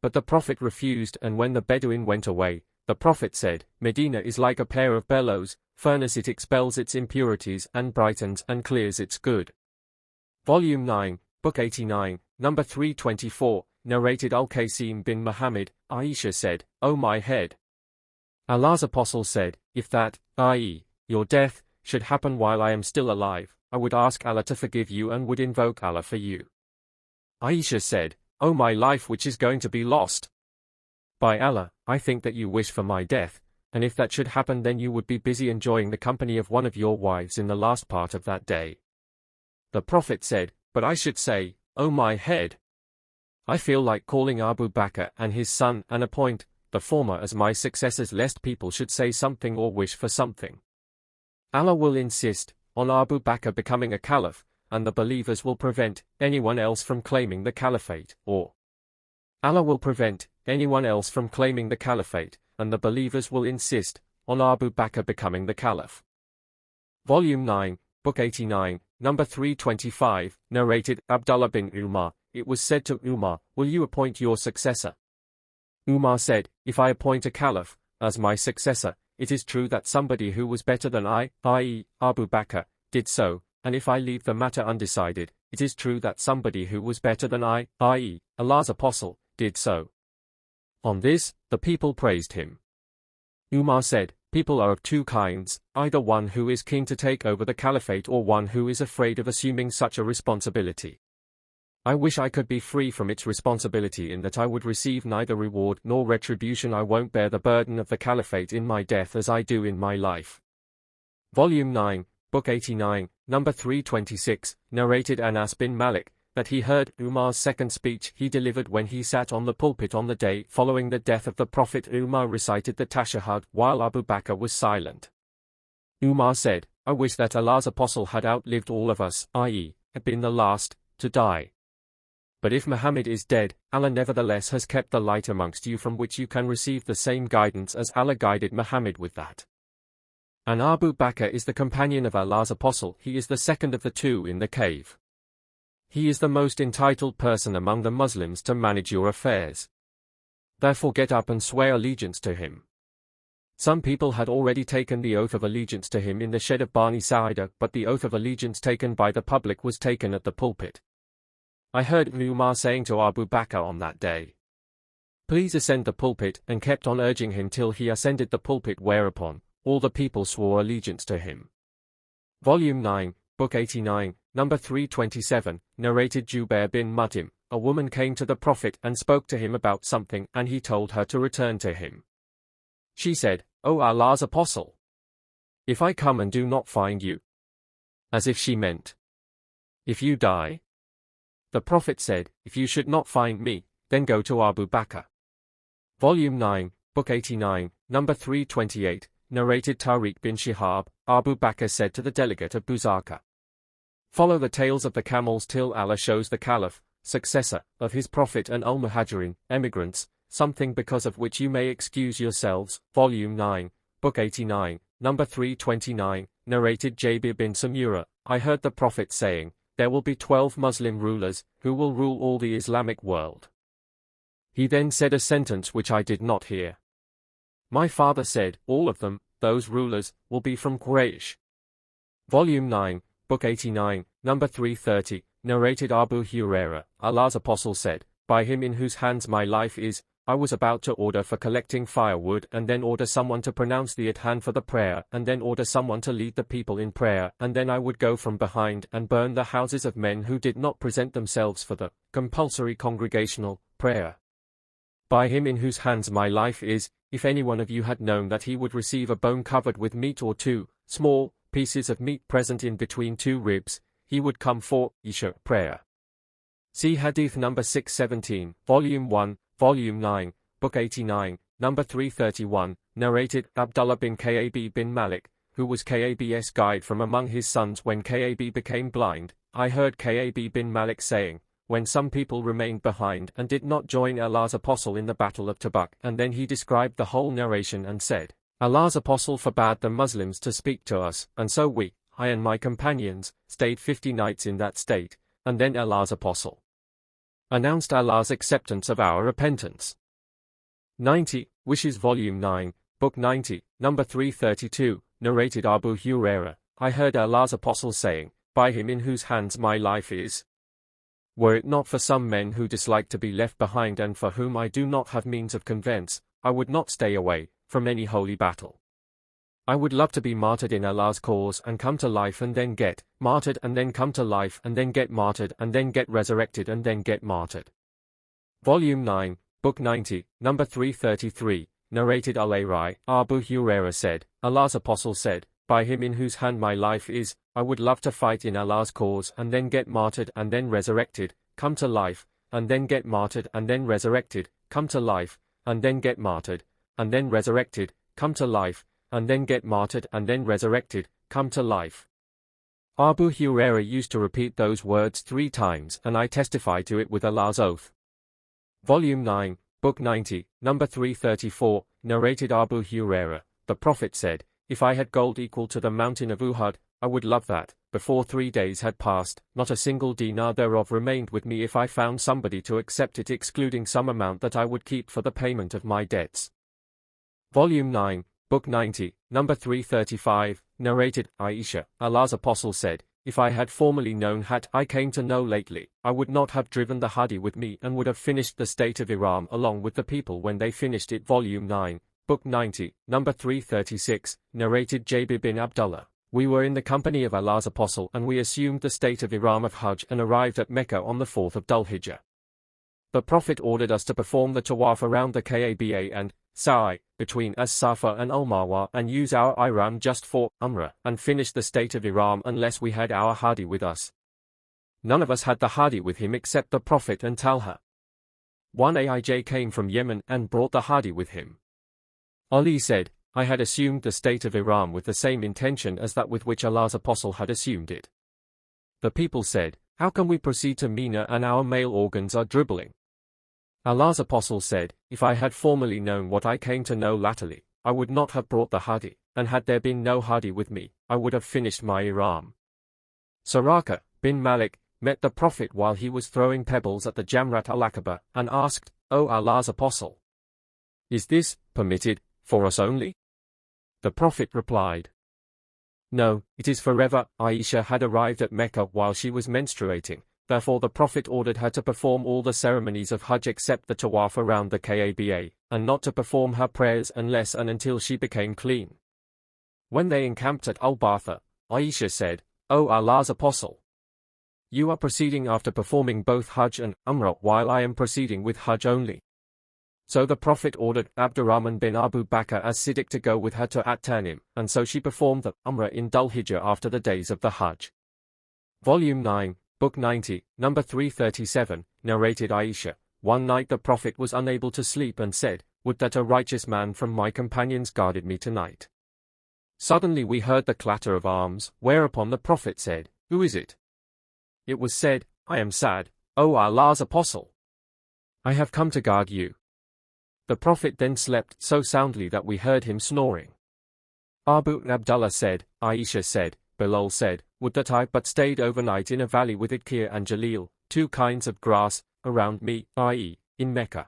But the Prophet refused, and when the Bedouin went away, the Prophet said, Medina is like a pair of bellows, furnace it expels its impurities and brightens and clears its good. Volume 9, Book 89, number 324, narrated Al-Qasim bin Muhammad, Aisha said, O my head! Allah's Apostle said, if that, i.e., your death, should happen while I am still alive, I would ask Allah to forgive you and would invoke Allah for you. Aisha said, O my life which is going to be lost! By Allah, I think that you wish for my death, and if that should happen then you would be busy enjoying the company of one of your wives in the last part of that day. The Prophet said, but I should say, O my head! I feel like calling Abu Bakr and his son and appoint the former as my successors lest people should say something or wish for something. Allah will insist on Abu Bakr becoming a caliph, and the believers will prevent anyone else from claiming the caliphate, or Allah will prevent anyone else from claiming the caliphate, and the believers will insist on Abu Bakr becoming the caliph. Volume 9, Book 89, number 325, narrated Abdullah bin Umar, it was said to Umar, will you appoint your successor? Umar said, if I appoint a caliph as my successor, it is true that somebody who was better than I, i.e., Abu Bakr, did so, and if I leave the matter undecided, it is true that somebody who was better than I, i.e., Allah's Apostle, did so. On this, the people praised him. Umar said, people are of two kinds, either one who is keen to take over the caliphate or one who is afraid of assuming such a responsibility. I wish I could be free from its responsibility in that I would receive neither reward nor retribution. I won't bear the burden of the caliphate in my death as I do in my life. Volume 9, Book 89, number 326, narrated Anas bin Malik, that he heard Umar's second speech he delivered when he sat on the pulpit on the day following the death of the Prophet. Umar recited the Tashahhud while Abu Bakr was silent. Umar said, "I wish that Allah's Apostle had outlived all of us, i.e., had been the last to die. But if Muhammad is dead, Allah nevertheless has kept the light amongst you from which you can receive the same guidance as Allah guided Muhammad with that. And Abu Bakr is the companion of Allah's Apostle, he is the second of the two in the cave. He is the most entitled person among the Muslims to manage your affairs. Therefore get up and swear allegiance to him." Some people had already taken the oath of allegiance to him in the shed of Bani Sa'ida, but the oath of allegiance taken by the public was taken at the pulpit. I heard Umar saying to Abu Bakr on that day, "Please ascend the pulpit," and kept on urging him till he ascended the pulpit, whereupon all the people swore allegiance to him. Volume 9, Book 89, number 327, narrated Jubair bin Mut'im. A woman came to the Prophet and spoke to him about something, and he told her to return to him. She said, "O Allah's Apostle, if I come and do not find you," as if she meant, "If you die?" The Prophet said, "If you should not find me, then go to Abu Bakr." Volume 9, Book 89, number 328, narrated Tariq bin Shihab. Abu Bakr said to the delegate of Buzaka, "Follow the tails of the camels till Allah shows the Caliph, successor of his Prophet, and al-Muhajirin, emigrants, something because of which you may excuse yourselves." Volume 9, Book 89, number 329, narrated Jabir bin Samura. I heard the Prophet saying, "There will be 12 Muslim rulers, who will rule all the Islamic world." He then said a sentence which I did not hear. My father said, "All of them, those rulers, will be from Quraysh." Volume 9, Book 89, number 330, narrated Abu Hurairah. Allah's Apostle said, "By him in whose hands my life is, I was about to order for collecting firewood, and then order someone to pronounce the adhan for the prayer, and then order someone to lead the people in prayer, and then I would go from behind and burn the houses of men who did not present themselves for the compulsory congregational prayer. By him in whose hands my life is, if any one of you had known that he would receive a bone covered with meat or two small pieces of meat present in between two ribs, he would come for Isha prayer." See Hadith number 617, Volume 1, Volume 9, Book 89, number 331, narrated Abdullah bin Ka'b bin Malik, who was Ka'b's guide from among his sons when Ka'b became blind. I heard Ka'b bin Malik saying, when some people remained behind and did not join Allah's Apostle in the Battle of Tabuk, and then he described the whole narration and said, "Allah's Apostle forbade the Muslims to speak to us, and so we, I and my companions, stayed 50 nights in that state, and then Allah's Apostle announced Allah's acceptance of our repentance." 90, Wishes Volume 9, Book 90, number 332, narrated Abu Hurairah. I heard Allah's Apostle saying, "By him in whose hands my life is, were it not for some men who dislike to be left behind and for whom I do not have means of conveyance, I would not stay away from any holy battle. I would love to be martyred in Allah's cause and come to life and then get martyred and then come to life and then get martyred and then get resurrected and then get martyred." Volume 9, Book 90, number 333, narrated Al-Arai. Abu Hurairah said, Allah's Apostle said, "By him in whose hand my life is, I would love to fight in Allah's cause and then get martyred and then resurrected, come to life, and then get martyred and then resurrected, come to life, and then get martyred, and then resurrected, come to life, and then get martyred and then resurrected, come to life." Abu Hurairah used to repeat those words 3 times, and I testify to it with Allah's oath. Volume 9, Book 90, number 334, narrated Abu Hurairah. The Prophet said, "If I had gold equal to the mountain of Uhud, I would love that, before 3 days had passed, not a single dinar thereof remained with me if I found somebody to accept it, excluding some amount that I would keep for the payment of my debts." Volume 9, Book 90, number 335, narrated Aisha. Allah's Apostle said, "If I had formerly known what I came to know lately, I would not have driven the Hadi with me and would have finished the state of Iram along with the people when they finished it." Volume 9, Book 90, number 336, narrated Jabir bin Abdullah. We were in the company of Allah's Apostle and we assumed the state of Iram of Hajj and arrived at Mecca on the 4th of Dhul-Hijjah. The Prophet ordered us to perform the tawaf around the Kaaba and Sa'i, between As-Safa and Al-Marwa, and use our ihram just for Umrah, and finish the state of Iram unless we had our Hadi with us. none of us had the Hadi with him except the Prophet and Talha. One Aij came from Yemen and brought the Hadi with him. Ali said, I had assumed the state of Iran with the same intention as that with which Allah's apostle had assumed it. The people said, how can we proceed to Mina and our male organs are dribbling? Allah's apostle said, if I had formerly known what I came to know latterly, I would not have brought the Hadi, and had there been no Hadi with me, I would have finished my Iram. Suraka bin Malik met the Prophet while he was throwing pebbles at the Jamrat al-Aqaba, and asked, O Allah's apostle, is this permitted for us only? The Prophet replied, no, it is forever. Aisha had arrived at Mecca while she was menstruating, therefore the Prophet ordered her to perform all the ceremonies of Hajj except the tawaf around the Kaaba, and not to perform her prayers unless and until she became clean. When they encamped at Al-Batha, Aisha said, O Allah's apostle, you are proceeding after performing both Hajj and Umrah while I am proceeding with Hajj only. So the Prophet ordered Abdurrahman bin Abu Bakr as-Siddiq to go with her to At-Tanim, and so she performed the Umrah in Dhul-Hijjah after the days of the Hajj. Volume 9, Book 90, number 337, narrated Aisha, one night the Prophet was unable to sleep and said, would that a righteous man from my companions guarded me tonight. Suddenly we heard the clatter of arms, whereupon the Prophet said, who is it? It was said, I am Sa'd, O Allah's apostle. I have come to guard you. The Prophet then slept so soundly that we heard him snoring. Abu Abdullah said, Aisha said, Bilal said, would that I but stayed overnight in a valley with Idkir and Jalil, two kinds of grass, around me, i.e., in Mecca.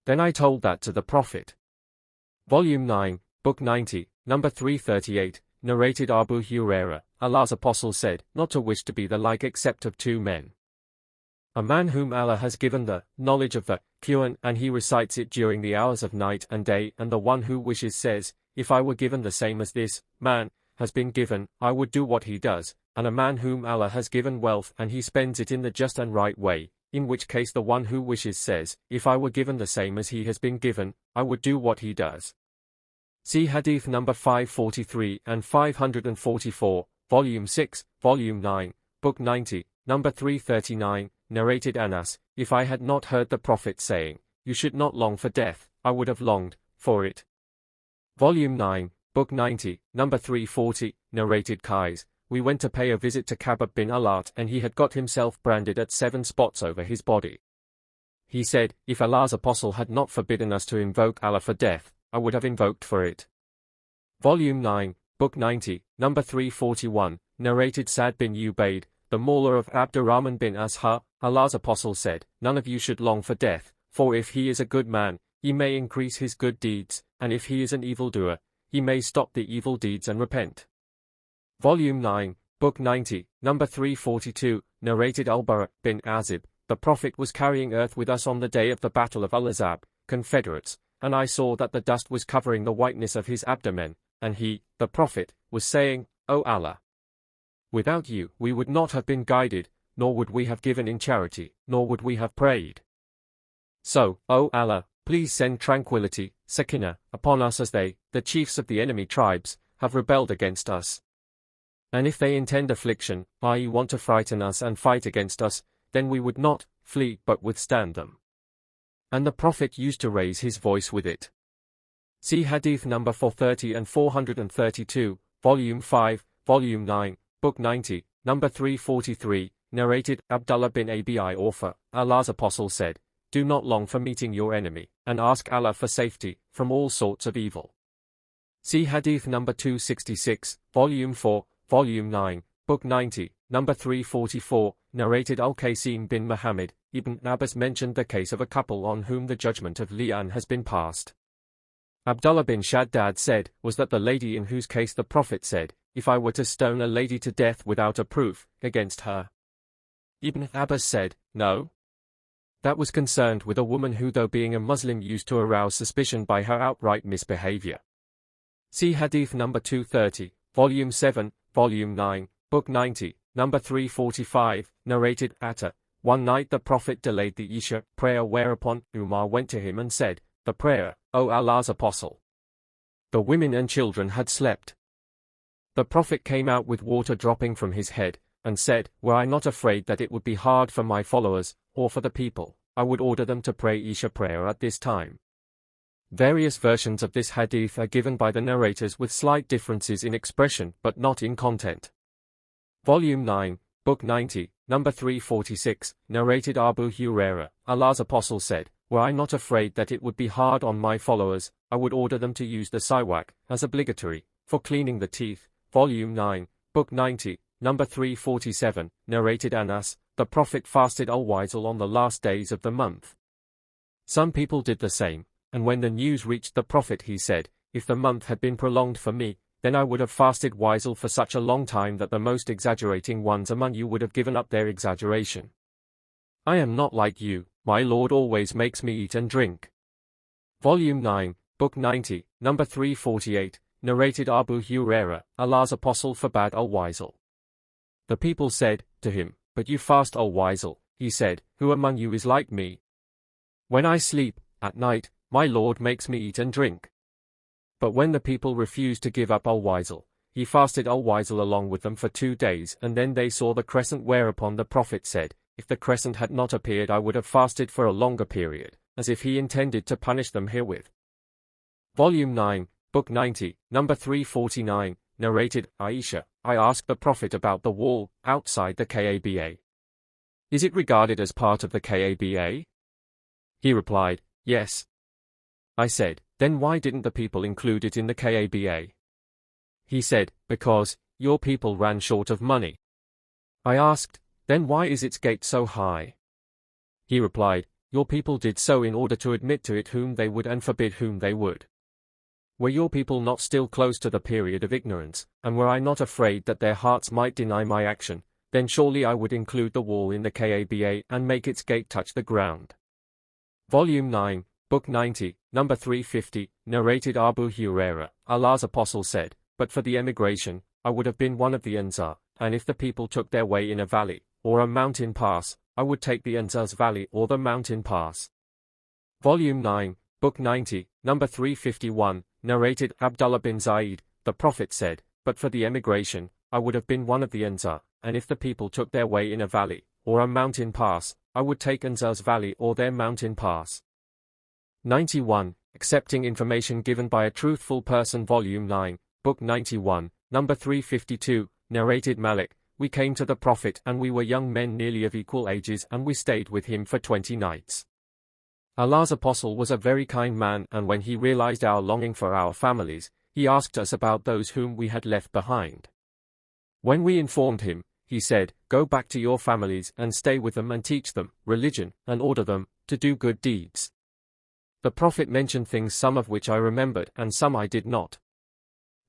Then I told that to the Prophet. Volume 9, Book 90, number 338, narrated Abu Hurairah, Allah's apostle said, not to wish to be the like except of two men. A man whom Allah has given the knowledge of the Quran and he recites it during the hours of night and day, and the one who wishes says, if I were given the same as this man has been given, I would do what he does, and a man whom Allah has given wealth and he spends it in the just and right way, in which case the one who wishes says, if I were given the same as he has been given, I would do what he does. See Hadith number 543 and 544, Volume 6, Volume 9, Book 90, number 339, narrated Anas, if I had not heard the Prophet saying, you should not long for death, I would have longed for it. Volume 9, Book 90, number 340, narrated Qais, we went to pay a visit to Kabab bin Alat and he had got himself branded at 7 spots over his body. He said, if Allah's apostle had not forbidden us to invoke Allah for death, I would have invoked for it. Volume 9, Book 90, number 341, narrated Sa'd bin Ubaid, the mauler of Abdurrahman bin Asha, Allah's apostle said, none of you should long for death, for if he is a good man, he may increase his good deeds, and if he is an evildoer, he may stop the evil deeds and repent. Volume 9, Book 90, number 342, narrated Al-Bara bin Azib, the Prophet was carrying earth with us on the day of the Battle of Al-Azab, Confederates, and I saw that the dust was covering the whiteness of his abdomen, and he, the Prophet, was saying, O Allah, without you we would not have been guided, nor would we have given in charity, nor would we have prayed. So, O Allah, please send tranquility, Sakinah, upon us as they, the chiefs of the enemy tribes, have rebelled against us. And if they intend affliction, i.e. want to frighten us and fight against us, then we would not flee but withstand them. And the Prophet used to raise his voice with it. See Hadith number 430 and 432, Volume 5, Volume 9, Book 90, number 343, narrated Abdullah bin Abi Awfa, Allah's apostle said, do not long for meeting your enemy, and ask Allah for safety from all sorts of evil. See Hadith number 266, Volume 4, Volume 9, Book 90, number 344, narrated Al-Qasim bin Muhammad, Ibn Abbas mentioned the case of a couple on whom the judgment of li'an has been passed. Abdullah bin Shaddad said, was that the lady in whose case the Prophet said, if I were to stone a lady to death without a proof against her? Ibn Abbas said, no. That was concerned with a woman who, though being a Muslim, used to arouse suspicion by her outright misbehavior. See Hadith number 230, Volume 7, Volume 9, Book 90, number 345, narrated Atta. One night the Prophet delayed the Isha prayer, whereupon Umar went to him and said, the prayer, O Allah's apostle. The women and children had slept. The Prophet came out with water dropping from his head, and said, "Were I not afraid that it would be hard for my followers, or for the people, I would order them to pray Isha prayer at this time." Various versions of this hadith are given by the narrators with slight differences in expression but not in content. Volume 9, Book 90, number 346, narrated Abu Hurairah, Allah's Apostle said, "Were I not afraid that it would be hard on my followers, I would order them to use the siwak, as obligatory, for cleaning the teeth." Volume 9, Book 90, number 347, narrated Anas, the Prophet fasted al-Wisl on the last days of the month. Some people did the same, and when the news reached the Prophet he said, "If the month had been prolonged for me, then I would have fasted Wisl for such a long time that the most exaggerating ones among you would have given up their exaggeration. I am not like you, my Lord always makes me eat and drink." Volume 9, Book 90, number 348, narrated Abu Hurairah, Allah's Apostle forbade al-Wisl. The people said to him, "But you fast al-Wisl." He said, "Who among you is like me? When I sleep, at night, my Lord makes me eat and drink." But when the people refused to give up al-Wisl, he fasted al-Wisl along with them for 2 days, and then they saw the crescent, whereupon the Prophet said, "If the crescent had not appeared I would have fasted for a longer period," as if he intended to punish them herewith. Volume 9, Book 90, number 349, narrated Aisha, "I asked the Prophet about the wall outside the Kaaba. Is it regarded as part of the Kaaba? He replied, "Yes." I said, "Then why didn't the people include it in the Kaaba?" He said, "Because your people ran short of money." I asked, "Then why is its gate so high?" He replied, "Your people did so in order to admit to it whom they would and forbid whom they would. Were your people not still close to the period of ignorance, and were I not afraid that their hearts might deny my action, then surely I would include the wall in the Kaaba and make its gate touch the ground." Volume 9, Book 90, number 350, narrated Abu Hurairah, Allah's Apostle said, "But for the emigration, I would have been one of the Ansar, and if the people took their way in a valley, or a mountain pass, I would take the Ansar's valley or the mountain pass." Volume 9, Book 90, number 351, narrated Abdullah bin Zaid, the Prophet said, "But for the emigration, I would have been one of the Ansar, and if the people took their way in a valley, or a mountain pass, I would take Ansar's valley or their mountain pass." 91. Accepting information given by a truthful person. Volume 9, Book 91, number 352, narrated Malik, "We came to the Prophet and we were young men nearly of equal ages and we stayed with him for 20 nights. Allah's Apostle was a very kind man, and when he realized our longing for our families, he asked us about those whom we had left behind. When we informed him, he said, 'Go back to your families and stay with them and teach them religion and order them to do good deeds.' The Prophet mentioned things, some of which I remembered and some I did not.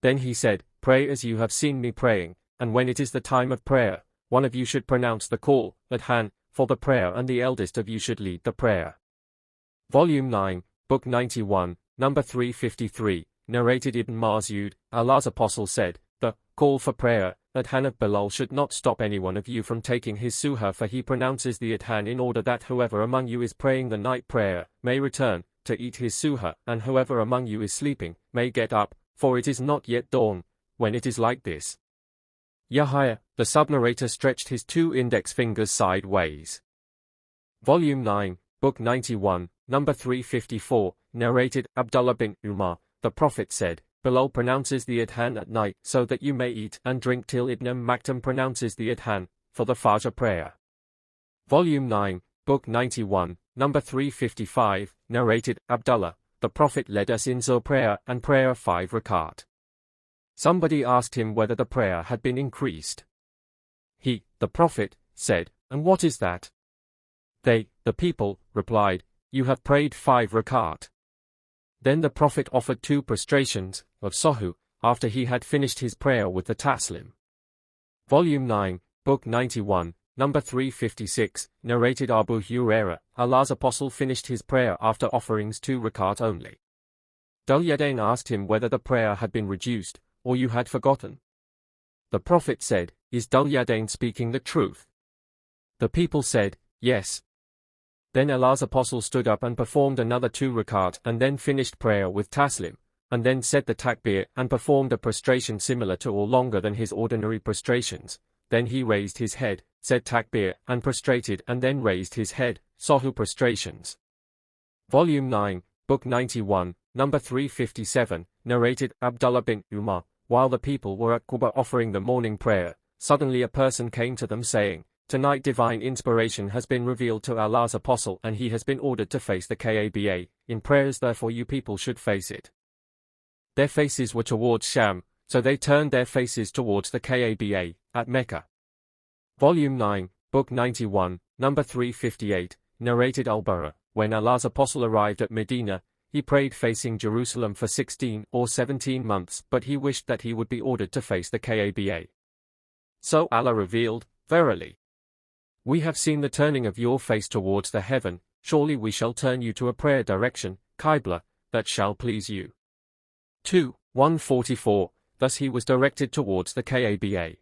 Then he said, 'Pray as you have seen me praying, and when it is the time of prayer, one of you should pronounce the call, adhan, for the prayer, and the eldest of you should lead the prayer.'" Volume 9, Book 91, number 353, narrated Ibn Mas'ud, Allah's Apostle said, "The call for prayer, adhan of Bilal, should not stop any one of you from taking his suha, for he pronounces the adhan in order that whoever among you is praying the night prayer may return to eat his suha, and whoever among you is sleeping may get up, for it is not yet dawn when it is like this." Yahya, the sub-narrator, stretched his 2 index fingers sideways. Volume 9, Book 91, number 354, narrated Abdullah bin Umar, the Prophet said, "Bilal pronounces the adhan at night so that you may eat and drink till Ibn Maktum pronounces the adhan for the Fajr prayer." Volume 9, Book 91, number 355, narrated Abdullah, the Prophet led us in Zuhr prayer and prayer 5 rakat. Somebody asked him whether the prayer had been increased. He, the Prophet, said, "And what is that?" They, the people, replied, "You have prayed 5 rakat." Then the Prophet offered 2 prostrations of Sahu, after he had finished his prayer with the Taslim. Volume 9, Book 91, number 356, narrated Abu Hurairah, Allah's Apostle finished his prayer after offerings 2 rakat only. Dhul Yadain asked him whether the prayer had been reduced, or you had forgotten. The Prophet said, "Is Dhul Yadain speaking the truth?" The people said, "Yes." Then Allah's Apostle stood up and performed another 2 rakat and then finished prayer with Taslim, and then said the takbir and performed a prostration similar to or longer than his ordinary prostrations. then he raised his head, said takbir, and prostrated, and then raised his head, Sahu prostrations. Volume 9, Book 91, number 357, narrated Abdullah bin Umar. While the people were at Quba offering the morning prayer, suddenly a person came to them saying, "Tonight divine inspiration has been revealed to Allah's apostle and he has been ordered to face the Kaaba in prayers, therefore you people should face it." Their faces were towards Sham, so they turned their faces towards the Kaaba at Mecca. Volume 9, Book 91, number 358, narrated Al-Bara. When Allah's apostle arrived at Medina, he prayed facing Jerusalem for 16 or 17 months, but he wished that he would be ordered to face the Kaaba. So Allah revealed, "Verily, we have seen the turning of your face towards the heaven, surely we shall turn you to a prayer direction, Qibla, that shall please you." 144, thus he was directed towards the Kaaba.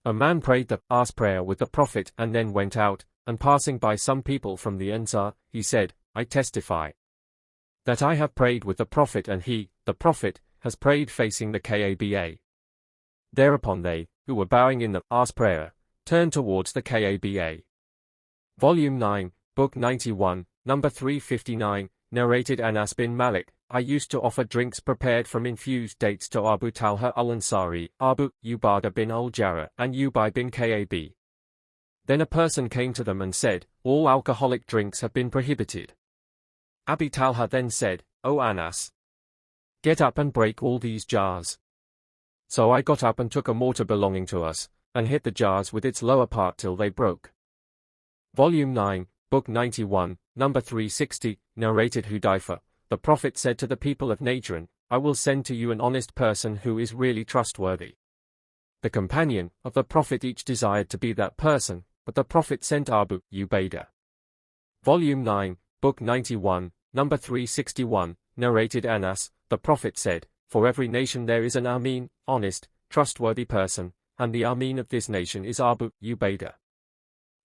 A man prayed the Ars prayer with the Prophet and then went out, and passing by some people from the Ansar, he said, "I testify that I have prayed with the Prophet and he, the Prophet, has prayed facing the Kaaba." Thereupon they, who were bowing in the Ars prayer, turned towards the Kaaba. Volume 9, Book 91, number 359, narrated Anas bin Malik. I used to offer drinks prepared from infused dates to Abu Talha al-Ansari, Abu Ubadah bin al-Jarrah, and Ubay bin Ka'ab. Then a person came to them and said, "All alcoholic drinks have been prohibited." Abu Talha then said, "O Anas, get up and break all these jars." So I got up and took a mortar belonging to us, and hit the jars with its lower part till they broke. Volume 9, Book 91, number 360, narrated Hudayfa. The Prophet said to the people of Najran, "I will send to you an honest person who is really trustworthy." The companion of the Prophet each desired to be that person, but the Prophet sent Abu Ubaidah. Volume 9, Book 91, number 361, narrated Anas. The Prophet said, "For every nation there is an Amin, honest, trustworthy person, and the Amin of this nation is Abu Ubaidah."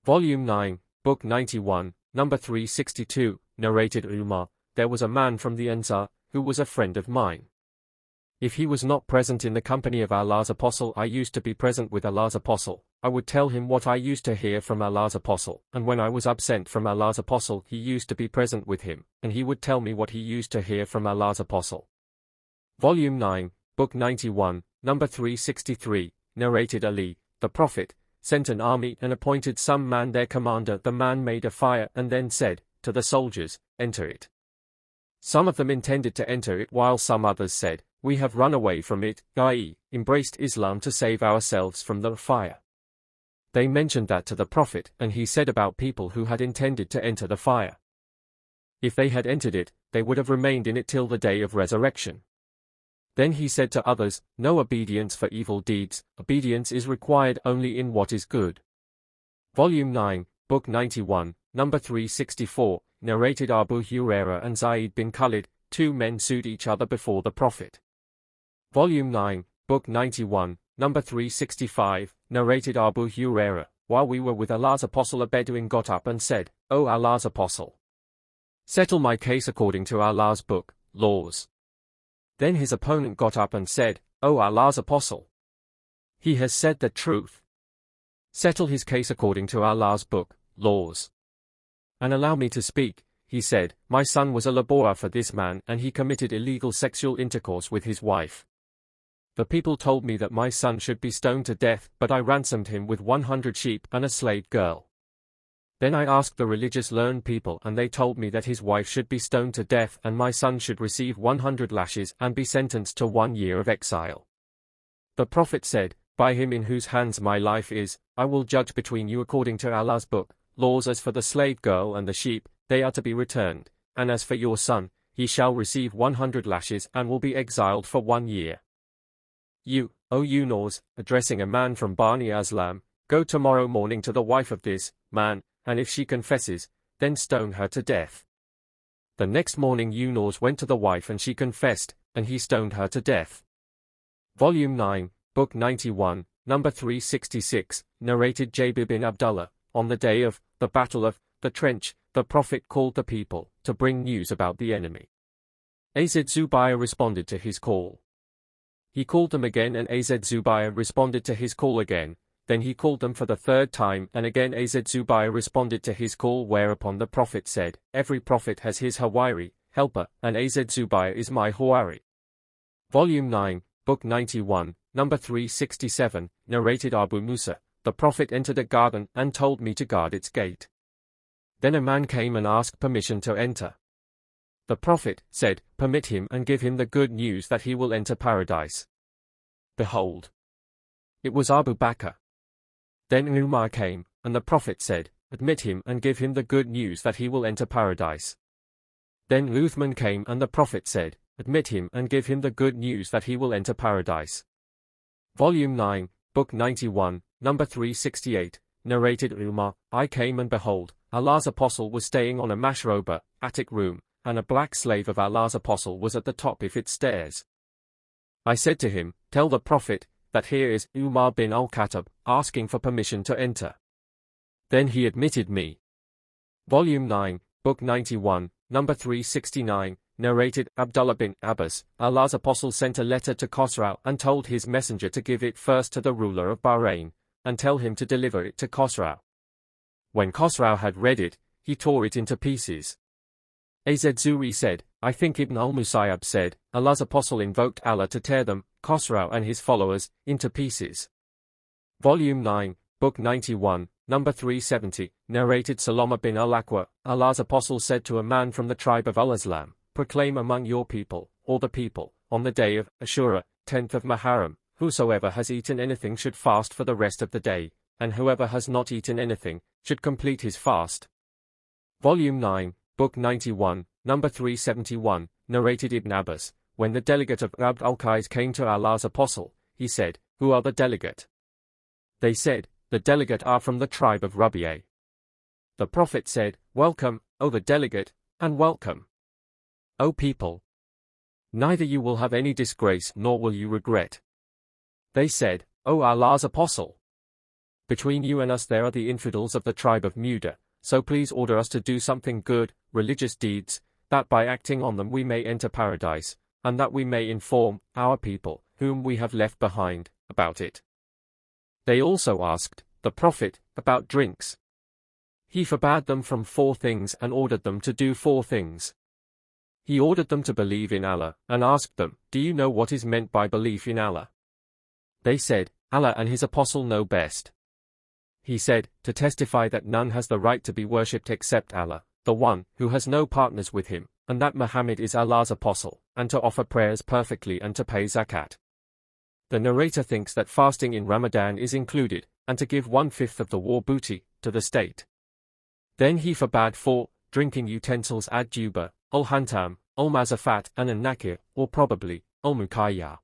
Volume 9, Book 91, number 362, narrated Umar. There was a man from the Ansar, who was a friend of mine. If he was not present in the company of Allah's apostle, I used to be present with Allah's apostle. I would tell him what I used to hear from Allah's apostle, and when I was absent from Allah's apostle, he used to be present with him, and he would tell me what he used to hear from Allah's apostle. Volume 9, Book 91, number 363, narrated Ali. The Prophet sent an army and appointed some man their commander. The man made a fire and then said to the soldiers, "Enter it." Some of them intended to enter it while some others said, "We have run away from it," i.e., embraced Islam to save ourselves from the fire. They mentioned that to the Prophet, and he said about people who had intended to enter the fire, if they had entered it, they would have remained in it till the day of resurrection. Then he said to others, "No obedience for evil deeds, obedience is required only in what is good." Volume 9, Book 91, number 364, narrated Abu Hurairah and Zayd bin Khalid. Two men sued each other before the Prophet. Volume 9, Book 91, number 365, narrated Abu Hurairah. While we were with Allah's apostle, a Bedouin got up and said, "O Allah's apostle, settle my case according to Allah's book, laws." Then his opponent got up and said, "O Allah's apostle, he has said the truth. Settle his case according to Allah's book, laws. And allow me to speak." He said, "My son was a laborer for this man and he committed illegal sexual intercourse with his wife. The people told me that my son should be stoned to death, but I ransomed him with 100 sheep and a slave girl. Then I asked the religious learned people and they told me that his wife should be stoned to death and my son should receive 100 lashes and be sentenced to 1 year of exile. The Prophet said, by him in whose hands my life is, I will judge between you according to Allah's book, laws. As for the slave girl and the sheep, they are to be returned, and as for your son, he shall receive 100 lashes and will be exiled for 1 year. You, O Yunus, addressing a man from Bani Aslam, go tomorrow morning to the wife of this man, and if she confesses, then stone her to death. The next morning Yunus went to the wife and she confessed, and he stoned her to death. Volume 9, Book 91, number 366, narrated Jabir bin Abdullah. On the day of the Battle of the Trench, the Prophet called the people to bring news about the enemy. Az Zubayr responded to his call. He called them again and Az Zubayr responded to his call again. Then he called them for the third time, and again Az Zubair responded to his call, whereupon the Prophet said, "Every prophet has his Hawari, helper, and Az Zubair is my Hawari." Volume 9, Book 91, number 367, narrated Abu Musa, "The Prophet entered a garden and told me to guard its gate. Then a man came and asked permission to enter. The Prophet said, 'Permit him and give him the good news that he will enter paradise.' Behold, it was Abu Bakr. Then Umar came, and the Prophet said, 'Admit him and give him the good news that he will enter paradise.' Then Uthman came, and the Prophet said, 'Admit him and give him the good news that he will enter paradise.'" Volume 9, Book 91, number 368, narrated Umar, "I came and behold, Allah's Apostle was staying on a mashroba, attic room, and a black slave of Allah's Apostle was at the top of its stairs. I said to him, 'Tell the Prophet that here is Umar bin al-Khattab asking for permission to enter.' Then he admitted me." Volume 9, Book 91, number 369, narrated Abdullah bin Abbas, "Allah's Apostle sent a letter to Khosrau and told his messenger to give it first to the ruler of Bahrain, and tell him to deliver it to Khosrau. When Khosrau had read it, he tore it into pieces." Az Zuhri said, "I think Ibn al-Musayyab said, Allah's Apostle invoked Allah to tear them, Khosrau and his followers, into pieces." Volume 9, Book 91, number 370, narrated Salama bin al-Aqwa, "Allah's Apostle said to a man from the tribe of al-Islam, 'Proclaim among your people, or the people, on the day of Ashura, 10th of Muharram, whosoever has eaten anything should fast for the rest of the day, and whoever has not eaten anything, should complete his fast.'" Volume 9, Book 91, number 371, narrated Ibn Abbas, "When the delegate of Abd al-Qais came to Allah's Apostle, he said, 'Who are the delegate?' They said, 'The delegate are from the tribe of Rabi'a.' The Prophet said, 'Welcome, O the delegate, and welcome, O people. Neither you will have any disgrace nor will you regret.' They said, 'O Allah's Apostle, between you and us there are the infidels of the tribe of Muda, so please order us to do something good, religious deeds, that by acting on them we may enter paradise, and that we may inform our people, whom we have left behind, about it.' They also asked the Prophet about drinks. He forbade them from 4 things and ordered them to do 4 things. He ordered them to believe in Allah, and asked them, 'Do you know what is meant by belief in Allah?' They said, 'Allah and his Apostle know best.' He said, 'To testify that none has the right to be worshipped except Allah, the one who has no partners with him, and that Muhammad is Allah's Apostle, and to offer prayers perfectly and to pay zakat.' The narrator thinks that fasting in Ramadan is included, and to give 1/5 of the war booty to the state. Then he forbade 4 drinking utensils ad-duba, al-hantam, al-mazafat, and an-nakir, or probably, al-mukayya.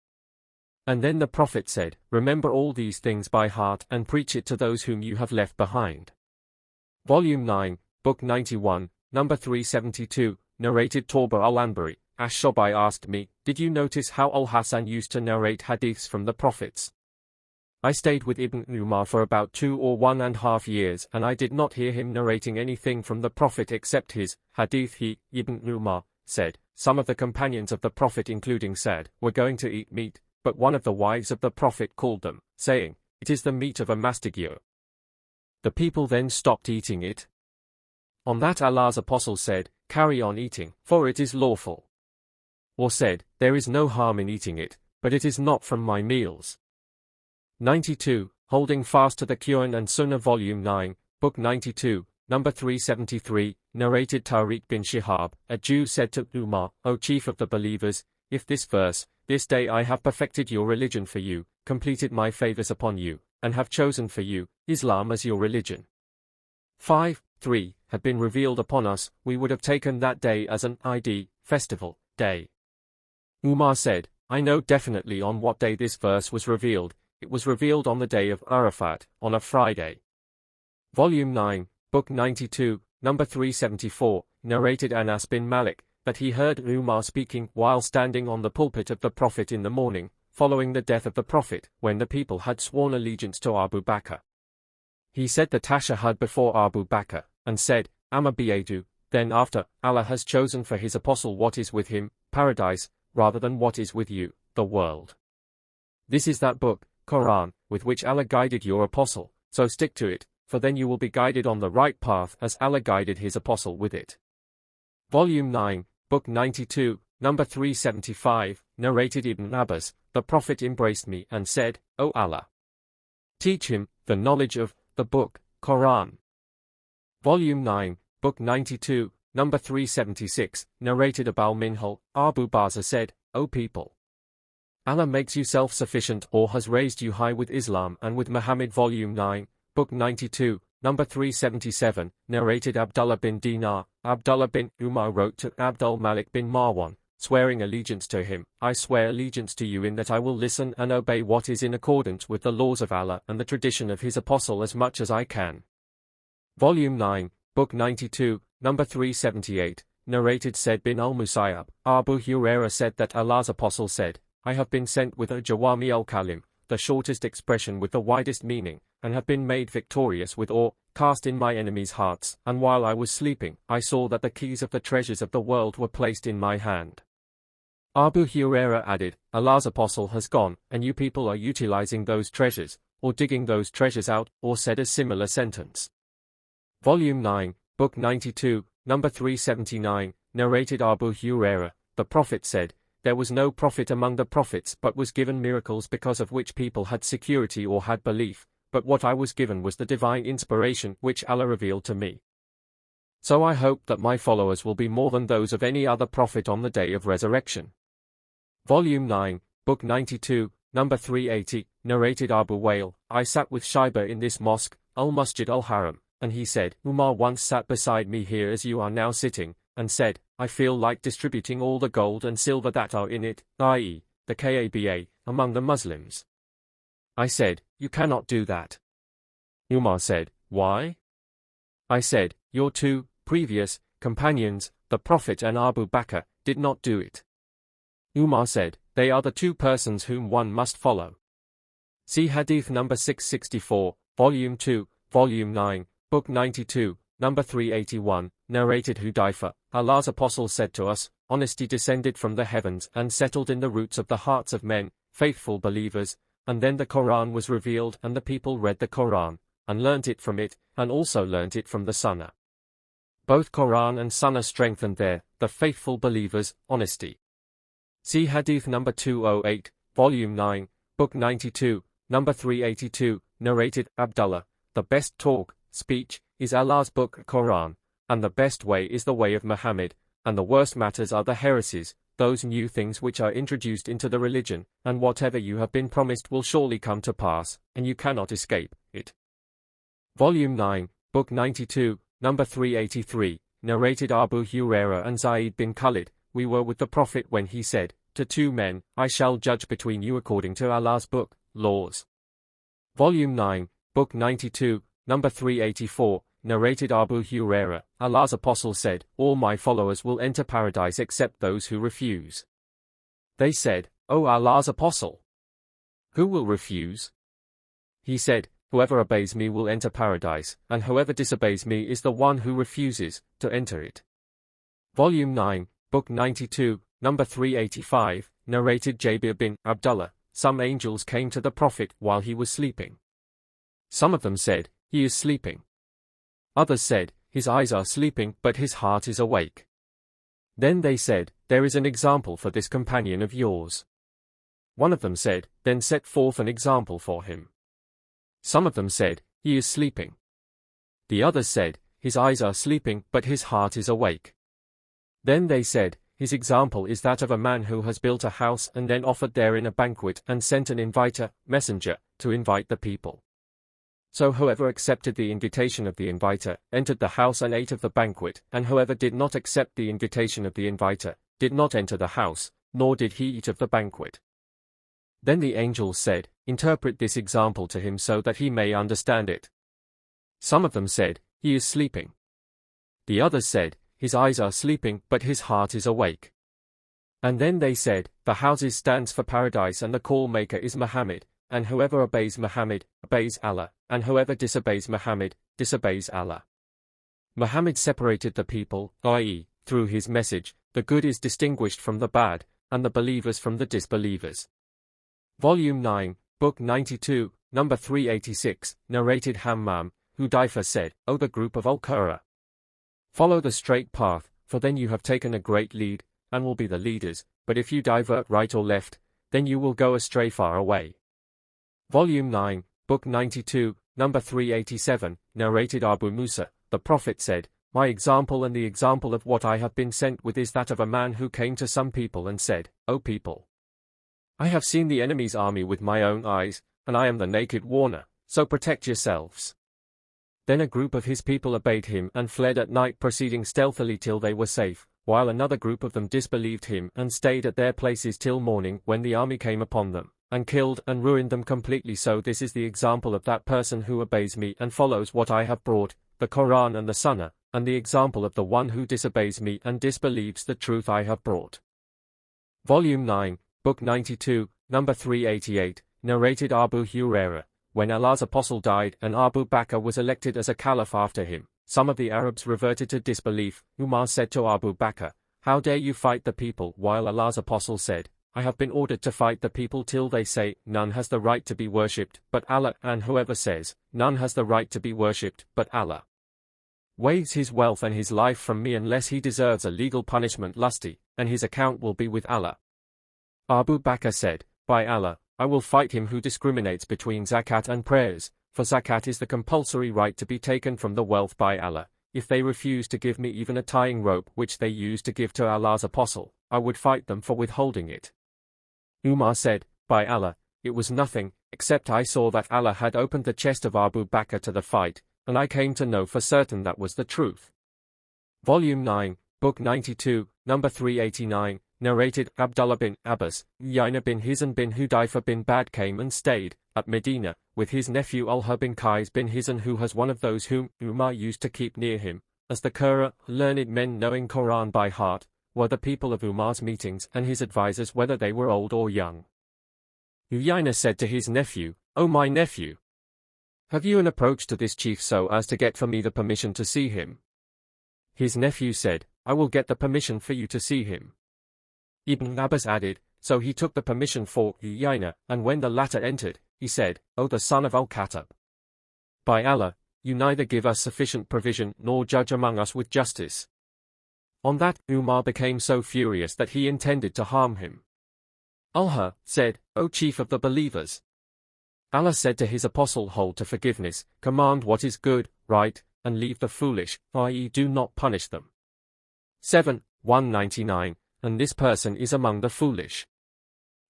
And then the Prophet said, 'Remember all these things by heart and preach it to those whom you have left behind.' Volume 9, Book 91, number 372, narrated Torba al-Anbari, "Ash-Shobai asked me, 'Did you notice how al-Hasan used to narrate hadiths from the prophets?' I stayed with Ibn Umar for about 2 or 1.5 years, and I did not hear him narrating anything from the Prophet except his hadith. He, Ibn Umar, said, 'Some of the companions of the Prophet including Sa'd, were going to eat meat, but one of the wives of the Prophet called them, saying, "It is the meat of a mastigio." The people then stopped eating it. On that Allah's Apostle said, "Carry on eating, for it is lawful." Or said, "There is no harm in eating it, but it is not from my meals." 92. Holding fast to the Quran and Sunnah, Volume 9, Book 92, number 373, narrated Tariq bin Shihab, a Jew said to Umar, "O chief of the believers, if this verse, 'This day I have perfected your religion for you, completed my favors upon you, and have chosen for you Islam as your religion. 5:3 had been revealed upon us, we would have taken that day as an Eid festival day." Umar said, "I know definitely on what day this verse was revealed. It was revealed on the day of Arafat, on a Friday." Volume 9, Book 92, number 374, narrated Anas bin Malik, that he heard Umar speaking while standing on the pulpit of the Prophet in the morning, following the death of the Prophet, when the people had sworn allegiance to Abu Bakr. He said the tashahhud before Abu Bakr, and said, "Amma biyadu," then after, "Allah has chosen for his apostle what is with him, paradise, rather than what is with you, the world." This is that book, Quran, with which Allah guided your apostle, so stick to it, for then you will be guided on the right path as Allah guided his apostle with it. Volume 9, Book 92, number 375, narrated Ibn Abbas, the Prophet embraced me and said, O Allah, teach him the knowledge of the book, Quran. Volume 9, Book 92, number 376, narrated Abul Minhal, Abu Baza said, O people, Allah makes you self-sufficient or has raised you high with Islam and with Muhammad. Volume 9, Book 92, number 377, narrated Abdullah bin Dinar, Abdullah bin Umar wrote to Abdul Malik bin Marwan, swearing allegiance to him, I swear allegiance to you in that I will listen and obey what is in accordance with the laws of Allah and the tradition of his apostle as much as I can. Volume 9, Book 92, number 378, narrated Said bin al-Musayyab, Abu Hurairah said that Allah's apostle said, I have been sent with a Jawami al-Kalim, the shortest expression with the widest meaning, and have been made victorious with awe, cast in my enemies' hearts, and while I was sleeping, I saw that the keys of the treasures of the world were placed in my hand. Abu Hurairah added, Allah's apostle has gone, and you people are utilizing those treasures, or digging those treasures out, or said a similar sentence. Volume 9, Book 92, number 379, narrated Abu Hurairah, the Prophet said, there was no prophet among the prophets but was given miracles because of which people had security or had belief, but what I was given was the divine inspiration which Allah revealed to me. So I hope that my followers will be more than those of any other prophet on the day of resurrection. Volume 9, Book 92, number 380, narrated Abu Wail, I sat with Shaiba in this mosque, Al-Masjid al-Haram, and he said, Umar once sat beside me here as you are now sitting, and said, I feel like distributing all the gold and silver that are in it, i.e., the Kaaba, among the Muslims. I said, you cannot do that. Umar said, why? I said, your two previous companions, the Prophet and Abu Bakr, did not do it. Umar said, they are the two persons whom one must follow. See Hadith number 664, Volume 2, Volume 9, Book 92, number 381, narrated Hudayfa, Allah's apostle said to us, honesty descended from the heavens and settled in the roots of the hearts of men, faithful believers, and then the Quran was revealed and the people read the Quran, and learnt it from it, and also learnt it from the Sunnah. Both Quran and Sunnah strengthened the faithful believers' honesty. See Hadith number 208, Volume 9, Book 92, number 382, narrated Abdullah, the best talk, speech, is Allah's book Quran, and the best way is the way of Muhammad, and the worst matters are the heresies, those new things which are introduced into the religion, and whatever you have been promised will surely come to pass, and you cannot escape it. Volume 9, Book 92, number 383, narrated Abu Hurairah and Zayd bin Khalid, we were with the Prophet when he said, to two men, I shall judge between you according to Allah's book, laws. Volume 9, Book 92, number 384, narrated Abu Hurairah, Allah's apostle said, all my followers will enter paradise except those who refuse. They said, O Allah's apostle, who will refuse? He said, whoever obeys me will enter paradise, and whoever disobeys me is the one who refuses to enter it. Volume 9, Book 92, number 385, narrated Jabir bin Abdullah, some angels came to the Prophet while he was sleeping. Some of them said, he is sleeping. Others said, his eyes are sleeping but his heart is awake. Then they said, there is an example for this companion of yours. One of them said, then set forth an example for him. Some of them said, he is sleeping. The others said, his eyes are sleeping but his heart is awake. Then they said, his example is that of a man who has built a house and then offered therein a banquet and sent an inviter, messenger, to invite the people. So whoever accepted the invitation of the inviter, entered the house and ate of the banquet, and whoever did not accept the invitation of the inviter, did not enter the house, nor did he eat of the banquet. Then the angels said, interpret this example to him so that he may understand it. Some of them said, he is sleeping. The others said, his eyes are sleeping but his heart is awake. And then they said, the houses stands for paradise and the call maker is Muhammad, and whoever obeys Muhammad, obeys Allah, and whoever disobeys Muhammad, disobeys Allah. Muhammad separated the people, i.e., through his message, the good is distinguished from the bad, and the believers from the disbelievers. Volume 9, Book 92, number 386, narrated Hammam, Hudayfa said, O the group of Al-Qurra, follow the straight path, for then you have taken a great lead, and will be the leaders, but if you divert right or left, then you will go astray far away. Volume 9, Book 92, number 387, narrated Abu Musa, the Prophet said, My example and the example of what I have been sent with is that of a man who came to some people and said, O people, I have seen the enemy's army with my own eyes, and I am the naked warner, so protect yourselves. Then a group of his people obeyed him and fled at night, proceeding stealthily till they were safe, while another group of them disbelieved him and stayed at their places till morning, when the army came upon them, and killed and ruined them completely. So this is the example of that person who obeys me and follows what I have brought, the Quran and the Sunnah, and the example of the one who disobeys me and disbelieves the truth I have brought. Volume 9, Book 92, number 388, narrated Abu Hurairah, when Allah's apostle died and Abu Bakr was elected as a caliph after him, some of the Arabs reverted to disbelief. Umar said to Abu Bakr, How dare you fight the people? While Allah's apostle said, I have been ordered to fight the people till they say, None has the right to be worshipped but Allah, and whoever says, None has the right to be worshipped but Allah waives his wealth and his life from me unless he deserves a legal punishment lusty, and his account will be with Allah. Abu Bakr said, By Allah, I will fight him who discriminates between zakat and prayers, for zakat is the compulsory right to be taken from the wealth by Allah. If they refuse to give me even a tying rope which they used to give to Allah's apostle, I would fight them for withholding it. Umar said, By Allah, it was nothing, except I saw that Allah had opened the chest of Abu Bakr to the fight, and I came to know for certain that was the truth. Volume 9, Book 92, number 389, narrated Abdullah bin Abbas, Uyayna bin Hizn bin Hudayfa bin Bad came and stayed at Medina with his nephew Ulha bin Qais bin Hizn, who was one of those whom Umar used to keep near him, as the Qurra, learned men knowing Quran by heart, were the people of Umar's meetings and his advisers, whether they were old or young. Uyayna said to his nephew, O my nephew, have you an approach to this chief so as to get for me the permission to see him? His nephew said, I will get the permission for you to see him. Ibn Abbas added, So he took the permission for Uyayna, and when the latter entered, he said, O the son of Al-Khattab, by Allah, you neither give us sufficient provision nor judge among us with justice. On that, Umar became so furious that he intended to harm him. Ulha said, O chief of the believers, Allah said to his apostle, Hold to forgiveness, command what is good, right, and leave the foolish, i.e. do not punish them. 7, 199, and this person is among the foolish.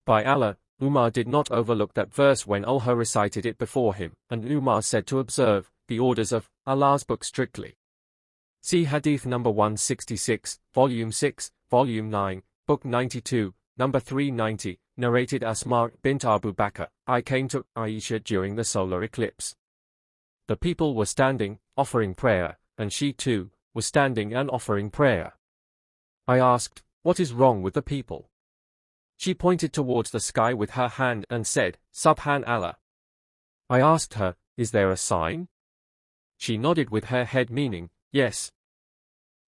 By Allah, Umar did not overlook that verse when Ulha recited it before him, and Umar said to observe the orders of Allah's book strictly. See Hadith number 166, Volume 6, Volume 9, Book 92, number 390, narrated Asma bint Abu Bakr, I came to Aisha during the solar eclipse. The people were standing, offering prayer, and she too was standing and offering prayer. I asked, What is wrong with the people? She pointed towards the sky with her hand and said, Subhan Allah. I asked her, Is there a sign? She nodded with her head, meaning, yes.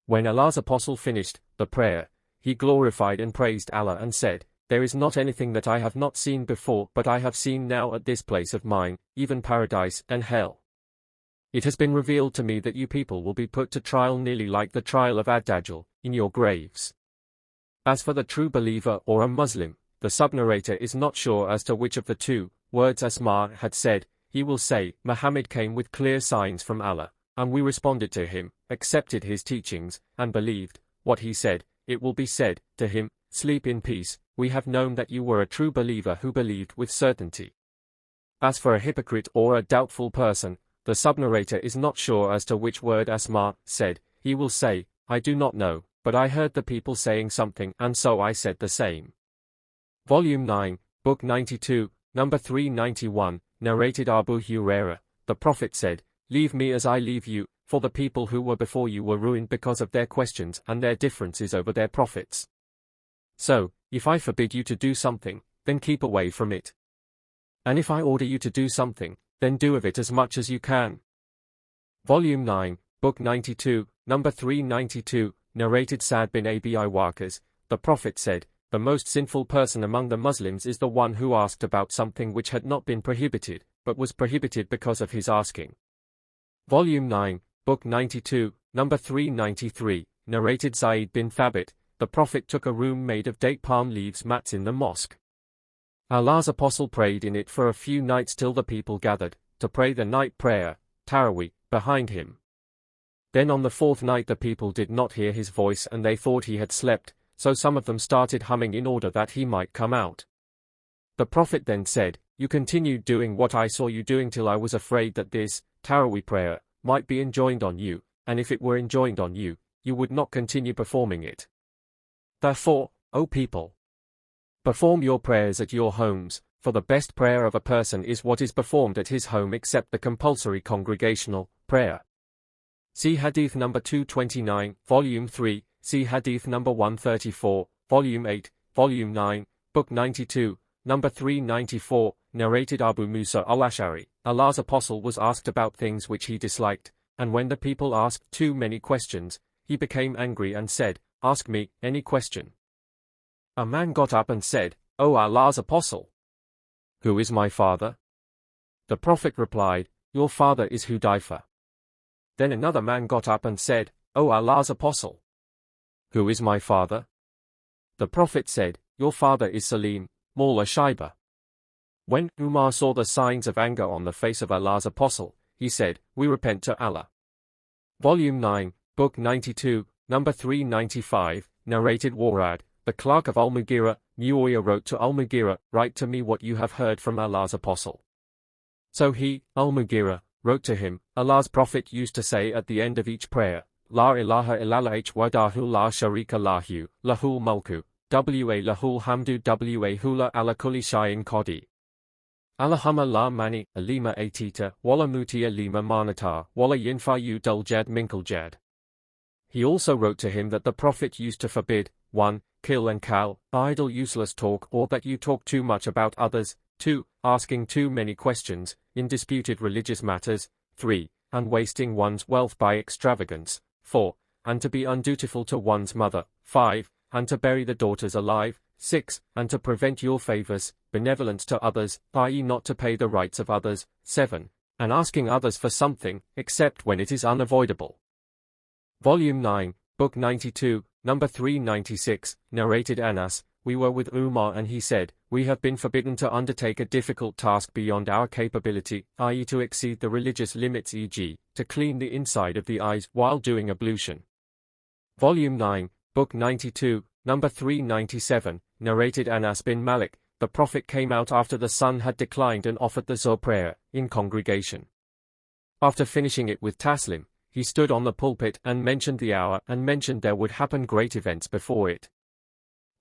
When Allah's apostle finished the prayer, he glorified and praised Allah and said, There is not anything that I have not seen before, but I have seen now at this place of mine, even paradise and hell. It has been revealed to me that you people will be put to trial nearly like the trial of Ad-Dajjal, in your graves. As for the true believer or a Muslim, the subnarrator is not sure as to which of the two words Asma had said. He will say, Muhammad came with clear signs from Allah, and we responded to him, accepted his teachings, and believed what he said. It will be said to him, Sleep in peace, we have known that you were a true believer who believed with certainty. As for a hypocrite or a doubtful person, the subnarrator is not sure as to which word Asma said. He will say, I do not know, but I heard the people saying something, and so I said the same. Volume 9, Book 92, number 391, narrated Abu Hurairah, the Prophet said, Leave me as I leave you, for the people who were before you were ruined because of their questions and their differences over their prophets. So, if I forbid you to do something, then keep away from it. And if I order you to do something, then do of it as much as you can. Volume 9, Book 92, number 392, narrated Sa'd bin Abi Waqqas, the Prophet said, the most sinful person among the Muslims is the one who asked about something which had not been prohibited, but was prohibited because of his asking. Volume 9, Book 92, number 393, narrated Zayd bin Thabit, the Prophet took a room made of date palm leaves mats in the mosque. Allah's Apostle prayed in it for a few nights till the people gathered, to pray the night prayer, Tarawih, behind him. Then on the fourth night the people did not hear his voice and they thought he had slept, so some of them started humming in order that he might come out. The Prophet then said, "You continued doing what I saw you doing till I was afraid that this, Tarawih prayer, might be enjoined on you, and if it were enjoined on you, you would not continue performing it. Therefore, O people, perform your prayers at your homes, for the best prayer of a person is what is performed at his home except the compulsory congregational prayer." See Hadith number 229, Volume 3, see Hadith number 134, Volume 8, Volume 9, Book 92, number 394, narrated Abu Musa al-Ash'ari, Allah's Apostle was asked about things which he disliked, and when the people asked too many questions, he became angry and said, "Ask me any question." A man got up and said, "O Allah's Apostle, who is my father?" The Prophet replied, "Your father is Hudayfa." Then another man got up and said, "O Allah's Apostle, who is my father?" The Prophet said, "Your father is Salim, Mawla Shaiba." When Umar saw the signs of anger on the face of Allah's Apostle, he said, "We repent to Allah." Volume 9, Book 92, number 395, narrated Warad, the clerk of Al-Mughira, Muawiyah wrote to Al-Mughira, "Write to me what you have heard from Allah's Apostle." So he, Al-Mughira, wrote to him, "Allah's Prophet used to say at the end of each prayer, La ilaha illallah wahdahu la sharika lahu, lahul mulku, wa lahul hamdu wa hula ala kulli shay'in qadir. Allahumma la mani, alima atita, wala mutiya lima manata, wala yinfayu duljad minkuljad." He also wrote to him that the Prophet used to forbid, 1. Kill and kal, idle useless talk or that you talk too much about others, 2. Asking too many questions, in disputed religious matters, 3. And wasting one's wealth by extravagance, 4. And to be undutiful to one's mother, 5. And to bury the daughters alive, 6. And to prevent your favors, benevolence to others, i.e. not to pay the rights of others, 7. And asking others for something, except when it is unavoidable. Volume 9, Book 92, number 396, narrated Anas, "We were with Umar and he said, we have been forbidden to undertake a difficult task beyond our capability, i.e. to exceed the religious limits, e.g., to clean the inside of the eyes while doing ablution." Volume 9, Book 92, number 397, narrated Anas bin Malik, "The Prophet came out after the sun had declined and offered the Zuhr prayer, in congregation. After finishing it with Taslim, he stood on the pulpit and mentioned the hour and mentioned there would happen great events before it.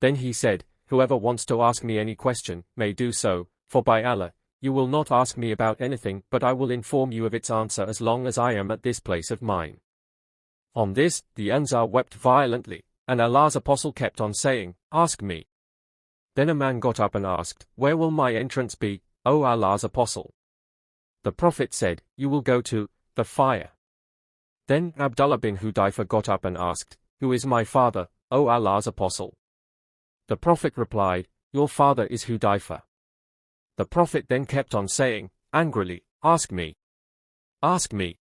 Then he said, whoever wants to ask me any question, may do so, for by Allah, you will not ask me about anything but I will inform you of its answer as long as I am at this place of mine." On this, the Ansar wept violently, and Allah's Apostle kept on saying, "Ask me." Then a man got up and asked, "Where will my entrance be, O Allah's Apostle?" The Prophet said, "You will go to the fire." Then Abdullah bin Hudayfa got up and asked, "Who is my father, O Allah's Apostle?" The Prophet replied, "Your father is Hudayfa." The Prophet then kept on saying, angrily, "Ask me. Ask me."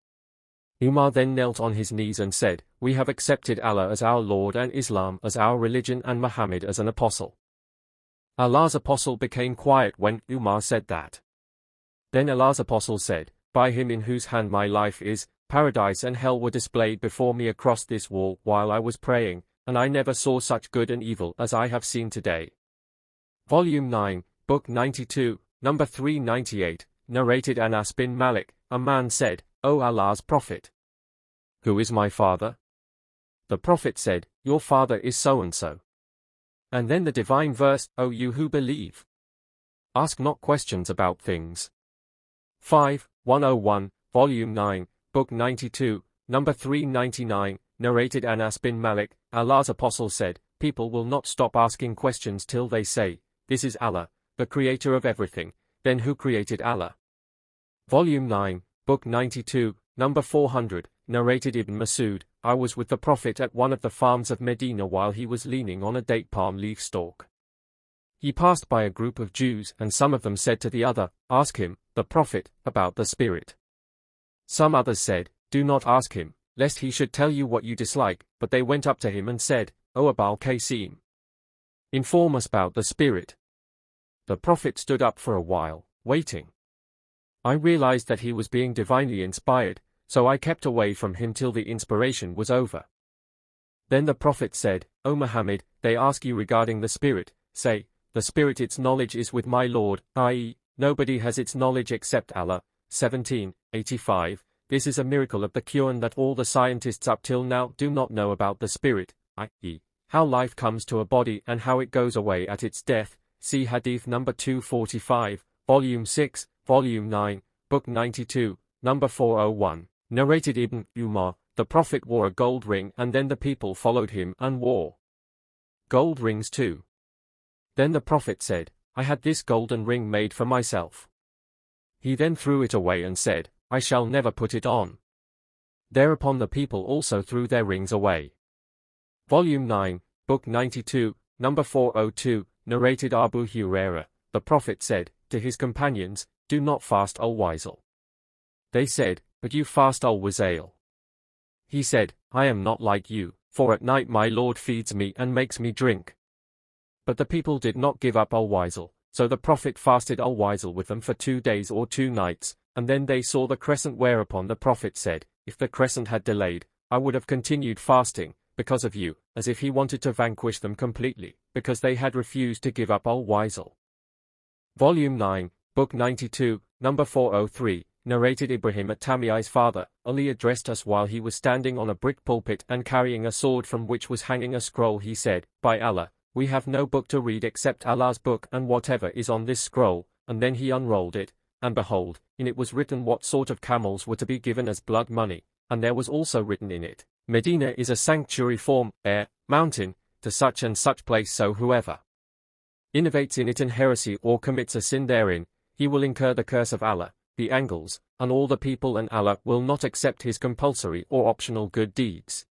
Umar then knelt on his knees and said, "We have accepted Allah as our Lord and Islam as our religion and Muhammad as an apostle." Allah's Apostle became quiet when Umar said that. Then Allah's Apostle said, "By him in whose hand my life is, paradise and hell were displayed before me across this wall while I was praying, and I never saw such good and evil as I have seen today." Volume 9, Book 92, number 398, narrated Anas bin Malik, "A man said, O Allah's Prophet, who is my father?" The Prophet said, "Your father is so-and-so." And then the divine verse, "O you who believe, ask not questions about things." 101, Volume 9, Book 92, number 399, narrated Anas bin Malik, Allah's Apostle said, "People will not stop asking questions till they say, 'This is Allah, the creator of everything,' then who created Allah?" Volume 9, Book 92, number 400, narrated Ibn Masud, "I was with the Prophet at one of the farms of Medina while he was leaning on a date palm leaf stalk. He passed by a group of Jews, and some of them said to the other, "Ask him, the prophet, about the Spirit." Some others said, "Do not ask him, lest he should tell you what you dislike." But they went up to him and said, "O Abul Qasim, inform us about the Spirit." The prophet stood up for a while, waiting. I realized that he was being divinely inspired, so I kept away from him till the inspiration was over. Then the prophet said, "O Muhammad, they ask you regarding the Spirit. Say, the Spirit, its knowledge is with my Lord, i.e., nobody has its knowledge except Allah." 1785. This is a miracle of the Quran that all the scientists up till now do not know about the Spirit, i.e., how life comes to a body and how it goes away at its death. See Hadith number 245, Volume 6, Volume 9, Book 92, number 401. Narrated Ibn Umar, the Prophet wore a gold ring and then the people followed him and wore gold rings too. Then the Prophet said, "I had this golden ring made for myself." He then threw it away and said, "I shall never put it on." Thereupon the people also threw their rings away. Volume 9, Book 92, number 402, narrated Abu Hurairah, the Prophet said to his companions, "Do not fast al-Waisal." They said, "But you fast al-Wasail." He said, "I am not like you, for at night my Lord feeds me and makes me drink." But the people did not give up al-Waisal, so the Prophet fasted al-Waisal with them for 2 days or 2 nights, and then they saw the crescent, whereupon the Prophet said, "If the crescent had delayed, I would have continued fasting, because of you," as if he wanted to vanquish them completely, because they had refused to give up al-Waisal. Volume 9, Book 92, number 403, narrated Ibrahim at-Tamiy's father, Ali addressed us while he was standing on a brick pulpit and carrying a sword from which was hanging a scroll. He said, "By Allah, we have no book to read except Allah's book and whatever is on this scroll," and then he unrolled it, and behold, in it was written what sort of camels were to be given as blood money, and there was also written in it, "Medina is a sanctuary form, mountain, to such and such place, so whoever innovates in it an heresy or commits a sin therein, he will incur the curse of Allah, the angels, and all the people, and Allah will not accept his compulsory or optional good deeds."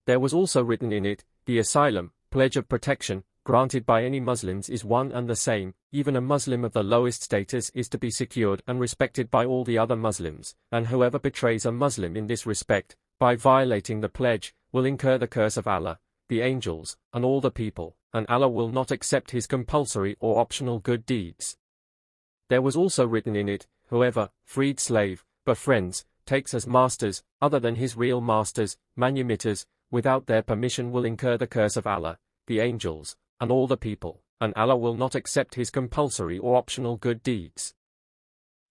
There was also written in it, "The asylum, pledge of protection, granted by any Muslims is one and the same, even a Muslim of the lowest status is to be secured and respected by all the other Muslims, and whoever betrays a Muslim in this respect, by violating the pledge, will incur the curse of Allah, the angels, and all the people, and Allah will not accept his compulsory or optional good deeds." There was also written in it, "Whoever, freed slave, befriends, takes as masters, other than his real masters, manumitters, without their permission will incur the curse of Allah, the angels, and all the people, and Allah will not accept his compulsory or optional good deeds."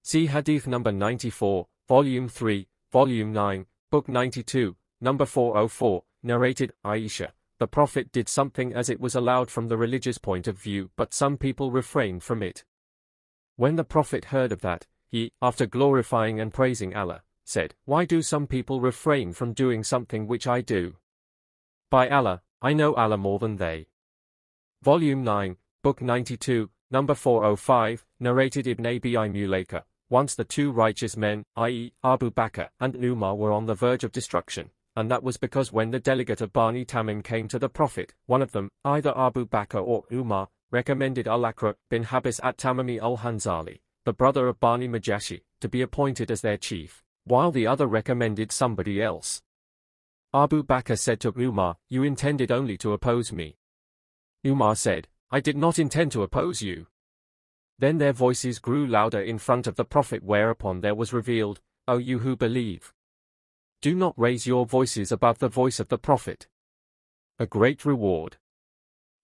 See Hadith number 94, Volume 3, Volume 9, Book 92, number 404, narrated Aisha, the Prophet did something as it was allowed from the religious point of view, but some people refrained from it. When the Prophet heard of that, he, after glorifying and praising Allah, said, "Why do some people refrain from doing something which I do? By Allah, I know Allah more than they." Volume 9, Book 92, number 405, narrated Ibn Abi Mulaika. Once the 2 righteous men, i.e., Abu Bakr and Umar, were on the verge of destruction, and that was because when the delegate of Bani Tamim came to the Prophet, one of them, either Abu Bakr or Umar, recommended Al-Aqra bin Habis at-Tamimi al-Hanzali, the brother of Bani Majashi, to be appointed as their chief, while the other recommended somebody else. Abu Bakr said to Umar, "You intended only to oppose me." Umar said, "I did not intend to oppose you." Then their voices grew louder in front of the Prophet, whereupon there was revealed, "O you who believe, do not raise your voices above the voice of the Prophet. A great reward."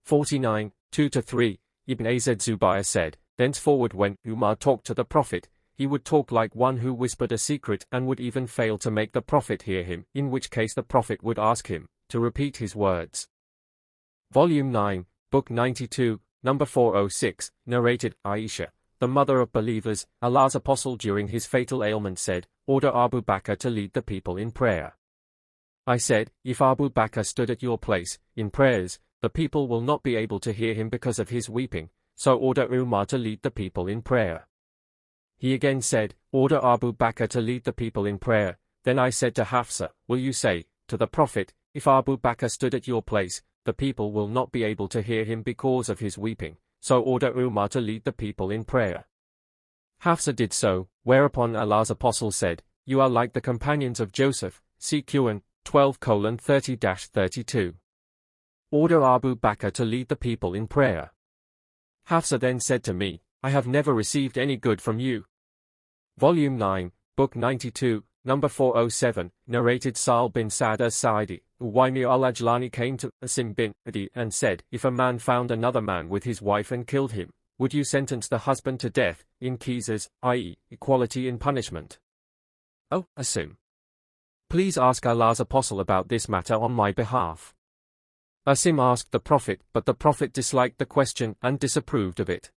49, 2-3, Ibn Azad Zubayr said, "Thenceforward when Umar talked to the Prophet, he would talk like one who whispered a secret and would even fail to make the Prophet hear him, in which case the Prophet would ask him to repeat his words." Volume 9, Book 92, number 406, narrated Aisha, the mother of believers, Allah's apostle during his fatal ailment said, "Order Abu Bakr to lead the people in prayer." I said, "If Abu Bakr stood at your place, in prayers, the people will not be able to hear him because of his weeping, so order Umar to lead the people in prayer." He again said, "Order Abu Bakr to lead the people in prayer." Then I said to Hafsa, "Will you say, to the Prophet, if Abu Bakr stood at your place, the people will not be able to hear him because of his weeping, so order Umar to lead the people in prayer. Hafsa did so, whereupon Allah's Apostle said, You are like the companions of Joseph, CQN 12:30-32. Order Abu Bakr to lead the people in prayer. Hafsa then said to me, I have never received any good from you. Volume 9, Book 92, Number 407, narrated Sa'al bin Sa'd as-Sa'idi, Uwaymir al-Ajlani came to Asim bin Adi and said, If a man found another man with his wife and killed him, would you sentence the husband to death, in qisas, i.e., equality in punishment? O Asim, please ask Allah's Apostle about this matter on my behalf. Asim asked the Prophet, but the Prophet disliked the question and disapproved of it.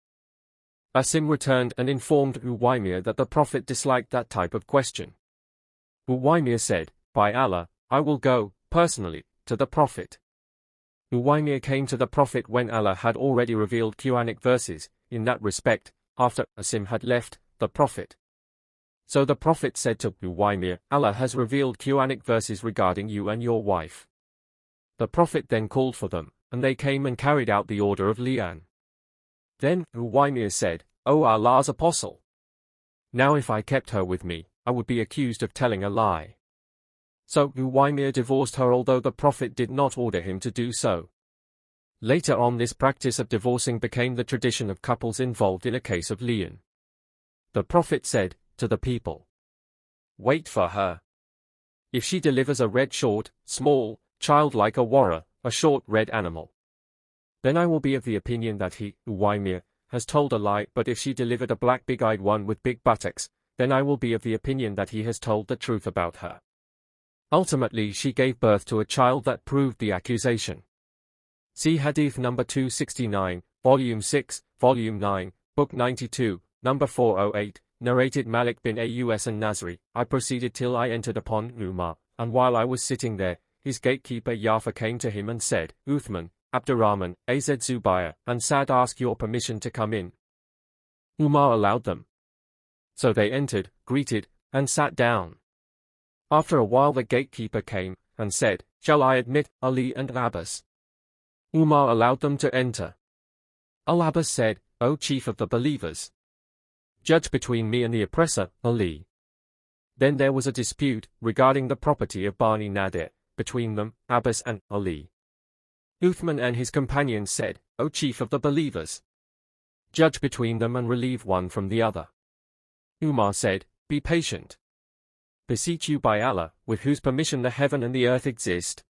Asim returned and informed Uwaymir that the Prophet disliked that type of question. Uwaymir said, By Allah, I will go, personally, to the Prophet. Uwaymir came to the Prophet when Allah had already revealed Quranic verses, in that respect, after Asim had left the Prophet. So the Prophet said to Uwaymir, Allah has revealed Quranic verses regarding you and your wife. The Prophet then called for them, and they came and carried out the order of Li'an. Then Uwaymir said, O Allah's Apostle! Now if I kept her with me, I would be accused of telling a lie. So Uwaymir divorced her although the Prophet did not order him to do so. Later on this practice of divorcing became the tradition of couples involved in a case of Li'an. The Prophet said to the people, Wait for her. If she delivers a red short, small, child like a warra, a short red animal, then I will be of the opinion that he, Uwaymir, has told a lie, but if she delivered a black big-eyed one with big buttocks, then I will be of the opinion that he has told the truth about her. Ultimately she gave birth to a child that proved the accusation. See Hadith number 269, Volume 6, Volume 9, Book 92, Number 408, narrated Malik bin Aus an-Nazri, I proceeded till I entered upon Umar, and while I was sitting there, his gatekeeper Yafa came to him and said, Uthman, Abdurrahman, Az Zubayr, and Sa'd ask your permission to come in. Umar allowed them. So they entered, greeted, and sat down. After a while the gatekeeper came, and said, Shall I admit Ali and Abbas? Umar allowed them to enter. Al-Abbas said, O chief of the believers, judge between me and the oppressor, Ali. Then there was a dispute, regarding the property of Bani Nadir, between them, Abbas and Ali. Uthman and his companions said, O chief of the believers, judge between them and relieve one from the other. Umar said, Be patient. Beseech you by Allah, with whose permission the heaven and the earth exist.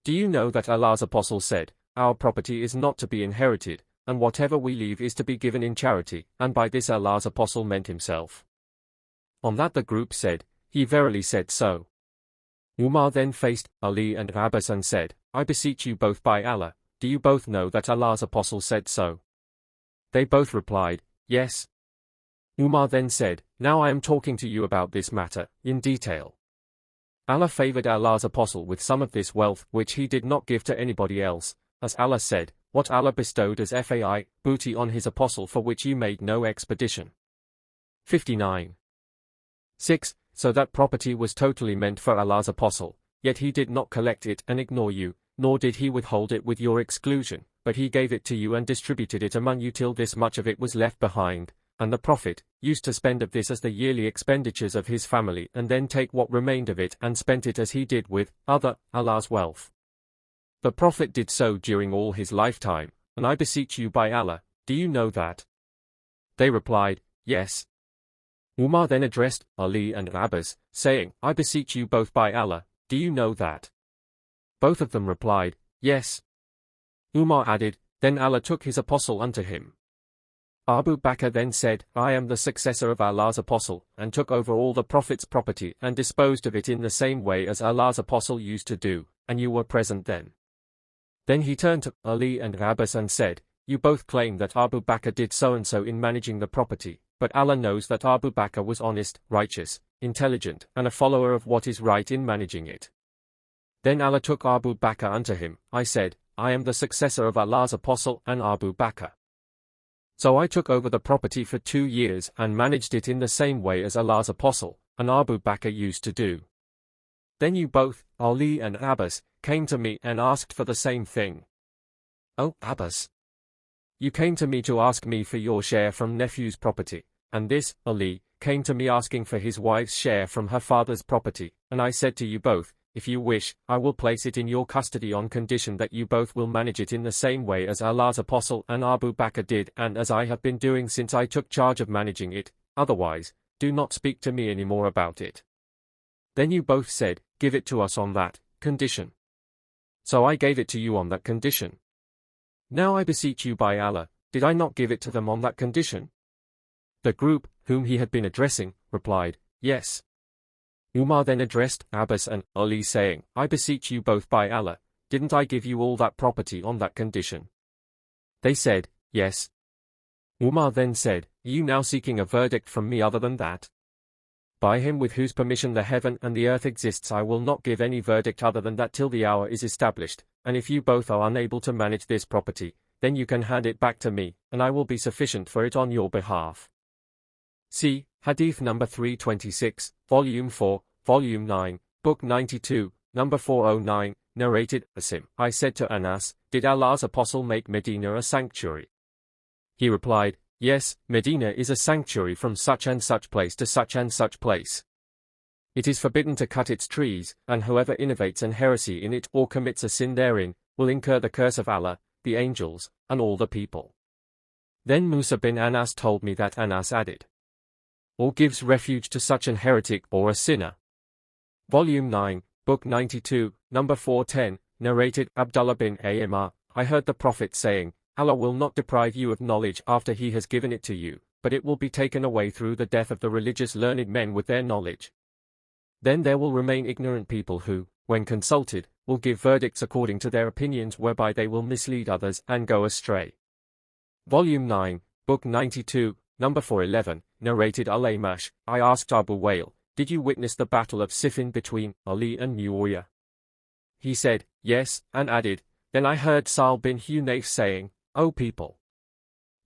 Do you know that Allah's Apostle said, Our property is not to be inherited, and whatever we leave is to be given in charity, and by this Allah's Apostle meant himself. On that the group said, He verily said so. Umar then faced Ali and Abbas and said, I beseech you both by Allah, do you both know that Allah's Apostle said so? They both replied, Yes. Umar then said, Now I am talking to you about this matter, in detail. Allah favored Allah's Apostle with some of this wealth which he did not give to anybody else, as Allah said, What Allah bestowed as fai, booty on his Apostle for which you made no expedition. 59. 6. So that property was totally meant for Allah's Apostle, yet he did not collect it and ignore you, nor did he withhold it with your exclusion, but he gave it to you and distributed it among you till this much of it was left behind, and the Prophet used to spend of this as the yearly expenditures of his family and then take what remained of it and spent it as he did with other Allah's wealth. The Prophet did so during all his lifetime, and I beseech you by Allah, do you know that? They replied, Yes. Umar then addressed Ali and Abbas, saying, I beseech you both by Allah, do you know that? Both of them replied, Yes. Umar added, Then Allah took his apostle unto him. Abu Bakr then said, I am the successor of Allah's Apostle, and took over all the Prophet's property and disposed of it in the same way as Allah's Apostle used to do, and you were present then. Then he turned to Ali and Abbas and said, You both claim that Abu Bakr did so-and-so in managing the property, but Allah knows that Abu Bakr was honest, righteous, intelligent, and a follower of what is right in managing it. Then Allah took Abu Bakr unto him. I said, I am the successor of Allah's Apostle and Abu Bakr. So I took over the property for 2 years and managed it in the same way as Allah's Apostle and Abu Bakr used to do. Then you both, Ali and Abbas, came to me and asked for the same thing. O Abbas, You came to me to ask me for your share from nephew's property, and this, Ali, came to me asking for his wife's share from her father's property, and I said to you both, if you wish, I will place it in your custody on condition that you both will manage it in the same way as Allah's Apostle and Abu Bakr did and as I have been doing since I took charge of managing it, otherwise, do not speak to me any more about it. Then you both said, give it to us on that condition. So I gave it to you on that condition. Now I beseech you by Allah, did I not give it to them on that condition? The group, whom he had been addressing, replied, yes. Umar then addressed Abbas and Ali saying, I beseech you both by Allah, didn't I give you all that property on that condition? They said, yes. Umar then said, are you now seeking a verdict from me other than that? By him with whose permission the heaven and the earth exists, I will not give any verdict other than that till the hour is established, and if you both are unable to manage this property, then you can hand it back to me, and I will be sufficient for it on your behalf. See Hadith number 326, Volume 4, Volume 9, Book 92, number 409, narrated, Asim. I said to Anas, did Allah's Apostle make Medina a sanctuary? He replied, yes, Medina is a sanctuary from such and such place to such and such place. It is forbidden to cut its trees, and whoever innovates an heresy in it or commits a sin therein, will incur the curse of Allah, the angels, and all the people. Then Musa bin Anas told me that Anas added, or gives refuge to such an heretic or a sinner. Volume 9, Book 92, number 410, narrated, Abdullah bin Amr, I heard the Prophet saying, Allah will not deprive you of knowledge after he has given it to you, but it will be taken away through the death of the religious learned men with their knowledge. Then there will remain ignorant people who, when consulted, will give verdicts according to their opinions whereby they will mislead others and go astray. Volume 9, Book 92, number 411, narrated Al-Amash, I asked Abu Wail, did you witness the battle of Siffin between Ali and Muawiyah? He said, yes, and added, then I heard Sa'al bin Hunayf saying, O people,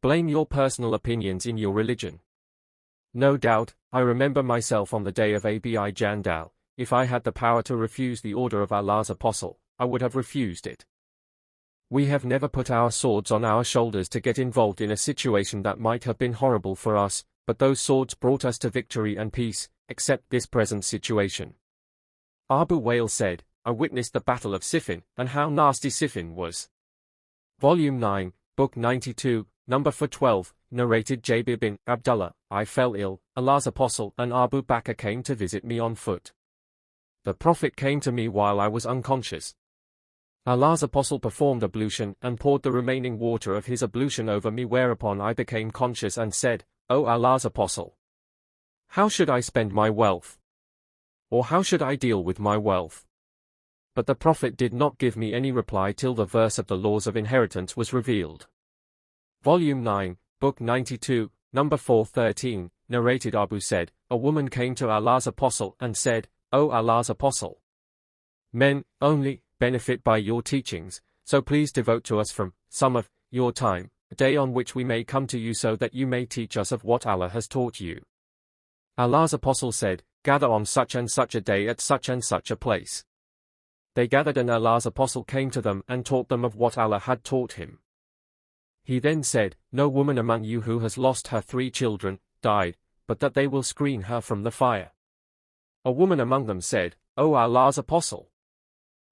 blame your personal opinions in your religion. No doubt, I remember myself on the day of Abi Jandal, if I had the power to refuse the order of Allah's Apostle, I would have refused it. We have never put our swords on our shoulders to get involved in a situation that might have been horrible for us, but those swords brought us to victory and peace, except this present situation. Abu Wail said, I witnessed the battle of Siffin, and how nasty Siffin was. Volume 9, Book 92, number 412, narrated Jabir bin Abdullah, I fell ill, Allah's Apostle and Abu Bakr came to visit me on foot. The Prophet came to me while I was unconscious. Allah's Apostle performed ablution and poured the remaining water of his ablution over me, whereupon I became conscious and said, O Allah's Apostle, how should I spend my wealth? Or how should I deal with my wealth? But the Prophet did not give me any reply till the verse of the laws of inheritance was revealed. Volume 9, Book 92, number 413, narrated Abu said, a woman came to Allah's Apostle and said, O Allah's Apostle, men, only, benefit by your teachings, so please devote to us from some of your time, a day on which we may come to you so that you may teach us of what Allah has taught you. Allah's Apostle said, gather on such and such a day at such and such a place. They gathered and Allah's Apostle came to them and taught them of what Allah had taught him. He then said, no woman among you who has lost her 3 children, died, but that they will screen her from the fire. A woman among them said, O Allah's Apostle,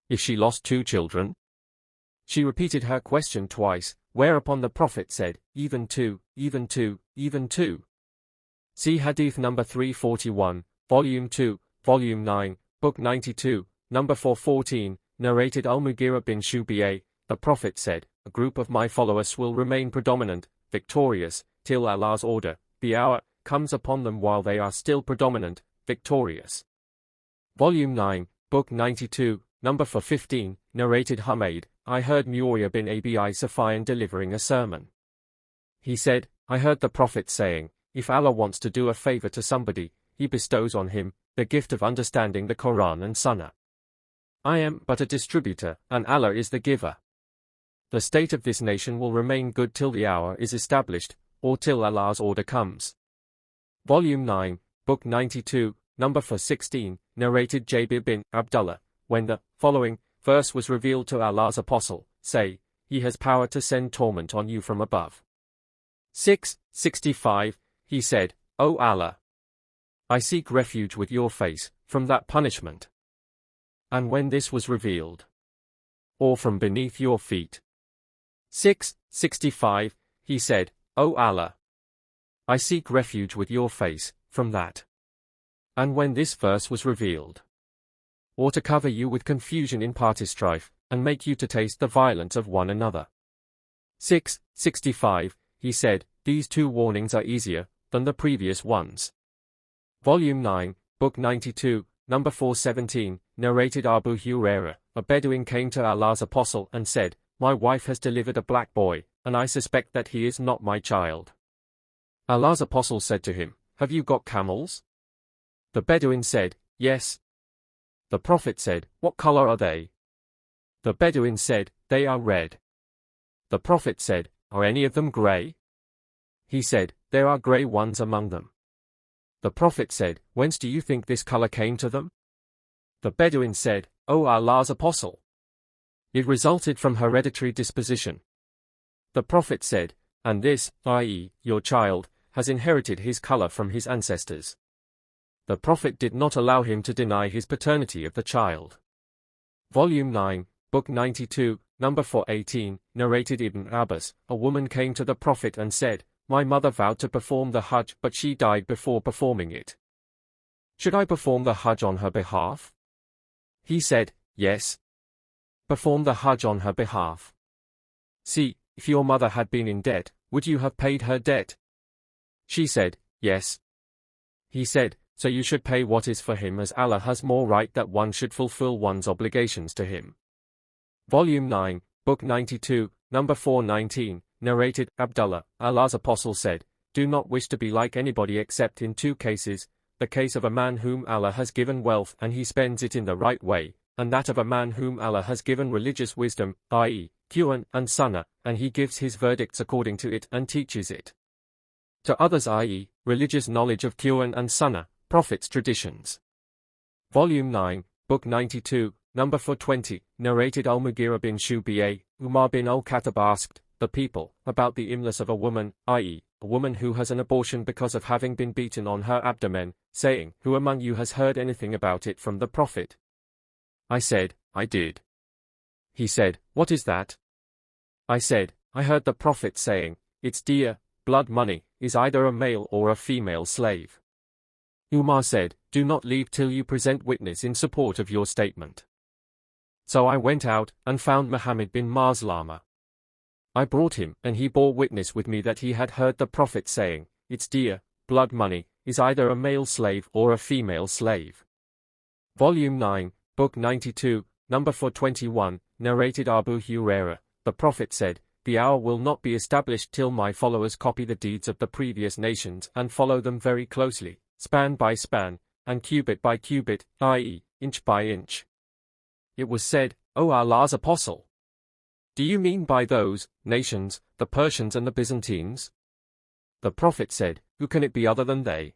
if she lost 2 children? She repeated her question twice, whereupon the Prophet said, even 2, even 2, even 2. See Hadith number 341, Volume 2, Volume 9, Book 92, number 414, narrated Al-Mughira bin Shubayh, the Prophet said, a group of my followers will remain predominant, victorious, till Allah's order, the hour, comes upon them while they are still predominant, victorious. Volume 9, Book 92, number 415, narrated Humayd, I heard Muawiyah bin Abi Sufyan delivering a sermon. He said, I heard the Prophet saying, if Allah wants to do a favor to somebody, he bestows on him the gift of understanding the Quran and Sunnah. I am but a distributor, and Allah is the giver. The state of this nation will remain good till the hour is established, or till Allah's order comes. Volume 9, Book 92, number 416, narrated Jabir bin Abdullah, when the following verse was revealed to Allah's Apostle, say, he has power to send torment on you from above. 6:65, he said, O Allah, I seek refuge with your face from that punishment. And when this was revealed, or from beneath your feet. 6:65, he said, O Allah, I seek refuge with your face from that. And when this verse was revealed, or to cover you with confusion in party strife, and make you to taste the violence of one another. 6:65, he said, these two warnings are easier than the previous ones. Volume 9, Book 92, number 417, narrated Abu Hurairah, a Bedouin came to Allah's Apostle and said, my wife has delivered a black boy, and I suspect that he is not my child. Allah's Apostle said to him, have you got camels? The Bedouin said, yes. The Prophet said, what color are they? The Bedouin said, they are red. The Prophet said, are any of them grey? He said, there are grey ones among them. The Prophet said, whence do you think this color came to them? The Bedouin said, O Allah's Apostle, it resulted from hereditary disposition. The Prophet said, and this, i.e., your child, has inherited his color from his ancestors. The Prophet did not allow him to deny his paternity of the child. Volume 9, Book 92, number 418, narrated Ibn Abbas, a woman came to the Prophet and said, my mother vowed to perform the Hajj but she died before performing it. Should I perform the Hajj on her behalf? He said, yes. Perform the Hajj on her behalf. See, if your mother had been in debt, would you have paid her debt? She said, yes. He said, so you should pay what is for him, as Allah has more right that one should fulfill one's obligations to him. Volume 9, Book 92, number 419, narrated Abdullah, Allah's Apostle said, do not wish to be like anybody except in two cases, the case of a man whom Allah has given wealth and he spends it in the right way, and that of a man whom Allah has given religious wisdom, i.e., Quran and Sunnah, and he gives his verdicts according to it and teaches it to others, i.e., religious knowledge of Quran and Sunnah, Prophet's traditions. Volume 9, Book 92, number 420, narrated Al-Mughira bin Shu'bah, Umar bin al-Khattab asked the people about the illness of a woman, i.e., a woman who has an abortion because of having been beaten on her abdomen, saying, who among you has heard anything about it from the Prophet? I said, I did. He said, what is that? I said, I heard the Prophet saying, its dear, blood money, is either a male or a female slave. Umar said, do not leave till you present witness in support of your statement. So I went out, and found Muhammad bin Maslama. I brought him, and he bore witness with me that he had heard the Prophet saying, its dear, blood money, is either a male slave or a female slave. Volume 9, Book 92, number 421, narrated Abu Hurairah, the Prophet said, the hour will not be established till my followers copy the deeds of the previous nations and follow them very closely, span by span, and cubit by cubit, i.e., inch by inch. It was said, O Allah's Apostle, do you mean by those nations, the Persians and the Byzantines? The Prophet said, who can it be other than they?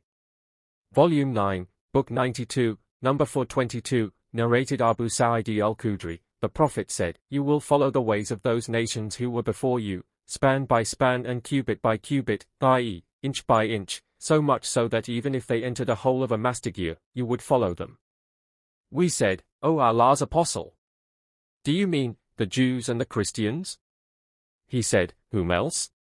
Volume 9, Book 92, number 422, narrated Abu Sa'id al-Khudri, the Prophet said, you will follow the ways of those nations who were before you, span by span and cubit by cubit, i.e., inch by inch, so much so that even if they entered a hole of a mastigir, you would follow them. We said, O Allah's Apostle, do you mean the Jews and the Christians? He said, whom else?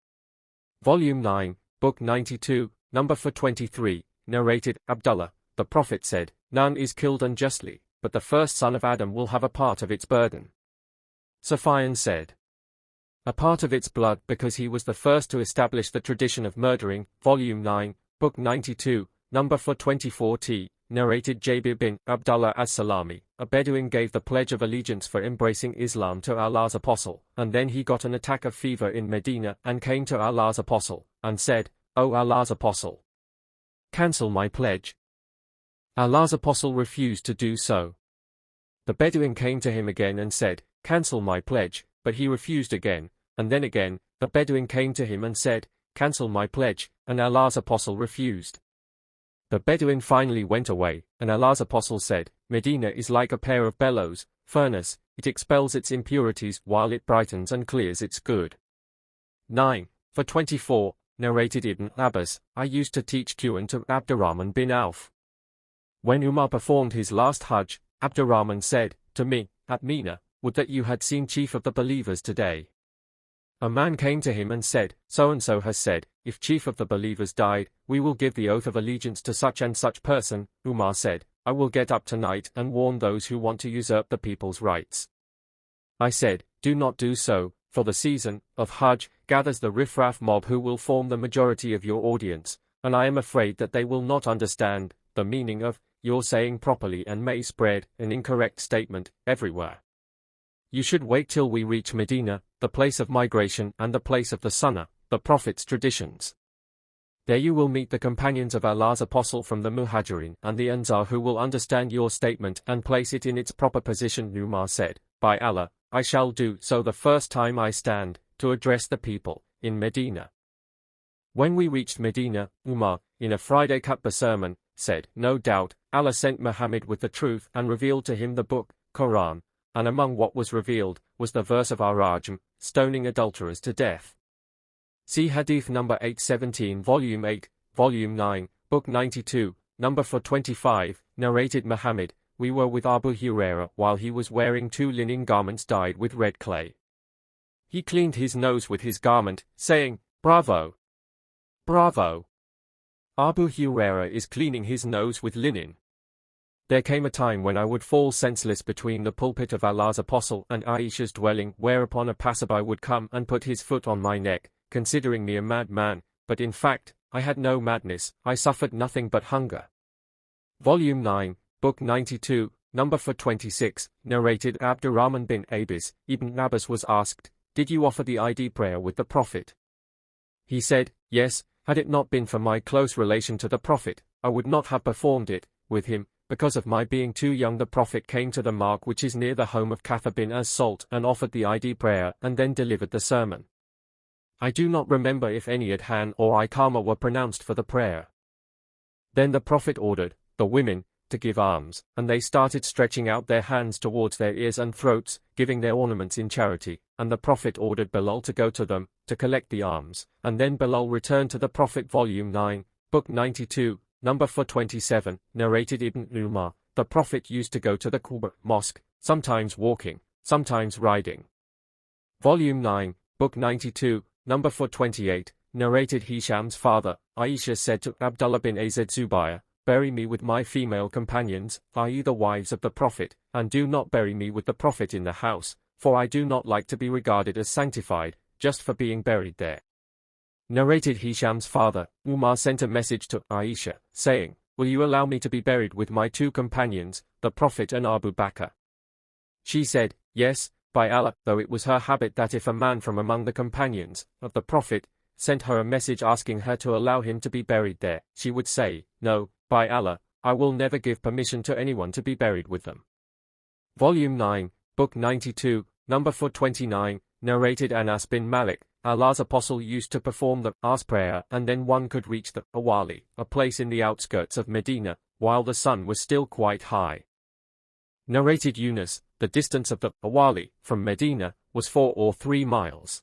Volume 9, Book 92, number 423, narrated Abdullah, the Prophet said, none is killed unjustly, but the first son of Adam will have a part of its burden. Sufyan said, a part of its blood, because he was the first to establish the tradition of murdering. Volume 9, Book 92, number 424t, narrated Jabir bin Abdullah as-Salami, a Bedouin gave the pledge of allegiance for embracing Islam to Allah's Apostle, and then he got an attack of fever in Medina and came to Allah's Apostle, and said, O Allah's Apostle, cancel my pledge. Allah's Apostle refused to do so. The Bedouin came to him again and said, cancel my pledge, but he refused again, and then again, the Bedouin came to him and said, cancel my pledge, and Allah's Apostle refused. The Bedouin finally went away, and Allah's Apostle said, Medina is like a pair of bellows, furnace, it expels its impurities while it brightens and clears its good. 9. For 24, narrated Ibn Abbas, I used to teach Quran to Abdurrahman bin Auf. When Umar performed his last Hajj, Abdurrahman said to me, at Mina, would that you had seen chief of the believers today. A man came to him and said, so-and-so has said, if chief of the believers died, we will give the oath of allegiance to such and such person. Umar said, I will get up tonight and warn those who want to usurp the people's rights. I said, do not do so, for the season of Hajj gathers the riffraff mob who will form the majority of your audience, and I am afraid that they will not understand the meaning of your saying properly and may spread an incorrect statement everywhere. You should wait till we reach Medina, the place of migration and the place of the Sunnah, the Prophet's traditions. There you will meet the companions of Allah's Apostle from the Muhajirin and the Ansar who will understand your statement and place it in its proper position. Umar said, by Allah, I shall do so the first time I stand to address the people in Medina. When we reached Medina, Umar, in a Friday Khutbah sermon, said, no doubt, Allah sent Muhammad with the truth and revealed to him the book, Quran, and among what was revealed was the verse of Ar-Rajm, stoning adulterers to death. See Hadith number 817, Volume 8, Volume 9, Book 92, number 425, narrated Muhammad, we were with Abu Hurairah while he was wearing 2 linen garments dyed with red clay. He cleaned his nose with his garment, saying, Bravo! Bravo! Abu Hurairah is cleaning his nose with linen. There came a time when I would fall senseless between the pulpit of Allah's Apostle and Aisha's dwelling, whereupon a passerby would come and put his foot on my neck, considering me a madman, but in fact, I had no madness, I suffered nothing but hunger. Volume 9, Book 92, number 426, narrated Abdurrahman bin Abis, Ibn Abbas was asked, did you offer the ID prayer with the Prophet? He said, yes, had it not been for my close relation to the Prophet, I would not have performed it with him. Because of my being too young, the Prophet came to the mark which is near the home of Kathir bin as-Salt and offered the ID prayer and then delivered the sermon. I do not remember if any adhan or iqama were pronounced for the prayer. Then the Prophet ordered the women to give alms, and they started stretching out their hands towards their ears and throats, giving their ornaments in charity, and the Prophet ordered Bilal to go to them, to collect the alms, and then Bilal returned to the Prophet. Volume 9, Book 92, number 427, narrated Ibn Umar, the Prophet used to go to the Quba mosque, sometimes walking, sometimes riding. Volume 9, Book 92, number 428, narrated Hisham's father, Aisha said to Abdullah bin Az Zubayr, bury me with my female companions, i.e. the wives of the Prophet, and do not bury me with the Prophet in the house, for I do not like to be regarded as sanctified, just for being buried there. Narrated Hisham's father, Umar sent a message to Aisha, saying, will you allow me to be buried with my 2 companions, the Prophet and Abu Bakr? She said, yes, by Allah, though it was her habit that if a man from among the companions of the Prophet sent her a message asking her to allow him to be buried there, she would say, no, by Allah, I will never give permission to anyone to be buried with them. Volume 9, Book 92, number 429, narrated Anas bin Malik, Allah's Apostle used to perform the Ars prayer and then one could reach the Awali, a place in the outskirts of Medina, while the sun was still quite high. Narrated Yunus, the distance of the Awali from Medina was 4 or 3 miles.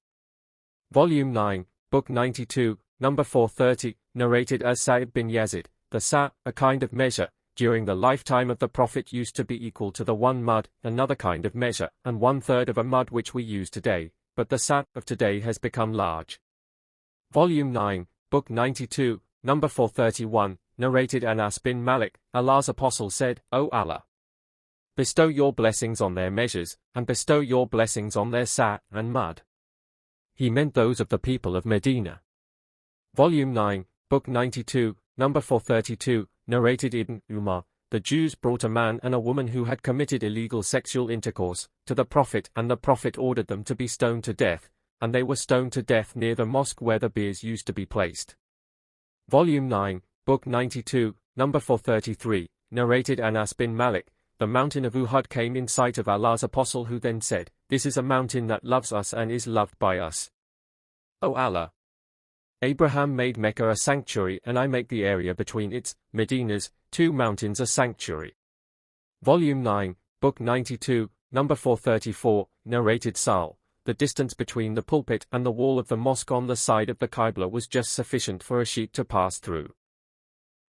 Volume 9, Book 92, number 430, narrated as Sa'id bin Yazid, the sa, a kind of measure, during the lifetime of the Prophet used to be equal to the 1 mud, another kind of measure, and 1/3 of a mud which we use today, but the sa of today has become large. Volume 9, Book 92, number 431, narrated Anas bin Malik, Allah's Apostle said, O Allah, bestow your blessings on their measures, and bestow your blessings on their sa and mud. He meant those of the people of Medina. Volume 9, Book 92, number 432, narrated Ibn Umar, the Jews brought a man and a woman who had committed illegal sexual intercourse to the Prophet, and the Prophet ordered them to be stoned to death, and they were stoned to death near the mosque where the biers used to be placed. Volume 9, Book 92, number 433, narrated Anas bin Malik, the mountain of Uhud came in sight of Allah's Apostle who then said, this is a mountain that loves us and is loved by us. O Allah! Abraham made Mecca a sanctuary and I make the area between its, Medina's, 2 mountains a sanctuary. Volume 9, Book 92, number 434, narrated Sal. The distance between the pulpit and the wall of the mosque on the side of the Qibla was just sufficient for a sheep to pass through.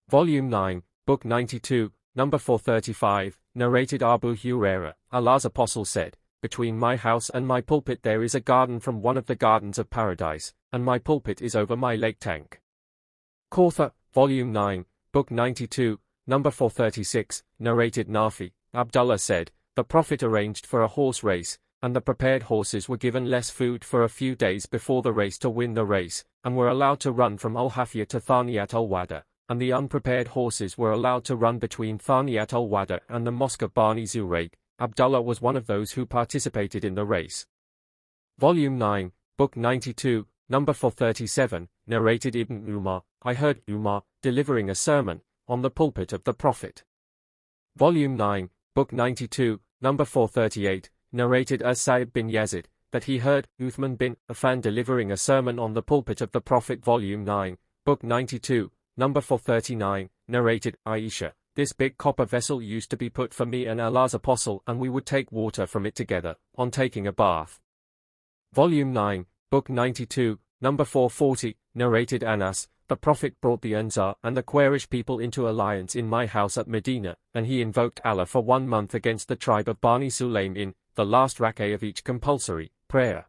Volume 9, Book 92, number 435, narrated Abu Hurairah. Allah's Apostle said, "Between my house and my pulpit there is a garden from one of the gardens of paradise, and my pulpit is over my lake tank." Kauthar, Volume 9, Book 92, number 436, narrated Nafi. Abdullah said, "The Prophet arranged for a horse race, and the prepared horses were given less food for a few days before the race to win the race, and were allowed to run from Al-Hafiyah to Thaniyat al-Wada, and the unprepared horses were allowed to run between Thaniyat al-Wada and the mosque of Bani Zurayq." Abdullah was one of those who participated in the race. Volume 9, Book 92, number 437, narrated Ibn Umar. I heard Umar delivering a sermon on the pulpit of the Prophet. Volume 9, Book 92, number 438, narrated As-Sa'ib bin Yazid, that he heard Uthman bin Affan delivering a sermon on the pulpit of the Prophet. Volume 9, Book 92, number 439, narrated Aisha. This big copper vessel used to be put for me and Allah's Apostle, and we would take water from it together, on taking a bath. Volume 9, Book 92, number 440, narrated Anas. The Prophet brought the Ansar and the Quraysh people into alliance in my house at Medina, and he invoked Allah for 1 month against the tribe of Bani Sulaym in the last rak'ah of each compulsory prayer.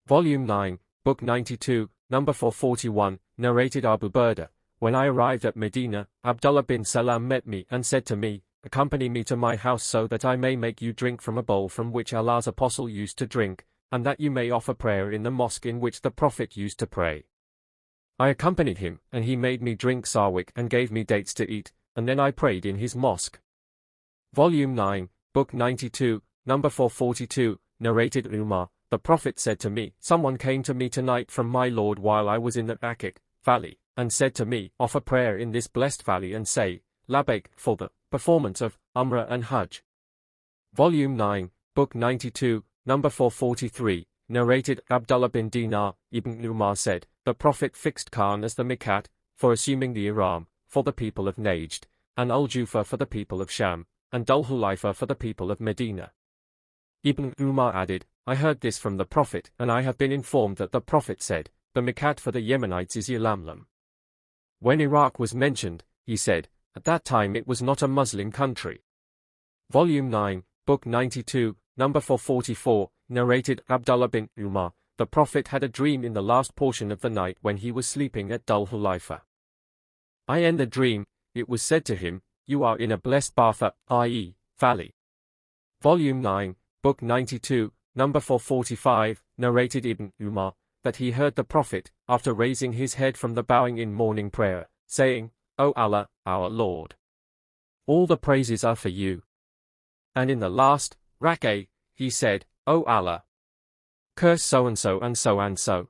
Volume 9, Book 92, number 441, narrated Abu Burda. When I arrived at Medina, Abdullah bin Salam met me and said to me, "Accompany me to my house so that I may make you drink from a bowl from which Allah's Apostle used to drink, and that you may offer prayer in the mosque in which the Prophet used to pray." I accompanied him, and he made me drink sarwick and gave me dates to eat, and then I prayed in his mosque. Volume 9, Book 92, number 442, narrated Umar. The Prophet said to me, "Someone came to me tonight from my Lord while I was in the Aqiq valley, and said to me, 'Offer prayer in this blessed valley and say, Labbaik, for the performance of Umrah and Hajj.'" Volume 9, Book 92, number 443, narrated Abdullah bin Dinar. Ibn Umar said, "The Prophet fixed Khan as the Mikat, for assuming the Ihram, for the people of Najd, and Al-Jufa for the people of Sham, and Dul-Hulaifa for the people of Medina." Ibn Umar added, "I heard this from the Prophet, and I have been informed that the Prophet said, the Mikat for the Yemenites is Yalamlam." When Iraq was mentioned, he said, "At that time it was not a Muslim country." Volume 9, Book 92, number 444, narrated Abdullah bin Umar. The Prophet had a dream in the last portion of the night when he was sleeping at Dul-Hulaifa. I end the dream, it was said to him, "You are in a blessed Batha, i.e., valley." Volume 9, Book 92, number 445, narrated Ibn Umar, that he heard the Prophet, after raising his head from the bowing in morning prayer, saying, "O Allah, our Lord, all the praises are for you." And in the last rak'ah, he said, "O Allah, curse so-and-so and so-and-so."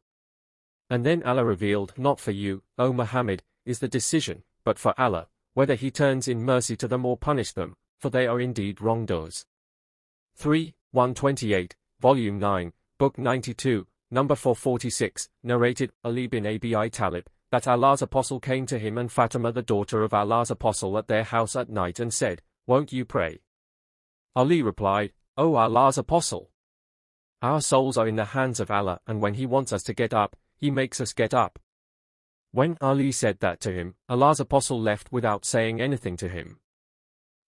And then Allah revealed, "Not for you, O Muhammad, is the decision, but for Allah, whether he turns in mercy to them or punish them, for they are indeed wrongdoers." 128, Volume 9, Book 92, number 446, narrated Ali bin Abi Talib, that Allah's Apostle came to him and Fatima the daughter of Allah's Apostle at their house at night and said, "Won't you pray?" Ali replied, "O Allah's Apostle, our souls are in the hands of Allah, and when he wants us to get up, he makes us get up." When Ali said that to him, Allah's Apostle left without saying anything to him.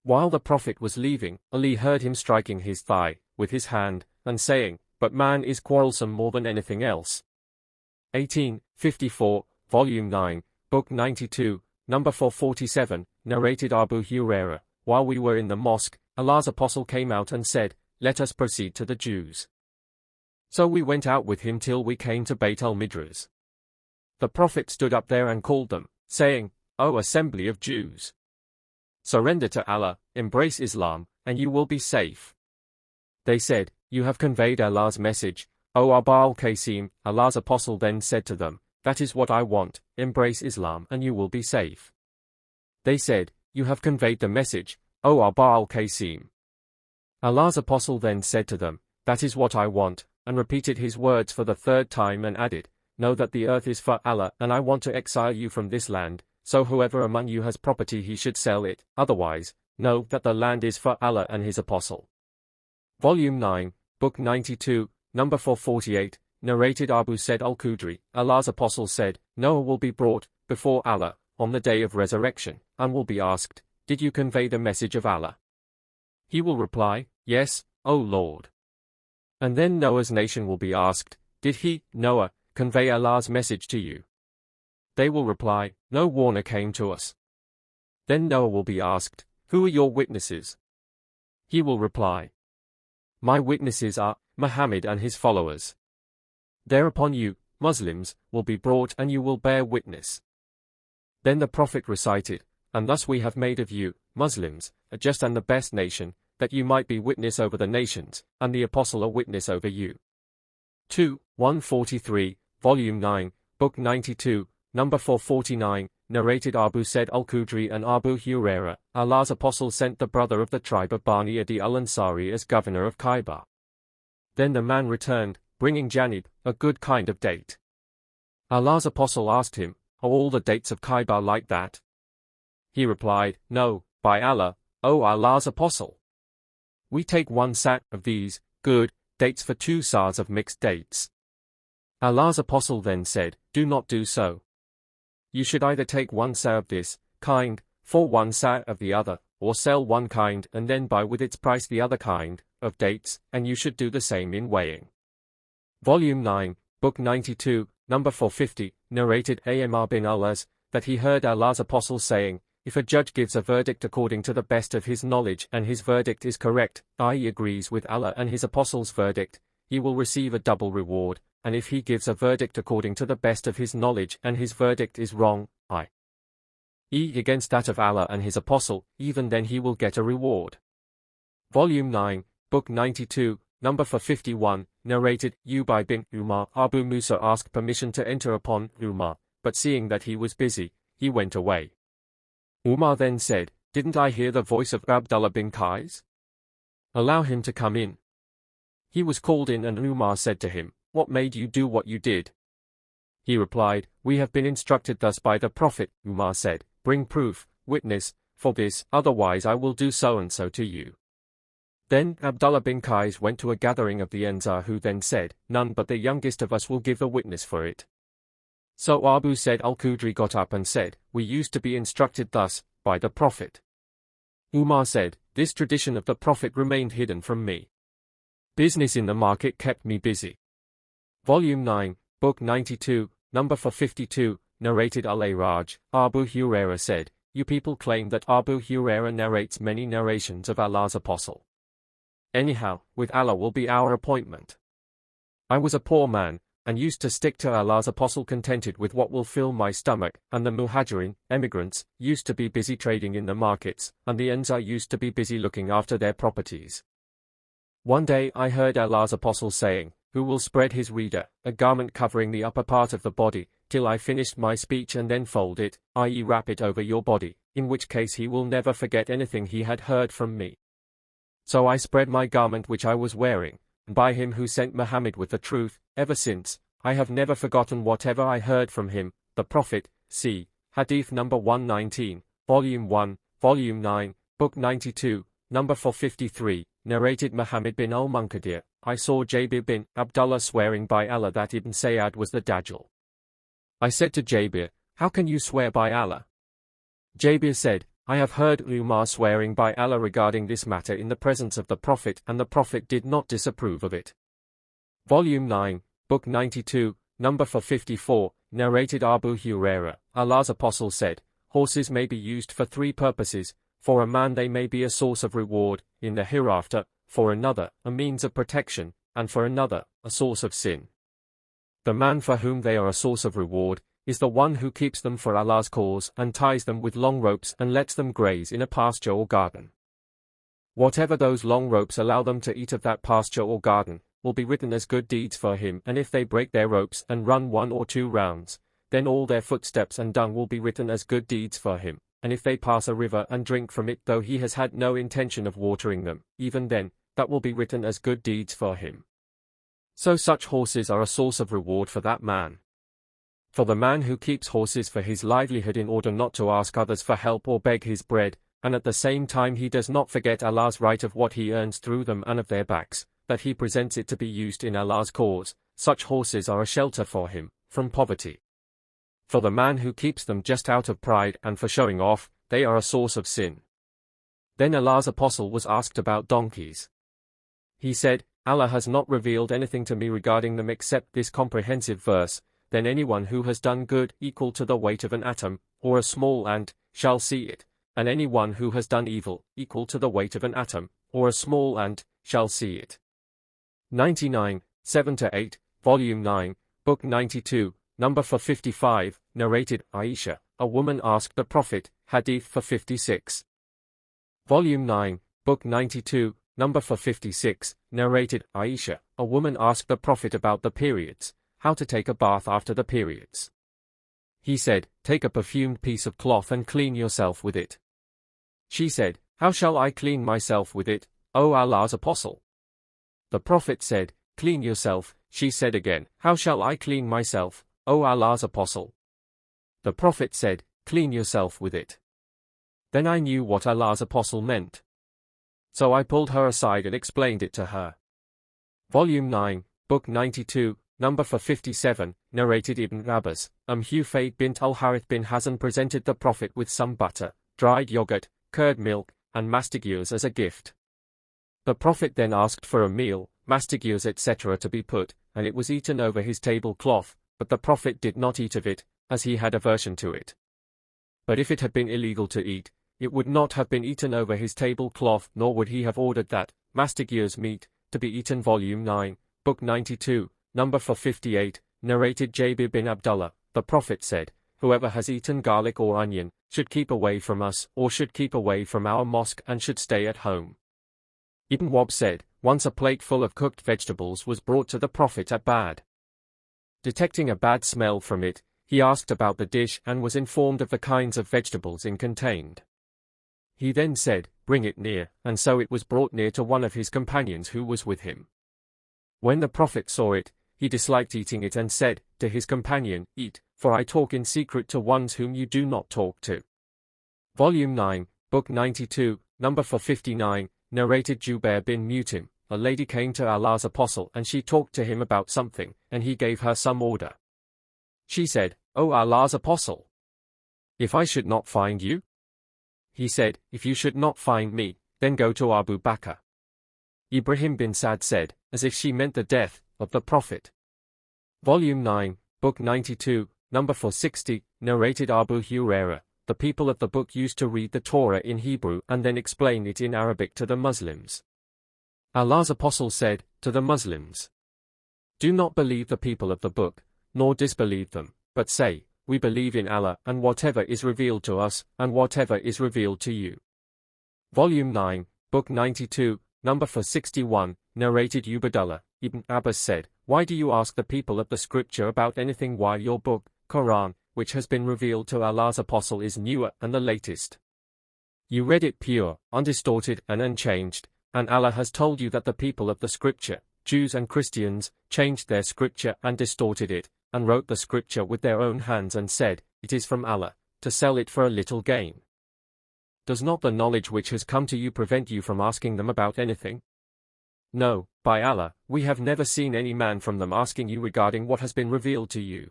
While the Prophet was leaving, Ali heard him striking his thigh with his hand, and saying, "But man is quarrelsome more than anything else." 1854, Volume 9, Book 92, number 447, narrated Abu Hurairah. While we were in the mosque, Allah's Apostle came out and said, "Let us proceed to the Jews." So we went out with him till we came to Beit al-Midras. The Prophet stood up there and called them, saying, "O assembly of Jews, surrender to Allah, embrace Islam, and you will be safe." They said, "You have conveyed Allah's message, O Aba al-Qasim." Allah's Apostle then said to them, "That is what I want, embrace Islam and you will be safe." They said, "You have conveyed the message, O Aba al-Qasim." Allah's Apostle then said to them, "That is what I want," and repeated his words for the third time and added, "Know that the earth is for Allah, and I want to exile you from this land, so whoever among you has property he should sell it, otherwise, Know that the land is for Allah and His Apostle. Volume 9, Book 92, number 448, narrated Abu Sa'id al-Khudri, Allah's Apostle said, Noah will be brought before Allah on the day of resurrection, and will be asked, Did you convey the message of Allah? He will reply, Yes, O Lord. And then Noah's nation will be asked, Did he, Noah, convey Allah's message to you? They will reply, No warner came to us. Then Noah will be asked, Who are your witnesses? He will reply, My witnesses are Muhammad and his followers. Thereupon you, Muslims, will be brought and you will bear witness. Then the Prophet recited, And thus we have made of you, Muslims, a just and the best nation, that you might be witness over the nations, and the Apostle a witness over you. 2, 143, Volume 9, Book 92, number 449, narrated Abu Sa'id al-Khudri and Abu Hurairah, Allah's Apostle sent the brother of the tribe of Bani Adi al-Ansari as governor of Khaybar. Then the man returned, bringing janib, a good kind of date. Allah's Apostle asked him, Are all the dates of Khaybar like that? He replied, No, by Allah, O Allah's Apostle. We take 1 sa' of these, good, dates for 2 sa's of mixed dates. Allah's Apostle then said, Do not do so. You should either take 1 sa' of this kind, for 1 sa' of the other, or sell one kind and then buy with its price the other kind, of dates, and you should do the same in weighing. Volume 9, Book 92, number 450, narrated Amr bin al-As, that he heard Allah's Apostle saying, If a judge gives a verdict according to the best of his knowledge and his verdict is correct, i.e. agrees with Allah and his Apostle's verdict, he will receive a double reward, and if he gives a verdict according to the best of his knowledge and his verdict is wrong, i.e. against that of Allah and his Apostle, even then he will get a reward. Volume 9, Book 92, number 451, narrated, Ubay bin Umar, Abu Musa asked permission to enter upon Umar, but seeing that he was busy, he went away. Umar then said, Didn't I hear the voice of Abdullah bin Qais? Allow him to come in. He was called in and Umar said to him, What made you do what you did? He replied, We have been instructed thus by the Prophet. Umar said, Bring proof, witness, for this, otherwise I will do so and so to you. Then Abdullah bin Qais went to a gathering of the Ansar who then said, None but the youngest of us will give a witness for it. So Abu Sa'id al-Khudri got up and said, We used to be instructed thus, by the Prophet. Umar said, This tradition of the Prophet remained hidden from me. Business in the market kept me busy. Volume 9, Book 92, number 452, narrated Al-Ayraj, Abu Hurairah said, You people claim that Abu Hurairah narrates many narrations of Allah's Apostle. Anyhow, with Allah will be our appointment. I was a poor man, and used to stick to Allah's Apostle contented with what will fill my stomach, and the Muhajirin, emigrants, used to be busy trading in the markets, and the Ansar used to be busy looking after their properties. One day I heard Allah's Apostle saying, Who will spread his reader, a garment covering the upper part of the body, till I finished my speech and then fold it, i.e. wrap it over your body, in which case he will never forget anything he had heard from me. So I spread my garment which I was wearing, and by him who sent Muhammad with the truth, ever since, I have never forgotten whatever I heard from him, the Prophet. See Hadith number 119, Volume 1, Volume 9, Book 92, number 453, narrated Muhammad bin al-Munkadir, I saw Jabir bin Abdullah swearing by Allah that Ibn Sayyad was the Dajjal. I said to Jabir, How can you swear by Allah? Jabir said, I have heard Umar swearing by Allah regarding this matter in the presence of the Prophet, and the Prophet did not disapprove of it. Volume 9, Book 92, number 454, narrated Abu Hurairah, Allah's Apostle said, Horses may be used for 3 purposes. For a man they may be a source of reward, in the hereafter, for another, a means of protection, and for another, a source of sin. The man for whom they are a source of reward, is the one who keeps them for Allah's cause and ties them with long ropes and lets them graze in a pasture or garden. Whatever those long ropes allow them to eat of that pasture or garden, will be written as good deeds for him, and if they break their ropes and run 1 or 2 rounds, then all their footsteps and dung will be written as good deeds for him, and if they pass a river and drink from it though he has had no intention of watering them, even then, that will be written as good deeds for him. So such horses are a source of reward for that man. For the man who keeps horses for his livelihood in order not to ask others for help or beg his bread, and at the same time he does not forget Allah's right of what he earns through them and of their backs, that he presents it to be used in Allah's cause, such horses are a shelter for him, from poverty. For the man who keeps them just out of pride and for showing off, they are a source of sin. Then Allah's apostle was asked about donkeys. He said, Allah has not revealed anything to me regarding them except this comprehensive verse, then anyone who has done good equal to the weight of an atom, or a small ant, shall see it, and anyone who has done evil equal to the weight of an atom, or a small ant, shall see it. 99, 7-8, Volume 9, Book 92, Number 455, narrated, Aisha, a woman asked the Prophet, Hadith 456. Volume 9, Book 92, Number 456, narrated, Aisha, a woman asked the Prophet about the periods, how to take a bath after the periods. He said, take a perfumed piece of cloth and clean yourself with it. She said, how shall I clean myself with it, O Allah's Apostle? The Prophet said, clean yourself. She said again, how shall I clean myself, O Allah's Apostle? The Prophet said, clean yourself with it. Then I knew what Allah's Apostle meant. So I pulled her aside and explained it to her. Volume 9, Book 92, Number 457, narrated Ibn Abbas, Hufayd bint al-Harith bin Hazan presented the Prophet with some butter, dried yogurt, curd milk, and mastigures as a gift. The Prophet then asked for a meal, mastigures etc. to be put, and it was eaten over his tablecloth, but the Prophet did not eat of it, as he had aversion to it. But if it had been illegal to eat, it would not have been eaten over his tablecloth, nor would he have ordered that, mastigures meat, to be eaten. Volume 9, Book 92, Number 458, narrated Jabir bin Abdullah, the Prophet said, whoever has eaten garlic or onion, should keep away from us, or should keep away from our mosque and should stay at home. Ibn Wahb said, once a plate full of cooked vegetables was brought to the Prophet at Bad. Detecting a bad smell from it, he asked about the dish and was informed of the kinds of vegetables it contained. He then said, bring it near, and so it was brought near to one of his companions who was with him. When the Prophet saw it, he disliked eating it and said to his companion, eat, for I talk in secret to ones whom you do not talk to. Volume 9, Book 92, Number 459, narrated Jubair bin Mut'im, a lady came to Allah's Apostle and she talked to him about something, and he gave her some order. She said, O Allah's Apostle, if I should not find you? He said, if you should not find me, then go to Abu Bakr. Ibrahim bin Sa'd said, as if she meant the death of the Prophet. Volume 9, Book 92, Number 460, narrated Abu Hurairah, the people of the book used to read the Torah in Hebrew and then explain it in Arabic to the Muslims. Allah's Apostle said to the Muslims, do not believe the people of the book, nor disbelieve them, but say, we believe in Allah and whatever is revealed to us, and whatever is revealed to you. Volume 9, Book 92, Number 461, narrated Ubaydullah Ibn Abbas said, why do you ask the people of the scripture about anything while your book, Quran, which has been revealed to Allah's Apostle is newer and the latest? You read it pure, undistorted and unchanged, and Allah has told you that the people of the scripture, Jews and Christians, changed their scripture and distorted it, and wrote the scripture with their own hands and said, it is from Allah, to sell it for a little gain. Does not the knowledge which has come to you prevent you from asking them about anything? No, by Allah, we have never seen any man from them asking you regarding what has been revealed to you.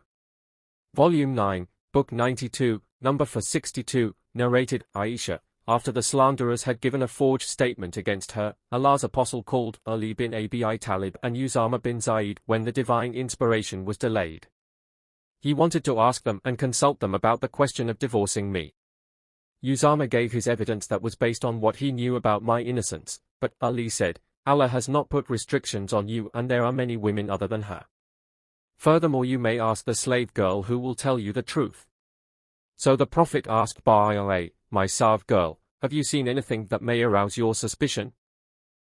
Volume 9, Book 92, Number 462, narrated Aisha, after the slanderers had given a forged statement against her, Allah's Apostle called Ali bin Abi Talib and Usama bin Zaid when the divine inspiration was delayed. He wanted to ask them and consult them about the question of divorcing me. Usama gave his evidence that was based on what he knew about my innocence, but Ali said, Allah has not put restrictions on you and there are many women other than her. Furthermore, you may ask the slave girl who will tell you the truth. So the Prophet asked Ba'a, my slave girl, have you seen anything that may arouse your suspicion?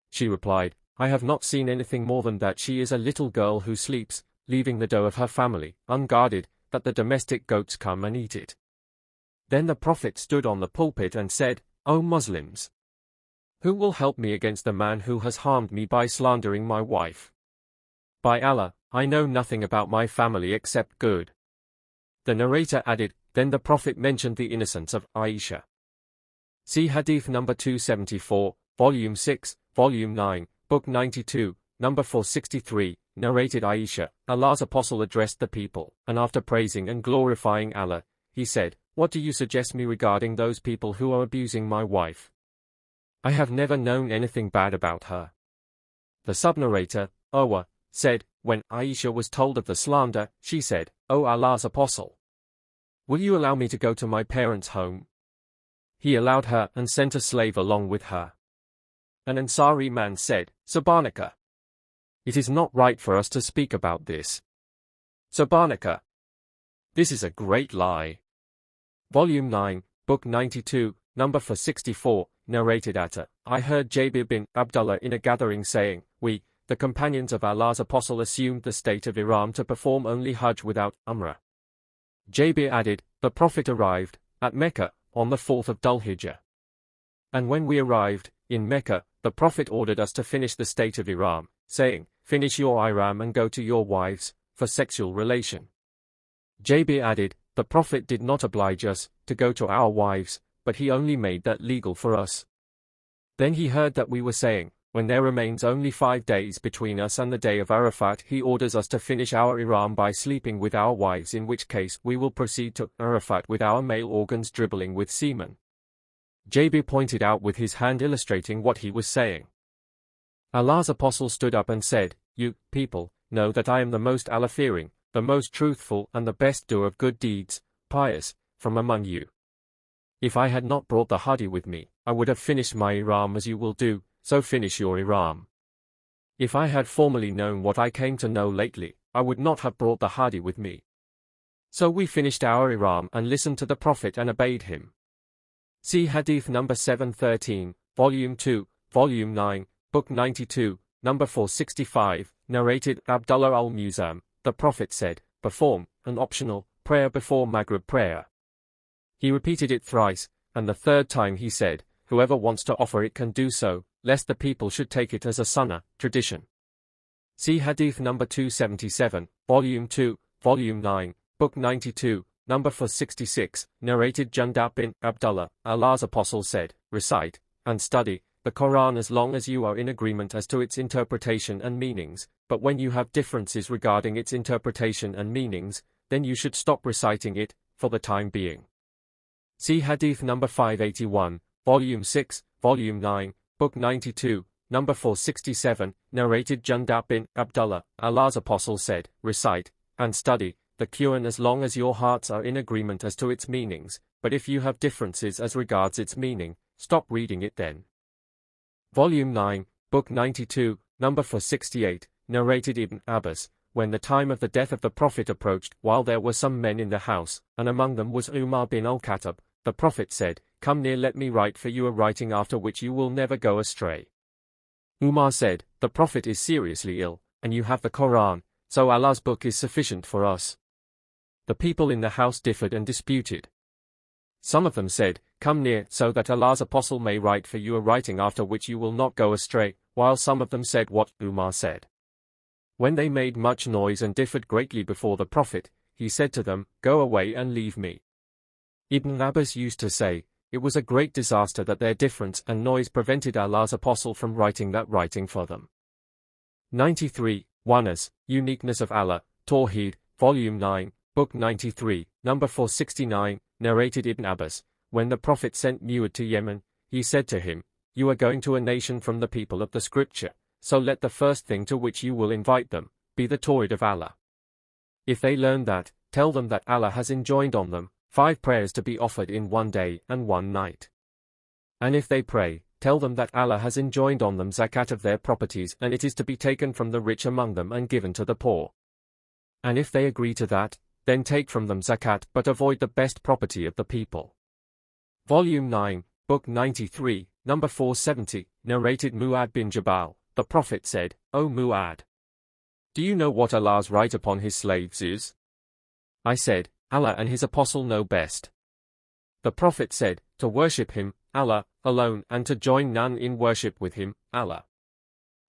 She replied, I have not seen anything more than that she is a little girl who sleeps, leaving the dough of her family, unguarded, that the domestic goats come and eat it. Then the Prophet stood on the pulpit and said, O Muslims! Who will help me against the man who has harmed me by slandering my wife? By Allah, I know nothing about my family except good. The narrator added, then the Prophet mentioned the innocence of Aisha. See Hadith number 274, Volume 6, Volume 9, Book 92, number 463, narrated Aisha, Allah's Apostle addressed the people, and after praising and glorifying Allah, he said, "What do you suggest me regarding those people who are abusing my wife? I have never known anything bad about her." The sub-narrator, Urwa, said, when Aisha was told of the slander, she said, "O Allah's Apostle, will you allow me to go to my parents' home?" He allowed her and sent a slave along with her. An Ansari man said, "Subhanaka, it is not right for us to speak about this. Subhanaka, this is a great lie." Volume 9, Book 92, number 464, narrated Atta, I heard Jabir bin Abdullah in a gathering saying, "We, the companions of Allah's Apostle, assumed the state of Ihram to perform only Hajj without Umrah." Jabir added, "The Prophet arrived at Mecca on the 4th of Dhul-Hijjah. And when we arrived in Mecca, the Prophet ordered us to finish the state of Ihram, saying, 'Finish your Ihram and go to your wives for sexual relation.'" Jabir added, "The Prophet did not oblige us to go to our wives, but he only made that legal for us. Then he heard that we were saying, 'When there remains only 5 days between us and the day of Arafat, he orders us to finish our Ihram by sleeping with our wives, in which case we will proceed to Arafat with our male organs dribbling with semen.'" Jabir pointed out with his hand illustrating what he was saying. Allah's Apostle stood up and said, "You, people, know that I am the most Allah-fearing, the most truthful and the best doer of good deeds, pious, from among you. If I had not brought the hadi with me, I would have finished my Ihram as you will do, so finish your Ihram. If I had formerly known what I came to know lately, I would not have brought the hadi with me. So we finished our Ihram and listened to the Prophet and obeyed him." See Hadith number 713, Volume 2, Volume 9, Book 92, number 465, narrated Abdullah al-Muzam, the Prophet said, "Perform an optional prayer before Maghrib prayer." He repeated it thrice, and the third time he said, "Whoever wants to offer it can do so, lest the people should take it as a sunnah, tradition." See Hadith number 277, Volume 2, Volume 9, Book 92, number 466, narrated Jundab bin Abdullah, Allah's Apostle said, "Recite and study the Quran as long as you are in agreement as to its interpretation and meanings, but when you have differences regarding its interpretation and meanings, then you should stop reciting it, for the time being." See Hadith number 581, Volume 6, Volume 9, Book 92, number 467, narrated Jundab bin Abdullah, Allah's Apostle said, "Recite and study the Quran as long as your hearts are in agreement as to its meanings, but if you have differences as regards its meaning, stop reading it then." Volume 9, Book 92, number 468, narrated Ibn Abbas, when the time of the death of the Prophet approached, while there were some men in the house, and among them was Umar bin al-Khattab, the Prophet said, "Come near, let me write for you a writing after which you will never go astray." Umar said, "The Prophet is seriously ill, and you have the Quran, so Allah's book is sufficient for us." The people in the house differed and disputed. Some of them said, "Come near, so that Allah's Apostle may write for you a writing after which you will not go astray," while some of them said what Umar said. When they made much noise and differed greatly before the Prophet, he said to them, "Go away and leave me." Ibn Abbas used to say, it was a great disaster that their difference and noise prevented Allah's Apostle from writing that writing for them. 93. Oneness, Uniqueness of Allah, Tawheed, Volume 9, Book 93, number 469, narrated Ibn Abbas, when the Prophet sent Mu'ad to Yemen, he said to him, "You are going to a nation from the people of the Scripture, so let the first thing to which you will invite them be the Tawheed of Allah. If they learn that, tell them that Allah has enjoined on them 5 prayers to be offered in one day and one night. And if they pray, tell them that Allah has enjoined on them zakat of their properties, and it is to be taken from the rich among them and given to the poor. And if they agree to that, then take from them zakat, but avoid the best property of the people." Volume 9, Book 93, number 470, narrated Mu'ad bin Jabal, the Prophet said, "O Mu'ad, do you know what Allah's right upon his slaves is?" I said, "Allah and his Apostle know best." The Prophet said, "To worship him, Allah, alone, and to join none in worship with him, Allah.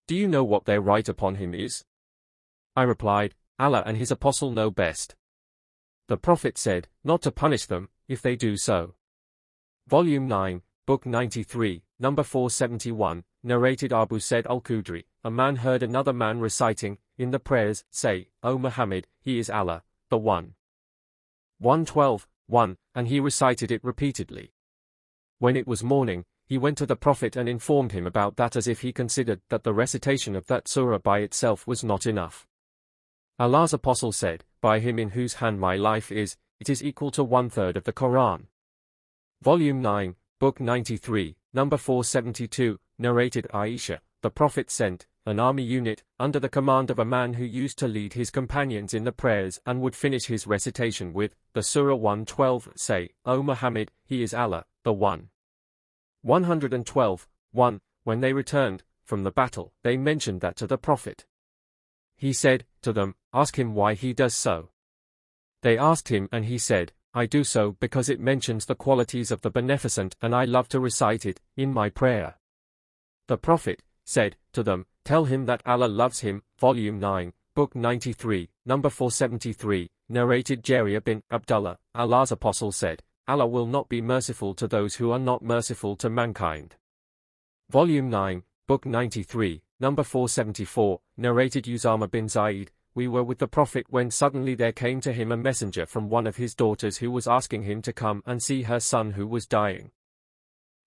Do you know what their right upon him is?" I replied, "Allah and his Apostle know best." The Prophet said, "Not to punish them, if they do so." Volume 9, Book 93, number 471, narrated Abu Said al-Khudri, a man heard another man reciting, in the prayers, say, O Muhammad, he is Allah, the One. 112, 1, and he recited it repeatedly. When it was morning, he went to the Prophet and informed him about that, as if he considered that the recitation of that surah by itself was not enough. Allah's Apostle said, by him in whose hand my life is, it is equal to 1/3 of the Quran. Volume 9, Book 93, number 472, narrated Aisha, the Prophet sent an army unit under the command of a man who used to lead his companions in the prayers and would finish his recitation with the Surah 112, say, O Muhammad, he is Allah, the One. 112, 1, when they returned from the battle, they mentioned that to the Prophet. He said to them, ask him why he does so. They asked him and he said, I do so because it mentions the qualities of the Beneficent and I love to recite it in my prayer. The Prophet said to them, tell him that Allah loves him. Volume 9, Book 93, number 473, narrated Jarir bin Abdullah, Allah's Apostle said, Allah will not be merciful to those who are not merciful to mankind. Volume 9, Book 93, number 474, narrated Usama bin Zaid, we were with the Prophet when suddenly there came to him a messenger from one of his daughters who was asking him to come and see her son who was dying.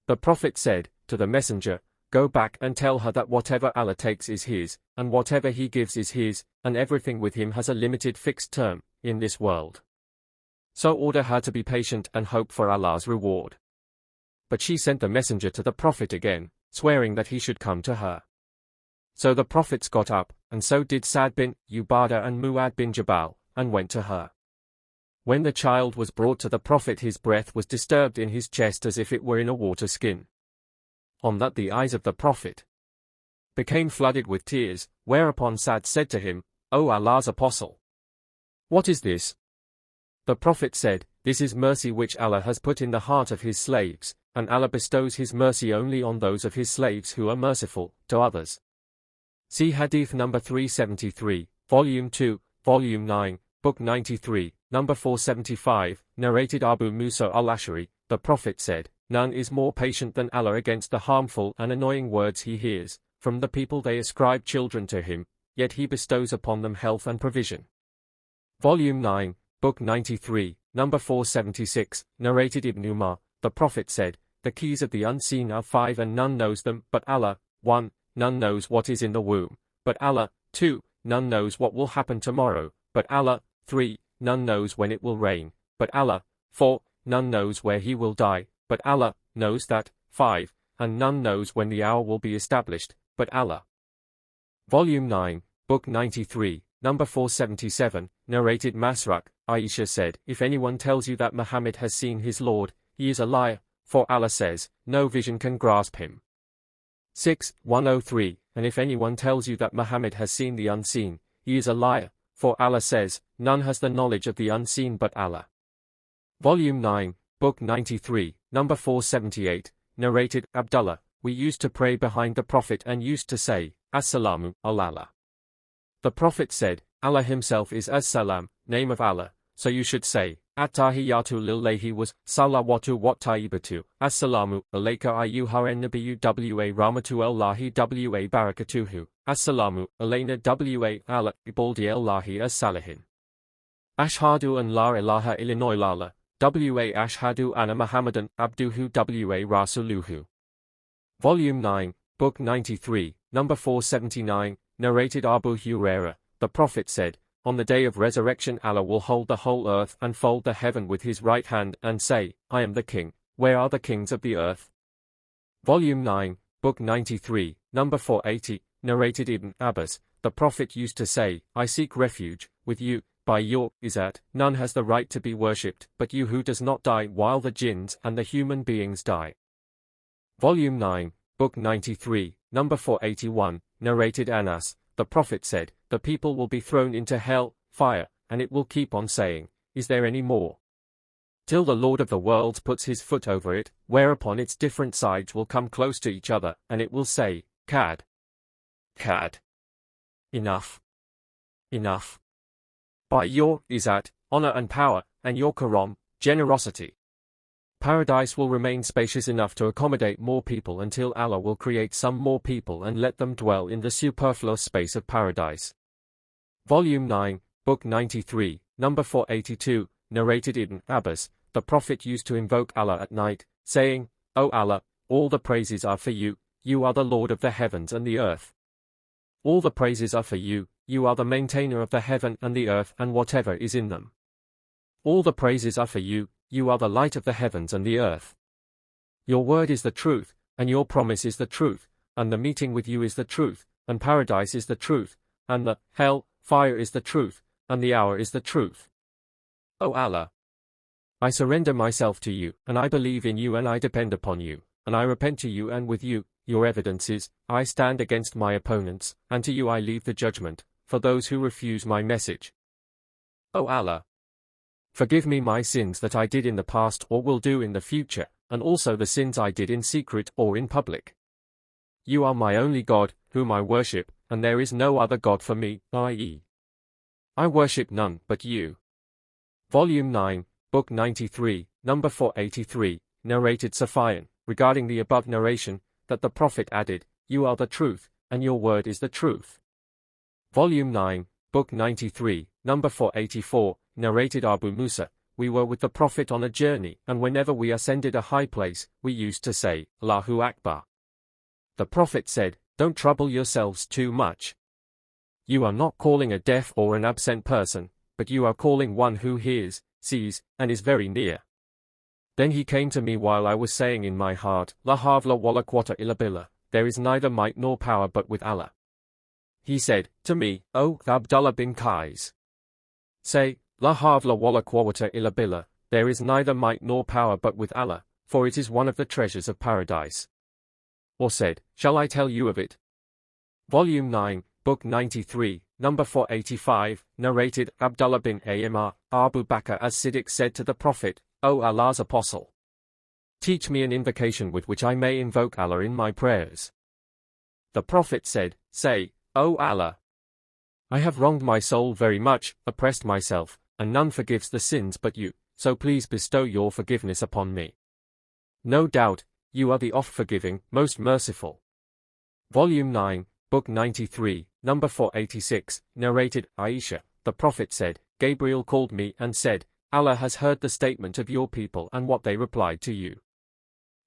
The Prophet said to the messenger, go back and tell her that whatever Allah takes is his, and whatever he gives is his, and everything with him has a limited fixed term in this world. So order her to be patient and hope for Allah's reward. But she sent the messenger to the Prophet again, swearing that he should come to her. So the prophets got up, and so did Sa'd bin Ubadah and Mu'adh bin Jabal, and went to her. When the child was brought to the Prophet, his breath was disturbed in his chest as if it were in a water skin. On that the eyes of the Prophet became flooded with tears, whereupon Sa'd said to him, O Allah's Apostle, what is this? The Prophet said, this is mercy which Allah has put in the heart of his slaves, and Allah bestows his mercy only on those of his slaves who are merciful to others. See Hadith number 373, Volume 2, Volume 9, Book 93, number 475, narrated Abu Musa al-Ash'ari, the Prophet said, none is more patient than Allah against the harmful and annoying words he hears from the people. They ascribe children to him, yet he bestows upon them health and provision. Volume 9, Book 93, number 476, narrated Ibn Umar, the Prophet said, the keys of the unseen are 5 and none knows them but Allah. 1. None knows what is in the womb but Allah. 2. None knows what will happen tomorrow but Allah. 3. None knows when it will rain but Allah. 4. None knows where he will die but Allah knows that. 5. And none knows when the hour will be established but Allah. Volume 9, Book 93, number 477, narrated Masruq, Aisha said, if anyone tells you that Muhammad has seen his Lord, he is a liar, for Allah says, no vision can grasp him. 6. 103, and if anyone tells you that Muhammad has seen the unseen, he is a liar, for Allah says, none has the knowledge of the unseen but Allah. Volume 9, Book 93, number 478, narrated Abdullah, we used to pray behind the Prophet and used to say, As-salamu ala. The Prophet said, Allah himself is As-salam, name of Allah, so you should say, At-tahiyatu lillahi was, salawatu wa tayyibatu, As-salamu alayka ayyuha nabiyyu wa rahmatullahi wa barakatuhu, As-salamu alayna wa ala ibadi Allahi as-salihin. Ashhadu an la ilaha illallah, wa ashhadu anna Muhammadan abduhu wa rasuluhu. Volume 9, Book 93, number 479, narrated Abu Hurairah, the Prophet said, on the day of resurrection Allah will hold the whole earth and fold the heaven with his right hand and say, I am the king, where are the kings of the earth? Volume 9, Book 93, number 480, narrated Ibn Abbas, the Prophet used to say, I seek refuge with you, by your izzat, none has the right to be worshipped but you who does not die while the jinns and the human beings die. Volume 9, Book 93, number 481, narrated Anas, the Prophet said, the people will be thrown into hell, fire, and it will keep on saying, is there any more? Till the Lord of the worlds puts his foot over it, whereupon its different sides will come close to each other, and it will say, Kad. Kad. Enough. Enough. By your izzat, honor and power, and your karam, generosity, Paradise will remain spacious enough to accommodate more people until Allah will create some more people and let them dwell in the superfluous space of paradise. Volume 9, Book 93, number 482, narrated Ibn Abbas, the Prophet used to invoke Allah at night, saying, O Allah, all the praises are for you, you are the Lord of the heavens and the earth. All the praises are for you, you are the maintainer of the heaven and the earth and whatever is in them. All the praises are for you, you are the light of the heavens and the earth. Your word is the truth, and your promise is the truth, and the meeting with you is the truth, and paradise is the truth, and the hell fire is the truth, and the hour is the truth. O Allah, I surrender myself to you, and I believe in you and I depend upon you, and I repent to you and with you, your evidences, I stand against my opponents, and to you I leave the judgment, for those who refuse my message. O Allah, forgive me my sins that I did in the past or will do in the future, and also the sins I did in secret or in public. You are my only God, whom I worship, and there is no other God for me, i.e. I worship none but you. Volume 9, Book 93, number 483, narrated Sufyan, regarding the above narration, that the Prophet added, You are the truth, and your word is the truth. Volume 9, Book 93, number 484, narrated Abu Musa, we were with the Prophet on a journey, and whenever we ascended a high place, we used to say, Allahu Akbar. The Prophet said, Don't trouble yourselves too much. You are not calling a deaf or an absent person, but you are calling one who hears, sees, and is very near. Then he came to me while I was saying in my heart, La havla wala quwwata illa billah, there is neither might nor power but with Allah. He said to me, O Abdullah bin Qais, say, La havla wala quwwata illa billah, there is neither might nor power but with Allah, for it is one of the treasures of paradise. Or said, Shall I tell you of it? Volume 9, Book 93, number 485, narrated Abdullah bin Amr, Abu Bakr as-Siddiq said to the Prophet, O Allah's Apostle, teach me an invocation with which I may invoke Allah in my prayers. The Prophet said, Say, O Allah, I have wronged my soul very much, oppressed myself, and none forgives the sins but you, so please bestow your forgiveness upon me. No doubt, you are the oft-forgiving, most merciful. Volume 9, Book 93, number 486, narrated Aisha, the Prophet said, Gabriel called me and said, Allah has heard the statement of your people and what they replied to you.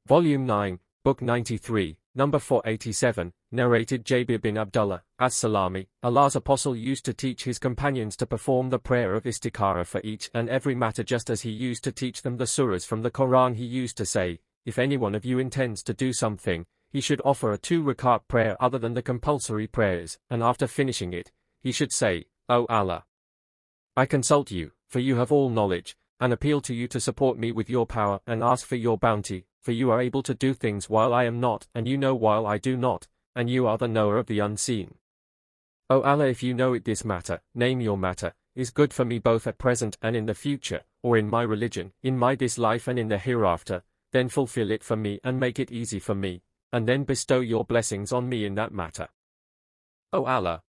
Volume 9, Book 93, number 487, narrated Jabir bin Abdullah, as-Salami, Allah's Apostle used to teach his companions to perform the prayer of istikhara for each and every matter just as he used to teach them the surahs from the Quran. He used to say, if any one of you intends to do something, he should offer a 2 rakat prayer other than the compulsory prayers, and after finishing it, he should say, O Allah, I consult you, for you have all knowledge, and appeal to you to support me with your power and ask for your bounty, for you are able to do things while I am not, and you know while I do not, and you are the knower of the unseen. O Allah, if you know it this matter, name your matter, is good for me both at present and in the future, or in my religion, in my this life and in the hereafter, then fulfill it for me and make it easy for me, and then bestow your blessings on me in that matter. O Allah,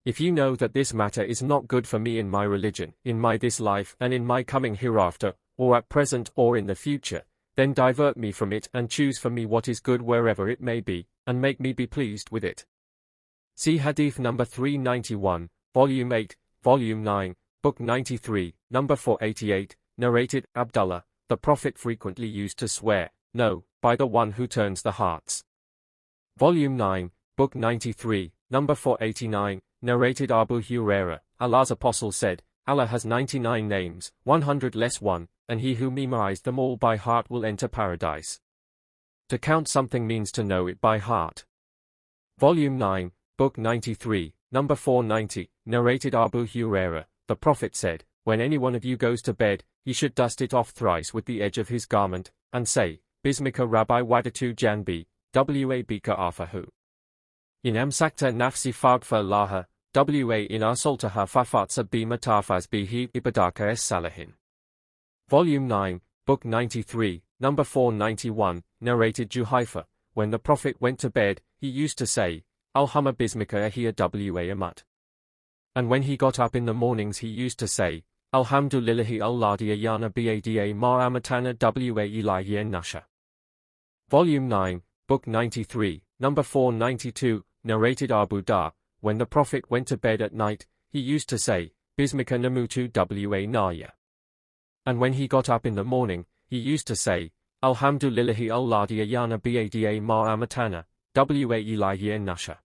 if you know that this matter is not good for me in my religion, in my this life and in my coming hereafter, or at present or in the future, then divert me from it and choose for me what is good wherever it may be, and make me be pleased with it. See Hadith number 391, Volume 8, Volume 9, Book 93, number 488, narrated Abdullah, the Prophet frequently used to swear, No, by the one who turns the hearts. Volume 9, Book 93, number 489, narrated Abu Hurairah, Allah's Apostle said, Allah has 99 names, 100 less one, and he who memorized them all by heart will enter paradise. To count something means to know it by heart. Volume 9, Book 93, number 490, narrated Abu Hurairah, the Prophet said, When any one of you goes to bed, he should dust it off thrice with the edge of his garment, and say, Bismika Rabbi Wadatu Janbi, Wa Bika Afahu. In Amsakta Nafsi Fagfa Laha, Wa in Arsaltaha Fafatsa Bima Tafaz Bihi Ibadaka es Salahin. Volume 9, Book 93, number 491, narrated Juhaifa, when the Prophet went to bed, he used to say, Alhama Bismika Ahia Wa Amat. And when he got up in the mornings he used to say, Alhamdulillahi alladhi ayana bada ma amatana wa ilayhi nasha. Volume 9, Book 93, Number 492, narrated Abu Dar, when the Prophet went to bed at night, he used to say, Bismika namutu wa naya. And when he got up in the morning, he used to say, Alhamdulillahi alladhi ayana bada ma amatana wa ilayhi nasha.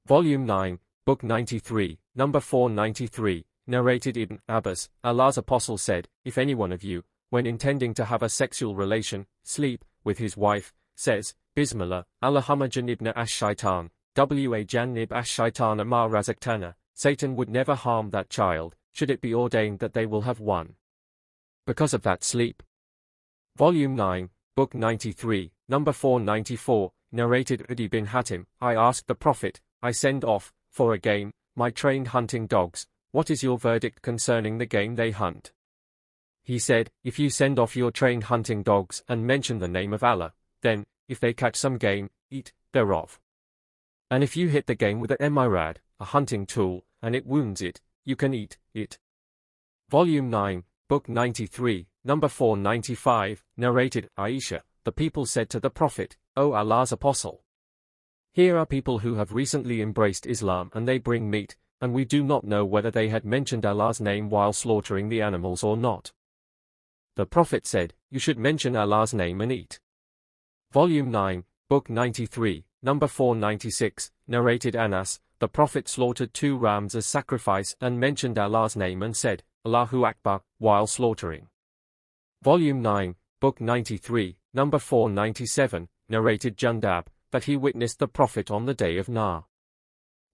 Volume 9, Book 93, Number 493, narrated Ibn Abbas, Allah's Apostle said, if any one of you, when intending to have a sexual relation, sleep, with his wife, says, Bismillah, Allahumma janibna ash-shaitan, wa janib ash-shaitan ma razaktana, Satan would never harm that child, should it be ordained that they will have one. Because of that sleep. Volume 9, Book 93, Number 494, narrated Adi bin Hatim, I asked the Prophet, I send off, for a game, my trained hunting dogs, what is your verdict concerning the game they hunt? He said, if you send off your trained hunting dogs and mention the name of Allah, then, if they catch some game, eat thereof. And if you hit the game with a emirad, a hunting tool, and it wounds it, you can eat it. Volume 9, Book 93, Number 495, narrated Aisha, the people said to the Prophet, O Allah's Apostle, here are people who have recently embraced Islam and they bring meat, and we do not know whether they had mentioned Allah's name while slaughtering the animals or not. The Prophet said, you should mention Allah's name and eat. Volume 9, Book 93, Number 496, narrated Anas, the Prophet slaughtered 2 rams as sacrifice and mentioned Allah's name and said, Allahu Akbar, while slaughtering. Volume 9, Book 93, Number 497, narrated Jundab, that he witnessed the Prophet on the day of Nahr.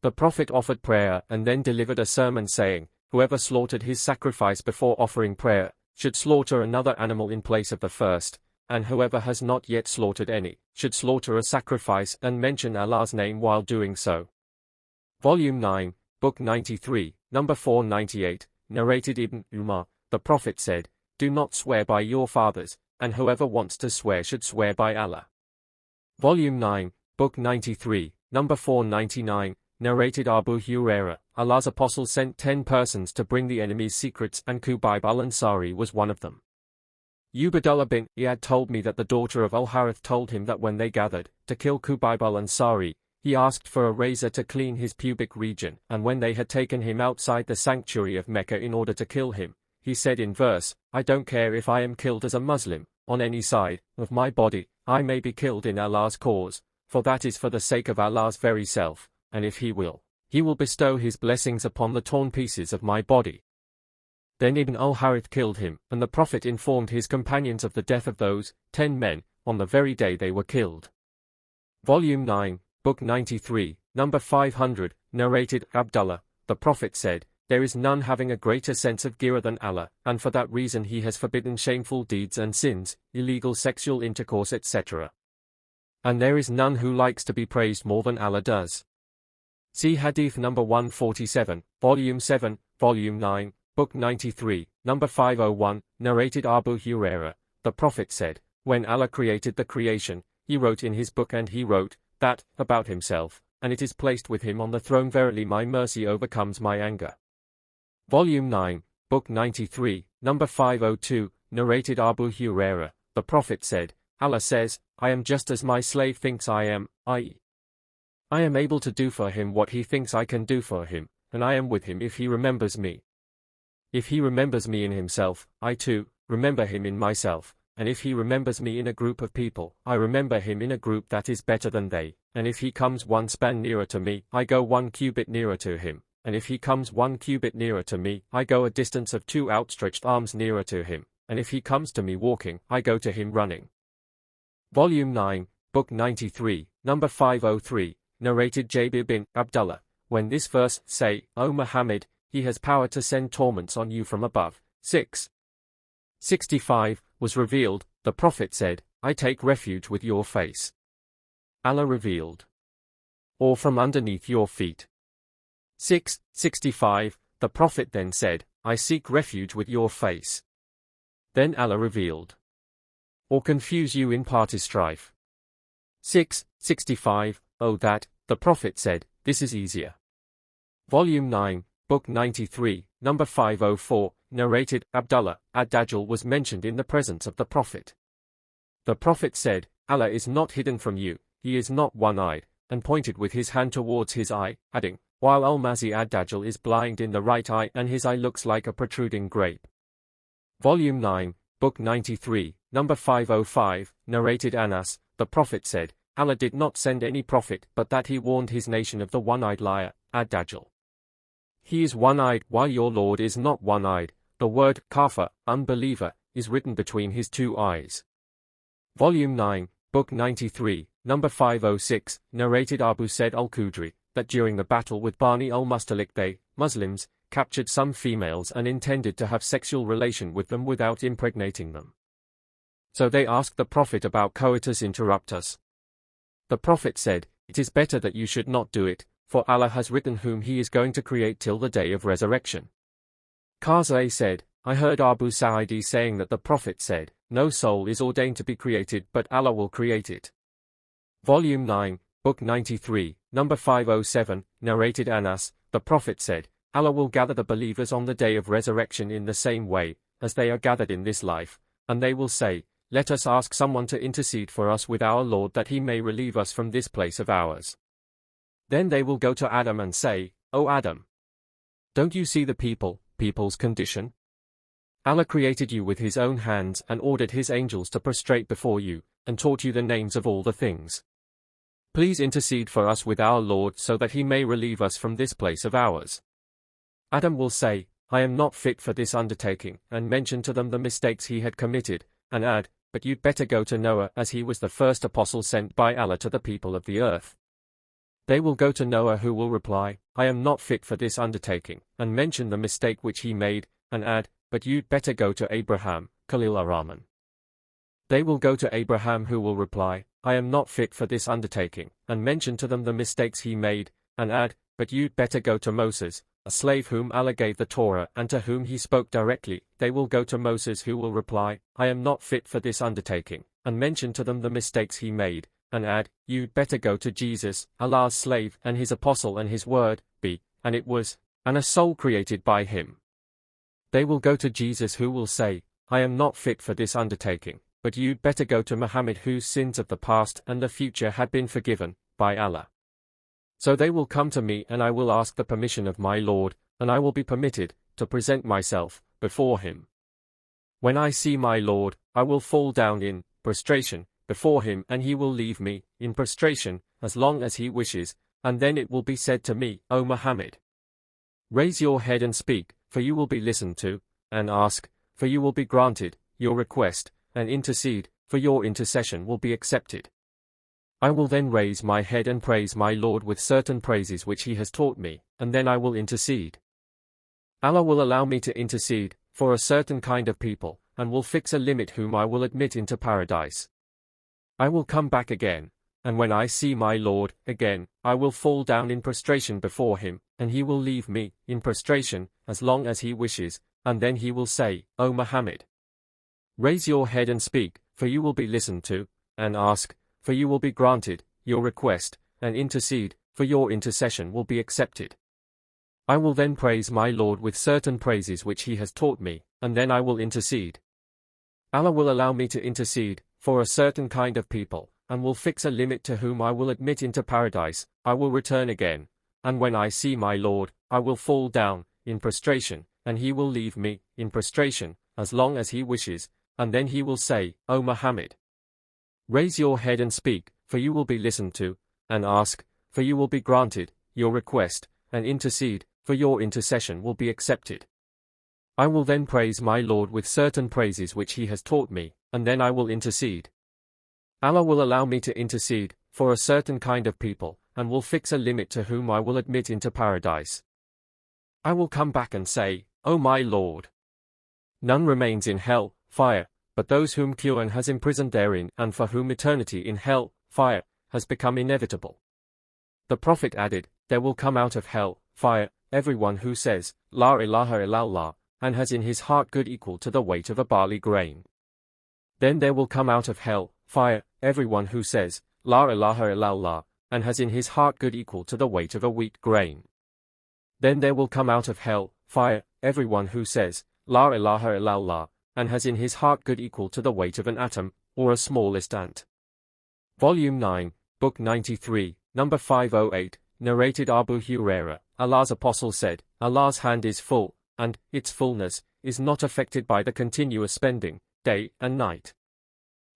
The Prophet offered prayer and then delivered a sermon saying, whoever slaughtered his sacrifice before offering prayer, should slaughter another animal in place of the first, and whoever has not yet slaughtered any, should slaughter a sacrifice and mention Allah's name while doing so. Volume 9, Book 93, Number 498, narrated Ibn Umar, the Prophet said, do not swear by your fathers, and whoever wants to swear should swear by Allah. Volume 9, Book 93, Number 499, narrated Abu Hurairah, Allah's Apostle sent 10 persons to bring the enemy's secrets and Qubayb al-Ansari was one of them. Ubaydullah bin Iyad told me that the daughter of Al-Harith told him that when they gathered to kill Qubayb al-Ansari, he asked for a razor to clean his pubic region, and when they had taken him outside the sanctuary of Mecca in order to kill him, he said in verse, I don't care if I am killed as a Muslim, on any side of my body, I may be killed in Allah's cause, for that is for the sake of Allah's very self, and if He will bestow His blessings upon the torn pieces of my body. Then Ibn al-Harith killed him, and the Prophet informed his companions of the death of those 10 men, on the very day they were killed. Volume 9, Book 93, Number 500, narrated Abdullah, the Prophet said, there is none having a greater sense of ghira than Allah, and for that reason He has forbidden shameful deeds and sins, illegal sexual intercourse etc. And there is none who likes to be praised more than Allah does. See Hadith number 147, Volume 7, Volume 9, Book 93, Number 501, narrated Abu Hurairah, the Prophet said, when Allah created the creation, He wrote in His book and He wrote that about Himself, and it is placed with Him on the throne. Verily my mercy overcomes my anger. Volume 9, Book 93, Number 502, narrated Abu Hurairah, the Prophet said, Allah says, I am just as my slave thinks I am, i.e., I am able to do for him what he thinks I can do for him, and I am with him if he remembers me. If he remembers me in himself, I too remember him in myself, and if he remembers me in a group of people, I remember him in a group that is better than they, and if he comes 1 span nearer to me, I go 1 cubit nearer to him, and if he comes 1 cubit nearer to me, I go a distance of 2 outstretched arms nearer to him, and if he comes to me walking, I go to him running. Volume 9, Book 93, Number 503, narrated Jabir bin Abdullah, when this verse, say, O Muhammad, He has power to send torments on you from above, 665, was revealed, the Prophet said, I take refuge with your face. Allah revealed. Or from underneath your feet. 665, the Prophet then said, I seek refuge with your face. Then Allah revealed. Or confuse you in party strife. 665, oh that, the Prophet said, this is easier. Volume 9, Book 93, number 504, narrated, Abdullah, ad-Dajjal was mentioned in the presence of the Prophet. The Prophet said, Allah is not hidden from you, he is not one-eyed, and pointed with his hand towards his eye, adding, while al-Masih ad-Dajjal is blind in the right eye and his eye looks like a protruding grape. Volume 9, Book 93, number 505, narrated Anas, the Prophet said, Allah did not send any prophet but that he warned his nation of the one-eyed liar, ad-Dajjal. He is one-eyed while your Lord is not one-eyed. The word kafir, unbeliever, is written between his two eyes. Volume 9, Book 93, number 506, narrated Abu Said al-Khudri, that during the battle with Bani al-Mustalik they, Muslims, captured some females and intended to have sexual relation with them without impregnating them. So they asked the Prophet about coitus interruptus. The Prophet said, it is better that you should not do it, for Allah has written whom he is going to create till the day of resurrection. Qazi said, I heard Abu Sa'idi saying that the Prophet said, no soul is ordained to be created but Allah will create it. Volume 9, Book 93, number 507, narrated Anas, the Prophet said, Allah will gather the believers on the day of resurrection in the same way as they are gathered in this life, and they will say, let us ask someone to intercede for us with our Lord that he may relieve us from this place of ours. Then they will go to Adam and say, O Adam, don't you see the people's condition? Allah created you with his own hands and ordered his angels to prostrate before you, and taught you the names of all the things. Please intercede for us with our Lord so that he may relieve us from this place of ours. Adam will say, I am not fit for this undertaking, and mention to them the mistakes he had committed, and add, but you'd better go to Noah as he was the first apostle sent by Allah to the people of the earth. They will go to Noah who will reply, I am not fit for this undertaking, and mention the mistake which he made, and add, but you'd better go to Abraham, Khalil ar-Rahman. They will go to Abraham who will reply, I am not fit for this undertaking, and mention to them the mistakes he made, and add, but you'd better go to Moses, a slave whom Allah gave the Torah and to whom he spoke directly. They will go to Moses who will reply, I am not fit for this undertaking, and mention to them the mistakes he made, and add, you'd better go to Jesus, Allah's slave and his apostle and his word, and it was, and a soul created by him. They will go to Jesus who will say, I am not fit for this undertaking, but you'd better go to Muhammad whose sins of the past and the future had been forgiven by Allah. So they will come to me and I will ask the permission of my Lord, and I will be permitted to present myself before him. When I see my Lord, I will fall down in prostration before him and he will leave me in prostration as long as he wishes, and then it will be said to me, O Muhammad, raise your head and speak, for you will be listened to, and ask, for you will be granted your request, and intercede, for your intercession will be accepted. I will then raise my head and praise my Lord with certain praises which he has taught me, and then I will intercede. Allah will allow me to intercede for a certain kind of people, and will fix a limit whom I will admit into paradise. I will come back again, and when I see my Lord again, I will fall down in prostration before him, and he will leave me in prostration as long as he wishes, and then he will say, O Muhammad, raise your head and speak, for you will be listened to, and ask, for you will be granted your request, and intercede, for your intercession will be accepted. I will then praise my Lord with certain praises which he has taught me, and then I will intercede. Allah will allow me to intercede for a certain kind of people, and will fix a limit to whom I will admit into paradise. I will return again, and when I see my Lord, I will fall down in prostration, and he will leave me in prostration as long as he wishes, and then he will say, O Muhammad, raise your head and speak, for you will be listened to, and ask, for you will be granted your request, and intercede, for your intercession will be accepted. I will then praise my Lord with certain praises which he has taught me, and then I will intercede. Allah will allow me to intercede for a certain kind of people, and will fix a limit to whom I will admit into paradise. I will come back and say, O my Lord, none remains in hell, fire, but those whom Qur'an has imprisoned therein and for whom eternity in hell, fire, has become inevitable. The Prophet added, there will come out of hell, fire, everyone who says, La ilaha illallah, and has in his heart good equal to the weight of a barley grain. Then there will come out of hell, fire, everyone who says, La ilaha illallah, and has in his heart good equal to the weight of a wheat grain. Then there will come out of hell, fire, everyone who says, La ilaha illallah, and has in his heart good equal to the weight of an atom, or a smallest ant. Volume 9, Book 93, number 508, narrated Abu Huraira, Allah's Apostle said, Allah's hand is full, and its fullness is not affected by the continuous spending, day and night.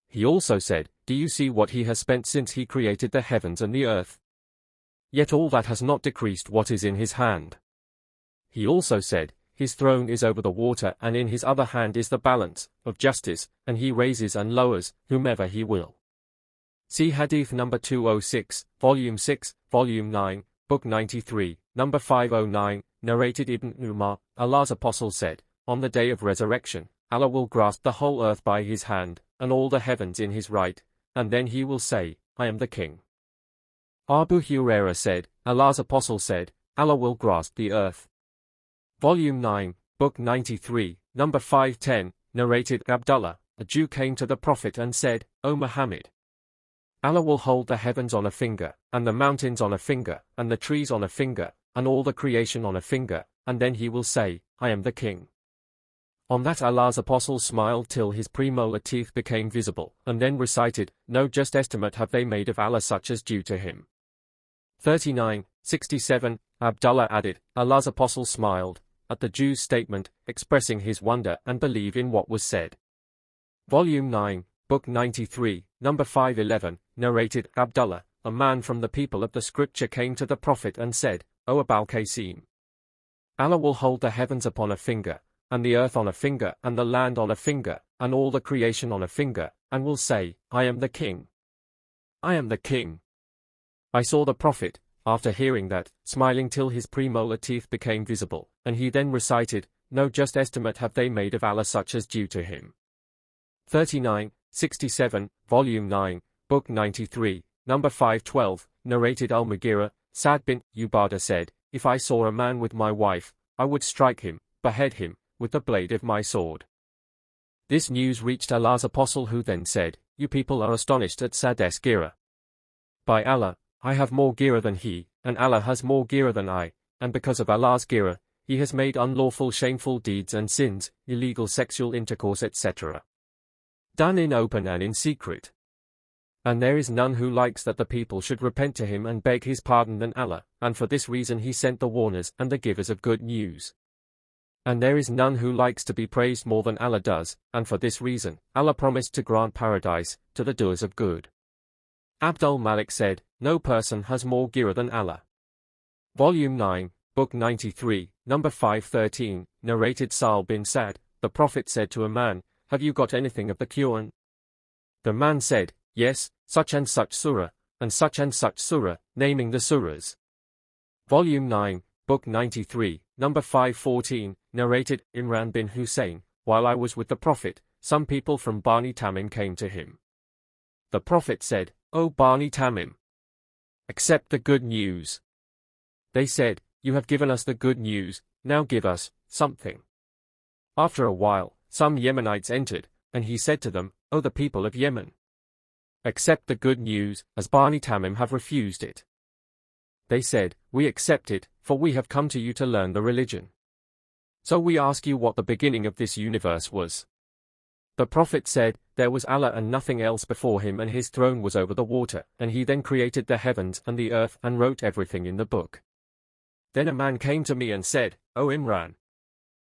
He also said, do you see what he has spent since he created the heavens and the earth? Yet all that has not decreased what is in his hand. He also said, his throne is over the water, and in his other hand is the balance of justice, and he raises and lowers whomever he will. See Hadith number 206, Volume 6, Volume 9, Book 93, number 509, narrated Ibn Umar, Allah's Apostle said, on the day of resurrection, Allah will grasp the whole earth by his hand, and all the heavens in his right, and then he will say, I am the king. Abu Huraira said, Allah's Apostle said, Allah will grasp the earth. Volume 9, Book 93, number 510, narrated Abdullah, a Jew came to the Prophet and said, O Muhammad, Allah will hold the heavens on a finger, and the mountains on a finger, and the trees on a finger, and all the creation on a finger, and then he will say, I am the king. On that Allah's Apostle smiled till his premolar teeth became visible, and then recited, no just estimate have they made of Allah such as due to him. 39:67, Abdullah added, Allah's Apostle smiled at the Jew's statement, expressing his wonder and belief in what was said. Volume 9, Book 93, number 511, narrated Abdullah, a man from the people of the scripture came to the Prophet and said, O Abul Qasim, Allah will hold the heavens upon a finger, and the earth on a finger, and the land on a finger, and all the creation on a finger, and will say, I am the king. I am the king. I saw the Prophet, after hearing that, smiling till his premolar teeth became visible, and he then recited, no just estimate have they made of Allah such as due to him. 39:67, Volume 9, Book 93, number 512, narrated Al-Mughira, Sa'd bin Ubadah said, if I saw a man with my wife, I would strike him, behead him, with the blade of my sword. This news reached Allah's Apostle, who then said, you people are astonished at Sa'd's ghira. By Allah, I have more ghira than he, and Allah has more ghira than I, and because of Allah's ghira, he has made unlawful shameful deeds and sins, illegal sexual intercourse etc. done in open and in secret. And there is none who likes that the people should repent to him and beg his pardon than Allah, and for this reason he sent the warners and the givers of good news. And there is none who likes to be praised more than Allah does, and for this reason, Allah promised to grant paradise to the doers of good. Abdul Malik said, no person has more ghira than Allah. Volume 9, Book 93, number 513, narrated Sa'd bin Sa'd, the Prophet said to a man, have you got anything of the Quran? The man said, yes, such and such surah, and such surah, naming the surahs. Volume 9, Book 93, number 514, narrated Imran bin Hussein, while I was with the Prophet, some people from Bani Tamim came to him. The Prophet said, O Bani Tamim, accept the good news. They said, you have given us the good news, now give us something. After a while, some Yemenites entered, and he said to them, O the people of Yemen, accept the good news, as Bani Tamim have refused it. They said, we accept it, for we have come to you to learn the religion. So we ask you what the beginning of this universe was. The Prophet said, there was Allah and nothing else before him, and his throne was over the water, and he then created the heavens and the earth and wrote everything in the book. Then a man came to me and said, O Imran,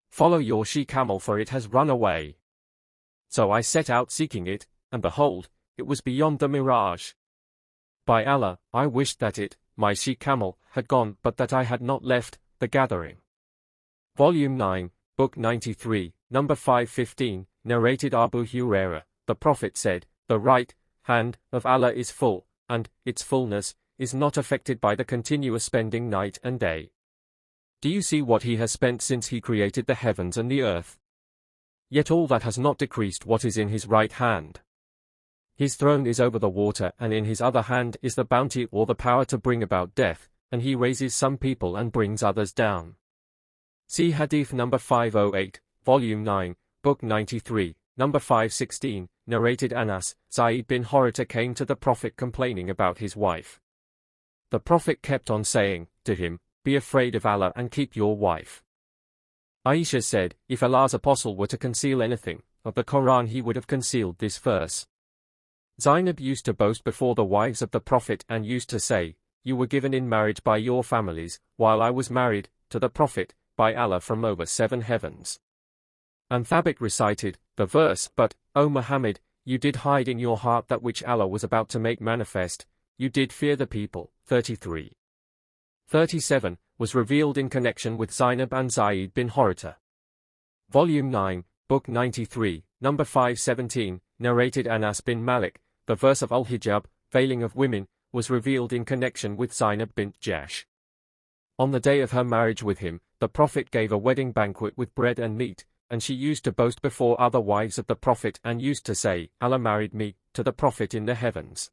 follow your she-camel, for it has run away. So I set out seeking it, and behold, it was beyond the mirage. By Allah, I wished that it, my she-camel, had gone, but that I had not left the gathering. Volume 9, Book 93, number 515, narrated Abu Huraira, the Prophet said, the right hand of Allah is full, and its fullness is not affected by the continuous spending night and day. Do you see what he has spent since he created the heavens and the earth? Yet all that has not decreased what is in his right hand. His throne is over the water, and in his other hand is the bounty or the power to bring about death, and he raises some people and brings others down. See Hadith number 508, Volume 9, Book 93, number 516, narrated Anas, Sa'id bin Horita came to the Prophet complaining about his wife. The Prophet kept on saying to him, be afraid of Allah and keep your wife. Aisha said, if Allah's apostle were to conceal anything of the Quran, he would have concealed this verse. Zainab used to boast before the wives of the Prophet and used to say, you were given in marriage by your families, while I was married to the Prophet by Allah from over 7 heavens. And Thabit recited the verse, but, O Muhammad, you did hide in your heart that which Allah was about to make manifest, you did fear the people. 33. 37, was revealed in connection with Zainab and Zayd bin Haritha. Volume 9, Book 93, number 517, narrated Anas bin Malik, the verse of Al-Hijab, veiling of women, was revealed in connection with Zainab bint Jahsh. On the day of her marriage with him, the Prophet gave a wedding banquet with bread and meat, and she used to boast before other wives of the Prophet and used to say, Allah married me to the Prophet in the heavens.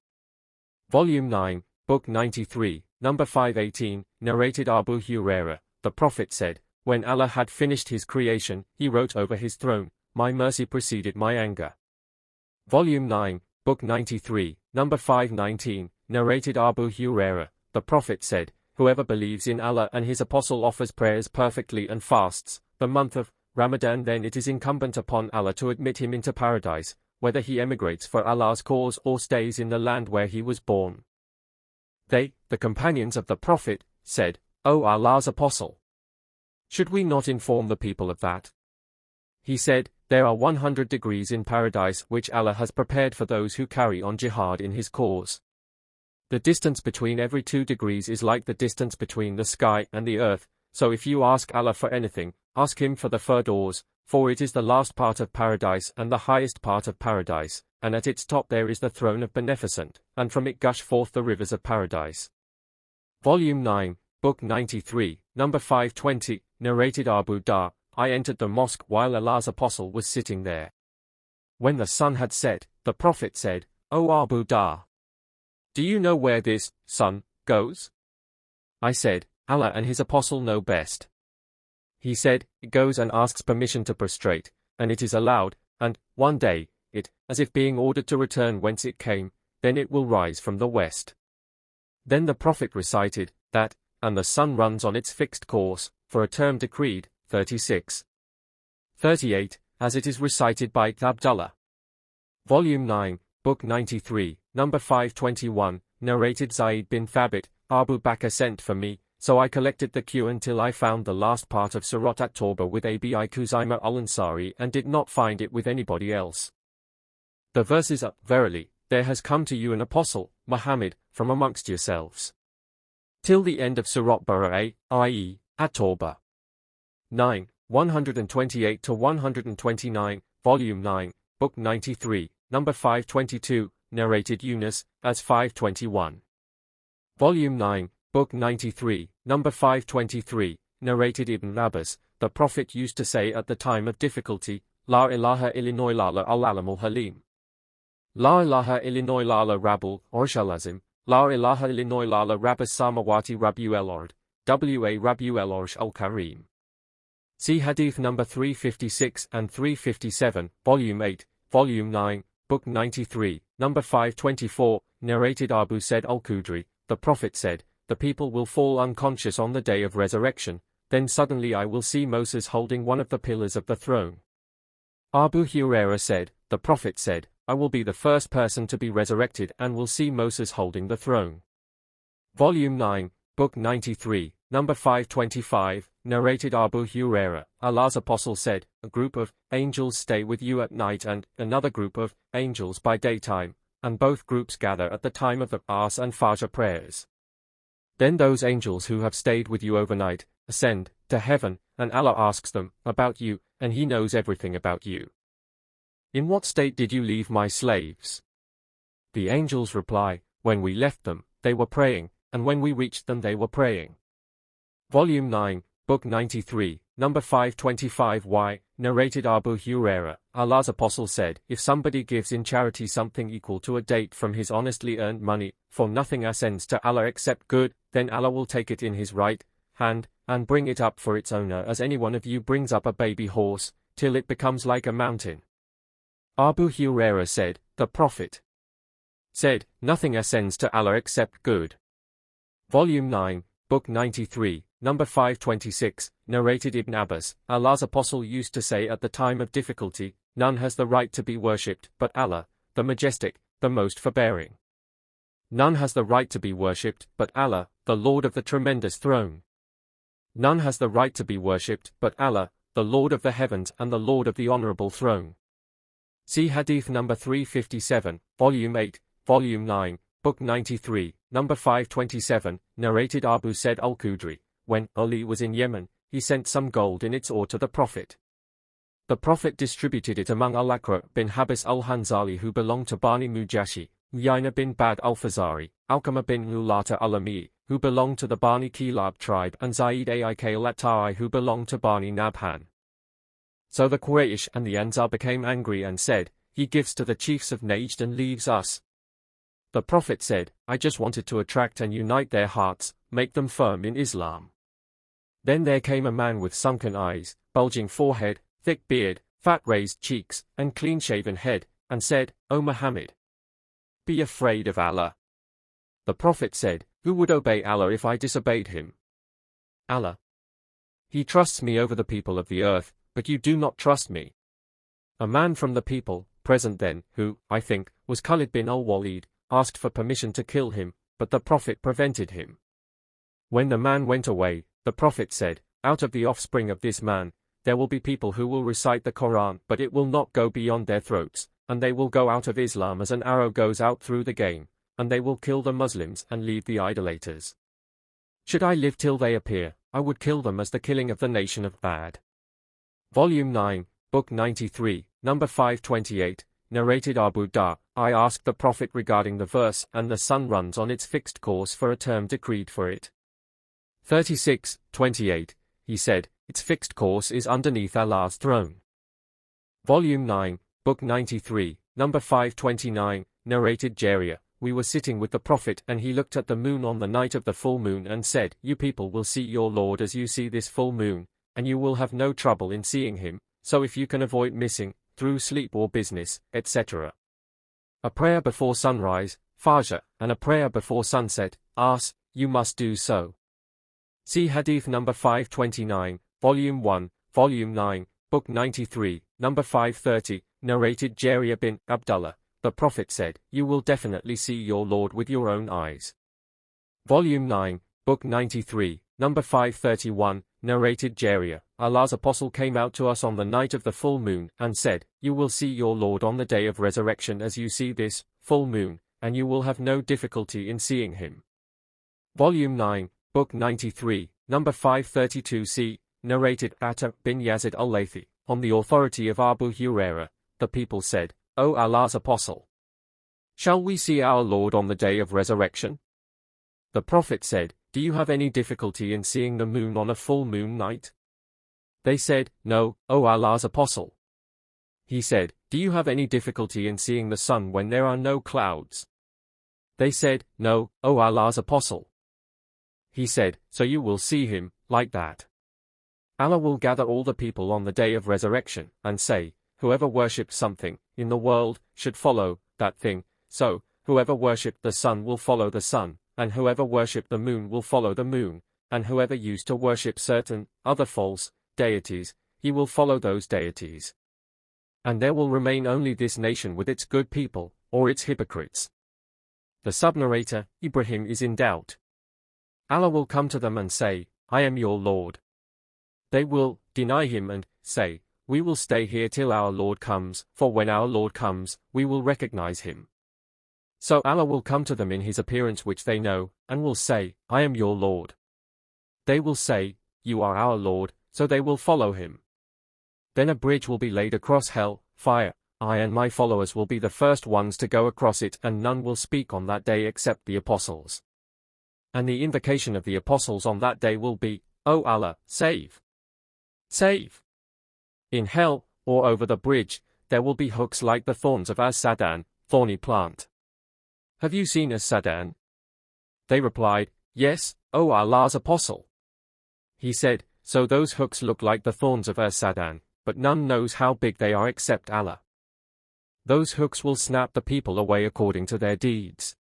Volume 9, Book 93, number 518, narrated Abu Hurairah, the Prophet said, when Allah had finished his creation, he wrote over his throne, my mercy preceded my anger. Volume 9, Book 93, number 519, narrated Abu Hurairah, the Prophet said, whoever believes in Allah and his apostle offers prayers perfectly and fasts the month of Ramadan, then it is incumbent upon Allah to admit him into paradise, whether he emigrates for Allah's cause or stays in the land where he was born. They, the companions of the Prophet, said, O Allah's apostle, should we not inform the people of that? He said, there are 100 degrees in paradise which Allah has prepared for those who carry on jihad in his cause. The distance between every 2 degrees is like the distance between the sky and the earth, so if you ask Allah for anything, ask him for the Firdaus, for it is the last part of paradise and the highest part of paradise, and at its top there is the throne of Beneficent, and from it gush forth the rivers of paradise. Volume 9, Book 93, number 520, narrated Abu Dar, I entered the mosque while Allah's apostle was sitting there. When the sun had set, the Prophet said, O Abu Dar, do you know where this sun goes? I said, Allah and his apostle know best. He said, it goes and asks permission to prostrate, and it is allowed, and, one day, it, as if being ordered to return whence it came, then it will rise from the west. Then the Prophet recited, that, and the sun runs on its fixed course, for a term decreed, 36. 38, as it is recited by Abdullah. Volume 9, Book 93, number 521, narrated Zayd bin Thabit, Abu Bakr sent for me, so I collected the queue until I found the last part of Surat at-Tawbah with Abi Kuzaima al-Ansari and did not find it with anybody else. The verses are, verily, there has come to you an apostle, Muhammad, from amongst yourselves. Till the end of Surat Bara'ah, i.e., at-Tawbah. 9, 128 to 129, Volume 9, Book 93, number 522, narrated Yunus, as 521. Volume 9, Book 93, number 523, narrated Ibn Abbas, the Prophet used to say at the time of difficulty, La ilaha illallah al-alamul halim. La ilaha illallah rabbul orshalazim, La ilaha illallah rabbas samawati rabbu el-ord, wa rabbu el-orsh al-karim. See Hadith number 356 and 357, Volume 8, Volume 9, Book 93, number 524, narrated Abu Said al-Khudri, the Prophet said, the people will fall unconscious on the day of resurrection, then suddenly I will see Moses holding one of the pillars of the throne. Abu Hurairah said, the Prophet said, I will be the first person to be resurrected and will see Moses holding the throne. Volume 9, Book 93, number 525, narrated Abu Hurairah, Allah's apostle said, a group of angels stay with you at night and another group of angels by daytime, and both groups gather at the time of the Asr and Fajr prayers. Then those angels who have stayed with you overnight ascend to heaven, and Allah asks them about you, and he knows everything about you. In what state did you leave my slaves? The angels reply, when we left them, they were praying, and when we reached them they were praying. Volume 9, Book 93, number 525y, narrated Abu Hurairah, Allah's apostle said, if somebody gives in charity something equal to a date from his honestly earned money, for nothing ascends to Allah except good, then Allah will take it in his right hand, and bring it up for its owner as any one of you brings up a baby horse, till it becomes like a mountain. Abu Hurairah said, the Prophet said, nothing ascends to Allah except good. Volume 9, Book 93, number 526, narrated Ibn Abbas, Allah's apostle used to say at the time of difficulty, none has the right to be worshipped but Allah, the Majestic, the Most Forbearing. None has the right to be worshipped but Allah, the Lord of the Tremendous Throne. None has the right to be worshipped but Allah, the Lord of the Heavens and the Lord of the Honorable Throne. See Hadith number 357, Volume 8, Volume 9, Book 93, number 527, narrated Abu Said al-Khudri, when Ali was in Yemen, he sent some gold in its ore to the Prophet. The Prophet distributed it among Al-Aqra bin Habis al-Hanzali who belonged to Bani Mujashi, Uyayna bin Bad al-Fazari, Alqamah bin Lulata al-Ami, who belonged to the Bani Kilab tribe and Zaid Aik al-Attai who belonged to Bani Nabhan. So the Quraysh and the Ansar became angry and said, he gives to the chiefs of Najd and leaves us. The Prophet said, I just wanted to attract and unite their hearts, make them firm in Islam. Then there came a man with sunken eyes, bulging forehead, thick beard, fat raised cheeks, and clean-shaven head, and said, O Muhammad, be afraid of Allah. The Prophet said, who would obey Allah if I disobeyed him? Allah. He trusts me over the people of the earth, but you do not trust me. A man from the people, present then, who, I think, was Khalid bin al-Walid, asked for permission to kill him, but the Prophet prevented him. When the man went away, the Prophet said, out of the offspring of this man, there will be people who will recite the Quran but it will not go beyond their throats, and they will go out of Islam as an arrow goes out through the game, and they will kill the Muslims and leave the idolaters. Should I live till they appear, I would kill them as the killing of the nation of Bad. Volume 9, Book 93, number 528, narrated Abu Dar, I asked the Prophet regarding the verse and the sun runs on its fixed course for a term decreed for it. 36:28, he said, its fixed course is underneath Allah's throne. Volume 9, Book 93, number 529, narrated Jaria, we were sitting with the Prophet and he looked at the moon on the night of the full moon and said, you people will see your Lord as you see this full moon, and you will have no trouble in seeing him, so if you can avoid missing, through sleep or business, etc. A prayer before sunrise, Fajr, and a prayer before sunset, As, you must do so. See Hadith number 529, Volume 1, Volume 9, Book 93, number 530, narrated Jaria bin Abdullah, the Prophet said, you will definitely see your Lord with your own eyes. Volume 9, Book 93, number 531, narrated Jaria, Allah's apostle came out to us on the night of the full moon and said, you will see your Lord on the day of resurrection as you see this full moon, and you will have no difficulty in seeing him. Volume 9, Book 93, number 532c, narrated Atta bin Yazid al-Laythi, on the authority of Abu Hurairah, the people said, O Allah's apostle, shall we see our Lord on the day of resurrection? The Prophet said, do you have any difficulty in seeing the moon on a full moon night? They said, no, O Allah's apostle. He said, do you have any difficulty in seeing the sun when there are no clouds? They said, no, O Allah's apostle. He said, so you will see him, like that. Allah will gather all the people on the day of resurrection, and say, whoever worshipped something, in the world, should follow that thing, so, whoever worshipped the sun will follow the sun, and whoever worshipped the moon will follow the moon, and whoever used to worship certain, other false, deities, he will follow those deities. And there will remain only this nation with its good people, or its hypocrites. The sub-narrator, Ibrahim, is in doubt. Allah will come to them and say, I am your Lord. They will deny him and say, we will stay here till our Lord comes, for when our Lord comes, we will recognize him. So Allah will come to them in his appearance which they know, and will say, I am your Lord. They will say, you are our Lord, so they will follow him. Then a bridge will be laid across hell, fire, I and my followers will be the first ones to go across it and none will speak on that day except the apostles. And the invocation of the apostles on that day will be, O Allah, save! Save! In hell, or over the bridge, there will be hooks like the thorns of as-sadan, thorny plant. Have you seen as-sadan? They replied, yes, O Allah's apostle. He said, so those hooks look like the thorns of as-sadan, but none knows how big they are except Allah. Those hooks will snap the people away according to their deeds.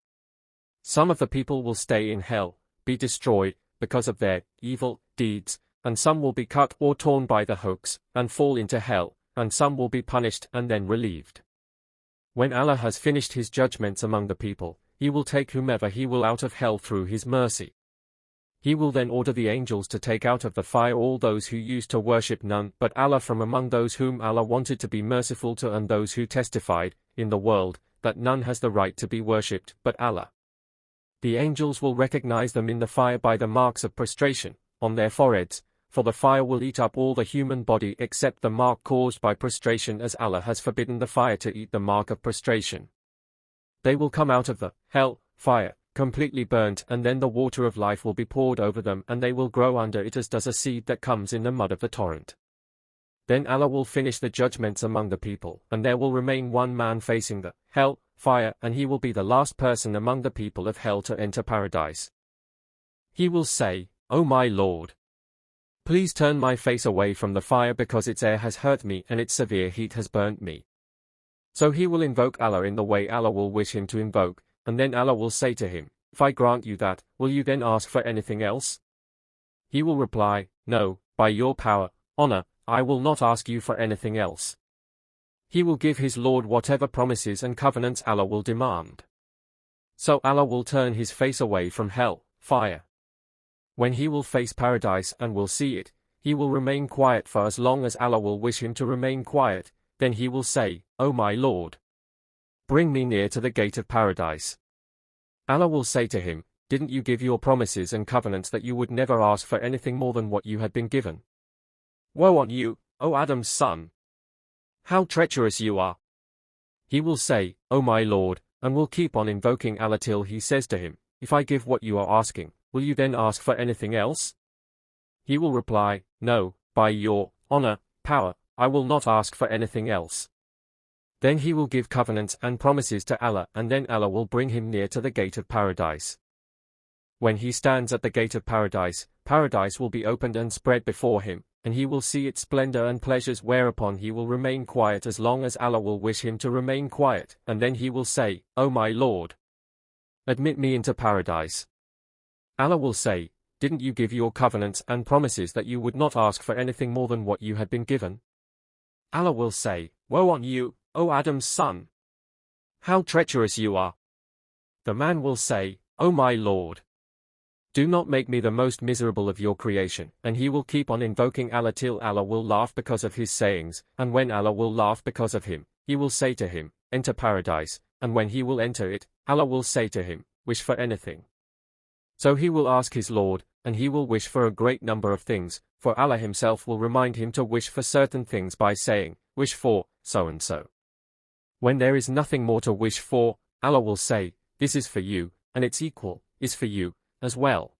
Some of the people will stay in hell, be destroyed, because of their evil deeds, and some will be cut or torn by the hooks, and fall into hell, and some will be punished and then relieved. When Allah has finished his judgments among the people, he will take whomever he will out of hell through his mercy. He will then order the angels to take out of the fire all those who used to worship none but Allah from among those whom Allah wanted to be merciful to, and those who testified, in the world, that none has the right to be worshipped but Allah. The angels will recognize them in the fire by the marks of prostration on their foreheads, for the fire will eat up all the human body except the mark caused by prostration, as Allah has forbidden the fire to eat the mark of prostration. They will come out of the hell fire, completely burnt, and then the water of life will be poured over them, and they will grow under it as does a seed that comes in the mud of the torrent. Then Allah will finish the judgments among the people, and there will remain one man facing the hell fire, and he will be the last person among the people of hell to enter paradise. He will say, "O my Lord, please turn my face away from the fire because its air has hurt me and its severe heat has burnt me." So he will invoke Allah in the way Allah will wish him to invoke, and then Allah will say to him, "If I grant you that, will you then ask for anything else?" He will reply, "No, by your power, honor, I will not ask you for anything else." He will give his Lord whatever promises and covenants Allah will demand. So Allah will turn his face away from hell fire. When he will face paradise and will see it, he will remain quiet for as long as Allah will wish him to remain quiet. Then he will say, "O my Lord, bring me near to the gate of paradise." Allah will say to him, "Didn't you give your promises and covenants that you would never ask for anything more than what you had been given? Woe on you, O Adam's son! How treacherous you are!" He will say, "O my Lord," and will keep on invoking Allah till he says to him, "If I give what you are asking, will you then ask for anything else?" He will reply, "No, by your honor, power, I will not ask for anything else." Then he will give covenants and promises to Allah, and then Allah will bring him near to the gate of paradise. When he stands at the gate of paradise, paradise will be opened and spread before him, and he will see its splendor and pleasures, whereupon he will remain quiet as long as Allah will wish him to remain quiet, and then he will say, "O my Lord, admit me into paradise." Allah will say, "Didn't you give your covenants and promises that you would not ask for anything more than what you had been given?" Allah will say, "Woe on you, O Adam's son! How treacherous you are!" The man will say, "O my Lord, do not make me the most miserable of your creation," and he will keep on invoking Allah till Allah will laugh because of his sayings, and when Allah will laugh because of him, he will say to him, "Enter paradise," and when he will enter it, Allah will say to him, "Wish for anything." So he will ask his Lord, and he will wish for a great number of things, for Allah himself will remind him to wish for certain things by saying, "Wish for so and so." When there is nothing more to wish for, Allah will say, "This is for you, and its equal is for you as well."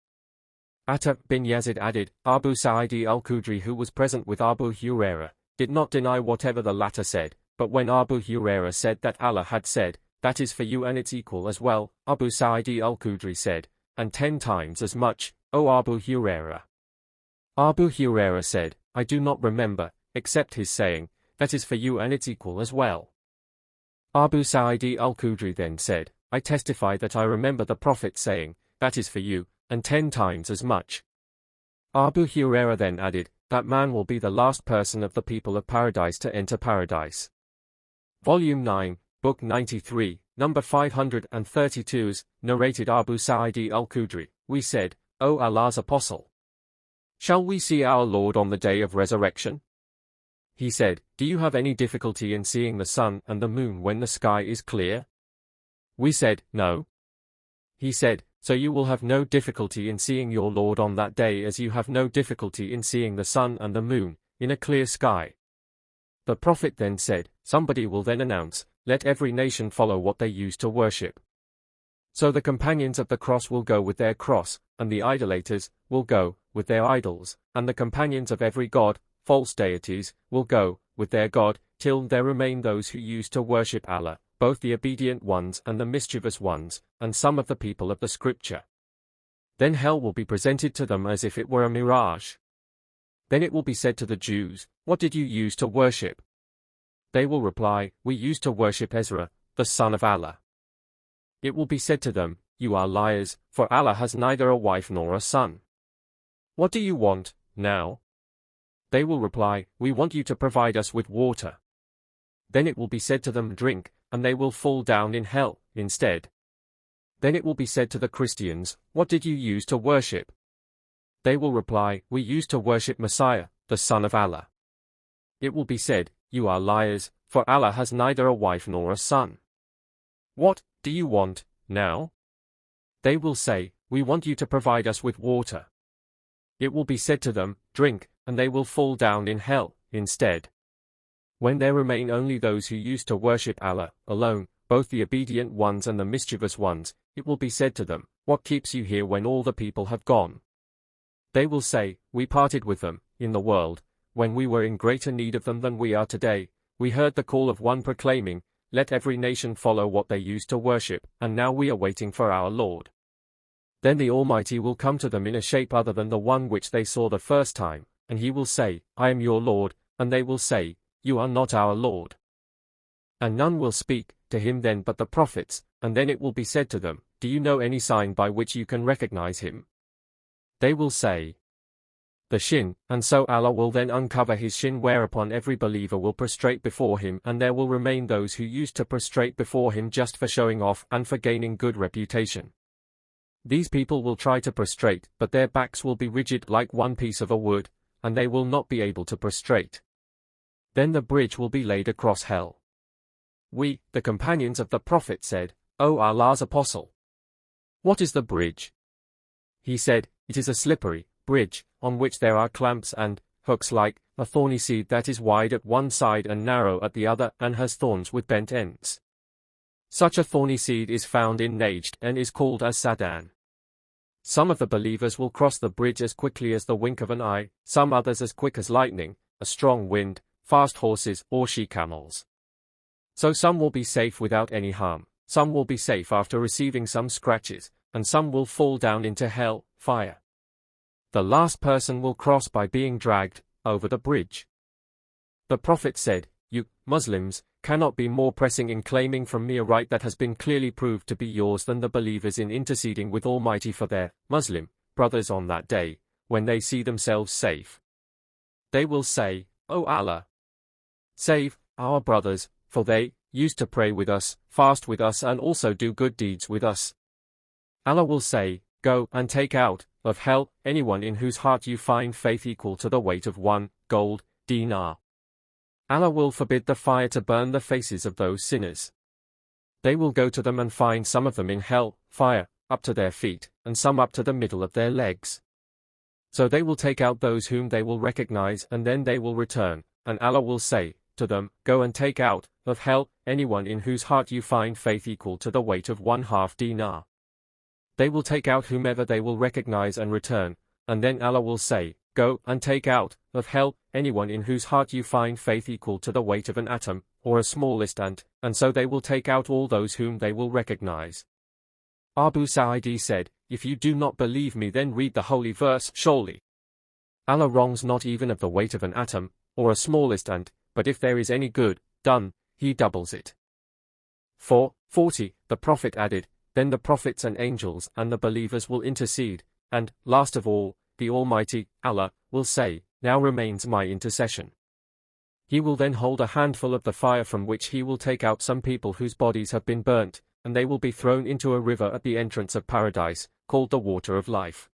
Atta bin Yazid added, Abu Sa'id al-Khudri, who was present with Abu Hurairah, did not deny whatever the latter said, but when Abu Hurairah said that Allah had said, "That is for you and its equal as well," Abu Sa'id al-Khudri said, "And 10 times as much, O Abu Hurairah." Abu Hurairah said, "I do not remember, except his saying, 'That is for you and its equal as well.'" Abu Sa'id al-Khudri then said, "I testify that I remember the Prophet saying, 'That is for you, and 10 times as much.'" Abu Hurairah then added, "That man will be the last person of the people of paradise to enter paradise." Volume 9, Book 93, number 532, narrated Abu Sa'id al-Khudri, "We said, O Allah's Apostle, shall we see our Lord on the day of resurrection?" He said, "Do you have any difficulty in seeing the sun and the moon when the sky is clear?" We said, "No." He said, "So you will have no difficulty in seeing your Lord on that day, as you have no difficulty in seeing the sun and the moon in a clear sky." The Prophet then said, "Somebody will then announce, 'Let every nation follow what they used to worship.' So the companions of the cross will go with their cross, and the idolaters will go with their idols, and the companions of every god, false deities, will go with their god, till there remain those who used to worship Allah, both the obedient ones and the mischievous ones, and some of the people of the scripture. Then hell will be presented to them as if it were a mirage. Then it will be said to the Jews, 'What did you use to worship?' They will reply, 'We used to worship Ezra, the son of Allah.' It will be said to them, 'You are liars, for Allah has neither a wife nor a son. What do you want, now? They will reply, we want you to provide us with water. Then it will be said to them, drink, and they will fall down in hell, instead. Then it will be said to the Christians, what did you use to worship? They will reply, we used to worship Messiah, the Son of Allah. It will be said, you are liars, for Allah has neither a wife nor a son. What do you want, now? They will say, we want you to provide us with water. It will be said to them, drink, and they will fall down in hell, instead. When there remain only those who used to worship Allah alone, both the obedient ones and the mischievous ones, it will be said to them, what keeps you here when all the people have gone? They will say, we parted with them, in the world, when we were in greater need of them than we are today. We heard the call of one proclaiming, let every nation follow what they used to worship, and now we are waiting for our Lord. Then the Almighty will come to them in a shape other than the one which they saw the first time, and he will say, I am your Lord, and they will say, you are not our Lord. And none will speak to him then but the prophets, and then it will be said to them, do you know any sign by which you can recognize him? They will say, the shin, and so Allah will then uncover his shin, whereupon every believer will prostrate before him, and there will remain those who used to prostrate before him just for showing off and for gaining good reputation. These people will try to prostrate, but their backs will be rigid like one piece of a wood, and they will not be able to prostrate. Then the bridge will be laid across hell. We, the companions of the Prophet, said, O Allah's Apostle, what is the bridge? He said, it is a slippery bridge, on which there are clamps and hooks like a thorny seed that is wide at one side and narrow at the other and has thorns with bent ends. Such a thorny seed is found in Najd and is called as Sadan. Some of the believers will cross the bridge as quickly as the wink of an eye, some others as quick as lightning, a strong wind, fast horses or she-camels. So some will be safe without any harm, some will be safe after receiving some scratches, and some will fall down into hell, fire. The last person will cross by being dragged over the bridge. The Prophet said, you, Muslims, cannot be more pressing in claiming from me a right that has been clearly proved to be yours than the believers in interceding with Almighty for their Muslim brothers on that day, when they see themselves safe. They will say, O Allah, save our brothers, for they used to pray with us, fast with us and also do good deeds with us. Allah will say, go and take out of hell anyone in whose heart you find faith equal to the weight of one gold dinar. Allah will forbid the fire to burn the faces of those sinners. They will go to them and find some of them in hell, fire, up to their feet, and some up to the middle of their legs. So they will take out those whom they will recognize and then they will return, and Allah will say to them, go and take out of hell anyone in whose heart you find faith equal to the weight of 1/2 dinar. They will take out whomever they will recognize and return, and then Allah will say, go and take out of hell anyone in whose heart you find faith equal to the weight of an atom, or a smallest ant, and so they will take out all those whom they will recognize. Abu Sa'idi said, if you do not believe me then read the holy verse. Surely Allah wrongs not even of the weight of an atom, or a smallest ant, but if there is any good done, he doubles it. 4:40, the Prophet added, then the prophets and angels and the believers will intercede, and, last of all, the Almighty, Allah, will say, now remains my intercession. He will then hold a handful of the fire from which he will take out some people whose bodies have been burnt, and they will be thrown into a river at the entrance of paradise, called the water of life.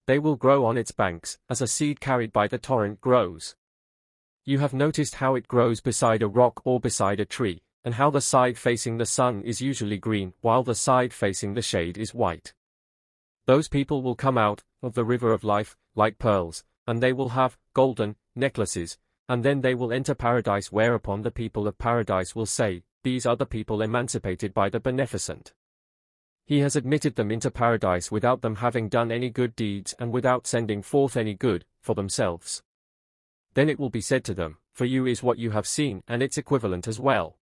They will grow on its banks, as a seed carried by the torrent grows. You have noticed how it grows beside a rock or beside a tree, and how the side facing the sun is usually green, while the side facing the shade is white. Those people will come out of the river of life, like pearls, and they will have golden necklaces, and then they will enter paradise, whereupon the people of paradise will say, these are the people emancipated by the Beneficent. He has admitted them into paradise without them having done any good deeds and without sending forth any good for themselves. Then it will be said to them, for you is what you have seen and its equivalent as well.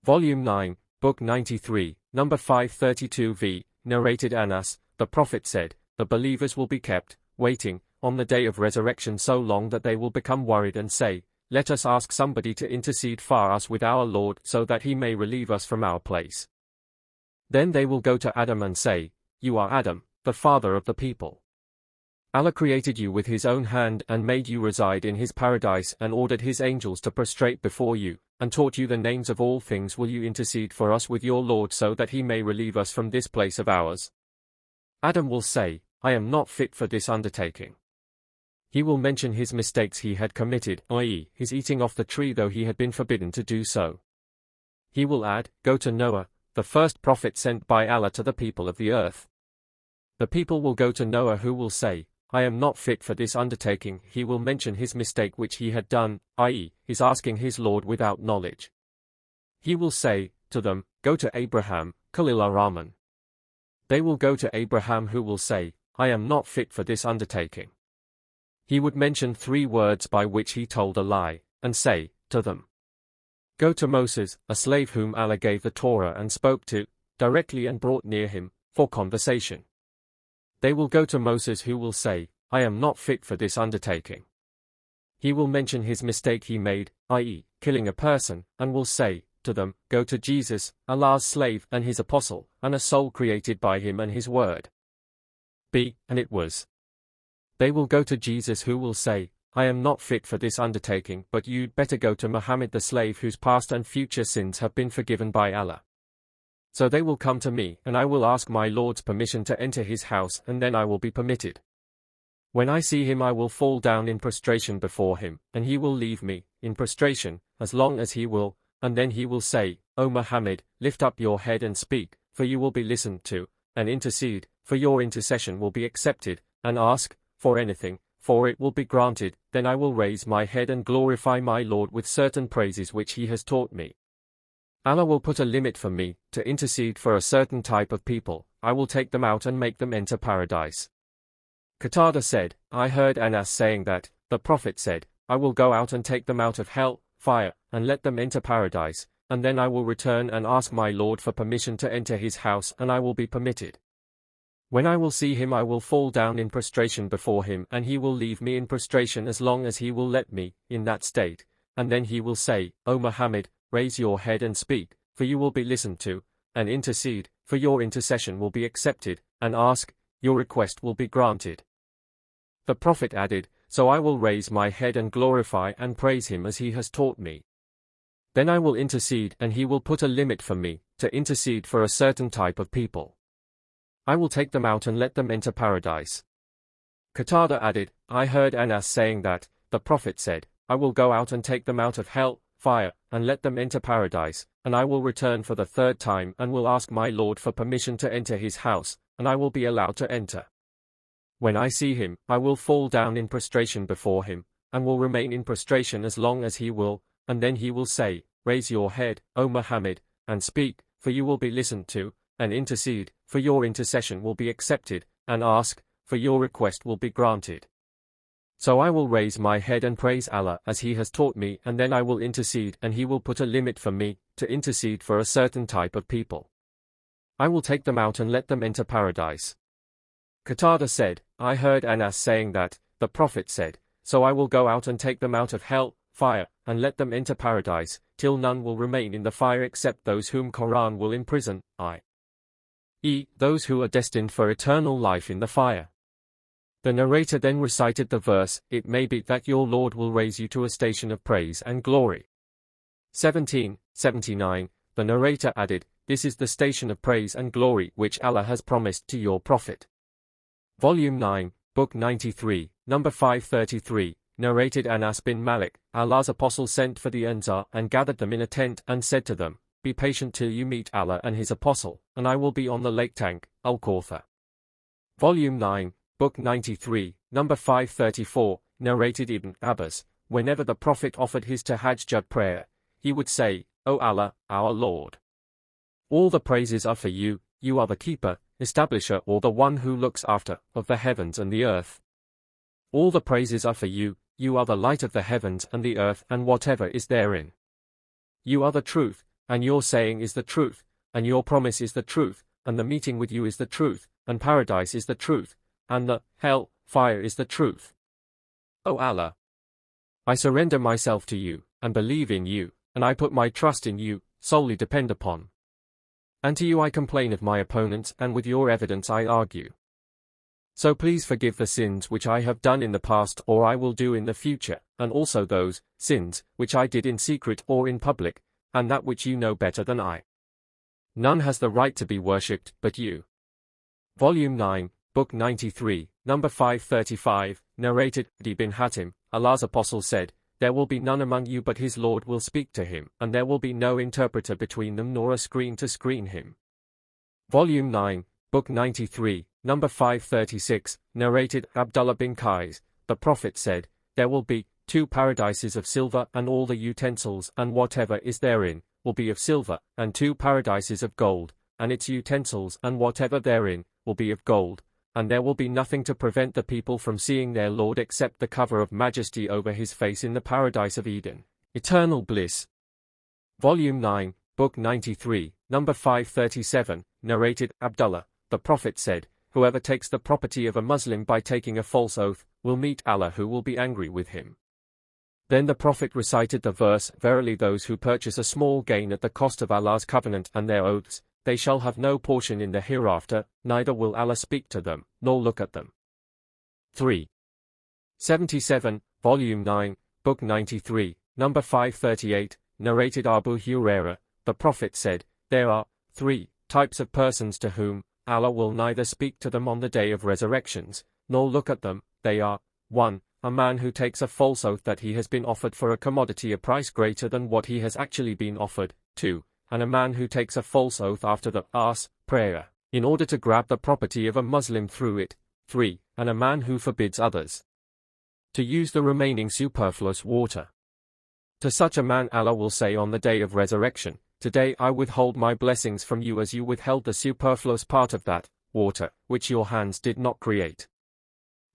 Volume 9, Book 93, number 532v, narrated Anas, the Prophet said, the believers will be kept waiting on the day of resurrection so long that they will become worried and say, let us ask somebody to intercede for us with our Lord so that he may relieve us from our place. Then they will go to Adam and say, you are Adam, the father of the people. Allah created you with his own hand and made you reside in his paradise and ordered his angels to prostrate before you, and taught you the names of all things. Will you intercede for us with your Lord so that he may relieve us from this place of ours? Adam will say, I am not fit for this undertaking. He will mention his mistakes he had committed, i.e., his eating off the tree though he had been forbidden to do so. He will add, Go to Noah, the first prophet sent by Allah to the people of the earth. The people will go to Noah who will say, I am not fit for this undertaking. He will mention his mistake which he had done, i.e., his asking his Lord without knowledge. He will say to them, Go to Abraham, Khalil ar-Rahman. They will go to Abraham who will say, I am not fit for this undertaking. He would mention 3 words by which he told a lie, and say to them, Go to Moses, a slave whom Allah gave the Torah and spoke to, directly and brought near him, for conversation. They will go to Moses who will say, I am not fit for this undertaking. He will mention his mistake he made, i.e., killing a person, and will say to them, Go to Jesus, Allah's slave and his apostle, and a soul created by him and his word. And it was. They will go to Jesus who will say, I am not fit for this undertaking, but you'd better go to Muhammad the slave whose past and future sins have been forgiven by Allah. So they will come to me, and I will ask my Lord's permission to enter his house, and then I will be permitted. When I see him I will fall down in prostration before him, and he will leave me, in prostration, as long as he will, and then he will say, O Muhammad, lift up your head and speak, for you will be listened to, and intercede, for your intercession will be accepted, and ask for anything, for it will be granted. Then I will raise my head and glorify my Lord with certain praises which he has taught me. Allah will put a limit for me, to intercede for a certain type of people. I will take them out and make them enter paradise. Qatada said, I heard Anas saying that, the Prophet said, I will go out and take them out of hell, fire, and let them enter paradise, and then I will return and ask my Lord for permission to enter his house, and I will be permitted. When I will see him I will fall down in prostration before him, and he will leave me in prostration as long as he will let me, in that state, and then he will say, O Muhammad, raise your head and speak, for you will be listened to, and intercede, for your intercession will be accepted, and ask, your request will be granted. The Prophet added, So I will raise my head and glorify and praise him as he has taught me. Then I will intercede, and he will put a limit for me, to intercede for a certain type of people. I will take them out and let them enter paradise. Qatada added, I heard Anas saying that, the Prophet said, I will go out and take them out of hell, fire, and let them enter paradise, and I will return for the 3rd time and will ask my Lord for permission to enter his house, and I will be allowed to enter. When I see him, I will fall down in prostration before him, and will remain in prostration as long as he will, and then he will say, Raise your head, O Muhammad, and speak, for you will be listened to, and intercede, for your intercession will be accepted, and ask, for your request will be granted. So I will raise my head and praise Allah as he has taught me, and then I will intercede, and he will put a limit for me, to intercede for a certain type of people. I will take them out and let them enter paradise. Qatada said, I heard Anas saying that, the Prophet said, So I will go out and take them out of hell, fire, and let them enter paradise, till none will remain in the fire except those whom Quran will imprison, i.e., those who are destined for eternal life in the fire. The narrator then recited the verse, It may be that your Lord will raise you to a station of praise and glory. 1779. The narrator added, This is the station of praise and glory which Allah has promised to your Prophet. Volume 9, Book 93, number 533, narrated Anas bin Malik, Allah's apostle sent for the Ansar and gathered them in a tent and said to them, Be patient till you meet Allah and his apostle, and I will be on the lake tank, Al-Kawthar. Volume 9, Book 93, number 534, narrated Ibn Abbas, whenever the Prophet offered his tahajjud prayer, he would say, O Allah, our Lord, all the praises are for you, you are the keeper, establisher or the one who looks after, of the heavens and the earth. All the praises are for you, you are the light of the heavens and the earth and whatever is therein. You are the truth, and your saying is the truth, and your promise is the truth, and the meeting with you is the truth, and paradise is the truth, and the hell fire is the truth. O Allah, I surrender myself to you, and believe in you, and I put my trust in you, solely depend upon. And to you I complain of my opponents, and with your evidence I argue. So please forgive the sins which I have done in the past or I will do in the future, and also those sins which I did in secret or in public, and that which you know better than I. None has the right to be worshipped but you. Volume 9, Book 93, number 535, narrated, Adi bin Hatim, Allah's Apostle said, there will be none among you but his Lord will speak to him, and there will be no interpreter between them nor a screen to screen him. Volume 9, Book 93, number 536, narrated, Abdullah bin Qais, the Prophet said, there will be 2 paradises of silver and all the utensils and whatever is therein, will be of silver, and 2 paradises of gold, and its utensils and whatever therein, will be of gold, and there will be nothing to prevent the people from seeing their Lord except the cover of majesty over his face in the paradise of Eden, eternal bliss. Volume 9, Book 93, number 537, narrated, Abdullah, the Prophet said, whoever takes the property of a Muslim by taking a false oath, will meet Allah who will be angry with him. Then the Prophet recited the verse, verily those who purchase a small gain at the cost of Allah's covenant and their oaths, they shall have no portion in the hereafter, neither will Allah speak to them, nor look at them. 377, Volume 9, Book 93, number 538, narrated Abu Hurairah, the Prophet said, there are 3 types of persons to whom Allah will neither speak to them on the day of resurrections, nor look at them. They are 1. A man who takes a false oath that he has been offered for a commodity a price greater than what he has actually been offered. 2. And a man who takes a false oath after the prayer, in order to grab the property of a Muslim through it. 3. And a man who forbids others to use the remaining superfluous water. To such a man Allah will say on the day of resurrection, today I withhold my blessings from you as you withheld the superfluous part of that water, which your hands did not create.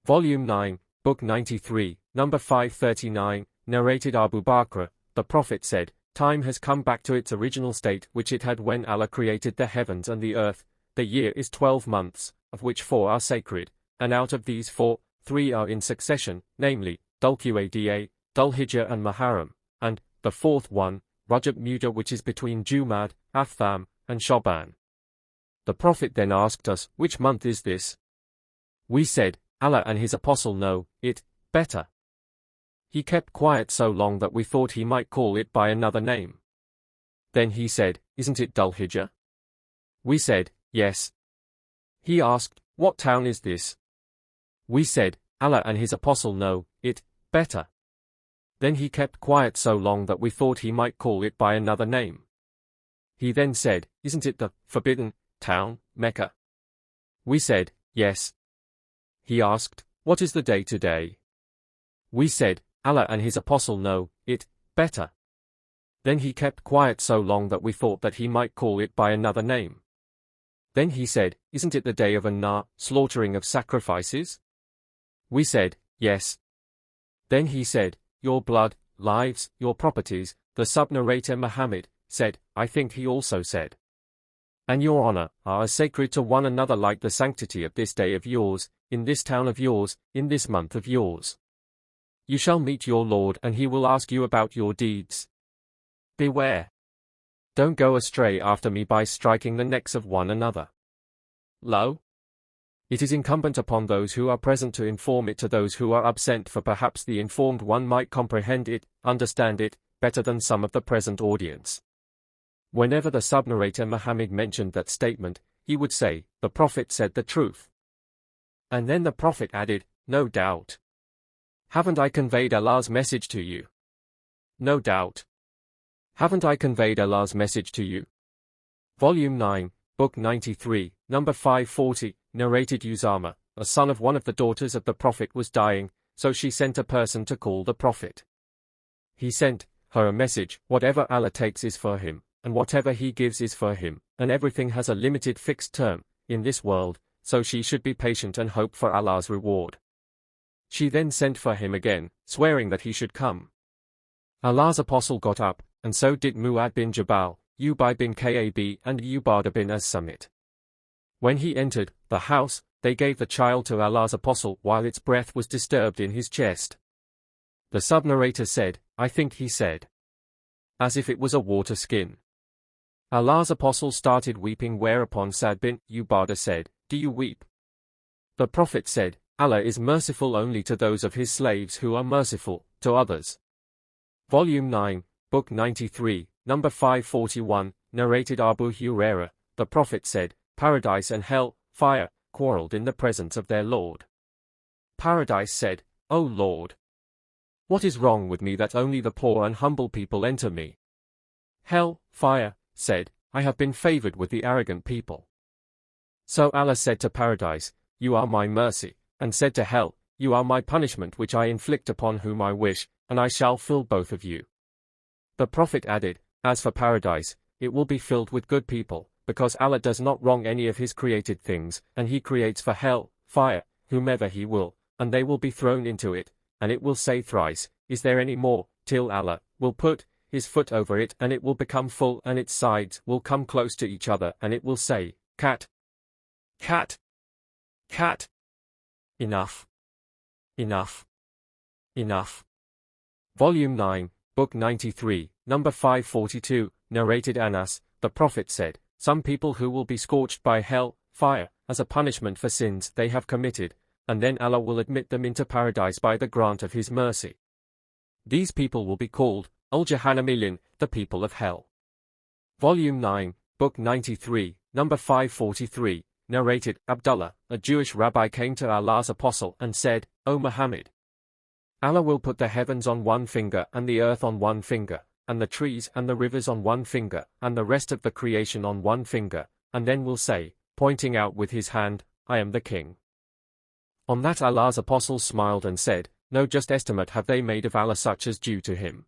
Volume 9, Book 93, number 539, narrated Abu Bakr, the Prophet said, time has come back to its original state which it had when Allah created the heavens and the earth. The year is 12 months, of which 4 are sacred, and out of these 4, 3 are in succession, namely, Dhul-Qa'dah, Dhul-Hijjah and Muharram, and the 4th one, Rajab Mudar, which is between Jumad, Atham, and Shaban. The Prophet then asked us, which month is this? We said, Allah and his Apostle know it better. He kept quiet so long that we thought he might call it by another name. Then he said, isn't it Dhul-Hijjah? We said, yes. He asked, what town is this? We said, Allah and his Apostle know it better. Then he kept quiet so long that we thought he might call it by another name. He then said, isn't it the forbidden town, Mecca? We said, yes. He asked, what is the day today? We said, Allah and his Apostle know it better. Then he kept quiet so long that we thought that he might call it by another name. Then he said, isn't it the day of an-nar, slaughtering of sacrifices? We said, yes. Then he said, your blood, lives, your properties. The sub-narrator Muhammad said, I think he also said, and your honor are as sacred to one another like the sanctity of this day of yours, in this town of yours, in this month of yours. You shall meet your Lord and he will ask you about your deeds. Beware. Don't go astray after me by striking the necks of one another. Lo! It is incumbent upon those who are present to inform it to those who are absent, for perhaps the informed one might comprehend it, understand it, better than some of the present audience. Whenever the sub-narrator Muhammad mentioned that statement, he would say, the Prophet said the truth. And then the Prophet added, no doubt. Haven't I conveyed Allah's message to you? No doubt. Haven't I conveyed Allah's message to you? Volume 9, Book 93, number 540, narrated Usama, a son of one of the daughters of the Prophet was dying, so she sent a person to call the Prophet. He sent her a message, whatever Allah takes is for him, and whatever he gives is for him, and everything has a limited fixed term, in this world, so she should be patient and hope for Allah's reward. She then sent for him again, swearing that he should come. Allah's Apostle got up, and so did Mu'adh bin Jabal, Ubay bin Ka'b and Ubadah bin as-Samit. When he entered the house, they gave the child to Allah's Apostle while its breath was disturbed in his chest. The sub-narrator said, I think he said, as if it was a water skin. Allah's Apostle started weeping, whereupon Sa'd bin Ubadah said, do you weep? The Prophet said, Allah is merciful only to those of his slaves who are merciful to others. Volume 9, Book 93, number 541, narrated Abu Hurairah, the Prophet said, Paradise and hell, fire, quarreled in the presence of their Lord. Paradise said, O Lord, what is wrong with me that only the poor and humble people enter me? Hell, fire, said, I have been favored with the arrogant people. So Allah said to Paradise, You are my mercy, and said to hell, You are my punishment which I inflict upon whom I wish, and I shall fill both of you. The Prophet added, As for Paradise, it will be filled with good people, because Allah does not wrong any of his created things, and he creates for hell, fire, whomever he will, and they will be thrown into it, and it will say thrice, Is there any more, till Allah will put his foot over it and it will become full and its sides will come close to each other and it will say, Cat, cat, cat. Enough. Enough. Enough. Volume 9, Book 93, number 542, narrated Anas, the Prophet said, Some people who will be scorched by hell, fire, as a punishment for sins they have committed, and then Allah will admit them into paradise by the grant of his mercy. These people will be called Al-Jahannamiyyin, the people of hell. Volume 9, Book 93, number 543, narrated Abdullah, a Jewish rabbi came to Allah's apostle and said, O Muhammad, Allah will put the heavens on one finger and the earth on one finger, and the trees and the rivers on one finger, and the rest of the creation on one finger, and then will say, pointing out with his hand, I am the king. On that Allah's apostle smiled and said, No just estimate have they made of Allah such as due to him.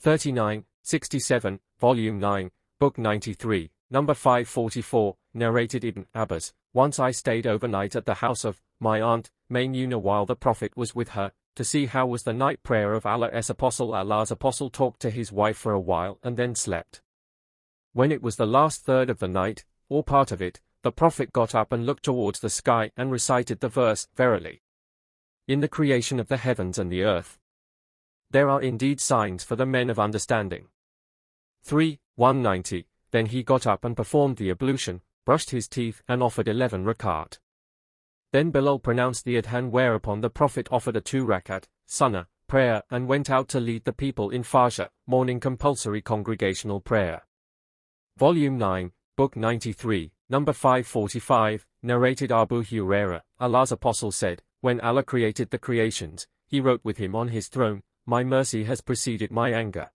39:67, Volume 9, Book 93, number 544, narrated Ibn Abbas, Once I stayed overnight at the house of my aunt, Maymuna while the Prophet was with her, to see how was the night prayer of Allah's apostle. Allah's apostle talked to his wife for a while and then slept. When it was the last third of the night, or part of it, the Prophet got up and looked towards the sky and recited the verse, Verily, in the creation of the heavens and the earth, there are indeed signs for the men of understanding. 3:190. Then he got up and performed the ablution, brushed his teeth and offered 11 rakat. Then Bilal pronounced the adhan, whereupon the Prophet offered a 2 rakat, sunnah, prayer and went out to lead the people in Fajr, morning compulsory congregational prayer. Volume 9, Book 93, number 545, narrated Abu Hurairah, Allah's apostle said, When Allah created the creations, he wrote with him on his throne, My mercy has preceded my anger.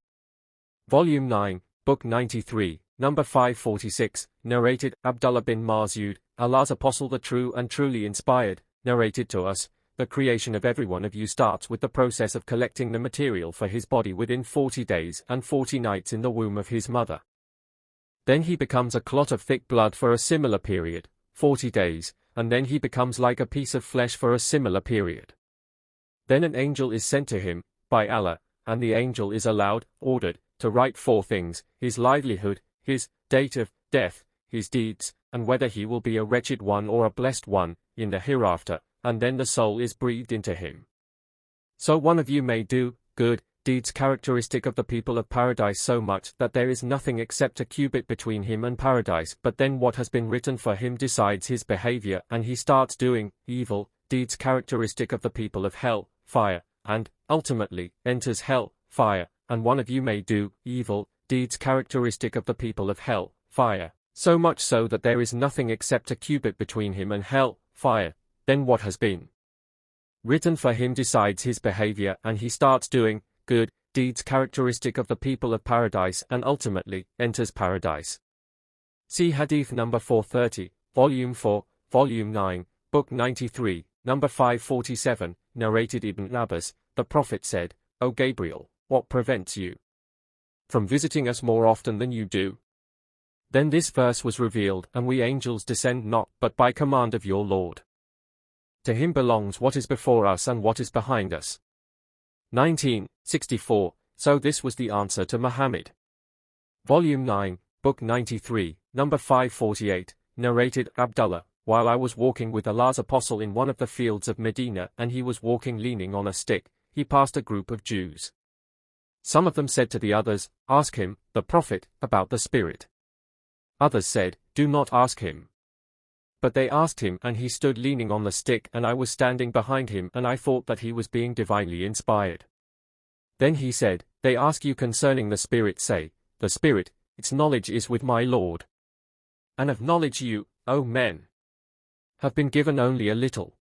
Volume 9, Book 93, number 546, narrated Abdullah bin Mas'ud, Allah's apostle the true and truly inspired, narrated to us, The creation of every one of you starts with the process of collecting the material for his body within 40 days and 40 nights in the womb of his mother. Then he becomes a clot of thick blood for a similar period, 40 days, and then he becomes like a piece of flesh for a similar period. Then an angel is sent to him, by Allah, and the angel is ordered, to write 4 things, his livelihood, his date of death, his deeds, and whether he will be a wretched one or a blessed one, in the hereafter, and then the soul is breathed into him. So one of you may do good deeds characteristic of the people of paradise so much that there is nothing except a cubit between him and paradise, but then what has been written for him decides his behavior and he starts doing evil deeds characteristic of the people of hell, fire, and, ultimately, enters hell, fire, and one of you may do evil deeds characteristic of the people of hell, fire, so much so that there is nothing except a cubit between him and hell, fire, then what has been written for him decides his behavior and he starts doing good deeds characteristic of the people of paradise and ultimately enters paradise. See Hadith number 430, Volume 4, Volume 9, Book 93, number 547, narrated Ibn Abbas, the Prophet said, O Gabriel, what prevents you from visiting us more often than you do? Then this verse was revealed, and we angels descend not but by command of your Lord. To him belongs what is before us and what is behind us. 1964. So this was the answer to Muhammad. Volume 9, Book 93, number 548, narrated Abdullah, while I was walking with Allah's apostle in one of the fields of Medina and he was walking leaning on a stick, he passed a group of Jews. Some of them said to the others, Ask him, the Prophet, about the Spirit. Others said, Do not ask him. But they asked him, and he stood leaning on the stick, and I was standing behind him, and I thought that he was being divinely inspired. Then he said, They ask you concerning the Spirit, say, The Spirit, its knowledge is with my Lord. And of knowledge you, O men, have been given only a little.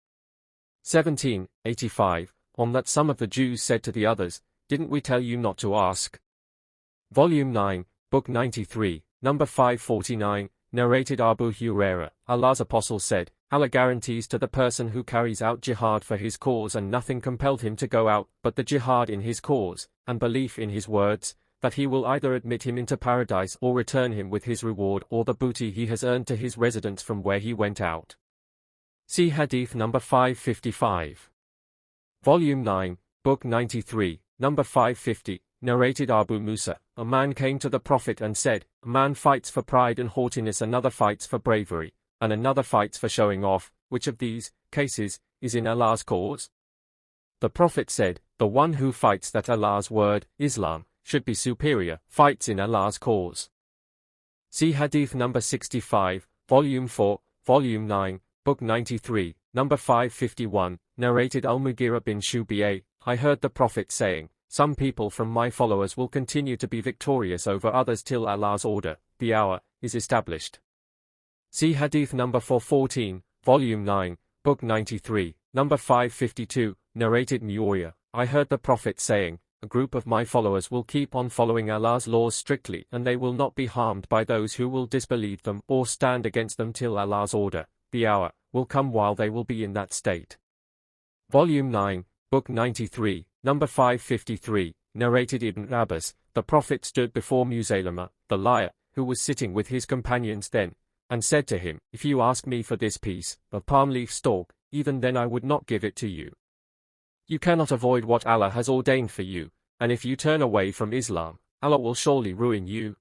1785, on that some of the Jews said to the others, Didn't we tell you not to ask? Volume 9, Book 93, number 549, narrated Abu Huraira, Allah's Apostle said, Allah guarantees to the person who carries out jihad for his cause and nothing compelled him to go out but the jihad in his cause, and belief in his words, that he will either admit him into paradise or return him with his reward or the booty he has earned to his residence from where he went out. See Hadith number 555. Volume 9, Book 93, number 550, narrated Abu Musa, a man came to the Prophet and said, A man fights for pride and haughtiness, another fights for bravery, and another fights for showing off. Which of these cases is in Allah's cause? The Prophet said, The one who fights that Allah's word, Islam, should be superior, fights in Allah's cause. See Hadith number 65, Volume 4, Volume 9, Book 93, number 551, narrated Al-Mughira bin Shu'bah, I heard the Prophet saying, Some people from my followers will continue to be victorious over others till Allah's order, the hour, is established. See Hadith number 414, Volume 9, Book 93, number 552, narrated Muawiyah, I heard the Prophet saying, A group of my followers will keep on following Allah's laws strictly, and they will not be harmed by those who will disbelieve them or stand against them till Allah's order, the hour, will come while they will be in that state. Volume 9, Book 93, number 553, narrated Ibn Abbas, the Prophet stood before Musaylama, the liar, who was sitting with his companions then, and said to him, If you ask me for this piece of palm leaf stalk, even then I would not give it to you. You cannot avoid what Allah has ordained for you, and if you turn away from Islam, Allah will surely ruin you.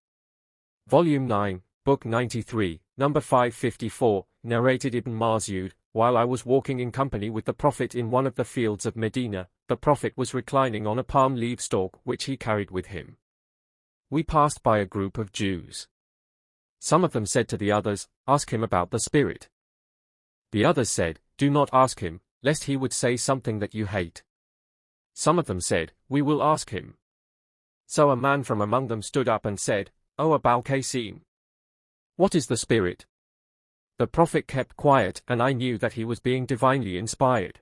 Volume 9, Book 93, number 554, narrated Ibn Mas'ud, while I was walking in company with the Prophet in one of the fields of Medina, the Prophet was reclining on a palm leaf stalk which he carried with him. We passed by a group of Jews. Some of them said to the others, Ask him about the Spirit. The others said, Do not ask him, lest he would say something that you hate. Some of them said, We will ask him. So a man from among them stood up and said, O Abul Qasim, what is the Spirit? The Prophet kept quiet, and I knew that he was being divinely inspired.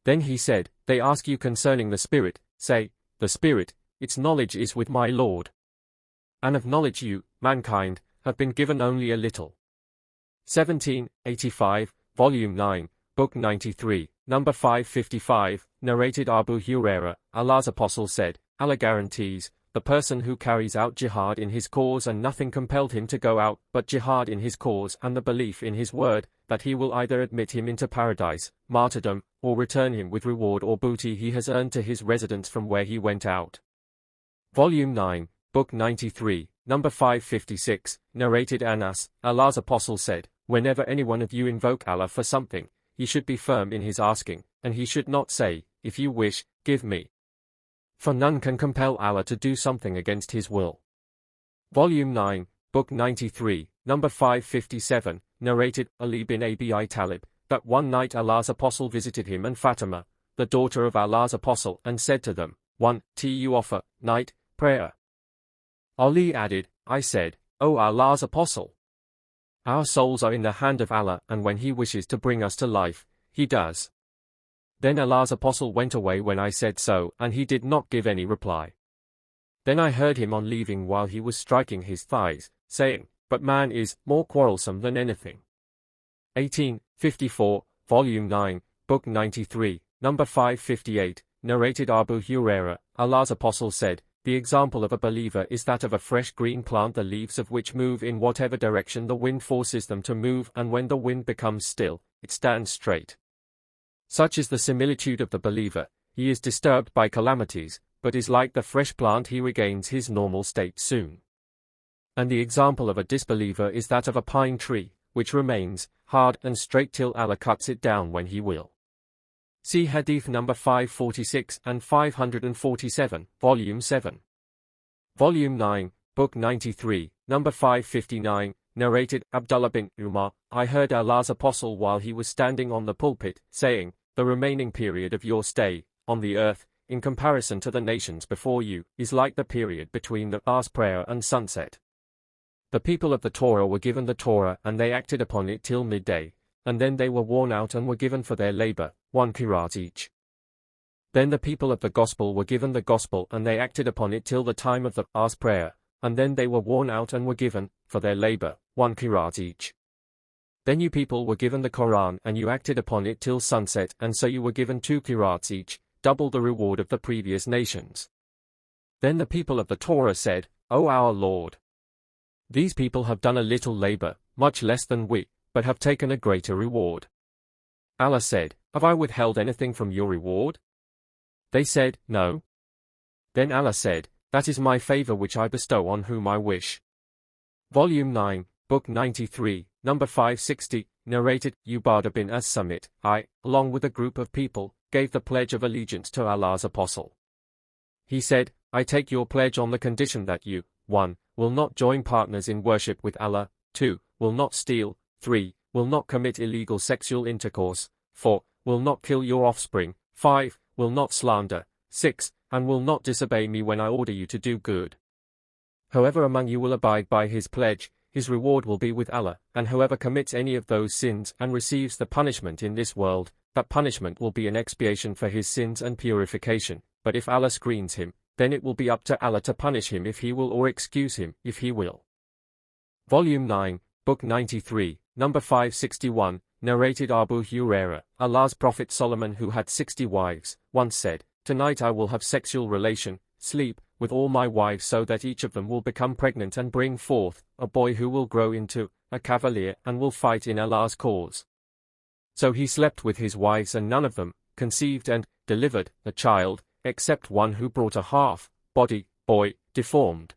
Then he said, They ask you concerning the Spirit, say, The Spirit, its knowledge is with my Lord. And of knowledge you, mankind, have been given only a little. 1785, Volume 9, Book 93, number 555, narrated Abu Huraira, Allah's Apostle said, Allah guarantees, the person who carries out jihad in his cause and nothing compelled him to go out but jihad in his cause and the belief in his word, that he will either admit him into paradise, martyrdom, or return him with reward or booty he has earned to his residence from where he went out. Volume 9, Book 93, number 556, narrated Anas, Allah's Apostle said, Whenever any one of you invoke Allah for something, he should be firm in his asking, and he should not say, If you wish, give me. For none can compel Allah to do something against his will. Volume 9, Book 93, number 557, narrated Ali bin Abi Talib, that one night Allah's Apostle visited him and Fatima, the daughter of Allah's Apostle, and said to them, 1. You offer, night, prayer. Ali added, I said, O Allah's Apostle, our souls are in the hand of Allah, and when He wishes to bring us to life, He does. Then Allah's Apostle went away when I said so, and he did not give any reply. Then I heard him on leaving while he was striking his thighs, saying, But man is more quarrelsome than anything. 1854, Volume 9, Book 93, number 558, narrated Abu Huraira, Allah's Apostle said, The example of a believer is that of a fresh green plant, the leaves of which move in whatever direction the wind forces them to move, and when the wind becomes still, it stands straight. Such is the similitude of the believer. He is disturbed by calamities, but is like the fresh plant, he regains his normal state soon. And the example of a disbeliever is that of a pine tree, which remains hard and straight till Allah cuts it down when He will. See Hadith number 546 and 547, Volume 7. Volume 9, Book 93, number 559, narrated Abdullah bin Umar, I heard Allah's Apostle while he was standing on the pulpit, saying, the remaining period of your stay on the earth, in comparison to the nations before you, is like the period between the Asr prayer and sunset. The people of the Torah were given the Torah and they acted upon it till midday, and then they were worn out and were given for their labor, 1 qirat each. Then the people of the Gospel were given the Gospel and they acted upon it till the time of the Asr prayer, and then they were worn out and were given, for their labor, 1 qirat each. Then you people were given the Quran and you acted upon it till sunset, and so you were given 2 qirats each, double the reward of the previous nations. Then the people of the Torah said, O our Lord! These people have done a little labor, much less than we, but have taken a greater reward. Allah said, have I withheld anything from your reward? They said, no. Then Allah said, that is my favor which I bestow on whom I wish. Volume 9, Book 93, number 560, narrated, Ubadah bin As-Samit, I, along with a group of people, gave the pledge of allegiance to Allah's Apostle. He said, I take your pledge on the condition that you, 1. Will not join partners in worship with Allah, 2. Will not steal, 3. Will not commit illegal sexual intercourse, 4. Will not kill your offspring, 5. Will not slander, 6. And will not disobey me when I order you to do good. Whoever among you will abide by his pledge, his reward will be with Allah, and whoever commits any of those sins and receives the punishment in this world, that punishment will be an expiation for his sins and purification, but if Allah screens him, then it will be up to Allah to punish him if he will or excuse him if he will. Volume 9, Book 93, number 561, narrated Abu Hurairah, Allah's Prophet Solomon, who had 60 wives, once said, tonight I will have sexual relation, sleep, with all my wives so that each of them will become pregnant and bring forth a boy who will grow into a cavalier and will fight in Allah's cause. So he slept with his wives and none of them conceived and delivered a child, except one who brought a half-body boy, deformed.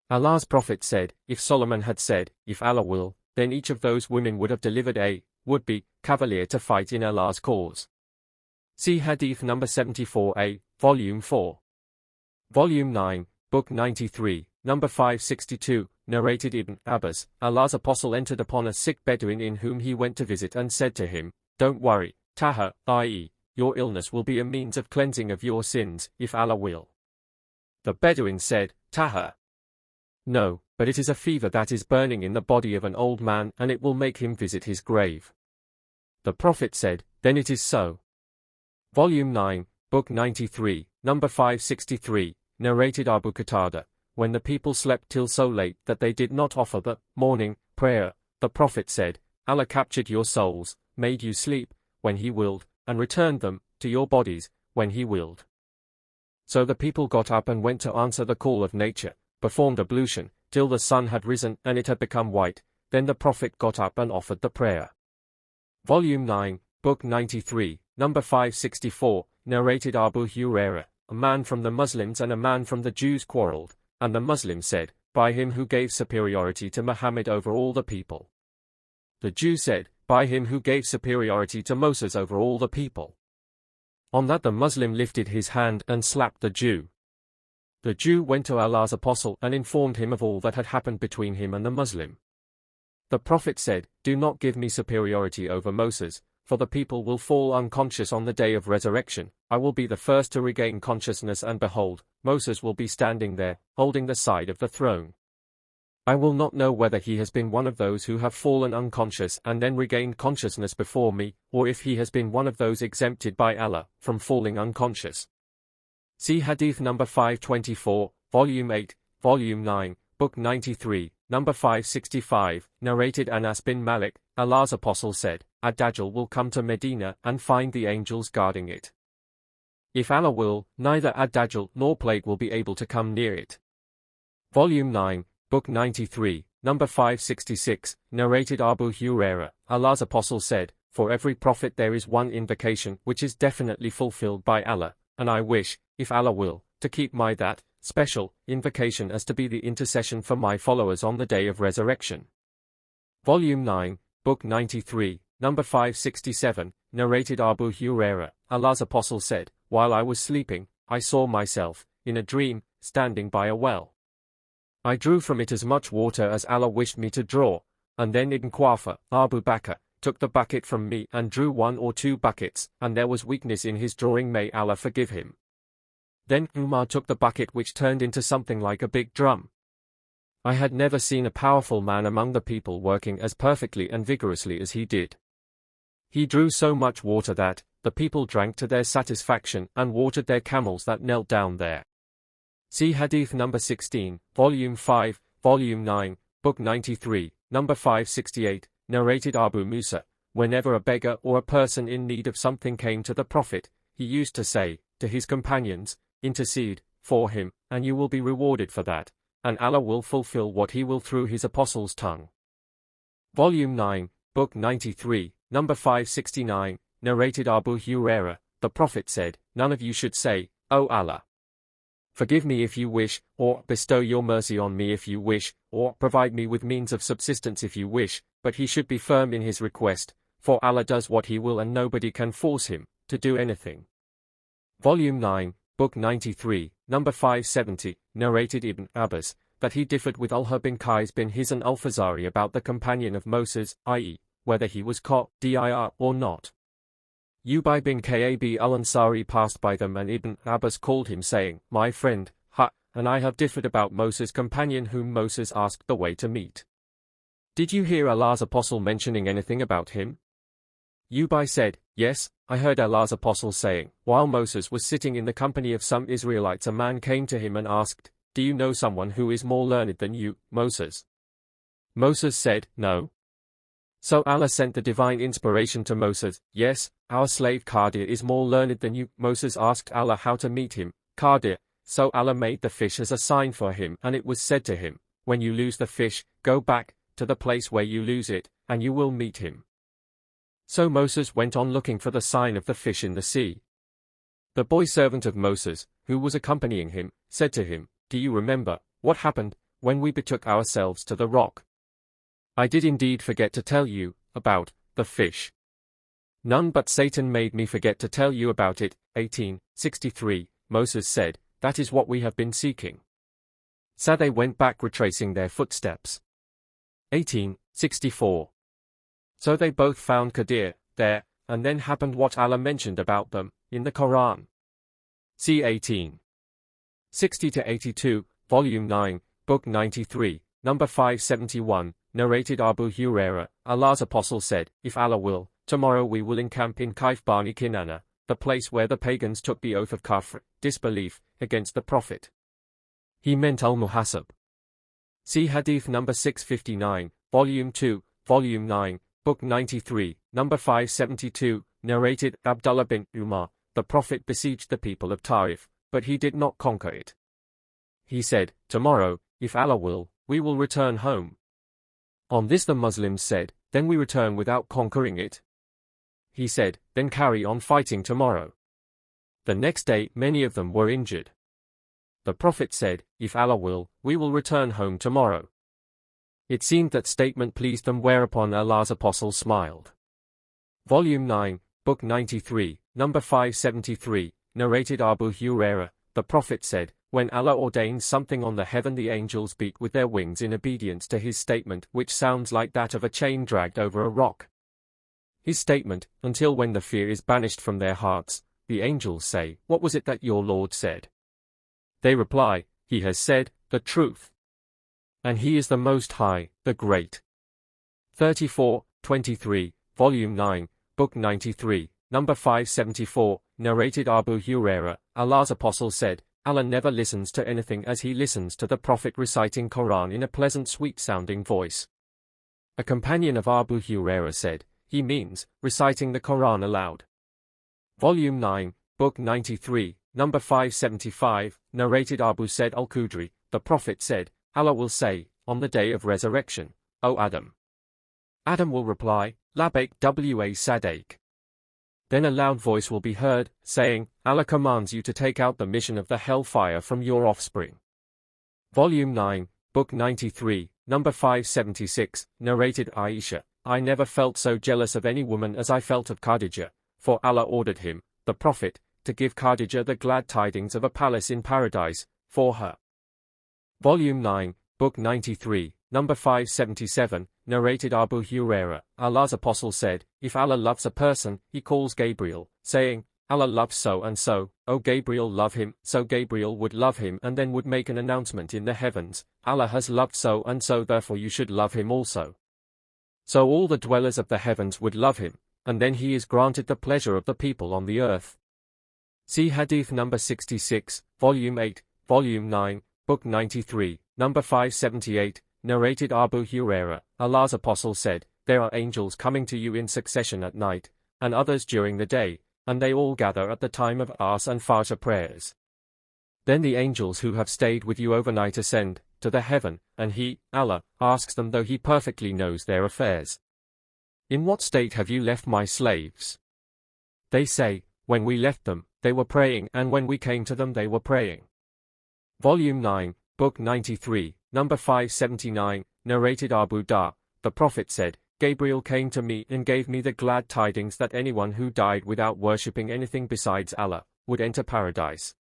Allah's Prophet said, if Solomon had said, if Allah will, then each of those women would have delivered a would-be cavalier to fight in Allah's cause. See Hadith number 74a, Volume 4. Volume 9, Book 93, number 562, narrated Ibn Abbas, Allah's Apostle entered upon a sick Bedouin in whom he went to visit and said to him, don't worry, Taha, i.e., your illness will be a means of cleansing of your sins, if Allah will. The Bedouin said, Taha. No, but it is a fever that is burning in the body of an old man and it will make him visit his grave. The Prophet said, then it is so. Volume 9, Book 93, number 563, narrated Abu Qatada, when the people slept till so late that they did not offer the morning prayer, the Prophet said, Allah captured your souls, made you sleep, when He willed, and returned them to your bodies, when He willed. So the people got up and went to answer the call of nature, performed ablution, till the sun had risen and it had become white, then the Prophet got up and offered the prayer. Volume 9, Book 93, number 564, narrated Abu Hurairah, a man from the Muslims and a man from the Jews quarreled, and the Muslim said, by him who gave superiority to Muhammad over all the people. The Jew said, by him who gave superiority to Moses over all the people. On that the Muslim lifted his hand and slapped the Jew. The Jew went to Allah's Apostle and informed him of all that had happened between him and the Muslim. The Prophet said, do not give me superiority over Moses, for the people will fall unconscious on the day of resurrection. I will be the first to regain consciousness and behold, Moses will be standing there, holding the side of the throne. I will not know whether he has been one of those who have fallen unconscious and then regained consciousness before me, or if he has been one of those exempted by Allah from falling unconscious. See Hadith number 524, Volume 8, Volume 9, Book 93, number 565, narrated Anas bin Malik, Allah's Apostle said, Ad-Dajjal will come to Medina and find the angels guarding it. If Allah will, neither Ad-Dajjal nor plague will be able to come near it. Volume 9, Book 93, number 566, narrated Abu Hurairah, Allah's Apostle said, for every prophet there is one invocation which is definitely fulfilled by Allah, and I wish, if Allah will, to keep my that special invocation as to be the intercession for my followers on the day of resurrection. Volume 9, Book 93, number 567, narrated Abu Hurairah, Allah's Apostle said, while I was sleeping, I saw myself, in a dream, standing by a well. I drew from it as much water as Allah wished me to draw, and then Ibn Quafa, Abu Bakr, took the bucket from me and drew 1 or 2 buckets, and there was weakness in his drawing, may Allah forgive him. Then Umar took the bucket, which turned into something like a big drum. I had never seen a powerful man among the people working as perfectly and vigorously as he did. He drew so much water that the people drank to their satisfaction and watered their camels that knelt down there. See Hadith number 16, Volume 5, Volume 9, Book 93, number 568, narrated Abu Musa. Whenever a beggar or a person in need of something came to the Prophet, he used to say to his companions, "Intercede for him, and you will be rewarded for that, and Allah will fulfill what he will through his apostle's tongue." Volume 9, Book 93, number 569, narrated Abu Hurairah. The Prophet said, "None of you should say, 'O Allah, forgive me if you wish,' or 'bestow your mercy on me if you wish,' or 'provide me with means of subsistence if you wish,' but he should be firm in his request, for Allah does what he will and nobody can force him to do anything." Volume 9, Book 93, number 570, narrated Ibn Abbas, that he differed with Al bin Qais bin Hizan al-Fazari about the companion of Moses, i.e., whether he was dir or not. Ubay bin Ka'ab al-Ansari passed by them, and Ibn Abbas called him, saying, "My friend, and I have differed about Moses' companion whom Moses asked the way to meet. Did you hear Allah's apostle mentioning anything about him?" Ubay said, "Yes, I heard Allah's apostle saying, while Moses was sitting in the company of some Israelites, a man came to him and asked, 'Do you know someone who is more learned than you, Moses?' Moses said, 'No.' So Allah sent the divine inspiration to Moses, 'Yes, our slave Qadir is more learned than you.' Moses asked Allah how to meet him, Qadir, so Allah made the fish as a sign for him, and it was said to him, 'When you lose the fish, go back to the place where you lose it, and you will meet him.' So Moses went on looking for the sign of the fish in the sea. The boy servant of Moses, who was accompanying him, said to him, 'Do you remember what happened when we betook ourselves to the rock?' 'I did indeed forget to tell you about the fish. None but Satan made me forget to tell you about it.' 1863, Moses said, 'That is what we have been seeking.' So they went back retracing their footsteps. 1864. So they both found Qadir there, and then happened what Allah mentioned about them in the Quran. See 1860-82, Volume 9, Book 93, number 571, narrated Abu Hurairah. Allah's apostle said, "If Allah will, tomorrow we will encamp in Kaif Bani Kinana, the place where the pagans took the oath of kafr, disbelief, against the Prophet." He meant al-Muhasab. See Hadith number 659, Volume 2, Volume 9, Book 93, number 572, narrated Abdullah bin Umar. The Prophet besieged the people of Taif, but he did not conquer it. He said, "Tomorrow, if Allah will, we will return home." On this the Muslims said, "Then we return without conquering it." He said, "Then carry on fighting tomorrow." The next day many of them were injured. The Prophet said, "If Allah will, we will return home tomorrow." It seemed that statement pleased them, whereupon Allah's apostle smiled. Volume 9, Book 93, number 573, narrated Abu Hurairah. The Prophet said, "When Allah ordains something on the heaven, the angels beat with their wings in obedience to his statement, which sounds like that of a chain dragged over a rock. His statement, until when the fear is banished from their hearts, the angels say, 'What was it that your Lord said?' They reply, 'He has said the truth. And he is the Most High, the Great.'" 34:23, Volume 9, Book 93, number 574, narrated Abu Hurairah. Allah's apostle said, "Allah never listens to anything as he listens to the Prophet reciting Quran in a pleasant sweet-sounding voice." A companion of Abu Hurairah said, "He means reciting the Quran aloud." Volume 9, Book 93, number 575, narrated Abu Said al-Khudri. The Prophet said, "Allah will say, on the day of resurrection, 'O Adam.' Adam will reply, 'Labbaik wa sadaik.' Then a loud voice will be heard, saying, 'Allah commands you to take out the mission of the hellfire from your offspring.'" Volume 9, Book 93, number 576, narrated Aisha. "I never felt so jealous of any woman as I felt of Khadijah, for Allah ordered him, the Prophet, to give Khadijah the glad tidings of a palace in paradise for her." Volume 9, Book 93, number 577, narrated Abu Huraira, Allah's Apostle said, if Allah loves a person, he calls Gabriel, saying, Allah loves so and so, O Gabriel love him, so Gabriel would love him and then would make an announcement in the heavens, Allah has loved so and so therefore you should love him also. So all the dwellers of the heavens would love him, and then he is granted the pleasure of the people on the earth. See Hadith number 66, Volume 8, Volume 9, Book 93, number 578, narrated Abu Huraira, Allah's Apostle said, there are angels coming to you in succession at night, and others during the day, and they all gather at the time of Asr and Fajr prayers. Then the angels who have stayed with you overnight ascend to the heaven, and he, Allah, asks them though he perfectly knows their affairs. In what state have you left my slaves? They say, when we left them, they were praying, and when we came to them they were praying. Volume 9, Book 93, number 579, narrated Abu Dar, the Prophet said, Gabriel came to me and gave me the glad tidings that anyone who died without worshipping anything besides Allah would enter paradise.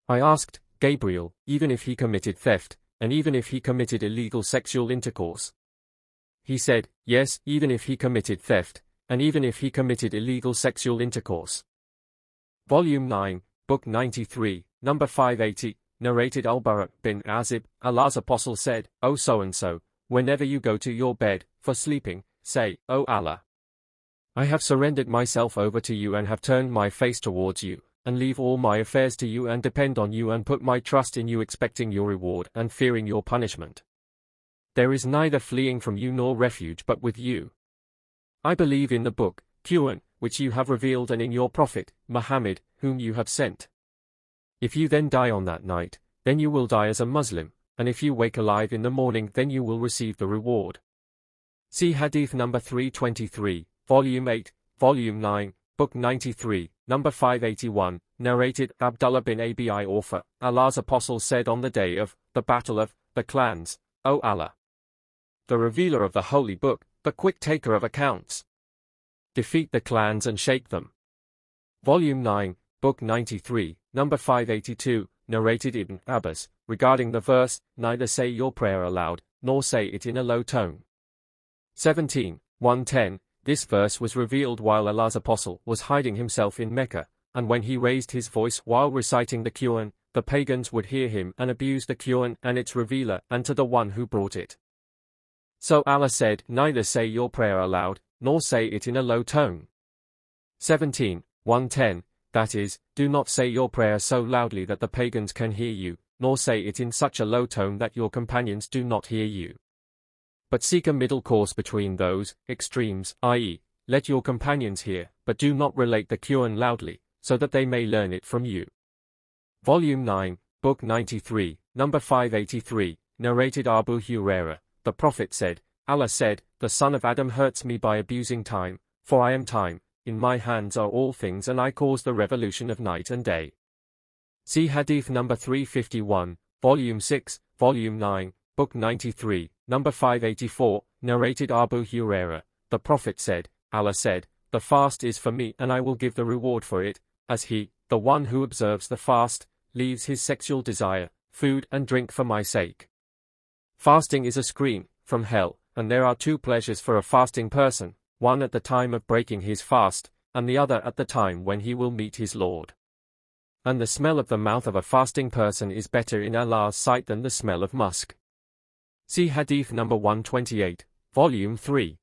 I asked, Gabriel, even if he committed theft, and even if he committed illegal sexual intercourse? He said, yes, even if he committed theft, and even if he committed illegal sexual intercourse. Volume 9, Book 93, number 580, narrated Al-Bara bin Azib, Allah's Apostle said, O so-and-so, whenever you go to your bed, for sleeping, say, O Allah, I have surrendered myself over to you and have turned my face towards you, and leave all my affairs to you and depend on you and put my trust in you expecting your reward and fearing your punishment. There is neither fleeing from you nor refuge but with you. I believe in the book, Quran, which you have revealed and in your Prophet, Muhammad, whom you have sent. If you then die on that night, then you will die as a Muslim, and if you wake alive in the morning then you will receive the reward. See Hadith number 323, Volume 8, Volume 9, Book 93, number 581, narrated Abdullah bin Abi Awfa, Allah's Apostle said on the day of the Battle of the Clans, O Allah, the revealer of the Holy Book, the quick taker of accounts, defeat the clans and shake them. Volume 9, Book 93, number 582, narrated Ibn Abbas, regarding the verse, neither say your prayer aloud, nor say it in a low tone. 17, 110, this verse was revealed while Allah's Apostle was hiding himself in Mecca, and when he raised his voice while reciting the Quran, the pagans would hear him and abuse the Quran and its revealer and to the one who brought it. So Allah said, neither say your prayer aloud, nor say it in a low tone. 17, 110, that is, do not say your prayer so loudly that the pagans can hear you, nor say it in such a low tone that your companions do not hear you. But seek a middle course between those extremes, i.e., let your companions hear, but do not relate the Quran loudly, so that they may learn it from you. Volume 9, Book 93, number 583, narrated Abu Huraira, the Prophet said, Allah said, the son of Adam hurts me by abusing time, for I am time, in my hands are all things and I cause the revolution of night and day. See Hadith number 351, Volume 6, Volume 9, Book 93, number 584, narrated Abu Huraira, the Prophet said, Allah said, the fast is for me and I will give the reward for it, as he, the one who observes the fast, leaves his sexual desire, food and drink for my sake. Fasting is a screen from hell, and there are two pleasures for a fasting person, one at the time of breaking his fast, and the other at the time when he will meet his Lord. And the smell of the mouth of a fasting person is better in Allah's sight than the smell of musk. See Hadith number 128, Volume 3.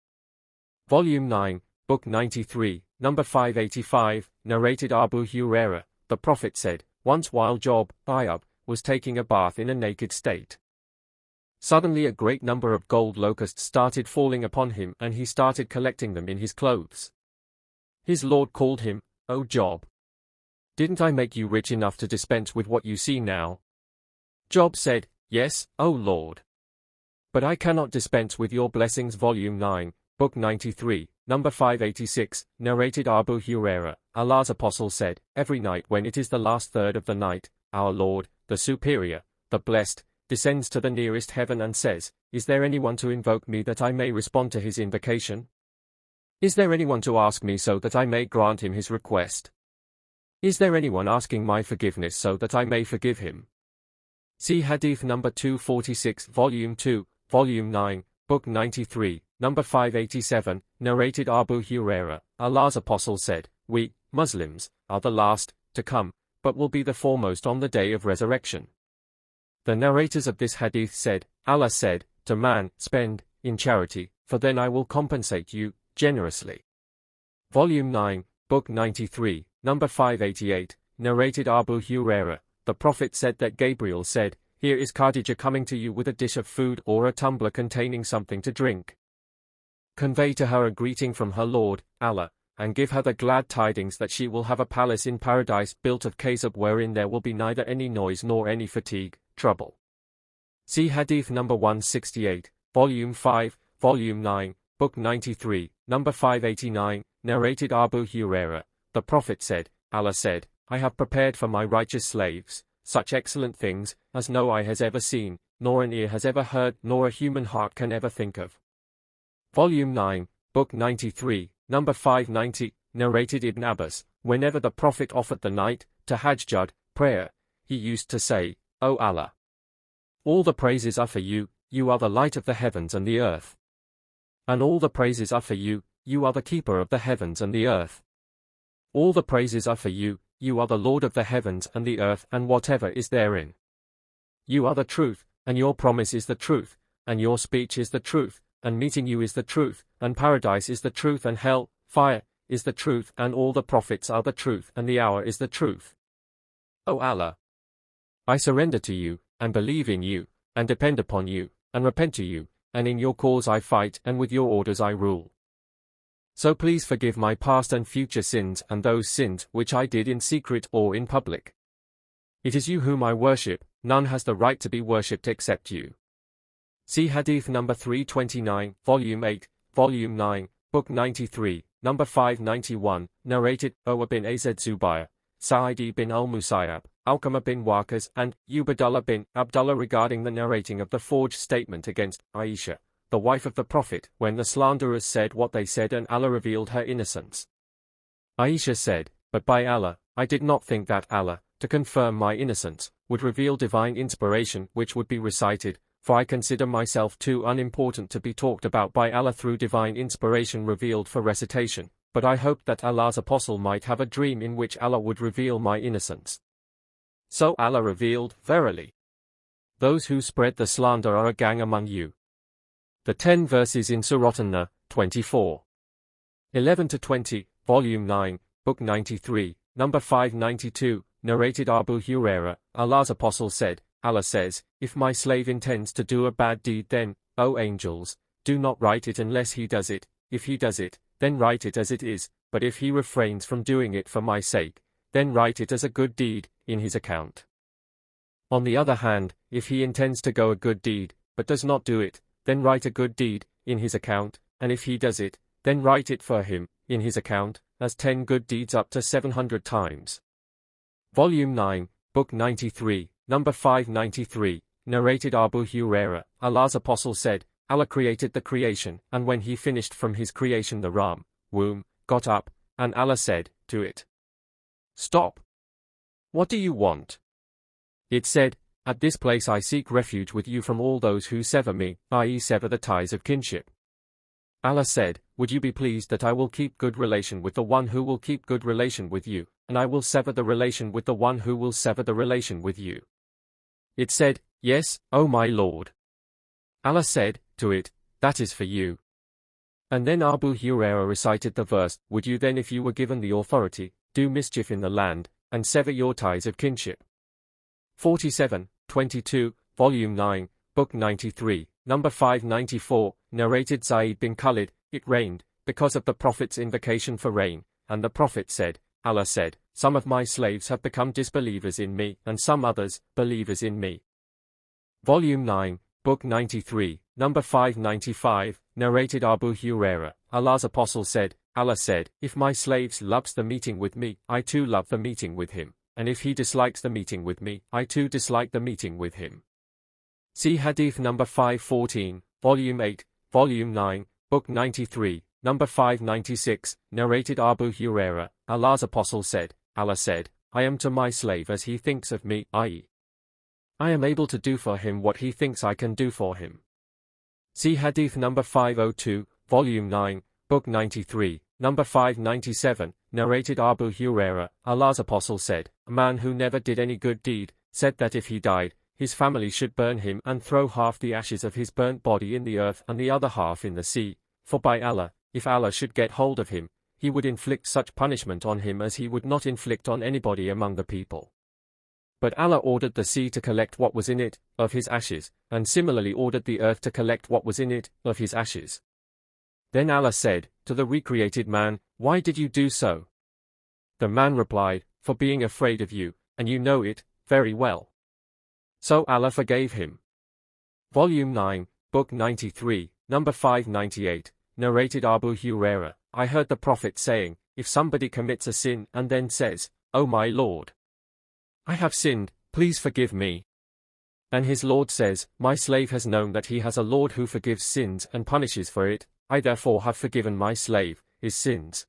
Volume 9, Book 93, number 585, narrated Abu Huraira, the Prophet said, once while Job, Ayub, was taking a bath in a naked state. Suddenly a great number of gold locusts started falling upon him and he started collecting them in his clothes. His Lord called him, O Job, didn't I make you rich enough to dispense with what you see now? Job said, yes, O Lord. But I cannot dispense with your blessings. Volume 9, Book 93, number 586, narrated Abu Huraira, Allah's Apostle said, every night when it is the last third of the night, our Lord, the Superior, the Blessed, descends to the nearest heaven and says, is there anyone to invoke me that I may respond to his invocation? Is there anyone to ask me so that I may grant him his request? Is there anyone asking my forgiveness so that I may forgive him? See Hadith number 246, Volume 2, Volume 9, Book 93, number 587, narrated Abu Huraira, Allah's Apostle said, "We, Muslims, are the last to come, but will be the foremost on the day of resurrection." The narrators of this hadith said, Allah said, to man, "Spend, in charity, for then I will compensate you, generously." Volume 9, Book 93, number 588, narrated Abu Huraira, the Prophet said that Gabriel said, "Here is Khadijah coming to you with a dish of food or a tumbler containing something to drink. Convey to her a greeting from her Lord, Allah, and give her the glad tidings that she will have a palace in paradise built of kasab wherein there will be neither any noise nor any fatigue, trouble." See Hadith number 168, Volume 5, Volume 9, Book 93, number 589, narrated Abu Huraira, the Prophet said, Allah said, "I have prepared for my righteous slaves such excellent things as no eye has ever seen, nor an ear has ever heard, nor a human heart can ever think of." Volume 9, Book 93, number 590, narrated Ibn Abbas, whenever the Prophet offered the night tahajjud prayer, he used to say, "O Allah, all the praises are for you, you are the light of the heavens and the earth. And all the praises are for you, you are the keeper of the heavens and the earth. All the praises are for you, you are the Lord of the heavens and the earth and whatever is therein. You are the truth, and your promise is the truth, and your speech is the truth, and meeting you is the truth, and paradise is the truth, and hell, fire, is the truth, and all the prophets are the truth, and the hour is the truth. O Allah, I surrender to you, and believe in you, and depend upon you, and repent to you, and in your cause I fight, and with your orders I rule. So please forgive my past and future sins and those sins which I did in secret or in public. It is you whom I worship, none has the right to be worshipped except you." See Hadith number 329, Volume 8, Volume 9, Book 93, number 591, narrated Owa bin Az Zubair, Sa'idi bin al-Musayyab, Alqamah bin Waqas, and Ubaydullah bin Abdullah regarding the narrating of the forged statement against Aisha, the wife of the Prophet, when the slanderers said what they said and Allah revealed her innocence. Aisha said, "But by Allah, I did not think that Allah, to confirm my innocence, would reveal divine inspiration which would be recited, for I consider myself too unimportant to be talked about by Allah through divine inspiration revealed for recitation, but I hoped that Allah's apostle might have a dream in which Allah would reveal my innocence. So Allah revealed, verily, those who spread the slander are a gang among you." The 10 verses in Surah An-Nur, 24. 11-20, Volume 9, Book 93, number 592, narrated Abu Huraira, Allah's Apostle said, Allah says, "If my slave intends to do a bad deed then, O angels, do not write it unless he does it. If he does it, then write it as it is, but if he refrains from doing it for my sake, then write it as a good deed, in his account. On the other hand, if he intends to go a good deed, but does not do it, then write a good deed, in his account, and if he does it, then write it for him, in his account, as 10 good deeds up to 700 times. Volume 9, Book 93, number 593, narrated Abu Huraira, Allah's Apostle said, Allah created the creation, and when he finished from his creation the Ram, womb, got up, and Allah said, to it, "Stop. What do you want?" It said, "At this place I seek refuge with you from all those who sever me, i.e. sever the ties of kinship." Allah said, "Would you be pleased that I will keep good relation with the one who will keep good relation with you, and I will sever the relation with the one who will sever the relation with you?" It said, "Yes, O my Lord." Allah said, to it, "That is for you." And then Abu Huraira recited the verse, "Would you then, if you were given the authority, do mischief in the land, and sever your ties of kinship?" 47:22, Volume 9, Book 93, number 594, narrated Zayd bin Khalid, "It rained, because of the Prophet's invocation for rain, and the Prophet said, Allah said, some of my slaves have become disbelievers in me, and some others, believers in me." Volume 9, Book 93, number 595, narrated Abu Huraira, Allah's Apostle said, Allah said, "If my slave loves the meeting with me, I too love the meeting with him, and if he dislikes the meeting with me, I too dislike the meeting with him." See Hadith number 514, Volume 8, Volume 9, Book 93, number 596, narrated Abu Huraira, Allah's Apostle said, Allah said, "I am to my slave as he thinks of me, i.e., I am able to do for him what he thinks I can do for him. See Hadith number 502, Volume 9, Book 93, number 597, narrated Abu Hurairah, Allah's Apostle said, a man who never did any good deed, said that if he died, his family should burn him and throw half the ashes of his burnt body in the earth and the other half in the sea, for by Allah, if Allah should get hold of him, he would inflict such punishment on him as he would not inflict on anybody among the people. But Allah ordered the sea to collect what was in it, of his ashes, and similarly ordered the earth to collect what was in it, of his ashes. Then Allah said, to the recreated man, why did you do so? The man replied, for being afraid of you, and you know it very well. So Allah forgave him. Volume 9, Book 93, number 598, narrated Abu Hurairah, I heard the Prophet saying, if somebody commits a sin and then says, O my Lord, I have sinned, please forgive me. And his Lord says, my slave has known that he has a Lord who forgives sins and punishes for it, I therefore have forgiven my slave his sins.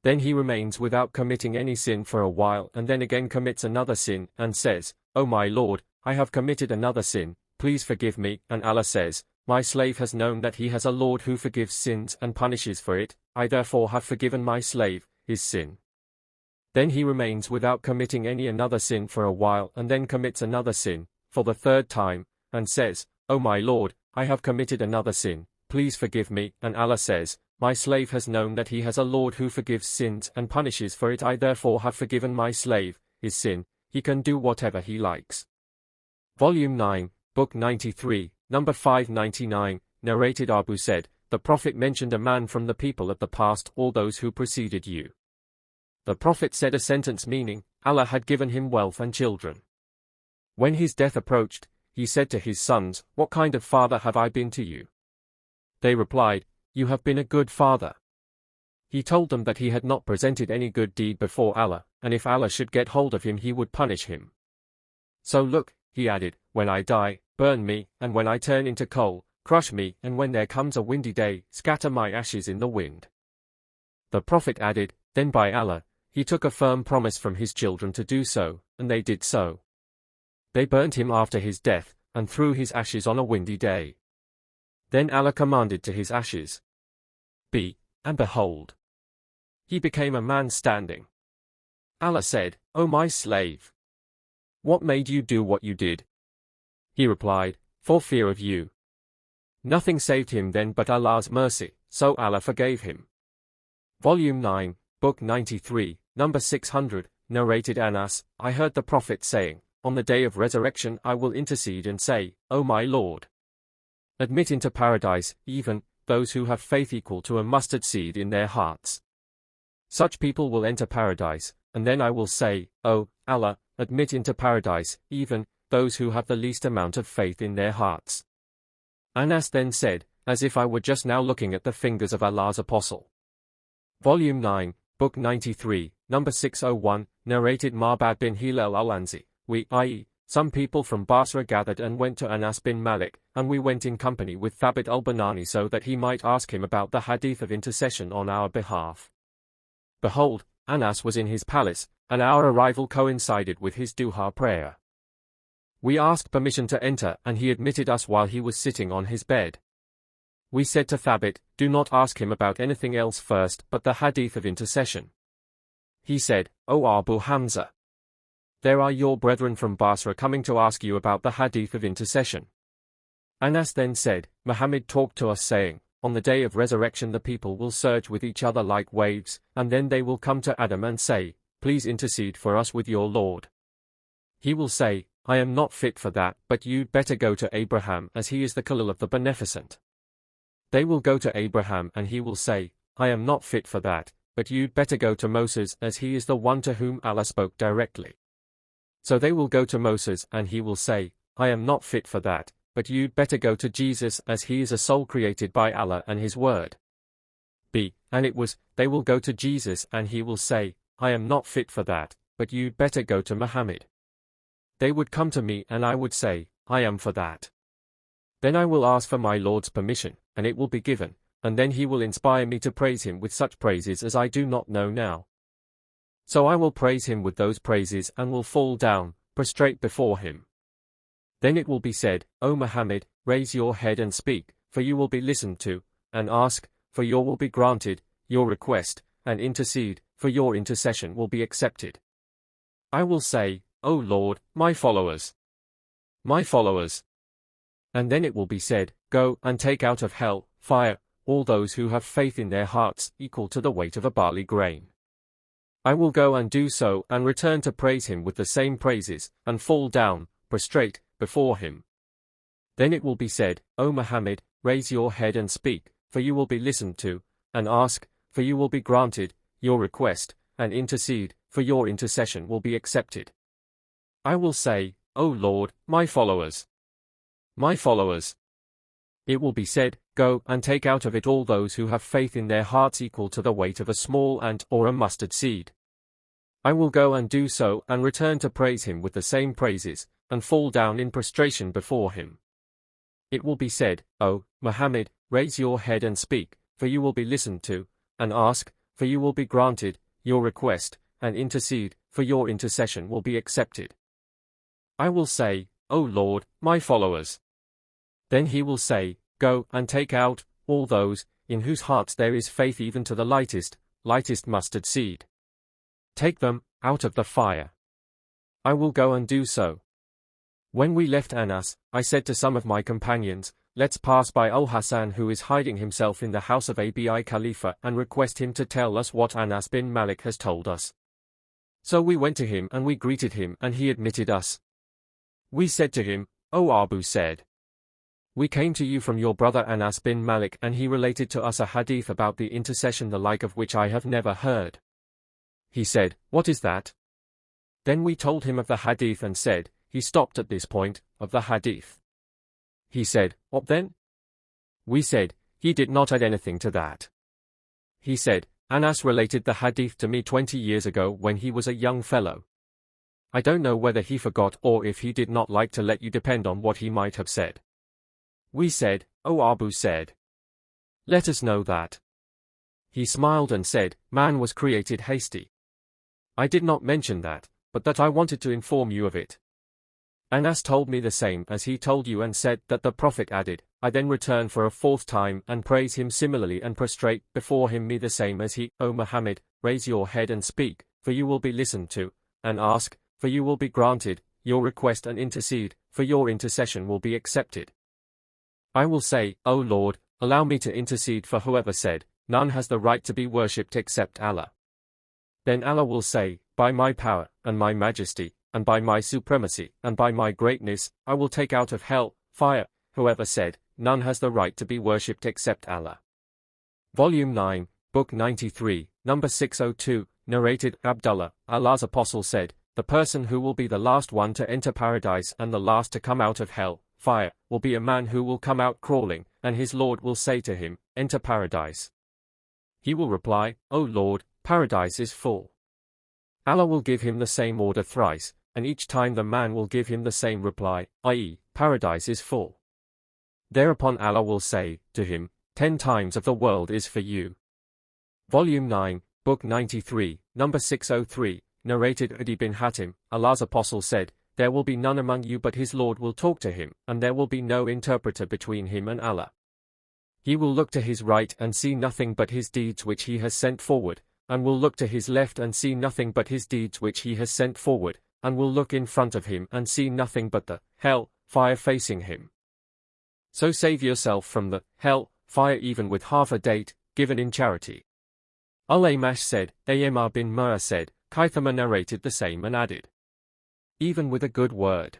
Then he remains without committing any sin for a while and then again commits another sin and says, O my Lord, I have committed another sin, please forgive me, and Allah says, my slave has known that he has a Lord who forgives sins and punishes for it, I therefore have forgiven my slave his sin. Then he remains without committing any another sin for a while and then commits another sin, for the third time, and says, O my Lord, I have committed another sin, please forgive me, and Allah says, my slave has known that he has a Lord who forgives sins and punishes for it, I therefore have forgiven my slave his sin, he can do whatever he likes. Volume 9, Book 93, number 599, narrated Abu said, the Prophet mentioned a man from the people of the past or those who preceded you. The Prophet said a sentence meaning, Allah had given him wealth and children. When his death approached, he said to his sons, what kind of father have I been to you? They replied, you have been a good father. He told them that he had not presented any good deed before Allah, and if Allah should get hold of him he would punish him. So look, he added, when I die, burn me, and when I turn into coal, crush me, and when there comes a windy day, scatter my ashes in the wind. The Prophet added, then by Allah, he took a firm promise from his children to do so, and they did so. They burnt him after his death, and threw his ashes on a windy day. Then Allah commanded to his ashes, be, and behold, he became a man standing. Allah said, O my slave, what made you do what you did? He replied, for fear of you. Nothing saved him then but Allah's mercy, so Allah forgave him. Volume 9, Book 93, number 600, narrated Anas, I heard the Prophet saying, on the day of resurrection I will intercede and say, O my Lord, admit into paradise, even those who have faith equal to a mustard seed in their hearts. Such people will enter paradise, and then I will say, O Allah, admit into paradise, even those who have the least amount of faith in their hearts. Anas then said, as if I were just now looking at the fingers of Allah's Apostle. Volume 9, Book 93, number 601, narrated Ma'bad bin Hilal al-Anzi, we, i.e., some people from Basra gathered and went to Anas bin Malik, and we went in company with Thabit al-Bunani so that he might ask him about the hadith of intercession on our behalf. Behold, Anas was in his palace, and our arrival coincided with his duha prayer. We asked permission to enter and he admitted us while he was sitting on his bed. We said to Thabit, do not ask him about anything else first but the hadith of intercession. He said, O Abu Hamza, there are your brethren from Basra coming to ask you about the hadith of intercession. Anas then said, Muhammad talked to us saying, on the day of resurrection the people will surge with each other like waves, and then they will come to Adam and say, please intercede for us with your Lord. He will say, I am not fit for that, but you'd better go to Abraham as he is the Khalil of the Beneficent. They will go to Abraham and he will say, I am not fit for that, but you'd better go to Moses as he is the one to whom Allah spoke directly. So they will go to Moses and he will say, I am not fit for that, but you'd better go to Jesus as he is a soul created by Allah and his word. And it was, they will go to Jesus and he will say, I am not fit for that, but you'd better go to Muhammad. They would come to me and I would say, I am for that. Then I will ask for my Lord's permission, and it will be given, and then he will inspire me to praise him with such praises as I do not know now. So I will praise him with those praises and will fall down, prostrate before him. Then it will be said, O Muhammad, raise your head and speak, for you will be listened to, and ask, for your will be granted, your request, and intercede, for your intercession will be accepted. I will say, O Lord, my followers. My followers. And then it will be said, Go and take out of hell, fire, all those who have faith in their hearts, equal to the weight of a barley grain. I will go and do so, and return to praise him with the same praises, and fall down, prostrate, before him. Then it will be said, O Muhammad, raise your head and speak, for you will be listened to, and ask, for you will be granted, your request, and intercede, for your intercession will be accepted. I will say, O Lord, my followers. My followers. It will be said, Go and take out of it all those who have faith in their hearts equal to the weight of a small ant or a mustard seed. I will go and do so, and return to praise him with the same praises, and fall down in prostration before him. It will be said, O Muhammad, raise your head and speak, for you will be listened to, and ask, for you will be granted, your request, and intercede, for your intercession will be accepted. I will say, O Lord, my followers. Then he will say, Go and take out all those in whose hearts there is faith even to the lightest mustard seed. Take them out of the fire. I will go and do so. When we left Anas, I said to some of my companions, Let's pass by Al-Hasan who is hiding himself in the house of Abi Khalifa and request him to tell us what Anas bin Malik has told us. So we went to him and we greeted him and he admitted us. We said to him, O Abu said, we came to you from your brother Anas bin Malik and he related to us a hadith about the intercession the like of which I have never heard. He said, What is that? Then we told him of the hadith and said, He stopped at this point, of the hadith. He said, What then? We said, He did not add anything to that. He said, Anas related the hadith to me 20 years ago when he was a young fellow. I don't know whether he forgot or if he did not like to let you depend on what he might have said. We said, O Abu said, Let us know that. He smiled and said, Man was created hasty. I did not mention that, but that I wanted to inform you of it. Anas told me the same as he told you and said that the Prophet added, I then return for a fourth time and praise him similarly and prostrate before him me the same as he, O Muhammad, raise your head and speak, for you will be listened to, and ask, for you will be granted, your request and intercede, for your intercession will be accepted. I will say, O Lord, allow me to intercede for whoever said, None has the right to be worshipped except Allah. Then Allah will say, By my power, and my majesty, and by my supremacy, and by my greatness, I will take out of hell, fire, whoever said, None has the right to be worshipped except Allah. Volume 9, Book 93, Number 602, narrated, Abdullah, Allah's Apostle said, The person who will be the last one to enter paradise and the last to come out of hell, fire, will be a man who will come out crawling, and his Lord will say to him, Enter paradise. He will reply, O Lord, paradise is full. Allah will give him the same order thrice, and each time the man will give him the same reply, i.e., paradise is full. Thereupon Allah will say to him, 10 times of the world is for you. Volume 9, Book 93, Number 603, narrated Adi bin Hatim, Allah's Apostle said, There will be none among you but his Lord will talk to him, and there will be no interpreter between him and Allah. He will look to his right and see nothing but his deeds which he has sent forward, and will look to his left and see nothing but his deeds which he has sent forward, and will look in front of him and see nothing but the hell fire facing him. So save yourself from the hell fire even with half a date, given in charity. Al-Amash said, Amr bin Murrah said, Kaithama narrated the same and added, Even with a good word.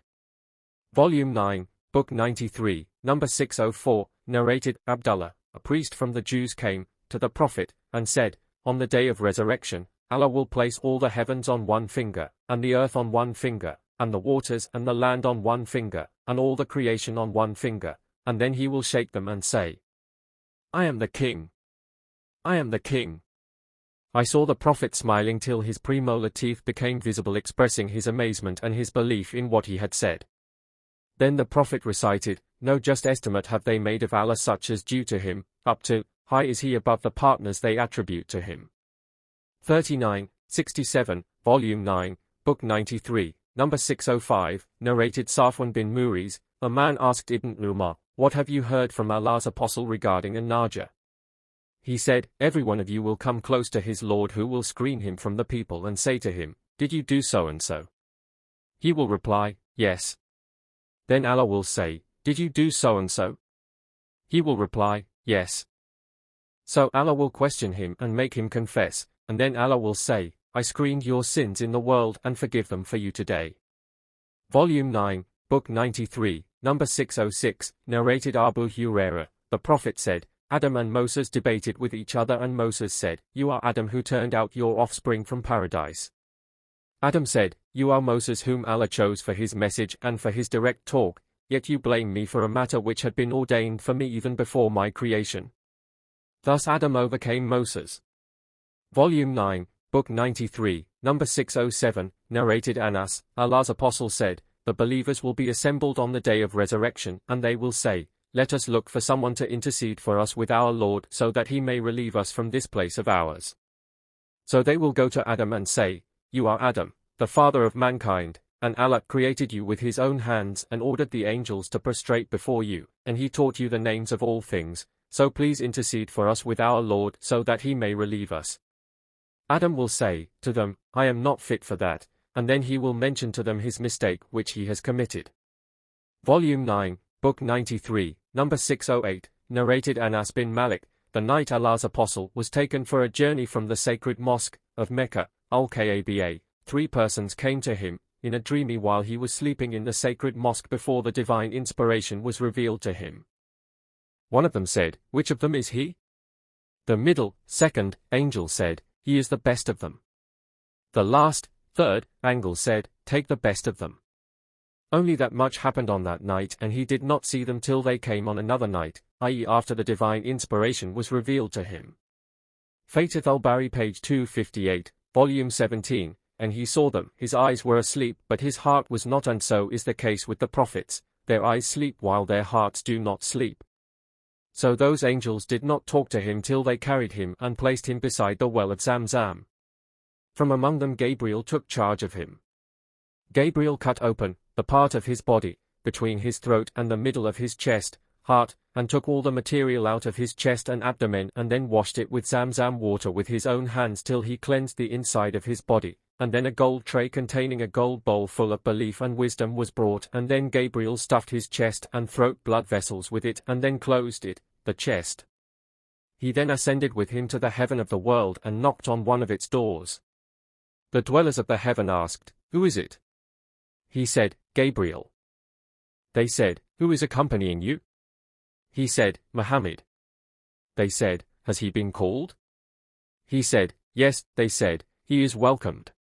Volume 9, Book 93, Number 604, narrated, Abdullah, a priest from the Jews came to the Prophet, and said, On the day of resurrection, Allah will place all the heavens on one finger, and the earth on one finger, and the waters and the land on one finger, and all the creation on one finger, and then he will shake them and say, I am the king. I am the king. I saw the Prophet smiling till his premolar teeth became visible, expressing his amazement and his belief in what he had said. Then the Prophet recited, No just estimate have they made of Allah such as due to him, up to, high is he above the partners they attribute to him. 39, 67, Volume 9, Book 93, number 605, narrated Safwan bin Mu'riz, a man asked Ibn Umar, "What have you heard from Allah's apostle regarding a Naja?" He said, "Every one of you will come close to his Lord who will screen him from the people and say to him, 'Did you do so and so?' He will reply, 'Yes.' Then Allah will say, 'Did you do so and so?' He will reply, 'Yes.' So Allah will question him and make him confess, and then Allah will say, 'I screened your sins in the world and forgive them for you today.'" Volume 9, Book 93, number 606, narrated Abu Hurairah, the Prophet said, "Adam and Moses debated with each other, and Moses said, 'You are Adam who turned out your offspring from paradise.' Adam said, 'You are Moses whom Allah chose for his message and for his direct talk, yet you blame me for a matter which had been ordained for me even before my creation.' Thus Adam overcame Moses." Volume 9, Book 93, number 607, narrated Anas, Allah's apostle said, "The believers will be assembled on the day of resurrection, and they will say, 'Let us look for someone to intercede for us with our Lord so that he may relieve us from this place of ours.' So they will go to Adam and say, 'You are Adam, the father of mankind, and Allah created you with his own hands and ordered the angels to prostrate before you, and he taught you the names of all things, so please intercede for us with our Lord so that he may relieve us.' Adam will say to them, 'I am not fit for that,' and then he will mention to them his mistake which he has committed." Volume 9, Book 93, number 608, narrated Anas bin Malik, the night Allah's apostle was taken for a journey from the sacred mosque of Mecca, Al-Kaaba, 3 persons came to him, in a dreamy while he was sleeping in the sacred mosque before the divine inspiration was revealed to him. One of them said, "Which of them is he?" The middle, second, angel said, "He is the best of them." The last, third, angel said, "Take the best of them." Only that much happened on that night, and he did not see them till they came on another night, i.e. after the divine inspiration was revealed to him. Fath al-Bari page 258, volume 17, and he saw them, his eyes were asleep but his heart was not, and so is the case with the prophets, their eyes sleep while their hearts do not sleep. So those angels did not talk to him till they carried him and placed him beside the well of Zamzam. From among them Gabriel took charge of him. Gabriel cut open the part of his body, between his throat and the middle of his chest, heart, and took all the material out of his chest and abdomen and then washed it with Zamzam water with his own hands till he cleansed the inside of his body, and then a gold tray containing a gold bowl full of belief and wisdom was brought, and then Gabriel stuffed his chest and throat blood vessels with it and then closed it, the chest. He then ascended with him to the heaven of the world and knocked on one of its doors. The dwellers of the heaven asked, "Who is it?" He said, "Gabriel." They said, "Who is accompanying you?" He said, "Muhammad." They said, "Has he been called?" He said, "Yes." They said, "He is welcomed."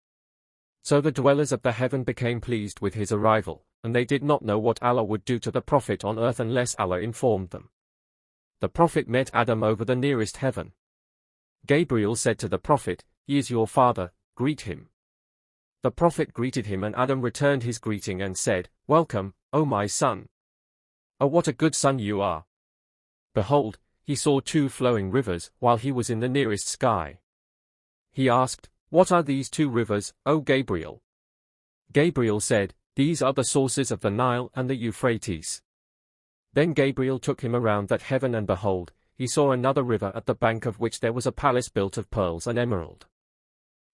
So the dwellers of the heaven became pleased with his arrival, and they did not know what Allah would do to the Prophet on earth unless Allah informed them. The Prophet met Adam over the nearest heaven. Gabriel said to the Prophet, "He is your father, greet him." The Prophet greeted him, and Adam returned his greeting and said, "Welcome, O my son. Oh, what a good son you are." Behold, he saw 2 flowing rivers while he was in the nearest sky. He asked, "What are these 2 rivers, O Gabriel?" Gabriel said, "These are the sources of the Nile and the Euphrates." Then Gabriel took him around that heaven, and behold, he saw another river at the bank of which there was a palace built of pearls and emerald.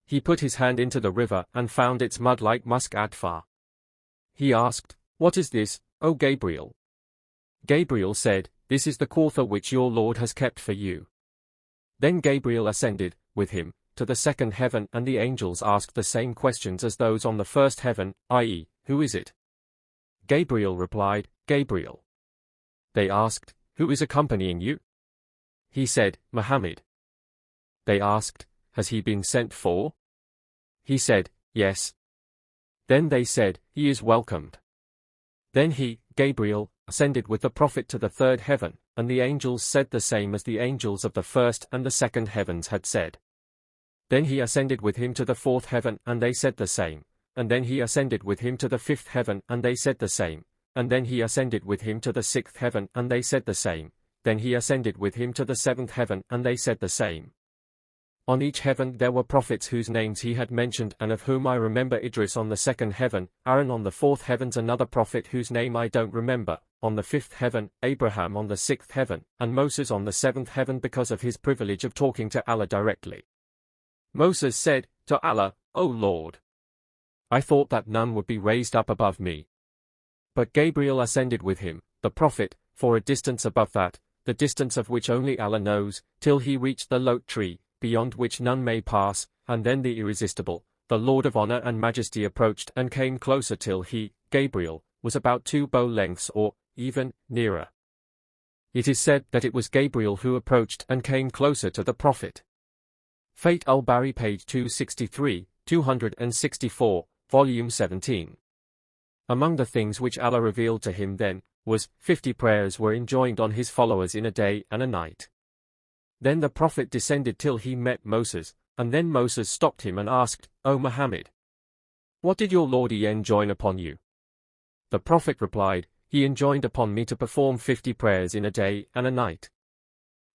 He put his hand into the river and found its mud like musk adfar. He asked, "What is this, O Gabriel?" Gabriel said, "This is the Kauthar which your Lord has kept for you." Then Gabriel ascended, with him, to the second heaven, and the angels asked the same questions as those on the first heaven, i.e., "Who is it?" Gabriel replied, "Gabriel." They asked, "Who is accompanying you?" He said, "Muhammad." They asked, "Has he been sent for?" He said, "Yes." Then they said, "He is welcomed." Then he, Gabriel, ascended with the Prophet to the third heaven, and the angels said the same as the angels of the first and the second heavens had said. Then he ascended with him to the fourth heaven, and they said the same. And then he ascended with him to the fifth heaven, and they said the same. And then he ascended with him to the sixth heaven, and they said the same. Then he ascended with him to the seventh heaven, and they said the same. On each heaven there were prophets whose names he had mentioned and of whom I remember Idris on the second heaven, Aaron on the fourth heavens, another prophet whose name I don't remember, on the fifth heaven, Abraham on the sixth heaven, and Moses on the seventh heaven because of his privilege of talking to Allah directly. Moses said to Allah, O Lord, I thought that none would be raised up above me. But Gabriel ascended with him, the prophet, for a distance above that, the distance of which only Allah knows, till he reached the lote tree, beyond which none may pass, and then the irresistible, the Lord of honor and majesty approached and came closer till he, Gabriel, was about 2 bow lengths or, even, nearer. It is said that it was Gabriel who approached and came closer to the prophet. Fath al-Bari page 263, 264, volume 17. Among the things which Allah revealed to him then, was, 50 prayers were enjoined on his followers in a day and a night. Then the prophet descended till he met Moses, and then Moses stopped him and asked, O Muhammad, what did your Lord enjoin upon you? The prophet replied, He enjoined upon me to perform 50 prayers in a day and a night.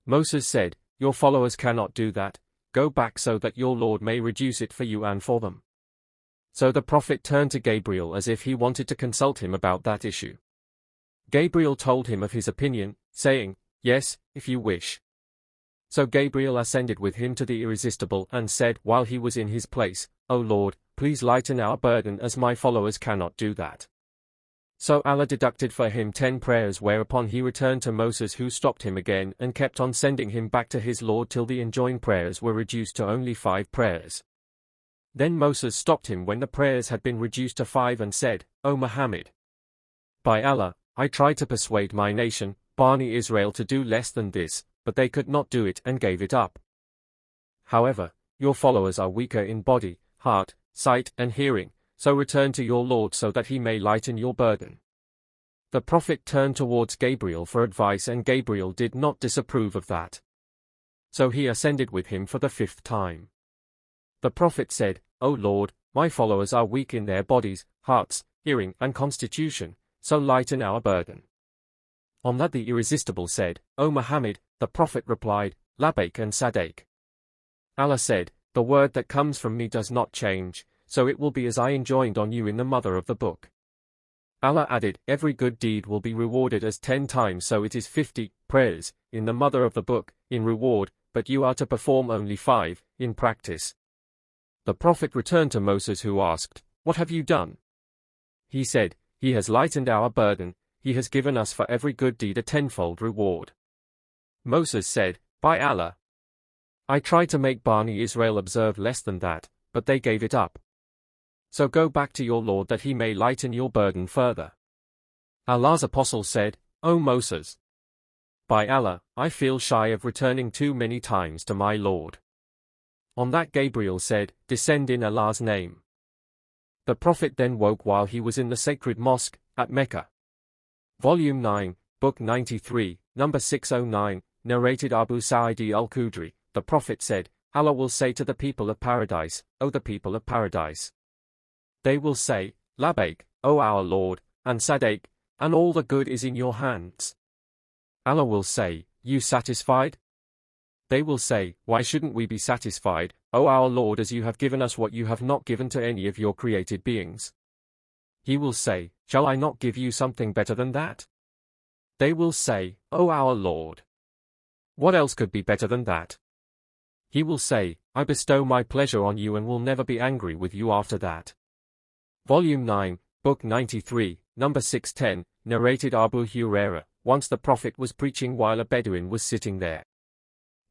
Moses said, Your followers cannot do that, go back so that your Lord may reduce it for you and for them. So the prophet turned to Gabriel as if he wanted to consult him about that issue. Gabriel told him of his opinion, saying, Yes, if you wish. So Gabriel ascended with him to the irresistible and said while he was in his place, O Lord, please lighten our burden as my followers cannot do that. So Allah deducted for him 10 prayers, whereupon he returned to Moses, who stopped him again and kept on sending him back to his Lord till the enjoined prayers were reduced to only 5 prayers. Then Moses stopped him when the prayers had been reduced to 5 and said, O Muhammad, by Allah, I tried to persuade my nation, Bani Israel, to do less than this, but they could not do it and gave it up. However, your followers are weaker in body, heart, sight and hearing, so return to your Lord so that he may lighten your burden. The prophet turned towards Gabriel for advice, and Gabriel did not disapprove of that. So he ascended with him for the 5th time. The prophet said, O Lord, my followers are weak in their bodies, hearts, hearing and constitution, so lighten our burden. On that the irresistible said, O Muhammad, the prophet replied, Labbaik and Sadaik. Allah said, the word that comes from me does not change, so it will be as I enjoined on you in the mother of the book. Allah added, every good deed will be rewarded as 10 times, so it is 50 prayers in the mother of the book in reward, but you are to perform only 5 in practice. The prophet returned to Moses, who asked, What have you done? He said, He has lightened our burden, He has given us for every good deed a 10-fold reward. Moses said, By Allah, I tried to make Bani Israel observe less than that, but they gave it up. So go back to your Lord that he may lighten your burden further. Allah's apostle said, O Moses, by Allah, I feel shy of returning too many times to my Lord. On that Gabriel said, Descend in Allah's name. The prophet then woke while he was in the sacred mosque at Mecca. Volume 9, Book 93, number 609, narrated Abu Sa'id al-Khudri. The prophet said, Allah will say to the people of paradise, O the people of paradise. They will say, Labbaik, O our Lord, and Sadaik, and all the good is in your hands. Allah will say, You satisfied? They will say, Why shouldn't we be satisfied, O our Lord, as you have given us what you have not given to any of your created beings? He will say, Shall I not give you something better than that? They will say, O our Lord, what else could be better than that? He will say, I bestow my pleasure on you and will never be angry with you after that. Volume 9, Book 93, number 610, narrated Abu Hurairah. Once the Prophet was preaching while a Bedouin was sitting there.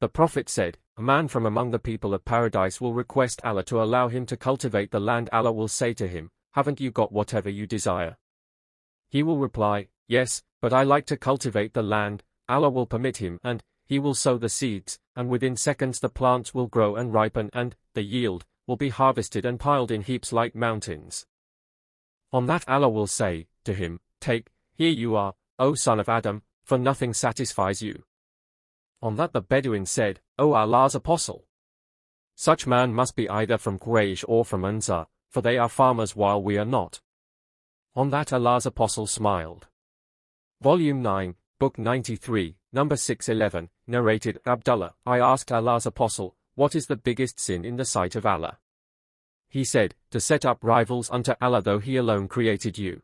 The Prophet said, A man from among the people of paradise will request Allah to allow him to cultivate the land. Allah will say to him, Haven't you got whatever you desire? He will reply, Yes, but I like to cultivate the land. Allah will permit him, and he will sow the seeds, and within seconds the plants will grow and ripen, and the yield will be harvested and piled in heaps like mountains. On that Allah will say to him, Take, here you are, O son of Adam, for nothing satisfies you. On that the Bedouin said, O Allah's apostle, such man must be either from Quraysh or from Ansar, for they are farmers while we are not. On that Allah's apostle smiled. Volume 9, Book 93, number 611, narrated Abdullah. I asked Allah's apostle, what is the biggest sin in the sight of Allah? He said, to set up rivals unto Allah though He alone created you.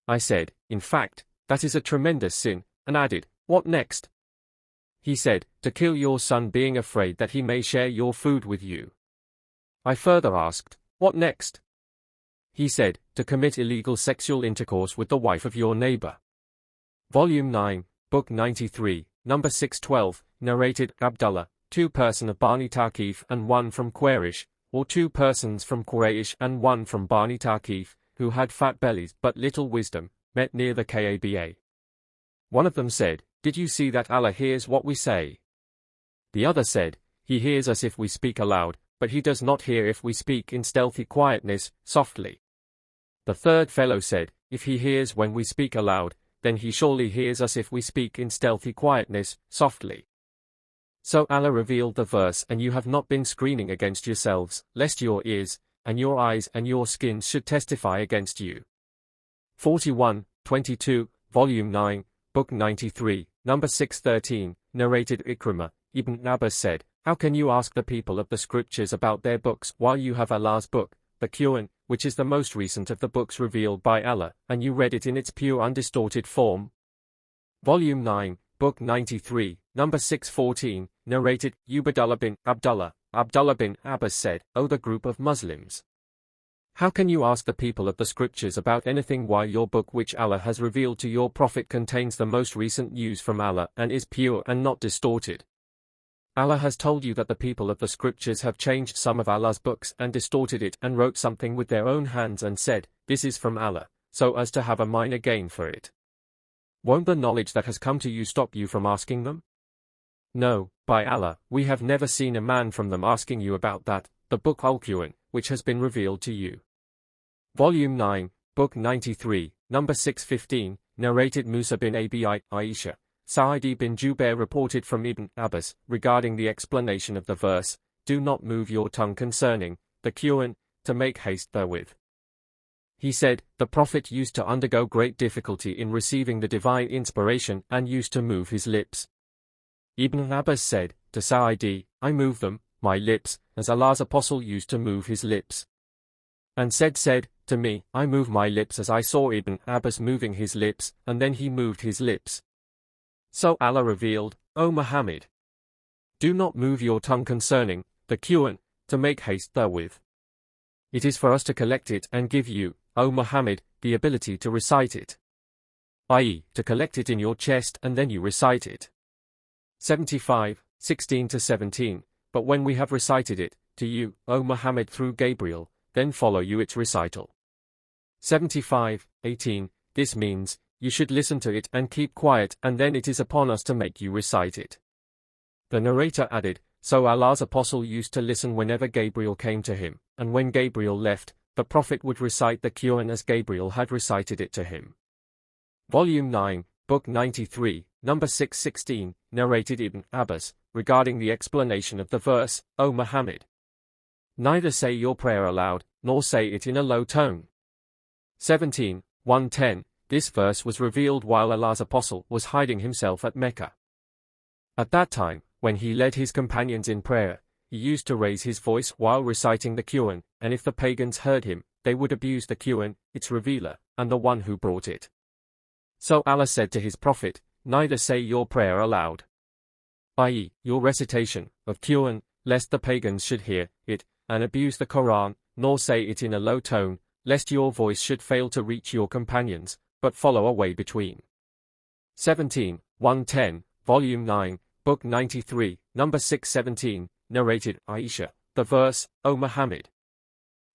I said, in fact, that is a tremendous sin, and added, what next? He said, to kill your son being afraid that he may share your food with you. I further asked, what next? He said, to commit illegal sexual intercourse with the wife of your neighbor. Volume 9, Book 93, number 612, narrated Abdullah, 2 person of Bani Taqif and 1 from Quraysh, or 2 persons from Quraysh and 1 from Bani Taqif, who had fat bellies but little wisdom, met near the Kaaba. One of them said, did you see that Allah hears what we say? The other said, He hears us if we speak aloud, but He does not hear if we speak in stealthy quietness, softly. The third fellow said, if He hears when we speak aloud, then He surely hears us if we speak in stealthy quietness, softly. So Allah revealed the verse, and you have not been screening against yourselves, lest your ears, and your eyes and your skins should testify against you. 41:22, Volume 9, Book 93, number 613, narrated Ikrimah, Ibn Abbas said, how can you ask the people of the scriptures about their books while you have Allah's book, the Quran, which is the most recent of the books revealed by Allah, and you read it in its pure undistorted form? Volume 9, Book 93, number 614, narrated Ubaydullah bin Abdullah, Abdullah bin Abbas said, O the group of Muslims! How can you ask the people of the scriptures about anything while your book which Allah has revealed to your prophet contains the most recent news from Allah and is pure and not distorted? Allah has told you that the people of the scriptures have changed some of Allah's books and distorted it and wrote something with their own hands and said, this is from Allah, so as to have a minor gain for it. Won't the knowledge that has come to you stop you from asking them? No, by Allah, we have never seen a man from them asking you about that, the book Al-Quran, which has been revealed to you. Volume 9, Book 93, number 615, narrated Musa bin Abi Aisha. Sa'id bin Jubair reported from Ibn Abbas, regarding the explanation of the verse, do not move your tongue concerning the Quran, to make haste therewith. He said, the Prophet used to undergo great difficulty in receiving the divine inspiration and used to move his lips. Ibn Abbas said, to Sa'id, I move them, my lips, as Allah's apostle used to move his lips. And said to me, I move my lips as I saw Ibn Abbas moving his lips, and then he moved his lips. So Allah revealed, O Muhammad, do not move your tongue concerning the Quran, to make haste therewith. It is for us to collect it and give you, O Muhammad, the ability to recite it. i.e., to collect it in your chest and then you recite it. 75:16-17, but when we have recited it, to you, O Muhammad through Gabriel, then follow you its recital. 75:18, this means, you should listen to it and keep quiet and then it is upon us to make you recite it. The narrator added, so Allah's apostle used to listen whenever Gabriel came to him, and when Gabriel left, the Prophet would recite the Quran as Gabriel had recited it to him. Volume 9, Book 93, number 616, narrated Ibn Abbas, regarding the explanation of the verse, O Muhammad, neither say your prayer aloud, nor say it in a low tone. 17:110, this verse was revealed while Allah's apostle was hiding himself at Mecca. At that time, when he led his companions in prayer, he used to raise his voice while reciting the Quran, and if the pagans heard him, they would abuse the Quran, its revealer, and the one who brought it. So Allah said to his prophet, neither say your prayer aloud, i.e., your recitation of Quran, lest the pagans should hear it, and abuse the Quran, nor say it in a low tone, lest your voice should fail to reach your companions, but follow a way between. 17:110, Volume 9, Book 93, number 617, narrated Aisha, the verse, O Muhammad,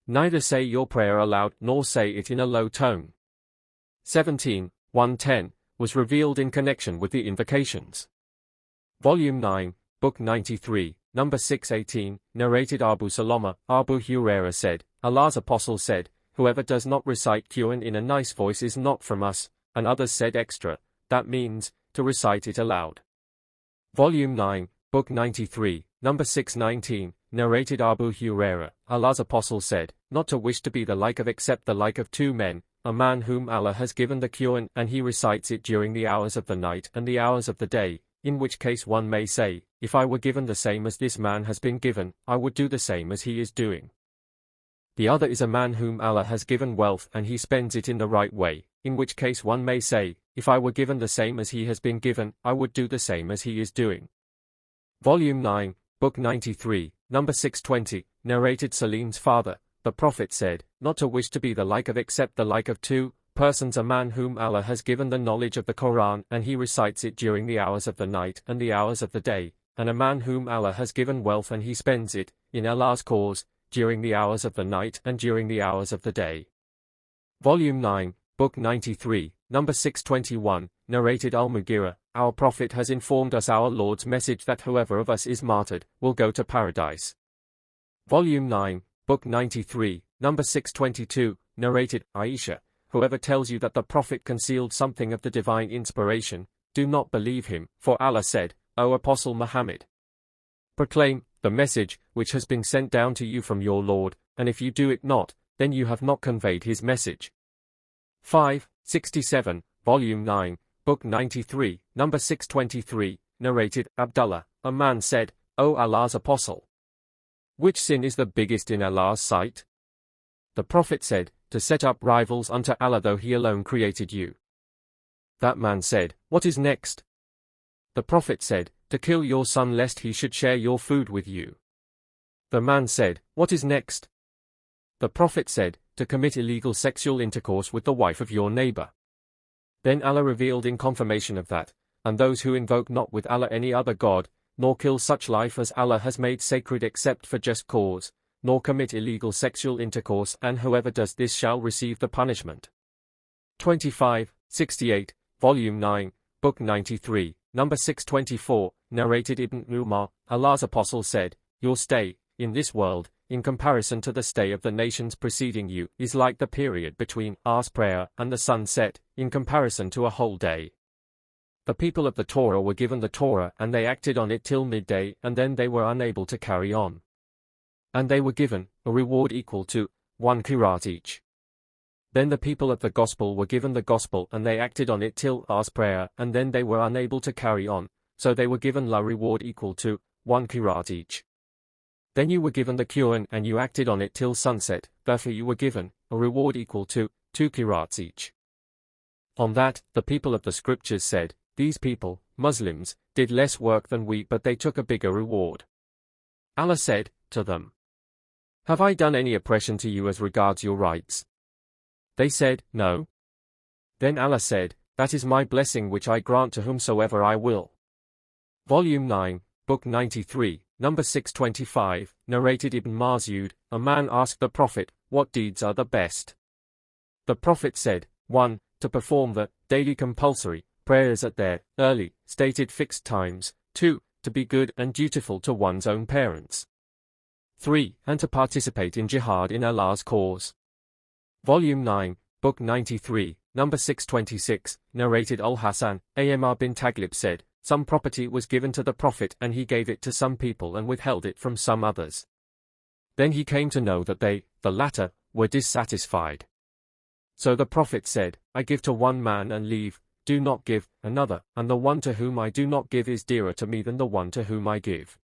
neither say your prayer aloud nor say it in a low tone. 17:110, was revealed in connection with the invocations. Volume 9, Book 93, number 618, narrated Abu Salama, Abu Hurairah said, Allah's apostle said, whoever does not recite Quran in a nice voice is not from us, and others said extra, that means, to recite it aloud. Volume 9, Book 93, number 619, narrated Abu Hurairah, Allah's apostle said, not to wish to be the like of except the like of 2 men, a man whom Allah has given the Quran and he recites it during the hours of the night and the hours of the day, in which case one may say, if I were given the same as this man has been given, I would do the same as he is doing. The other is a man whom Allah has given wealth and he spends it in the right way, in which case one may say, if I were given the same as he has been given, I would do the same as he is doing. Volume 9, Book 93, number 620, narrated Salim's father, the Prophet said, not to wish to be the like of except the like of two persons, a man whom Allah has given the knowledge of the Quran and he recites it during the hours of the night and the hours of the day, and a man whom Allah has given wealth and he spends it, in Allah's cause, during the hours of the night and during the hours of the day. Volume 9, Book 93, number 621, narrated Al-Mughira, our Prophet has informed us our Lord's message that whoever of us is martyred, will go to paradise. Volume 9, Book 93, number 622, narrated Aisha, whoever tells you that the Prophet concealed something of the divine inspiration, do not believe him, for Allah said, O Apostle Muhammad, proclaim the message which has been sent down to you from your Lord, and if you do it not, then you have not conveyed his message. 567, Volume 9, Book 93, number 623, narrated Abdullah, a man said, O Allah's Apostle, which sin is the biggest in Allah's sight? The Prophet said, to set up rivals unto Allah though he alone created you. That man said, what is next? The Prophet said, to kill your son lest he should share your food with you. The man said, what is next? The Prophet said, to commit illegal sexual intercourse with the wife of your neighbor. Then Allah revealed in confirmation of that, and those who invoke not with Allah any other God, nor kill such life as Allah has made sacred except for just cause, nor commit illegal sexual intercourse, and whoever does this shall receive the punishment. 2568, Volume 9, Book 93, number 624, narrated Ibn Umar, Allah's Apostle said, your stay, in this world, in comparison to the stay of the nations preceding you, is like the period between Asr prayer and the sunset, in comparison to a whole day. The people of the Torah were given the Torah and they acted on it till midday and then they were unable to carry on. And they were given a reward equal to 1 qirat each. Then the people of the Gospel were given the Gospel and they acted on it till Asr prayer and then they were unable to carry on, so they were given la reward equal to 1 qirat each. Then you were given the Quran and you acted on it till sunset, therefore you were given a reward equal to 2 qirats each. On that, the people of the scriptures said, these people, Muslims, did less work than we but they took a bigger reward. Allah said to them, have I done any oppression to you as regards your rights? They said, no. Then Allah said, that is my blessing which I grant to whomsoever I will. Volume 9, Book 93, number 625, narrated Ibn Mas'ud, a man asked the Prophet, what deeds are the best? The Prophet said, 1. To perform the daily compulsory prayers at their early, stated fixed times. 2. To be good and dutiful to one's own parents. 3. And to participate in jihad in Allah's cause. Volume 9, Book 93, number 626, narrated Al-Hasan, Amr bin Taglib said, some property was given to the Prophet and he gave it to some people and withheld it from some others. Then he came to know that they, the latter, were dissatisfied. So the Prophet said, I give to one man and leave, do not give, another, and the one to whom I do not give is dearer to me than the one to whom I give.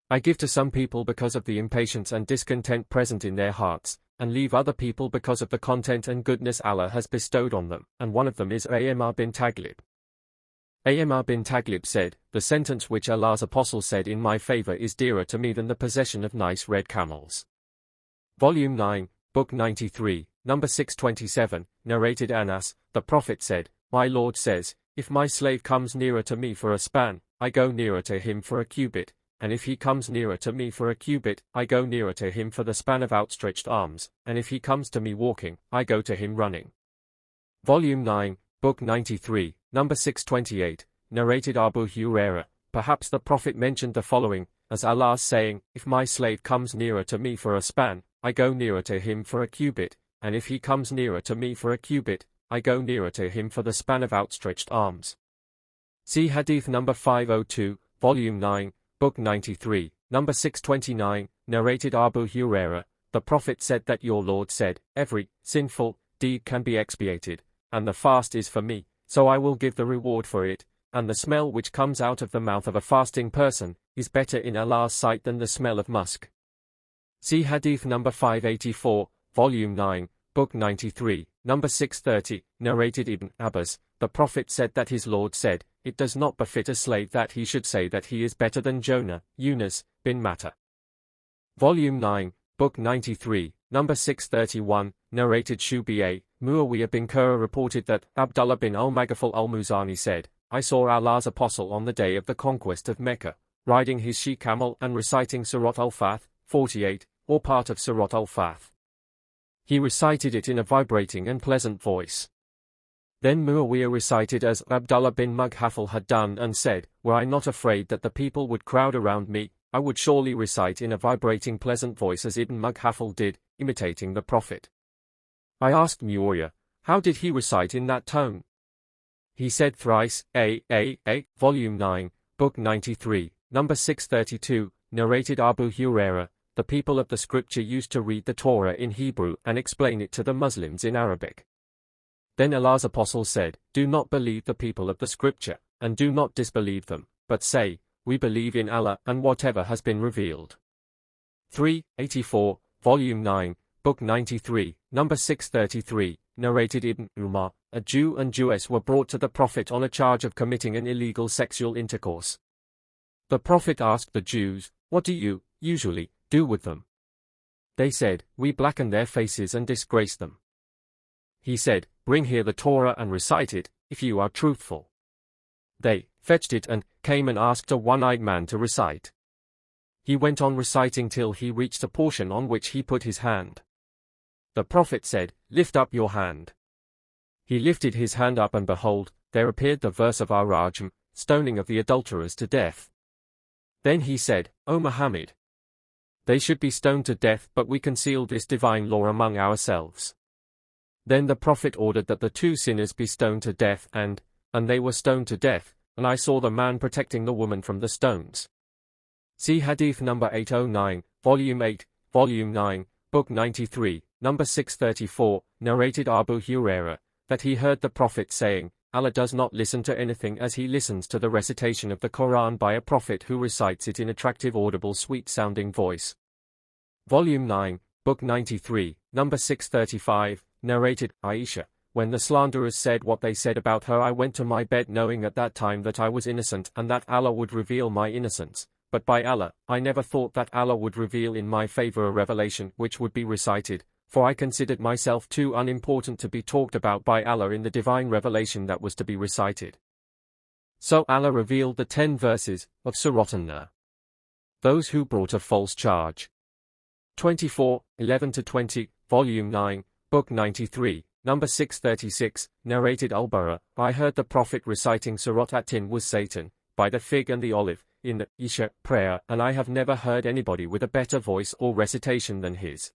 I give to some people because of the impatience and discontent present in their hearts, and leave other people because of the content and goodness Allah has bestowed on them, and one of them is Amr bin Taglib. Amr bin Taglib said, the sentence which Allah's Apostle said in my favor is dearer to me than the possession of nice red camels. Volume 9, Book 93, number 627, narrated Anas, the Prophet said, my Lord says, if my slave comes nearer to me for a span, I go nearer to him for a cubit, and if he comes nearer to me for a cubit, I go nearer to him for the span of outstretched arms, and if he comes to me walking, I go to him running. Volume 9, Book 93, number 628, narrated Abu Hurairah, perhaps the Prophet mentioned the following, as Allah's saying, if my slave comes nearer to me for a span, I go nearer to him for a cubit, and if he comes nearer to me for a cubit, I go nearer to him for the span of outstretched arms. See Hadith number 502, Volume 9, Book 93, number 629, narrated Abu Hurairah, the Prophet said that your Lord said, every sinful deed can be expiated, and the fast is for me, so I will give the reward for it, and the smell which comes out of the mouth of a fasting person is better in Allah's sight than the smell of musk. See Hadith number 584, Volume 9, Book 93, number 630, narrated Ibn Abbas. The Prophet said that his Lord said, "It does not befit a slave that he should say that he is better than Jonah, Yunus, bin Matta." Volume 9, Book 93, number 631, narrated Shubi'a. Muawiyah bin Qurra reported that Abdullah bin al-Maghfal al-Muzani said, "I saw Allah's Apostle on the day of the conquest of Mecca, riding his she-camel and reciting Surat al-Fath, 48, or part of Surat al-Fath. He recited it in a vibrating and pleasant voice. Then Muawiyah recited as Abdullah bin Maghfal had done and said, "Were I not afraid that the people would crowd around me, I would surely recite in a vibrating pleasant voice as Ibn Maghfal did, imitating the Prophet." I asked Muawiyah, "How did he recite in that tone?" He said thrice, Volume 9, Book 93, number 632, narrated Abu Hurairah. The people of the scripture used to read the Torah in Hebrew and explain it to the Muslims in Arabic. Then Allah's Apostle said, "Do not believe the people of the scripture, and do not disbelieve them, but say, we believe in Allah and whatever has been revealed." 384, Volume 9, Book 93, number 633, narrated Ibn Umar. A Jew and Jewess were brought to the Prophet on a charge of committing an illegal sexual intercourse. The Prophet asked the Jews, "What do you, usually, do with them?" They said, "We blacken their faces and disgrace them." He said, "Bring here the Torah and recite it, if you are truthful." They fetched it and came and asked a one-eyed man to recite. He went on reciting till he reached a portion on which he put his hand. The Prophet said, "Lift up your hand." He lifted his hand up and behold, there appeared the verse of Ar-Rajm, stoning of the adulterers to death. Then he said, "O Muhammad, they should be stoned to death, but we conceal this divine law among ourselves." Then the Prophet ordered that the two sinners be stoned to death, and they were stoned to death, and I saw the man protecting the woman from the stones. See Hadith number 809, Volume 8, Volume 9, Book 93, number 634, narrated Abu Hurairah, that he heard the Prophet saying, "Allah does not listen to anything as he listens to the recitation of the Quran by a prophet who recites it in attractive audible sweet-sounding voice." Volume 9, Book 93, number 635, narrated Aisha. When the slanderers said what they said about her, I went to my bed knowing at that time that I was innocent and that Allah would reveal my innocence. But by Allah, I never thought that Allah would reveal in my favor a revelation which would be recited, for I considered myself too unimportant to be talked about by Allah in the divine revelation that was to be recited. So Allah revealed the 10 verses of Surat An-Nur. Those who brought a false charge. 24, 11-20, Volume 9, Book 93, number 636, narrated Al-Bara. I heard the Prophet reciting Surat At-Tin was Satan, by the fig and the olive, in the Isha prayer, and I have never heard anybody with a better voice or recitation than his.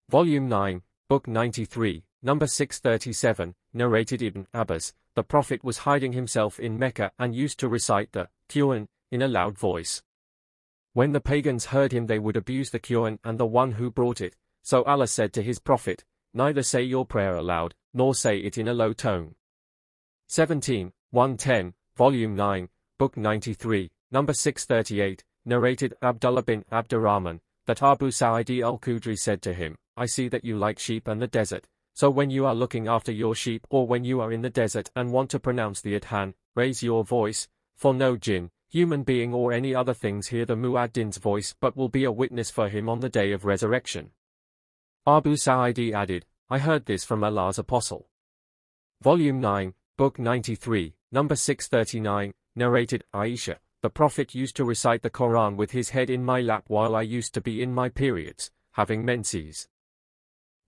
Volume 9, Book 93, number 637, narrated Ibn Abbas. The Prophet was hiding himself in Mecca and used to recite the Quran in a loud voice. When the pagans heard him, they would abuse the Quran and the one who brought it. So Allah said to his Prophet, "Neither say your prayer aloud, nor say it in a low tone." 17, 110, Volume 9, Book 93, number 638, narrated Abdullah bin Abdurrahman, that Abu Sa'id al-Khudri said to him, "I see that you like sheep and the desert. So when you are looking after your sheep or when you are in the desert and want to pronounce the adhan, raise your voice, for no jinn, human being or any other things hear the muaddin's voice but will be a witness for him on the day of resurrection." Abu Sa'id added, "I heard this from Allah's Apostle." Volume 9, Book 93, number 639, narrated Aisha. The Prophet used to recite the Quran with his head in my lap while I used to be in my periods, having menses.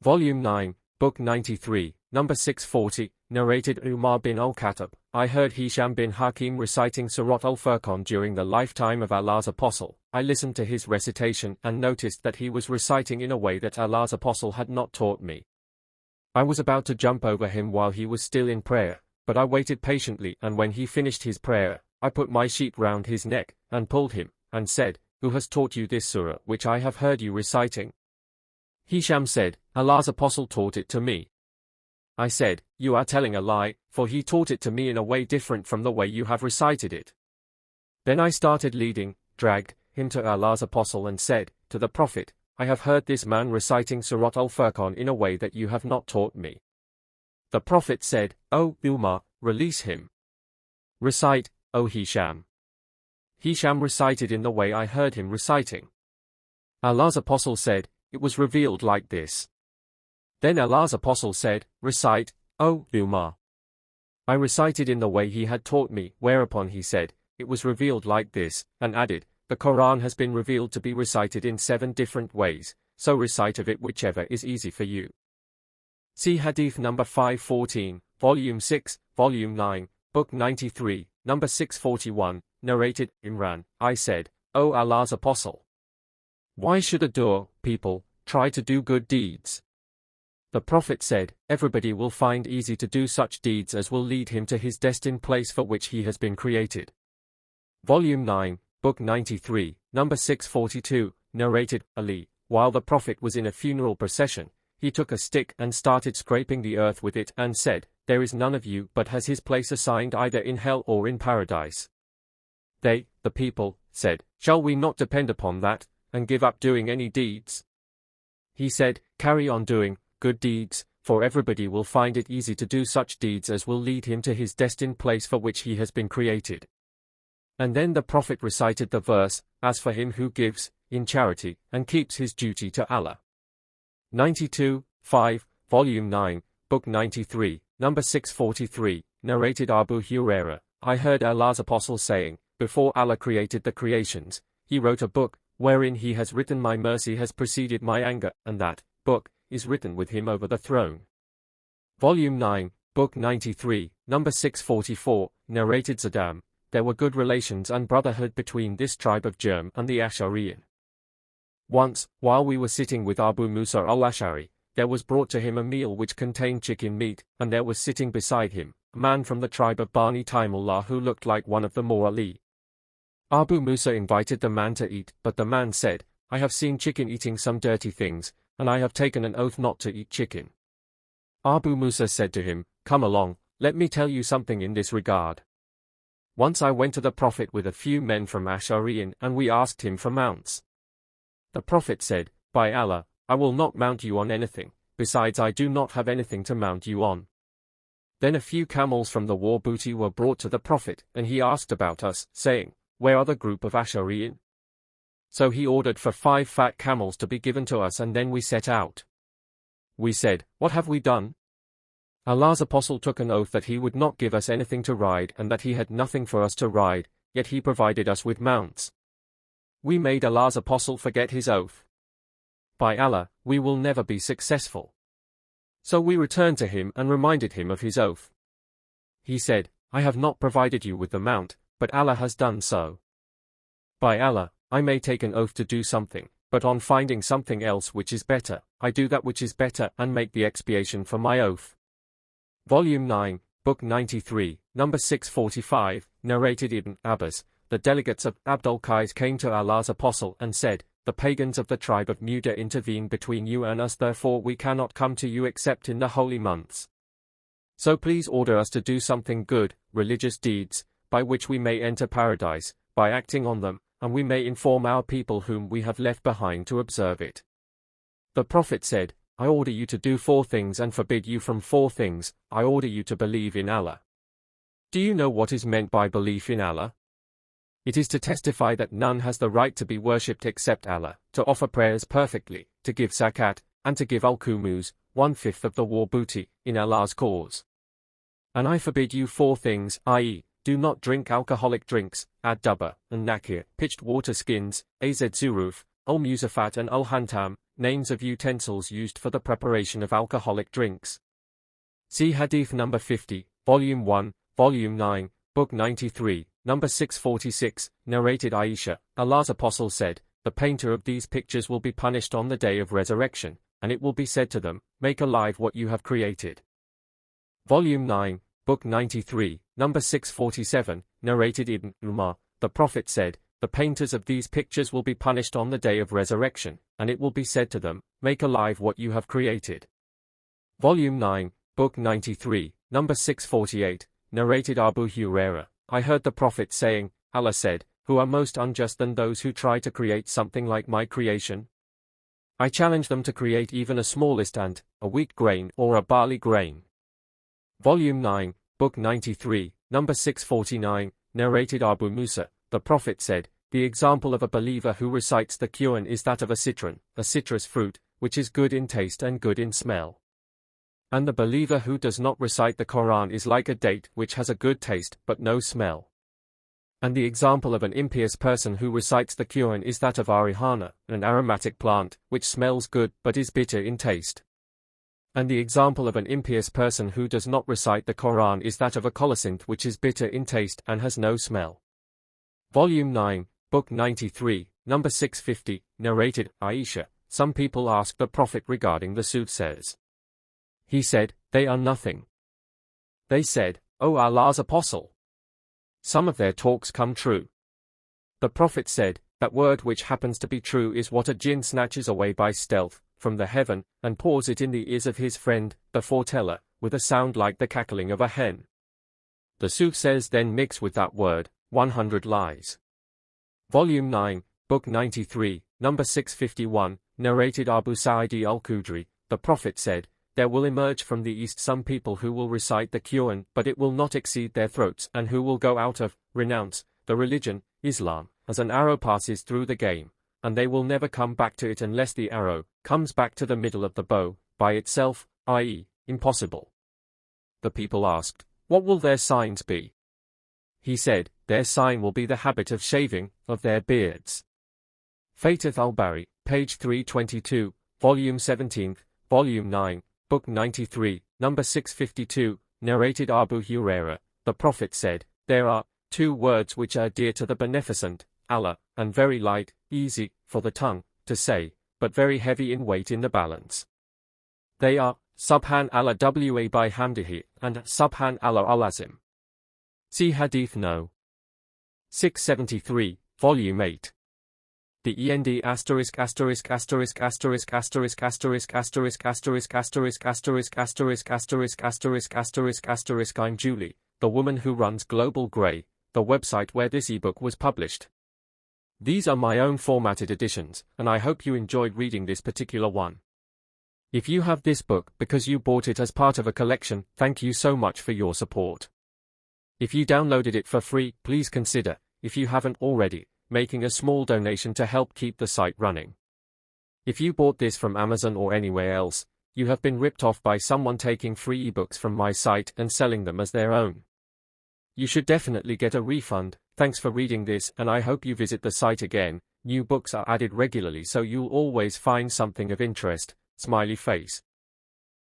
Volume 9, Book 93, number 640, narrated Umar bin al-Khattab. I heard Hisham bin Hakim reciting Surat al-Furqan during the lifetime of Allah's Apostle. I listened to his recitation and noticed that he was reciting in a way that Allah's Apostle had not taught me. I was about to jump over him while he was still in prayer, but I waited patiently, and when he finished his prayer, I put my sheep round his neck, and pulled him, and said, "Who has taught you this surah which I have heard you reciting?" Hisham said, "Allah's Apostle taught it to me." I said, "You are telling a lie, for he taught it to me in a way different from the way you have recited it." Then I started leading, dragged him to Allah's apostle and said, to the Prophet, "I have heard this man reciting Surat al-Furqan in a way that you have not taught me." The Prophet said, "O Umar, release him. Recite, O Hisham." Hisham recited in the way I heard him reciting. Allah's apostle said, "It was revealed like this." Then Allah's apostle said, "Recite, O Umar." I recited in the way he had taught me, whereupon he said, "It was revealed like this," and added, "The Quran has been revealed to be recited in 7 different ways, so recite of it whichever is easy for you." See Hadith number 514, Volume 6, Volume 9, Book 93, number 641, narrated, Imran. I said, "O Allah's apostle, why should a people try to do good deeds?" The Prophet said, "Everybody will find easy to do such deeds as will lead him to his destined place for which he has been created." Volume 9, Book 93, number 642, narrated, Ali. While the Prophet was in a funeral procession, he took a stick and started scraping the earth with it and said, "There is none of you but has his place assigned either in hell or in paradise." They, the people, said, "Shall we not depend upon that, and give up doing any deeds?" He said, "Carry on doing good deeds, for everybody will find it easy to do such deeds as will lead him to his destined place for which he has been created." And then the Prophet recited the verse, "As for him who gives, in charity, and keeps his duty to Allah." 92, 5, Volume 9, Book 93, number 643, narrated Abu Hurairah. I heard Allah's apostle saying, "Before Allah created the creations, he wrote a book, wherein he has written my mercy has preceded my anger, and that book is written with him over the throne." Volume 9, Book 93, number 644, narrated Zadam. There were good relations and brotherhood between this tribe of Jurm and the Ash'ariyin. Once, while we were sitting with Abu Musa al-Ash'ari, there was brought to him a meal which contained chicken meat, and there was sitting beside him a man from the tribe of Bani Taymullah who looked like one of the Mu'ali. Abu Musa invited the man to eat, but the man said, "I have seen chicken eating some dirty things, and I have taken an oath not to eat chicken." Abu Musa said to him, "Come along, let me tell you something in this regard." Once I went to the Prophet with a few men from Ash'ariyin and we asked him for mounts. The Prophet said, "By Allah, I will not mount you on anything, besides I do not have anything to mount you on." Then a few camels from the war booty were brought to the Prophet, and he asked about us, saying, "Where are the group of Ash'ariyin?" So he ordered for 5 fat camels to be given to us, and then we set out. We said, "What have we done?" Allah's apostle took an oath that he would not give us anything to ride and that he had nothing for us to ride, yet he provided us with mounts. We made Allah's apostle forget his oath. By Allah, we will never be successful. So we returned to him and reminded him of his oath. He said, "I have not provided you with the mount, but Allah has done so. By Allah, I may take an oath to do something, but on finding something else which is better, I do that which is better and make the expiation for my oath." Volume 9, Book 93, number 645, narrated Ibn Abbas. The delegates of Abdul Qais came to Allah's apostle and said, "The pagans of the tribe of Muda intervene between you and us, therefore we cannot come to you except in the holy months. So please order us to do something good, religious deeds, by which we may enter paradise, by acting on them, and we may inform our people whom we have left behind to observe it." The Prophet said, "I order you to do 4 things and forbid you from 4 things. I order you to believe in Allah." Do you know what is meant by belief in Allah? It is to testify that none has the right to be worshipped except Allah, to offer prayers perfectly, to give zakat, and to give al-kumus, 1/5 of the war booty, in Allah's cause. And I forbid you 4 things, i.e., do not drink alcoholic drinks, ad-dubba, and nakir, pitched water skins, az-zuruf, al-musafat and al-hantam, names of utensils used for the preparation of alcoholic drinks. See Hadith number 50, Volume 1, Volume 9, Book 93, number 646, narrated Aisha. Allah's apostle said, "The painter of these pictures will be punished on the day of resurrection, and it will be said to them, make alive what you have created." Volume 9, Book 93, number 647, narrated Ibn Umar. The Prophet said, "The painters of these pictures will be punished on the day of resurrection, and it will be said to them, make alive what you have created." Volume 9, Book 93, number 648, narrated Abu Huraira. I heard the Prophet saying, Allah said, who are most unjust than those who try to create something like my creation? I challenge them to create even a smallest ant, a wheat grain or a barley grain. Volume 9, Book 93, number 649, narrated Abu Musa. The Prophet said, the example of a believer who recites the Quran is that of a citron, a citrus fruit, which is good in taste and good in smell. And the believer who does not recite the Quran is like a date which has a good taste but no smell. And the example of an impious person who recites the Quran is that of arihana, an aromatic plant, which smells good but is bitter in taste. And the example of an impious person who does not recite the Quran is that of a colocynth which is bitter in taste and has no smell. Volume 9, Book 93, number 650, narrated Aisha. Some people asked the Prophet regarding the soothsayers. He said, they are nothing. They said, O Allah's Apostle, some of their talks come true. The Prophet said, that word which happens to be true is what a jinn snatches away by stealth from the heaven and pours it in the ears of his friend, the foreteller, with a sound like the cackling of a hen. The soothsayers then mix with that word 100 lies. Volume 9, Book 93, number 651, narrated Abu Sa'id al-Khudri. The Prophet said, there will emerge from the east some people who will recite the Quran, but it will not exceed their throats, and who will go out of, renounce, the religion, Islam, as an arrow passes through the game, and they will never come back to it unless the arrow comes back to the middle of the bow, by itself, i.e., impossible. The people asked, what will their signs be? He said, their sign will be the habit of shaving, of their beards. Fatih al-Bari, page 322, volume 17, volume 9, book 93, number 652, narrated Abu Huraira. The Prophet said, there are two words which are dear to the Beneficent, Allah, and very light, easy, for the tongue, to say, but very heavy in weight in the balance. They are, Subhan Allah wa bihamdihi, and Subhan Allah al-Azim. See Hadith No. 673, Volume 8. The END asterisk asterisk asterisk asterisk asterisk asterisk asterisk asterisk asterisk asterisk asterisk asterisk asterisk asterisk asterisk I'm Julie, the woman who runs Global Grey, the website where this ebook was published. These are my own formatted editions, and I hope you enjoyed reading this particular one. If you have this book because you bought it as part of a collection, thank you so much for your support. If you downloaded it for free, please consider, if you haven't already, making a small donation to help keep the site running. If you bought this from Amazon or anywhere else, you have been ripped off by someone taking free ebooks from my site and selling them as their own. You should definitely get a refund. Thanks for reading this, and I hope you visit the site again. New books are added regularly, so you'll always find something of interest. Smiley face.